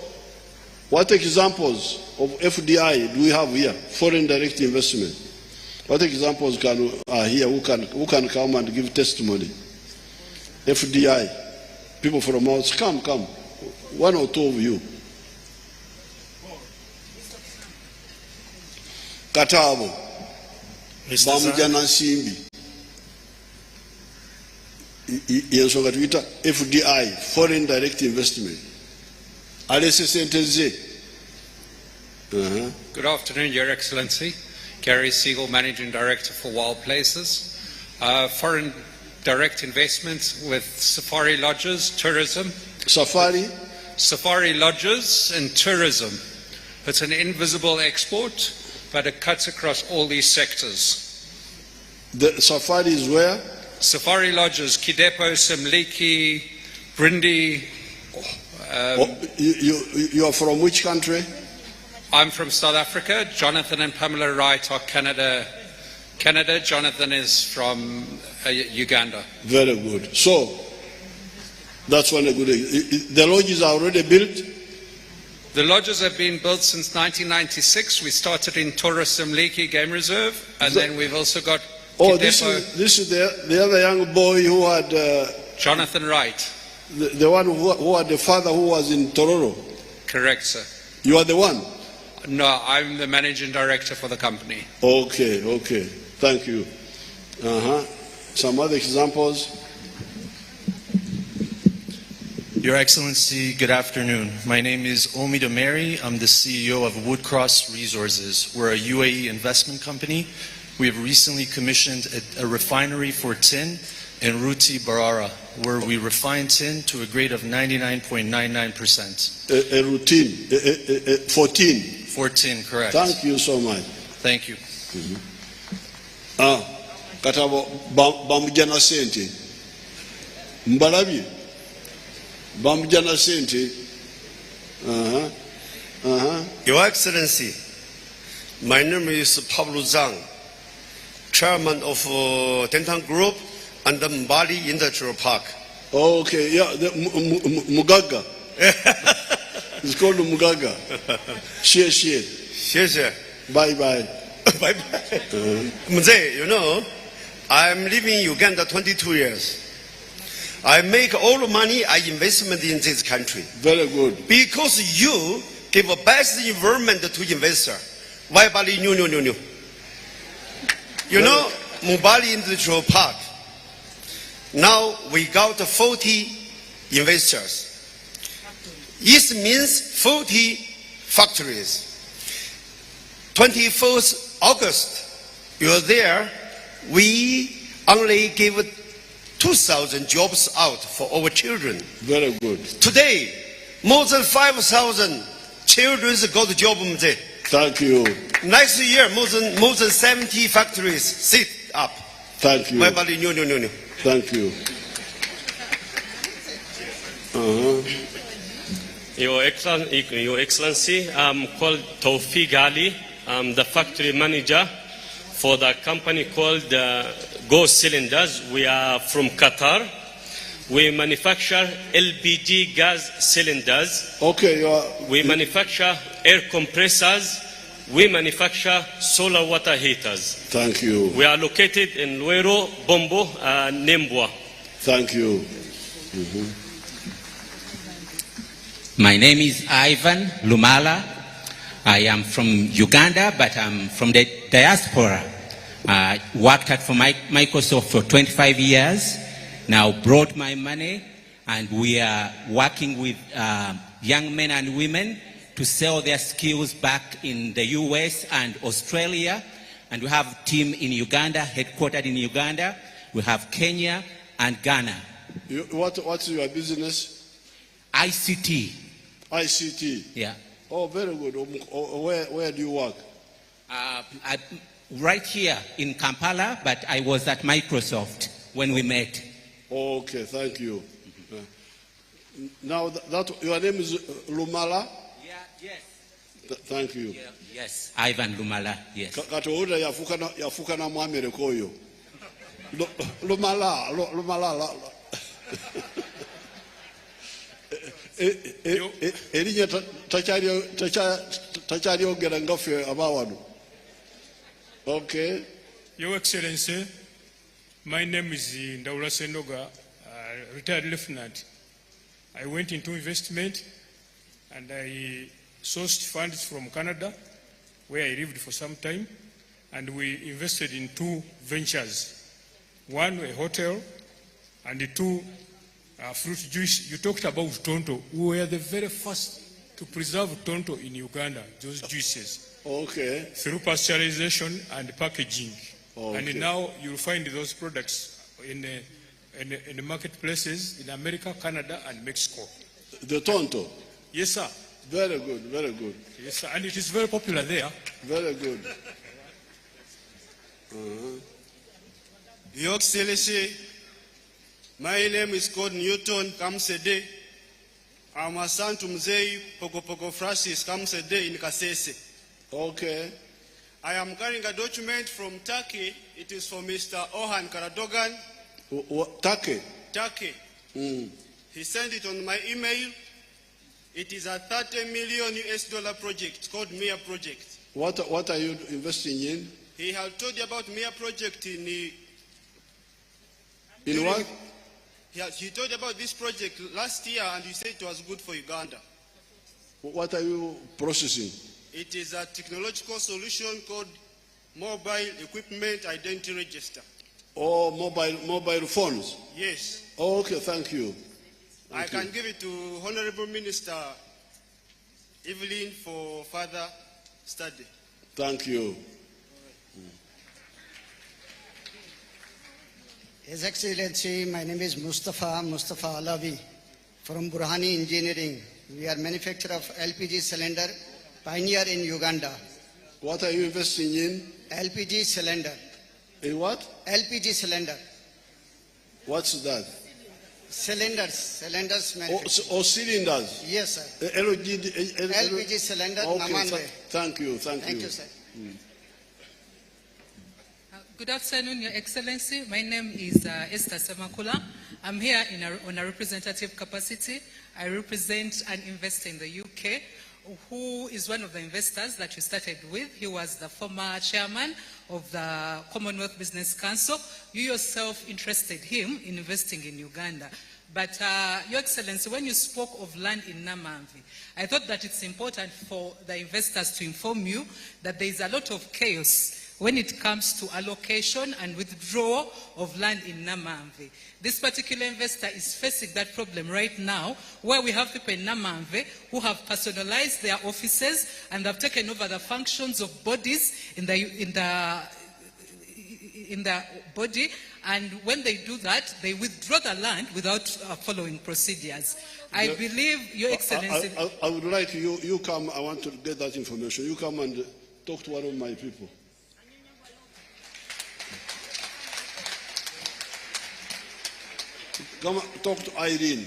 what examples of FDI do we have here? Foreign direct investment. What examples are here who can come and give testimony? FDI, people from out, come, one or two of you. Katabo, Bamujana Nsimbi, yensonga tuyita FDI, foreign direct investment. Alese senteze. Good afternoon, Your Excellency. Gary Siegel, Managing Director for Wild Places. Foreign direct investment with safari lodges, tourism. Safari lodges and tourism. It's an invisible export, but it cuts across all these sectors. The safari is where? Safari lodges, Kidepo, Semliki, Brindi. You are from which country? I'm from South Africa. Jonathan and Pamela Wright are Canada. Jonathan is from Uganda. Very good. So, that's one a good. The lodges are already built? The lodges have been built since 1996. We started in Torres Semliki Game Reserve, and then we've also got this is the other young boy who had... Jonathan Wright. The one who had the father who was in Tororo? Correct, sir. You are the one? No, I'm the managing director for the company. Okay. Thank you. Some other examples? Your Excellency, good afternoon. My name is Omido Mary. I'm the CEO of Woodcross Resources. We're a UAE investment company. We have recently commissioned a refinery for tin in Ruti Barara, where we refine tin to a grade of 99.99%. A routine, 14. 14, correct. Thank you so much. Thank you. Katabo bamujana sente. Mbalabi. Bamujana sente. Your Excellency, my name is Pablo Zhang, Chairman of Tentang Group and the Mbali Industrial Park. Okay, yeah, Mugaga. It's called Mugaga. Share. Bye. Bye. Mzee, you know, I'm living in Uganda 22 years. I make all the money I investment in this country. Very good. Because you give a best environment to investor. Why Bali? No. You know, Mubali Industrial Park. Now we got 40 investors. This means 40 factories. 21st August, you're there. We only give 2,000 jobs out for our children. Very good. Today, more than 5,000 children got a job. Thank you. Next year, more than 70 factories set up. Thank you. No. Thank you. Your Excellency, I'm called Tawfiq Ali. I'm the factory manager for the company called Go Cylinders. We are from Qatar. We manufacture LPG gas cylinders. Okay. We manufacture air compressors. We manufacture solar water heaters. Thank you. We are located in Luero, Bombo, and Nembwa. Thank you. My name is Ivan Lumala. I am from Uganda, but I'm from the diaspora. Worked at for Microsoft for 25 years. Now brought my money, and we are working with young men and women to sell their skills back in the US and Australia. And we have a team in Uganda, headquartered in Uganda. We have Kenya and Ghana. What's your business? ICT. ICT? Yeah. Oh, very good. Where do you work? Right here in Kampala, but I was at Microsoft when we met. Okay, thank you. Now, your name is Lumala? Yeah, yes. Thank you. Yeah, yes, Ivan Lumala, yes. Katoda yafuka na America oyo. Lumala. Erinya tachari ogera ngafe abawanu. Okay. Your Excellency, my name is Ndaula Senoga, retired lieutenant. I went into investment and I sourced funds from Canada, where I lived for some time, and we invested in 2 ventures. One, a hotel, and 2, fruit juice. You talked about Tonto. We were the very first to preserve Tonto in Uganda, those juices. Okay. Through pasteurization and packaging. Okay. And now you'll find those products in the marketplaces in America, Canada, and Mexico. The Tonto? Yes, sir. Very good, very good. Yes, sir. And it is very popular there. Very good. Your Excellency, my name is called Newton Kamsede. I'm a son to Mzee Pokopoko Francis Kamsede in Kasese. Okay. I am carrying a document from Turkey. It is for Mr. Orhan Karadogan. Turkey? Turkey. He sent it on my email. It is a $30 million US project called MIA project. What are you investing in? He had told you about MIA project in what? He told you about this project last year, and he said it was good for Uganda. What are you processing? It is a technological solution called Mobile Equipment Identity Register. Oh, mobile phones? Yes. Oh, okay, thank you. I can give it to Honorable Minister Evelyn for further study. Thank you. His Excellency, my name is Mustafa Alawi from Burhani Engineering. We are manufacturer of LPG cylinder, pioneer in Uganda. What are you investing in? LPG cylinder. In what? LPG cylinder. What's that? Cylinders Or cylinders? Yes, sir. LPG cylinder, Okay, Namanwe. thank you. Thank you, sir. Good afternoon, Your Excellency. My name is Esther Samakula. I'm here on a representative capacity. I represent an investor in the UK who is one of the investors that you started with. He was the former chairman of the Commonwealth Business Council. You yourself interested him in investing in Uganda. But Your Excellency, when you spoke of land in Namamvi, I thought that it's important for the investors to inform you that there is a lot of chaos when it comes to allocation and withdrawal of land in Namamvi. This particular investor is facing that problem right now, where we have people in Namamvi who have personalized their offices and have taken over the functions of bodies in the body, and when they do that, they withdraw the land without following procedures. I believe, Your Excellency... I would like you come, I want to get that information. You come and talk to one of my people. Come talk to Irene.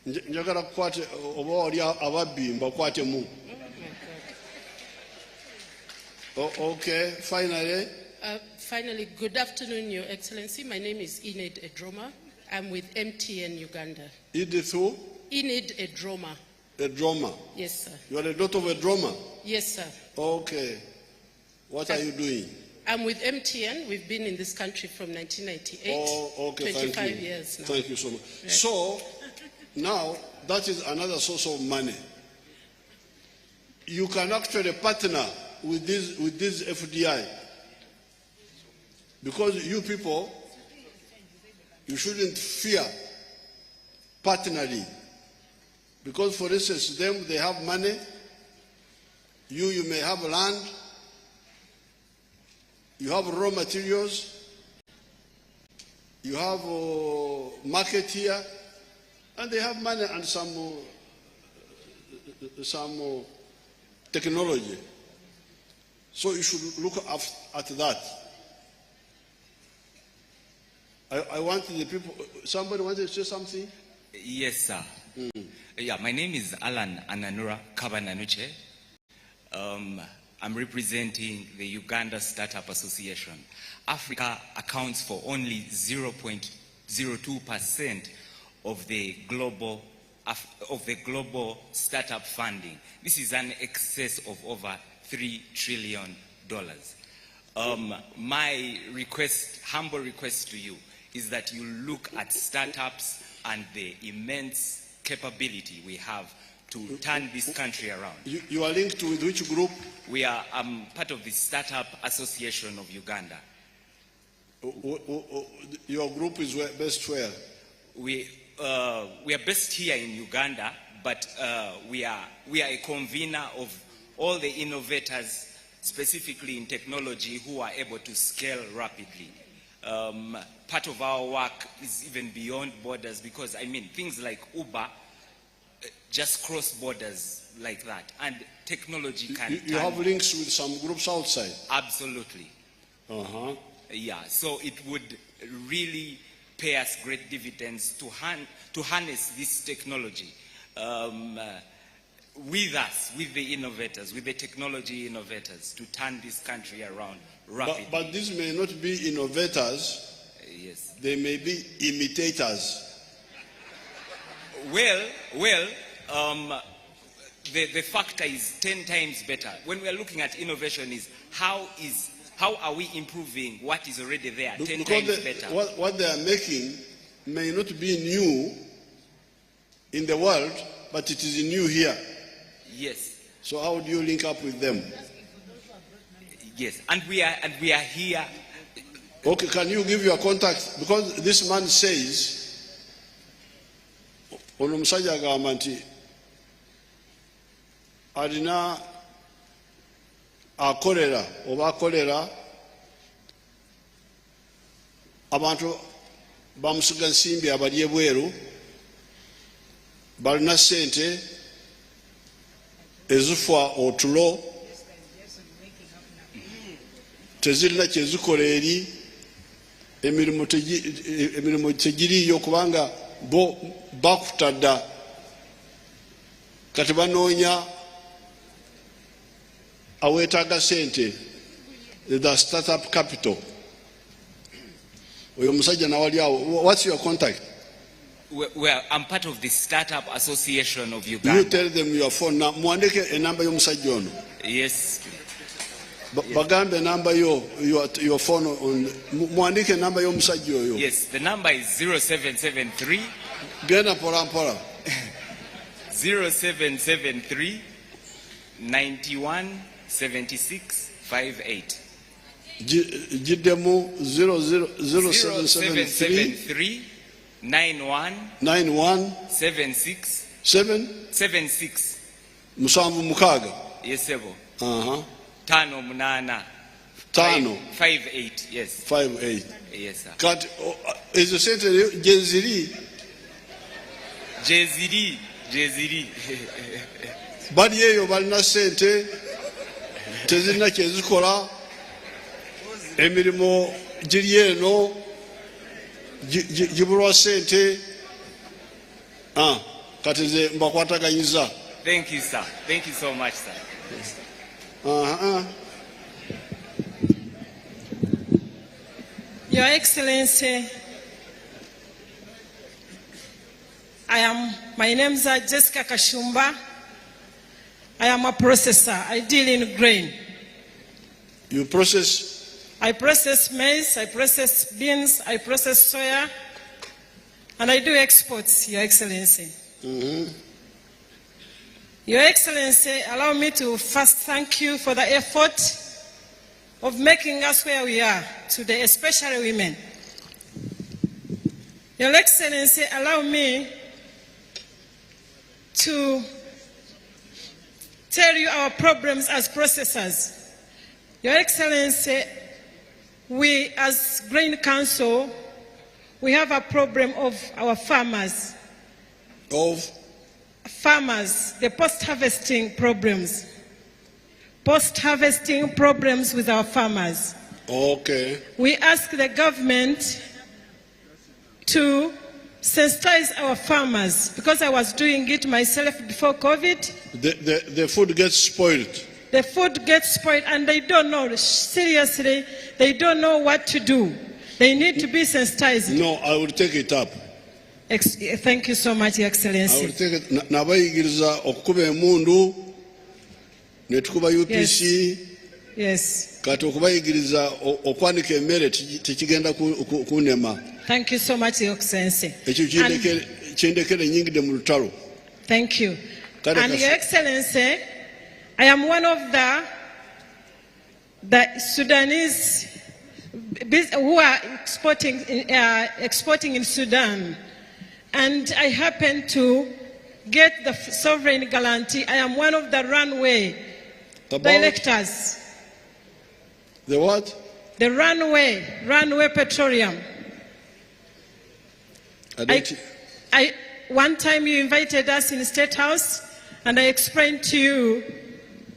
Njagala kwate oba oli ababimba kwate mu. Okay, finally. Finally, good afternoon, Your Excellency. My name is Enid Edroma. I'm with MTN Uganda. Edith who? Enid Edroma. Edroma? Yes, sir. You are a daughter of Edroma? Yes, sir. Okay. What are you doing? I'm with MTN. We've been in this country from 1998. Oh, okay, 25 years now. Thank you so much. Right. So, now, that is another source of money. You can actually partner with this FDI. Because you people, you shouldn't fear partnering. Because, for instance, them, they have money. You may have land. You have raw materials. You have market here. And they have money and some technology. So you should look at that. I want the people, somebody wanted to say something? Yes, sir. Yeah, my name is Alan Ananura Kabananuche. I'm representing the Uganda Startup Association. Africa accounts for only 0.02% of the global startup funding. This is an excess of over $3 trillion. My request, humble request to you, is that you look at startups and the immense capability we have to turn this country around. You are linked with which group? We are part of the Startup Association of Uganda. Your group is based where? We are based here in Uganda, but we are a convener of all the innovators, specifically in technology, who are able to scale rapidly. Part of our work is even beyond borders, because I mean things like Uber just cross borders like that, and technology can. You have links with some groups outside. Absolutely. Yeah, so it would really pay us great dividends to harness this technology with us, with the innovators, with the technology innovators, to turn this country around rapidly. But these may not be innovators. Yes. They may be imitators. The factor is 10 times better. When we are looking at innovation, is how are we improving what is already there 10 times better? What they are making may not be new in the world, but it is new here. Yes. So how do you link up with them? Yes, and we are here. Okay, can you give your contact? Because this man says, onomusajja agamba nti alina akolera oba akolera abantu bamusiga nsimbi abali ebweru balina sente ezifa otulo tezirina kyezikola eri emirimu tegiriyo kubanga bo bakutadda kati banoonya aweetaaga sente the startup capital. Oyo musajja nawali awo, what's your contact? Well, I'm part of the Startup Association of Uganda. You tell them your phone now. Muandike enamba y'omusajja ono. Yes. Bagambe enamba your phone on. Muandike enamba y'omusajja oyo. Yes, the number is 0773. Genda pola. 0773 91 76 58. Jiddemu 0773 91 76 musanvu mukaaga. Yes, sebo. Tano 58. Yes. 58. Yes, sir. Kati ezo sente jeziri bali eyo balina sente tezirina kyezikola emirimu giri eno gibulwa sente kati nze mbakwataganyiza. Thank you, sir. Thank you so much, sir. Your Excellency, my name is Jessica Kashumba. I am a processor. I deal in grain. You process? I process maize, I process beans, I process soya, and I do exports, Your Excellency. Your Excellency, allow me to first thank you for the effort of making us where we are today, especially women. Your Excellency, allow me to tell you our problems as processors. Your Excellency, we as Grain Council, we have a problem of our farmers. Of? Farmers, the post-harvesting problems. Post-harvesting problems with our farmers. Okay. We ask the government to sensitize our farmers, because I was doing it myself before COVID. The food gets spoiled. The food gets spoiled and they don't know, seriously, they don't know what to do. They need to be sensitized. No, I will take it up. Thank you so much, Your Excellency. I will take it. Nabayigiriza okukuba emundu, netukuba UPC. Yes. Kati okubayigiriza okwanika emmere tekigenda kunema. Thank you so much, Your Excellency. Ekyo kyendekere nyingide mu lutalo. Thank you. And Your Excellency, I am one of the Sudanese who are exporting in Sudan. And I happen to get the sovereign guarantee. I am one of the runway directors. The what? The runway petroleum. One time you invited us in the State House, and I explained to you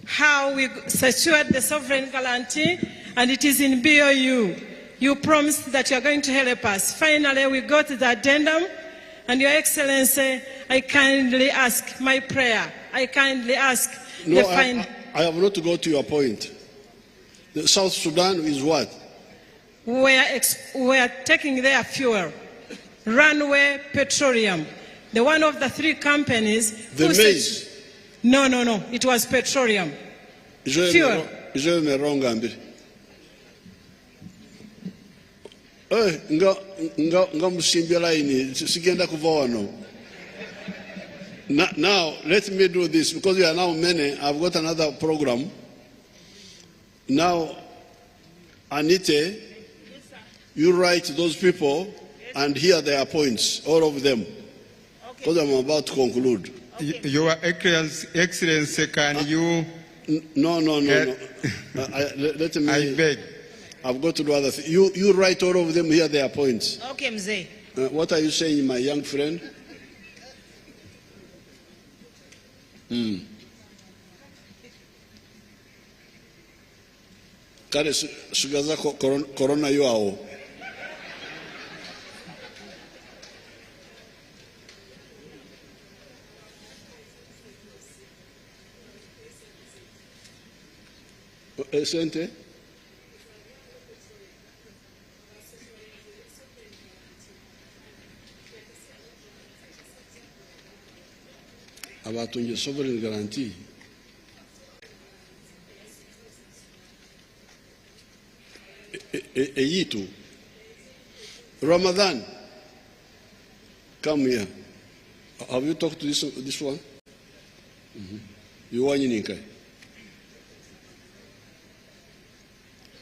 how we secured the sovereign guarantee, and it is in BOU. You promised that you are going to help us. Finally, we got the addendum, and Your Excellency, I kindly ask my prayer. I kindly ask I have not to go to your point. The South Sudan is what? We are taking their fuel. Runway Petroleum. The one of the three companies. The maize? No. It was petroleum. Fuel. Now, let me do this, because we are now many. I've got another program. Now, Anite, you write those people and hear their points, all of them, because I'm about to conclude. Your Excellency, can you... No. Let me... I beg. I've got to do other things. You write all of them here, their points. Okay, Mzee. What are you saying, my young friend? Kale sigaza corona yo awo. Sente? Abatunje sovereign guarantee. Eyitu. Ramadan, come here. Have you talked to this one? You want anything?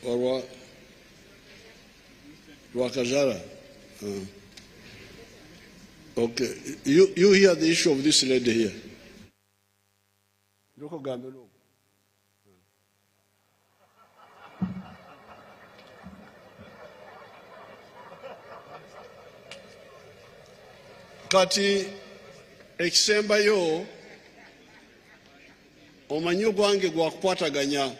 Or Wakajara? Okay. You hear the issue of this lady here. Kati ekisembayo omanyi ogwange gwakukwataganya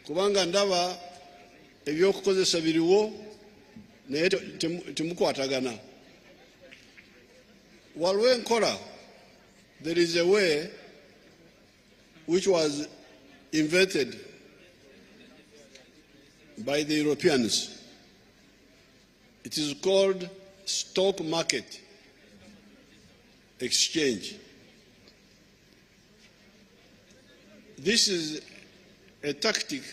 kubanga ndaba ebyokukozesa biriwo naye temukwatagana. Waliwo enkola, there is a way which was invented by the Europeans. It is called stock market exchange. This is a tactic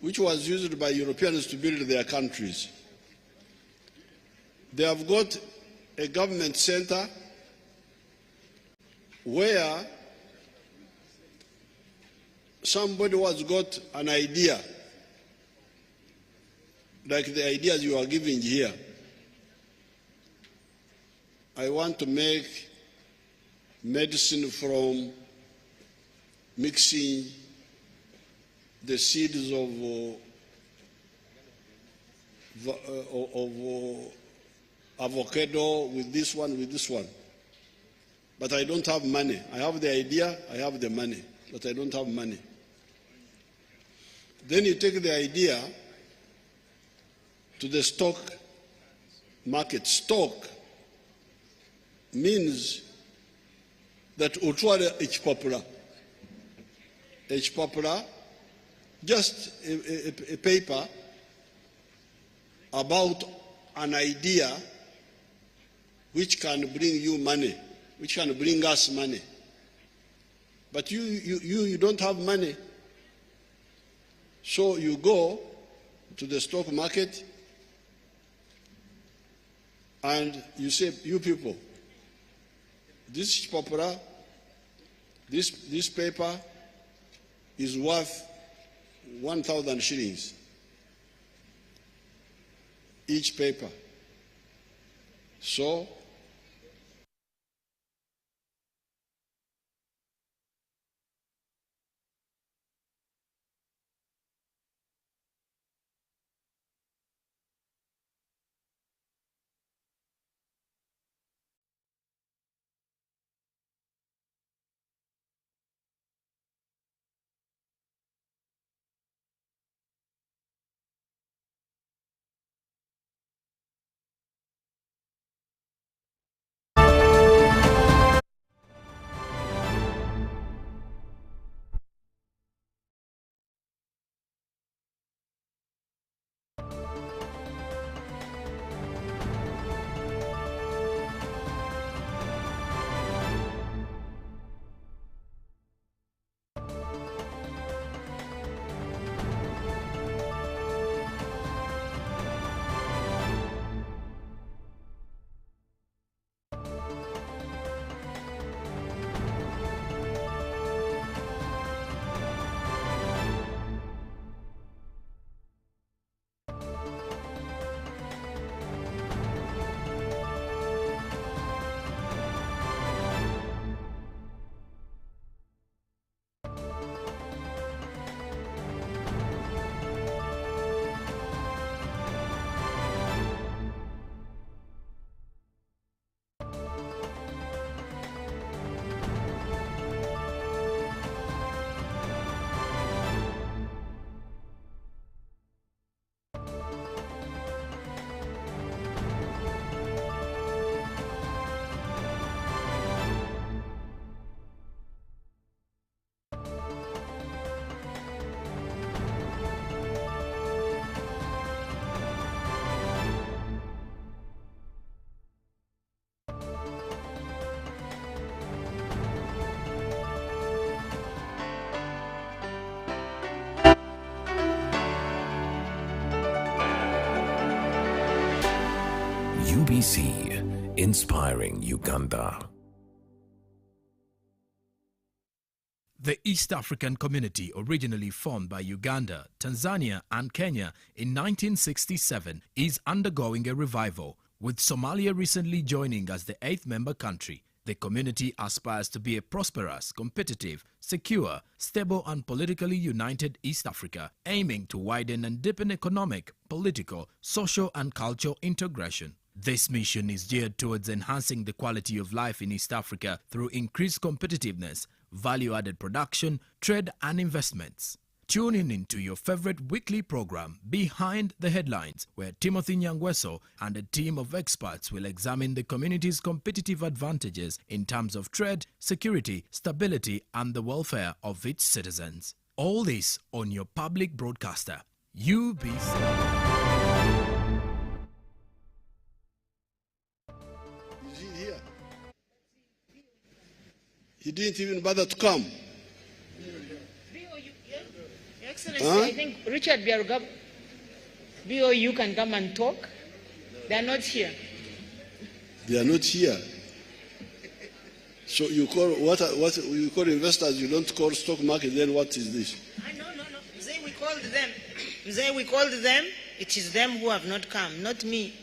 which was used by Europeans to build their countries. They have got a government center where somebody has got an idea, like the ideas you are giving here. I want to make medicine from mixing the seeds of avocado with this one. But I don't have money. I have the idea, I have the money, but I don't have money. Then you take the idea to the stock market. Stock means that utwala ekipapula, just a paper about an idea which can bring you money, which can bring us money. But you don't have money. So you go to the stock market and you say, you people, this papura, this paper is worth 1,000 shillings, each paper. So ABC, inspiring Uganda. The East African Community, originally formed by Uganda, Tanzania and Kenya in 1967, is undergoing a revival, with Somalia recently joining as the 8th member country. The community aspires to be a prosperous, competitive, secure, stable and politically united East Africa, aiming to widen and deepen economic, political, social and cultural integration. This mission is geared towards enhancing the quality of life in East Africa through increased competitiveness, value-added production, trade and investments. Tune in into your favorite weekly program, Behind the Headlines, where Timothy Nyangweso and a team of experts will examine the community's competitive advantages in terms of trade, security, stability and the welfare of its citizens. All this on your public broadcaster, UBC. He didn't even bother to come. Your Excellency, I think Richard Biarugab, BOU can come and talk. They are not here. They are not here. So you call what you call investors, you don't call stock market, then what is this? No. Mzee, we called them. Mzee, we called them. It is them who have not come, not me.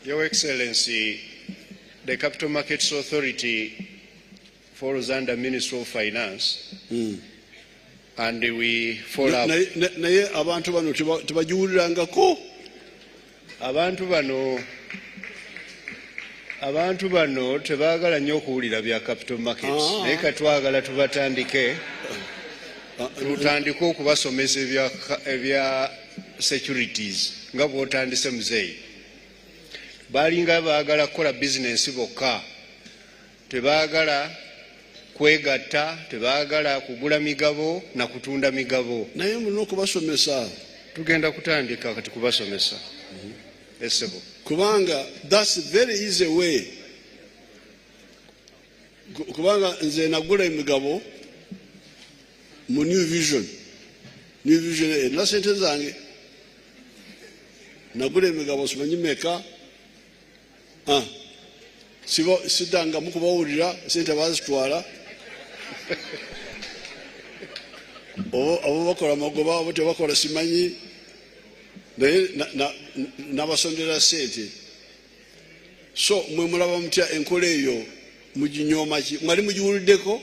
Your Excellency, the Capital Markets Authority falls under Ministry of Finance, and we follow up. Abantu bano tebaagala nnyo okuwulira bya capital markets, naye katwagala tubatandike tutandike okubasomesa ebya securities nga bw'otandise Muzeeyi. Baalinga baagala kukola bizinensi bokka, tebaagala kwegatta, tebaagala kugula migabo na kutunda migabo. Naye mulina okubasomesa. Tugenda kutandika kati kubasomesa. Esebo. Kubanga that's a very easy way. Kubanga nze nagula emigabo mu New Vision na sente zange nagula emigabo simanyi meka sidanga mukubawulira sente bazitwala abo bakola magoba abo tebakola simanyi naye n'abasondera sente. So mwe mulaba mutya enkola eyo muginyooma ki? Mwali mugiwuliddeko?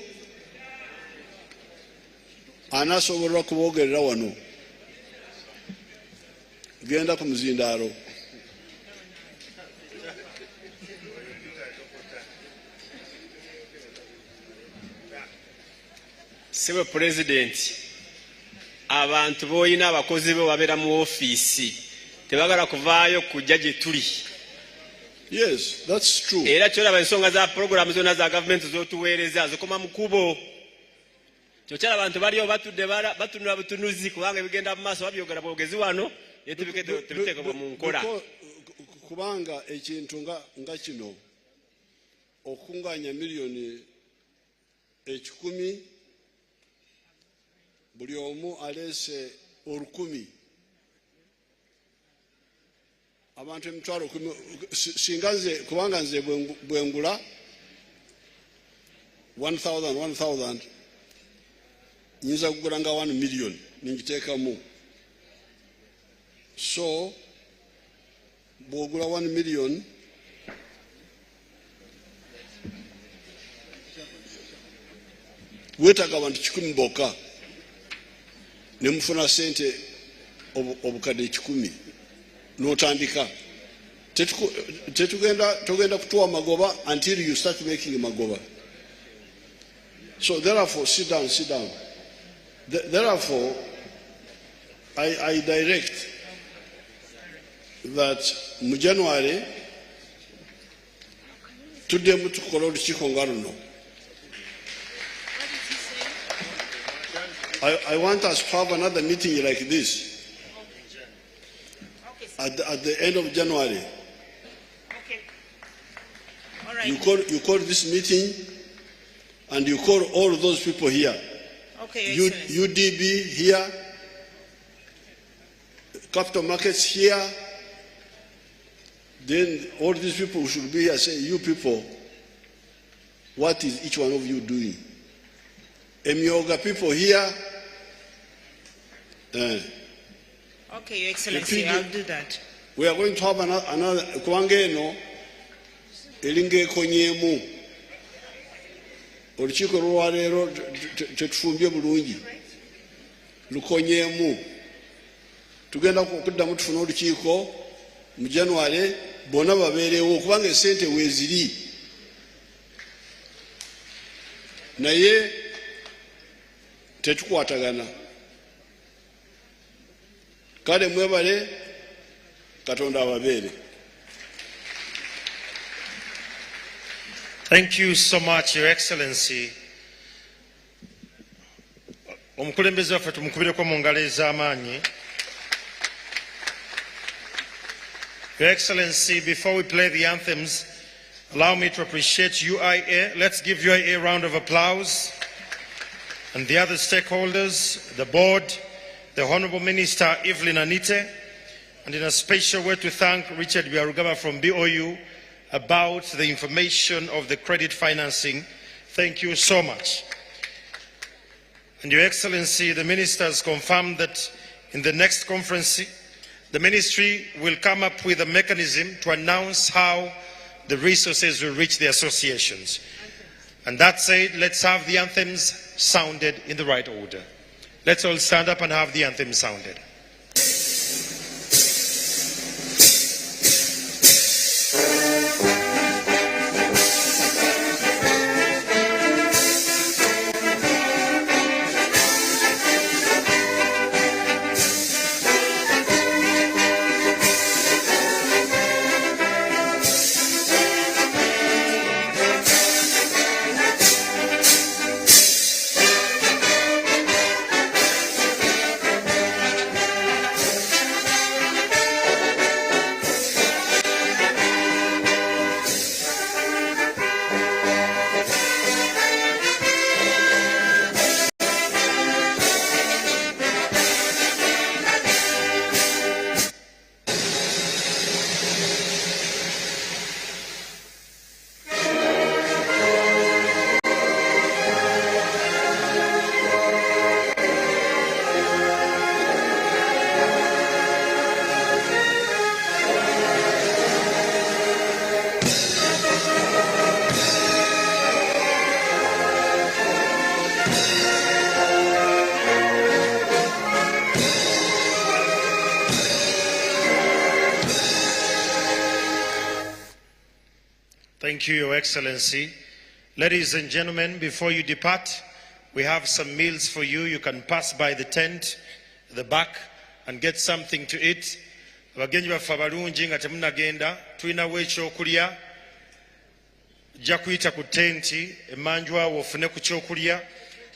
Anaasobola kuboogerera wano, genda ku muzindaalo. Sebe President, abantu boyina abakozi be babeera mu ofiisi tebagala kuvaayo kujja gye tuli. Yes, that's true. Era kyolaba ensonga za programu zonna za gavumenti z'otuweereza zikoma mu kkubo. Kyokyala abantu baliyo batudde batunula butunuzi kubanga ebigenda mu maaso babyogera bwogezi wano tebiteekebwa mu nkola. Kubanga ekintu nga kino okunganya miliyoni 10 buli omu aleese 10,000 abantu emitwalo 10 singa nze kubanga nze bwengula 1,000 nyinza kugula nga 1 million ningiteekamu. So bwogula 1 million weetaaga abantu 10 bokka nemufuna sente obukadde 10 n'otandika. Togenda kutuwa magoba until you start making magoba. So therefore, sit down. Therefore, I direct that mu January tuddemu tukola olukiiko nga luno. I want us to have another meeting like this at the end of January. Okay. All right. You call this meeting and you call all those people here. Okay, Your Excellency. UDB here, capital markets here, then all these people should be here saying, you people, what is each one of you doing? Emyoga people here. Okay, Your Excellency, I'll do that. We are going to have another Kwangeno, Elinge Konyemu, Olukiiko lwaleero tetufumbye bulungi, lukonyemu. Tugenda kuddamu tufuna olukiiko mu January bonna babeerewo kubanga esente weeziri. Naye tetukwatagana. Kale mwebale Katonda ababeere. Thank you so much, Your Excellency. Omukulembeze waffe tumukubireko mu ngalo ez'amaanyi. Your Excellency, before we play the anthems, allow me to appreciate UIA. Let's give UIA a round of applause. And the other stakeholders, the board, the Honourable Minister Evelyn Anite, and in a special way to thank Richard Biarugaba from BOU about the information of the credit financing. Thank you so much. And Your Excellency, the ministers confirmed that in the next conference, the ministry will come up with a mechanism to announce how the resources will reach the associations. And that said, let's have the anthems sounded in the right order. Let's all stand up and have the anthem sounded. Thank you, Your Excellency. Ladies and gentlemen, before you depart, we have some meals for you. You can pass by the tent, the back, and get something to eat. Abagenyi baffe abalungi nga temunnagenda tulinawo ekyokulya. Jja kuyita ku tenti emanju awo ofune ku kyokulya.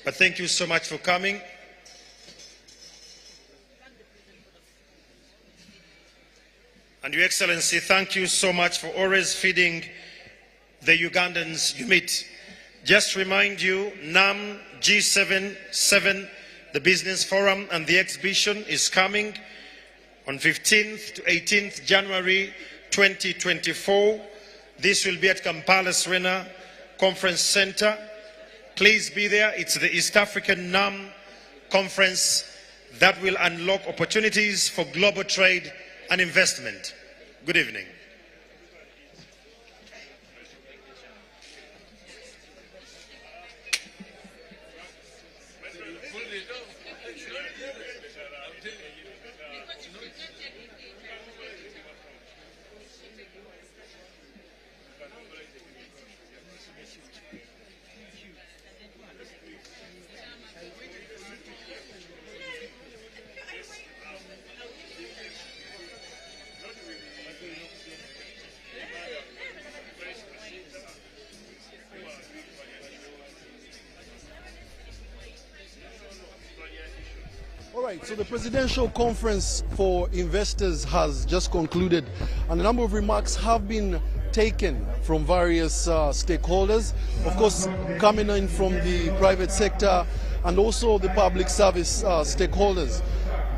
But thank you so much for coming. And Your Excellency, thank you so much for always feeding the Ugandans you meet. Just remind you, NAM G7, the Business Forum and the exhibition is coming on 15th to 18th January 2024. This will be at Kampala Serena Conference Center. Please be there. It's the East African NAM conference that will unlock opportunities for global trade and investment. Good evening. All right, so the Presidential Conference for Investors has just concluded, and a number of remarks have been taken from various stakeholders, of course coming in from the private sector and also the public service stakeholders.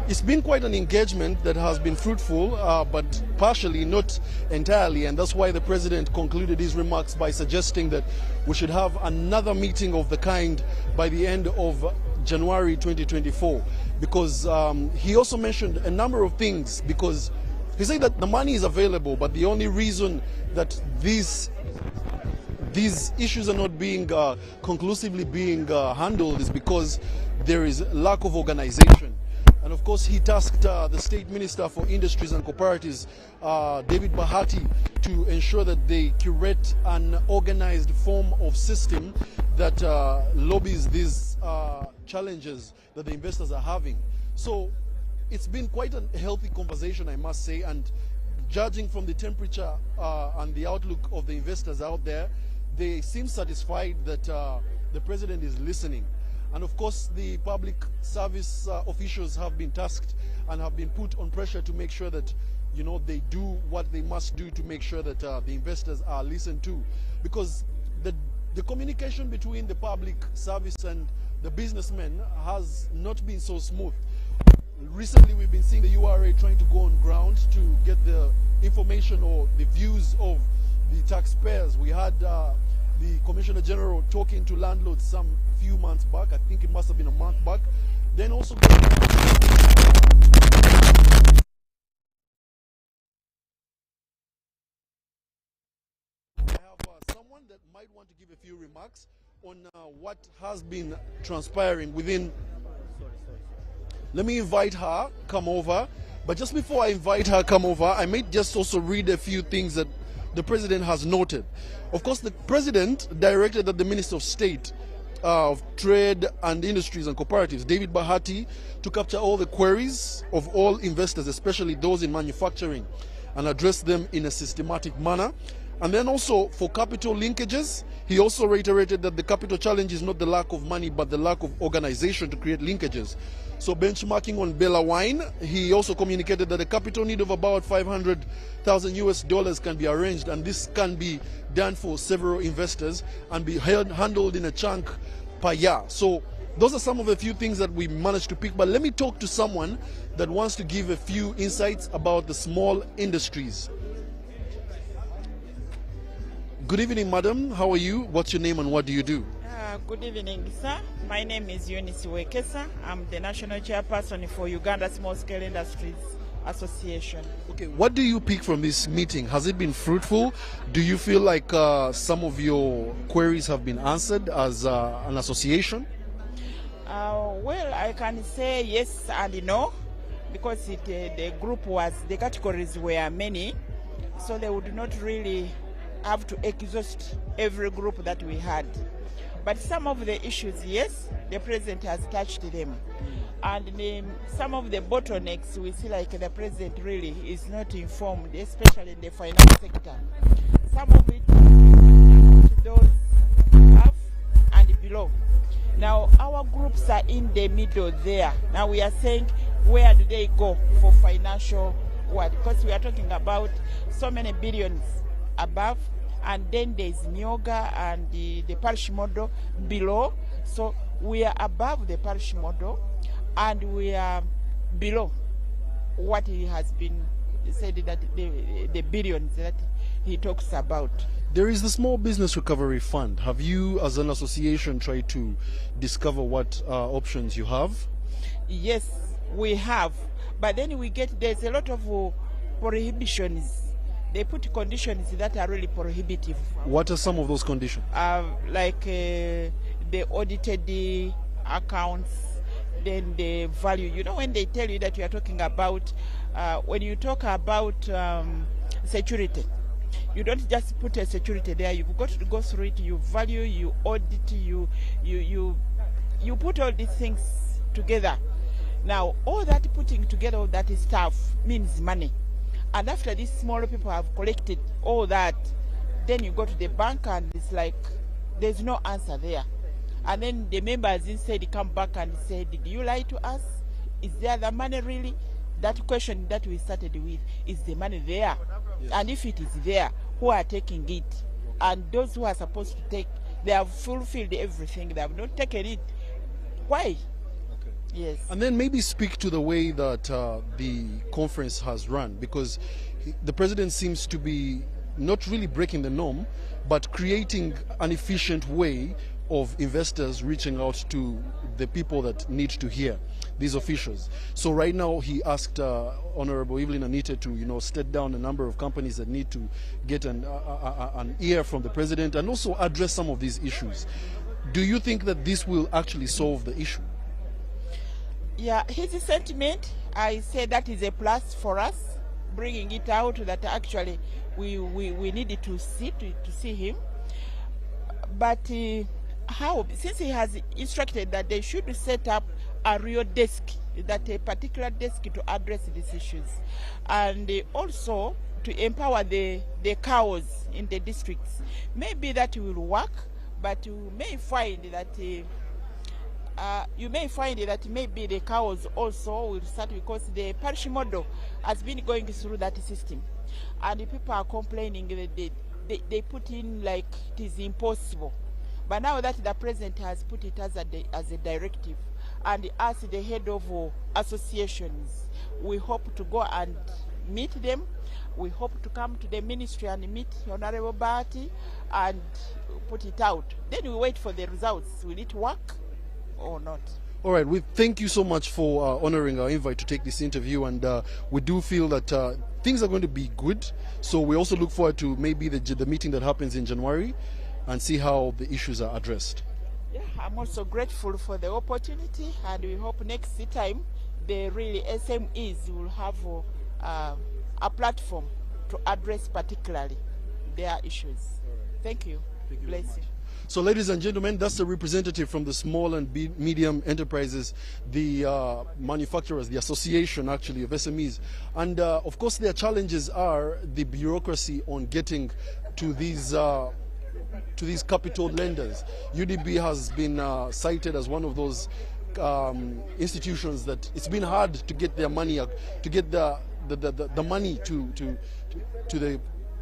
It's been quite an engagement that has been fruitful, but partially, not entirely, and that's why the President concluded his remarks by suggesting that we should have another meeting of the kind by the end of January 2024, because he also mentioned a number of things, because he said that the money is available, but the only reason that these issues are not being conclusively being handled is because there is lack of organization. And of course, he tasked the State Minister for Industries and Cooperatives, David Bahati, to ensure that they curate an organized form of system that lobbies these challenges that the investors are having. So it's been quite a healthy conversation, I must say, and judging from the temperature and the outlook of the investors out there, they seem satisfied that the President is listening. And of course, the public service officials have been tasked and have been put on pressure to make sure that, you know, they do what they must do to make sure that the investors are listened to. Because the communication between the public service and the businessmen has not been so smooth. Recently, we've been seeing the URA trying to go on ground to get the information or the views of the taxpayers. We had the Commissioner General talking to landlords some few months back. I think it must have been a month back. Then also I have someone that might want to give a few remarks on what has been transpiring within. Let me invite her come over, but just before I invite her come over, I may just also read a few things that the President has noted. Of course, the President directed that the Minister of State of Trade and Industries and Cooperatives, David Bahati, to capture all the queries of all investors, especially those in manufacturing, and address them in a systematic manner. And then also for capital linkages, he also reiterated that the capital challenge is not the lack of money, but the lack of organization to create linkages. So benchmarking on Bella Wine, he also communicated that a capital need of about $500,000 can be arranged, and this can be done for several investors and be handled in a chunk per year. So those are some of the few things that we managed to pick. But let me talk to someone that wants to give a few insights about the small industries. Good evening, madam. How are you? What's your name and what do you do? Good evening, sir. My name is Eunice Wekesa. I'm the national chairperson for Uganda Small Scale Industries Association. Okay, what do you pick from this meeting? Has it been fruitful? Do you feel like some of your queries have been answered as an association? Well, I can say yes and no, because the categories were many, so they would not really have to exhaust every group that we had. But some of the issues, yes, the President has touched them. And some of the bottlenecks, we see like the President really is not informed, especially in the finance sector. Some of it to those above and below. Now, our groups are in the middle there. Now we are saying, where do they go for financial what? Because we are talking about so many billions above, and then there's Nyoga and the parish model below. So we are above the parish model and we are below what he has been said, that the billions that he talks about. There is the Small Business Recovery Fund. Have you as an association tried to discover what options you have? Yes, we have. But then there's a lot of prohibitions. They put conditions that are really prohibitive. What are some of those conditions? Like the audited accounts, then the value. You know, when they tell you that you are talking about, when you talk about security, you don't just put a security there. You've got to go through it. You value, you audit, you put all these things together. Now, all that putting together all that stuff means money. And after these small people have collected all that, then you go to the bank and it's like there's no answer there. And then the members instead come back and say, did you lie to us? Is there the money really? That question that we started with, is the money there? Yes. And if it is there, who are taking it. And those who are supposed to take, they have fulfilled everything. They have not taken it. Why? Yes. And then maybe speak to the way that the conference has run, because the president seems to be not really breaking the norm, but creating an efficient way of investors reaching out to the people that need to hear, these officials. So right now he asked Honorable Evelyn Anita to state down a number of companies that need to get an ear from the president and also address some of these issues. Do you think that this will actually solve the issue? Yeah, his sentiment, I say that is a plus for us, bringing it out that actually we needed to see him. But how, since he has instructed that they should set up a real desk, that a particular desk to address these issues, and also to empower the cows in the districts, maybe that will work. But you may find that maybe the cows also will start, because the parish model has been going through that system, and the people are complaining that they put in like it is impossible. But now that the president has put it as a directive, and as the head of associations, we hope to go and meet them. We hope to come to the ministry and meet Honorable Bahati and put it out. Then we wait for the results. Will it work or not? All right, we thank you so much for honoring our invite to take this interview, and we do feel that things are going to be good. So we also look forward to maybe the meeting that happens in January and see how the issues are addressed. Yeah, I'm also grateful for the opportunity, and we hope next time the really SMEs will have a platform to address particularly their issues. Thank you. Bless you. So, ladies and gentlemen, that's the representative from the small and medium enterprises, the manufacturers, the association actually of SMEs. And of course their challenges are the bureaucracy on getting to these capital lenders. UDB has been cited as one of those institutions that it's been hard to get their money, to get the money to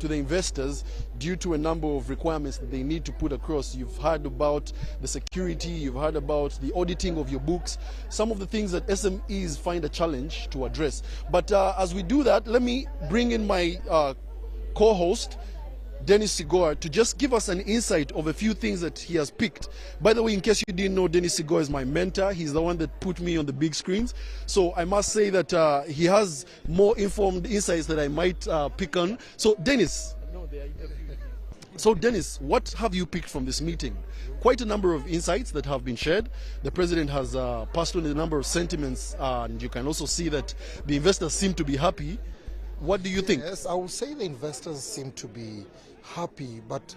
the investors due to a number of requirements that they need to put across. You've heard about the security, you've heard about the auditing of your books, some of the things that SMEs find a challenge to address. But as we do that, let me bring in my co-host, Dennis Sigor, to just give us an insight of a few things that he has picked. By the way, in case you didn't know, Dennis Sigor is my mentor. He's the one that put me on the big screens. So I must say that he has more informed insights that I might pick on. So Dennis, what have you picked from this meeting? Quite a number of insights that have been shared. The president has passed on a number of sentiments, and you can also see that the investors seem to be happy. What do you think? Yes, I would say the investors seem to be happy, but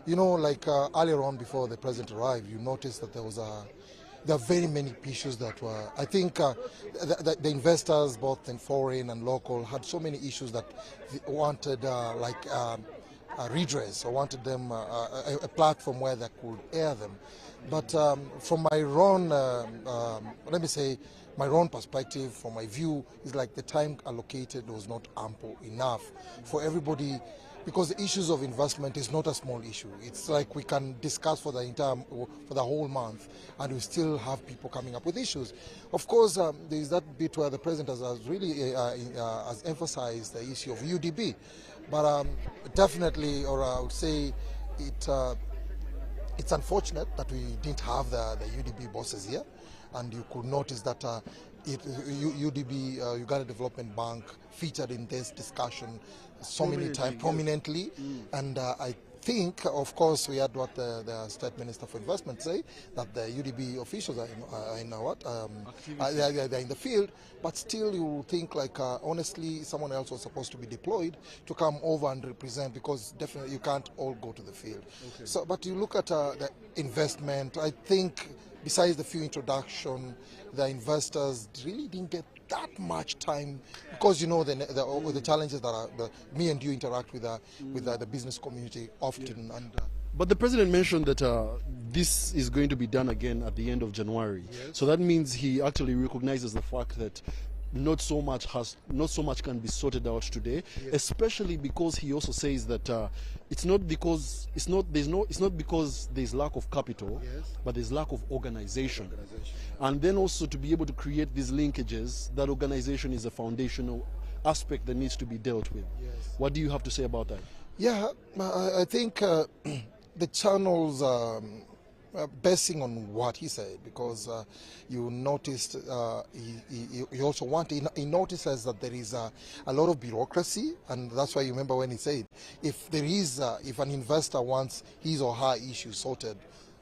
like earlier on before the president arrived, you noticed that there are very many issues that were, I think the investors, both in foreign and local, had so many issues that they wanted redress, or wanted them a platform where they could air them. But from my own, let me say, my own perspective, from my view, is like the time allocated was not ample enough for everybody, because the issues of investment is not a small issue. It's like we can discuss for the whole month, and we still have people coming up with issues. Of course, there is that bit where the president has really has emphasized the issue of UDB, but definitely, or I would say, it's unfortunate that we didn't have the UDB bosses here. And you could notice that UDB, Uganda Development Bank, featured in this discussion so many times prominently. And I think, of course, we had what the State Minister for Investment say, that the UDB officials are they're in the field, but still you think like, honestly, someone else was supposed to be deployed to come over and represent, because definitely you can't all go to the field. Okay. So, but you look at the investment, I think, besides the few introduction, the investors really didn't get that much time, because the challenges that me and you interact with the business community often. And but the president mentioned that this is going to be done again at the end of January. Yes. So that means he actually recognizes the fact that not so much can be sorted out today, especially because he also says that it's not because there's lack of capital, but there's lack of organization. And then also to be able to create these linkages, that organization is a foundational aspect that needs to be dealt with. What do you have to say about that? Yeah, I think the channels basing on what he said, because you noticed he also he notices that there is a lot of bureaucracy, and that's why you remember when he said if an investor wants his or her issue sorted,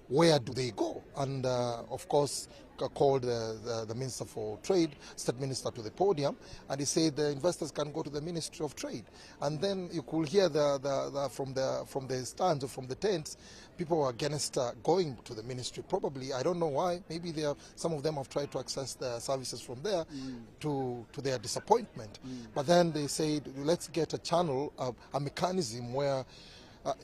where do they go? And of course called the Minister for Trade, State Minister, to the podium, and he said the investors can go to the Ministry of Trade. And then you could hear from the stands or from the tents, people were against going to the ministry. Probably, I don't know why. Maybe some of them have tried to access the services from there to their disappointment. But then they said, let's get a channel, a mechanism where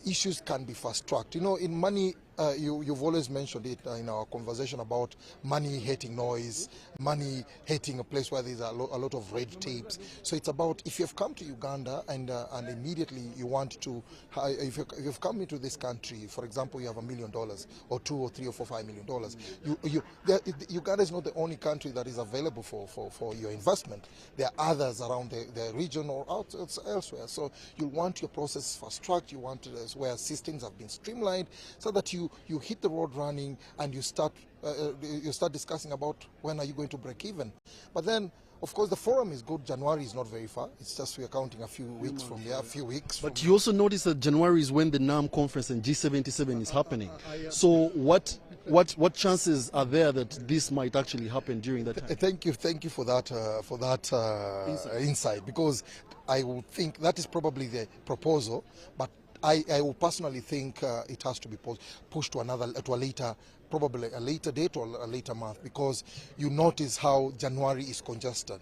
issues can be fast-tracked. You know, in money, you've always mentioned it in our conversation about money hating noise, money hating a place where there's a lot of red tapes. So it's about, if you've come to Uganda and immediately you want to, if you've come into this country, for example, you have $1 million or $2 or $3 or $4, $5 million, Uganda is not the only country that is available for your investment. There are others around the region or elsewhere. So you want your process fast-tracked, you want where systems have been streamlined so that you hit the road running and you start discussing about when are you going to break even. But then, of course, the forum is good. January is not very far. It's just we are counting a few weeks from here, a few weeks. But you also notice that January is when the NAM conference and G77 is happening. So what chances are there that this might actually happen during that time? Thank you for that insight, because I would think that is probably the proposal, but I would personally think it has to be pushed to a later, probably a later date or a later month, because you notice how January is congested.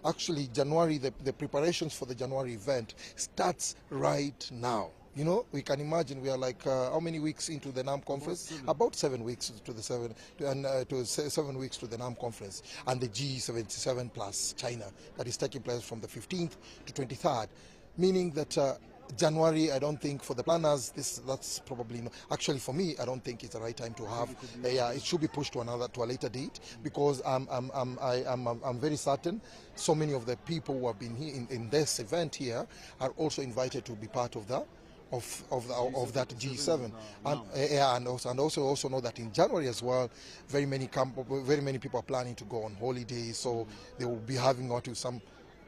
Actually, January, the preparations for the January event starts right now. You know, we can imagine we are like how many weeks into the NAM conference? About 7 weeks to 7 weeks to the NAM conference and the G77 plus China that is taking place from the 15th to 23rd, meaning that January, I don't think for the planners, that's probably no. Actually, for me, I don't think it's the right time to have. It should be pushed to a later date, because I'm very certain so many of the people who have been here in this event here are also invited to be part of that. Of that G7, and also know that in January as well, very many people are planning to go on holiday, so they will be having some.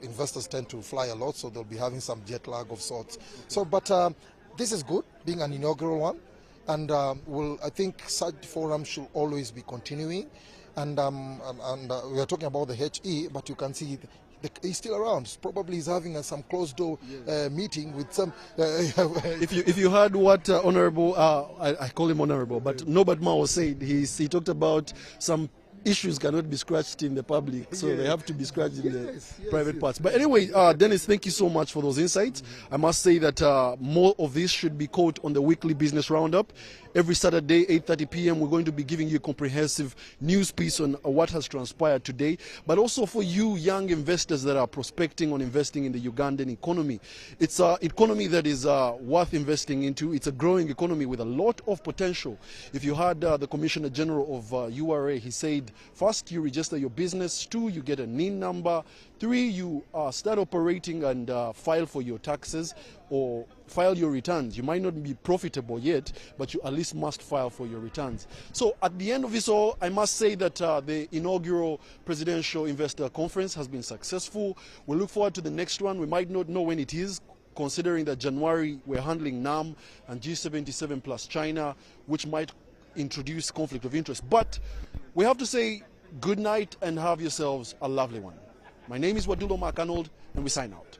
Investors tend to fly a lot, so they'll be having some jet lag of sorts. So, but this is good, being an inaugural one, and I think such forums should always be continuing. And we are talking about the HE, but you can see he's still around. Probably he's having some closed door meeting with some. If you heard what Honorable, I call him Honorable, but Norbert Mao said, he talked about some issues cannot be scratched in the public, so they have to be scratched in the private parts. But anyway, Dennis, thank you so much for those insights. I must say that more of this should be caught on the weekly business roundup. Every Saturday, 8:30 p.m., we're going to be giving you a comprehensive news piece on what has transpired today. But also for you young investors that are prospecting on investing in the Ugandan economy. It's an economy that is worth investing into. It's a growing economy with a lot of potential. If you heard the Commissioner General of URA, he said, first, you register your business. 2, you get a NIN number. 3, you start operating and file for your taxes or file your returns. You might not be profitable yet, but you at least must file for your returns. So at the end of this all, I must say that the inaugural Presidential Investor Conference has been successful. We look forward to the next one. We might not know when it is, considering that January we're handling NAM and G77 plus China, which might introduce conflict of interest. But we have to say good night and have yourselves a lovely one. My name is Wadulo Mark Arnold, and we sign out.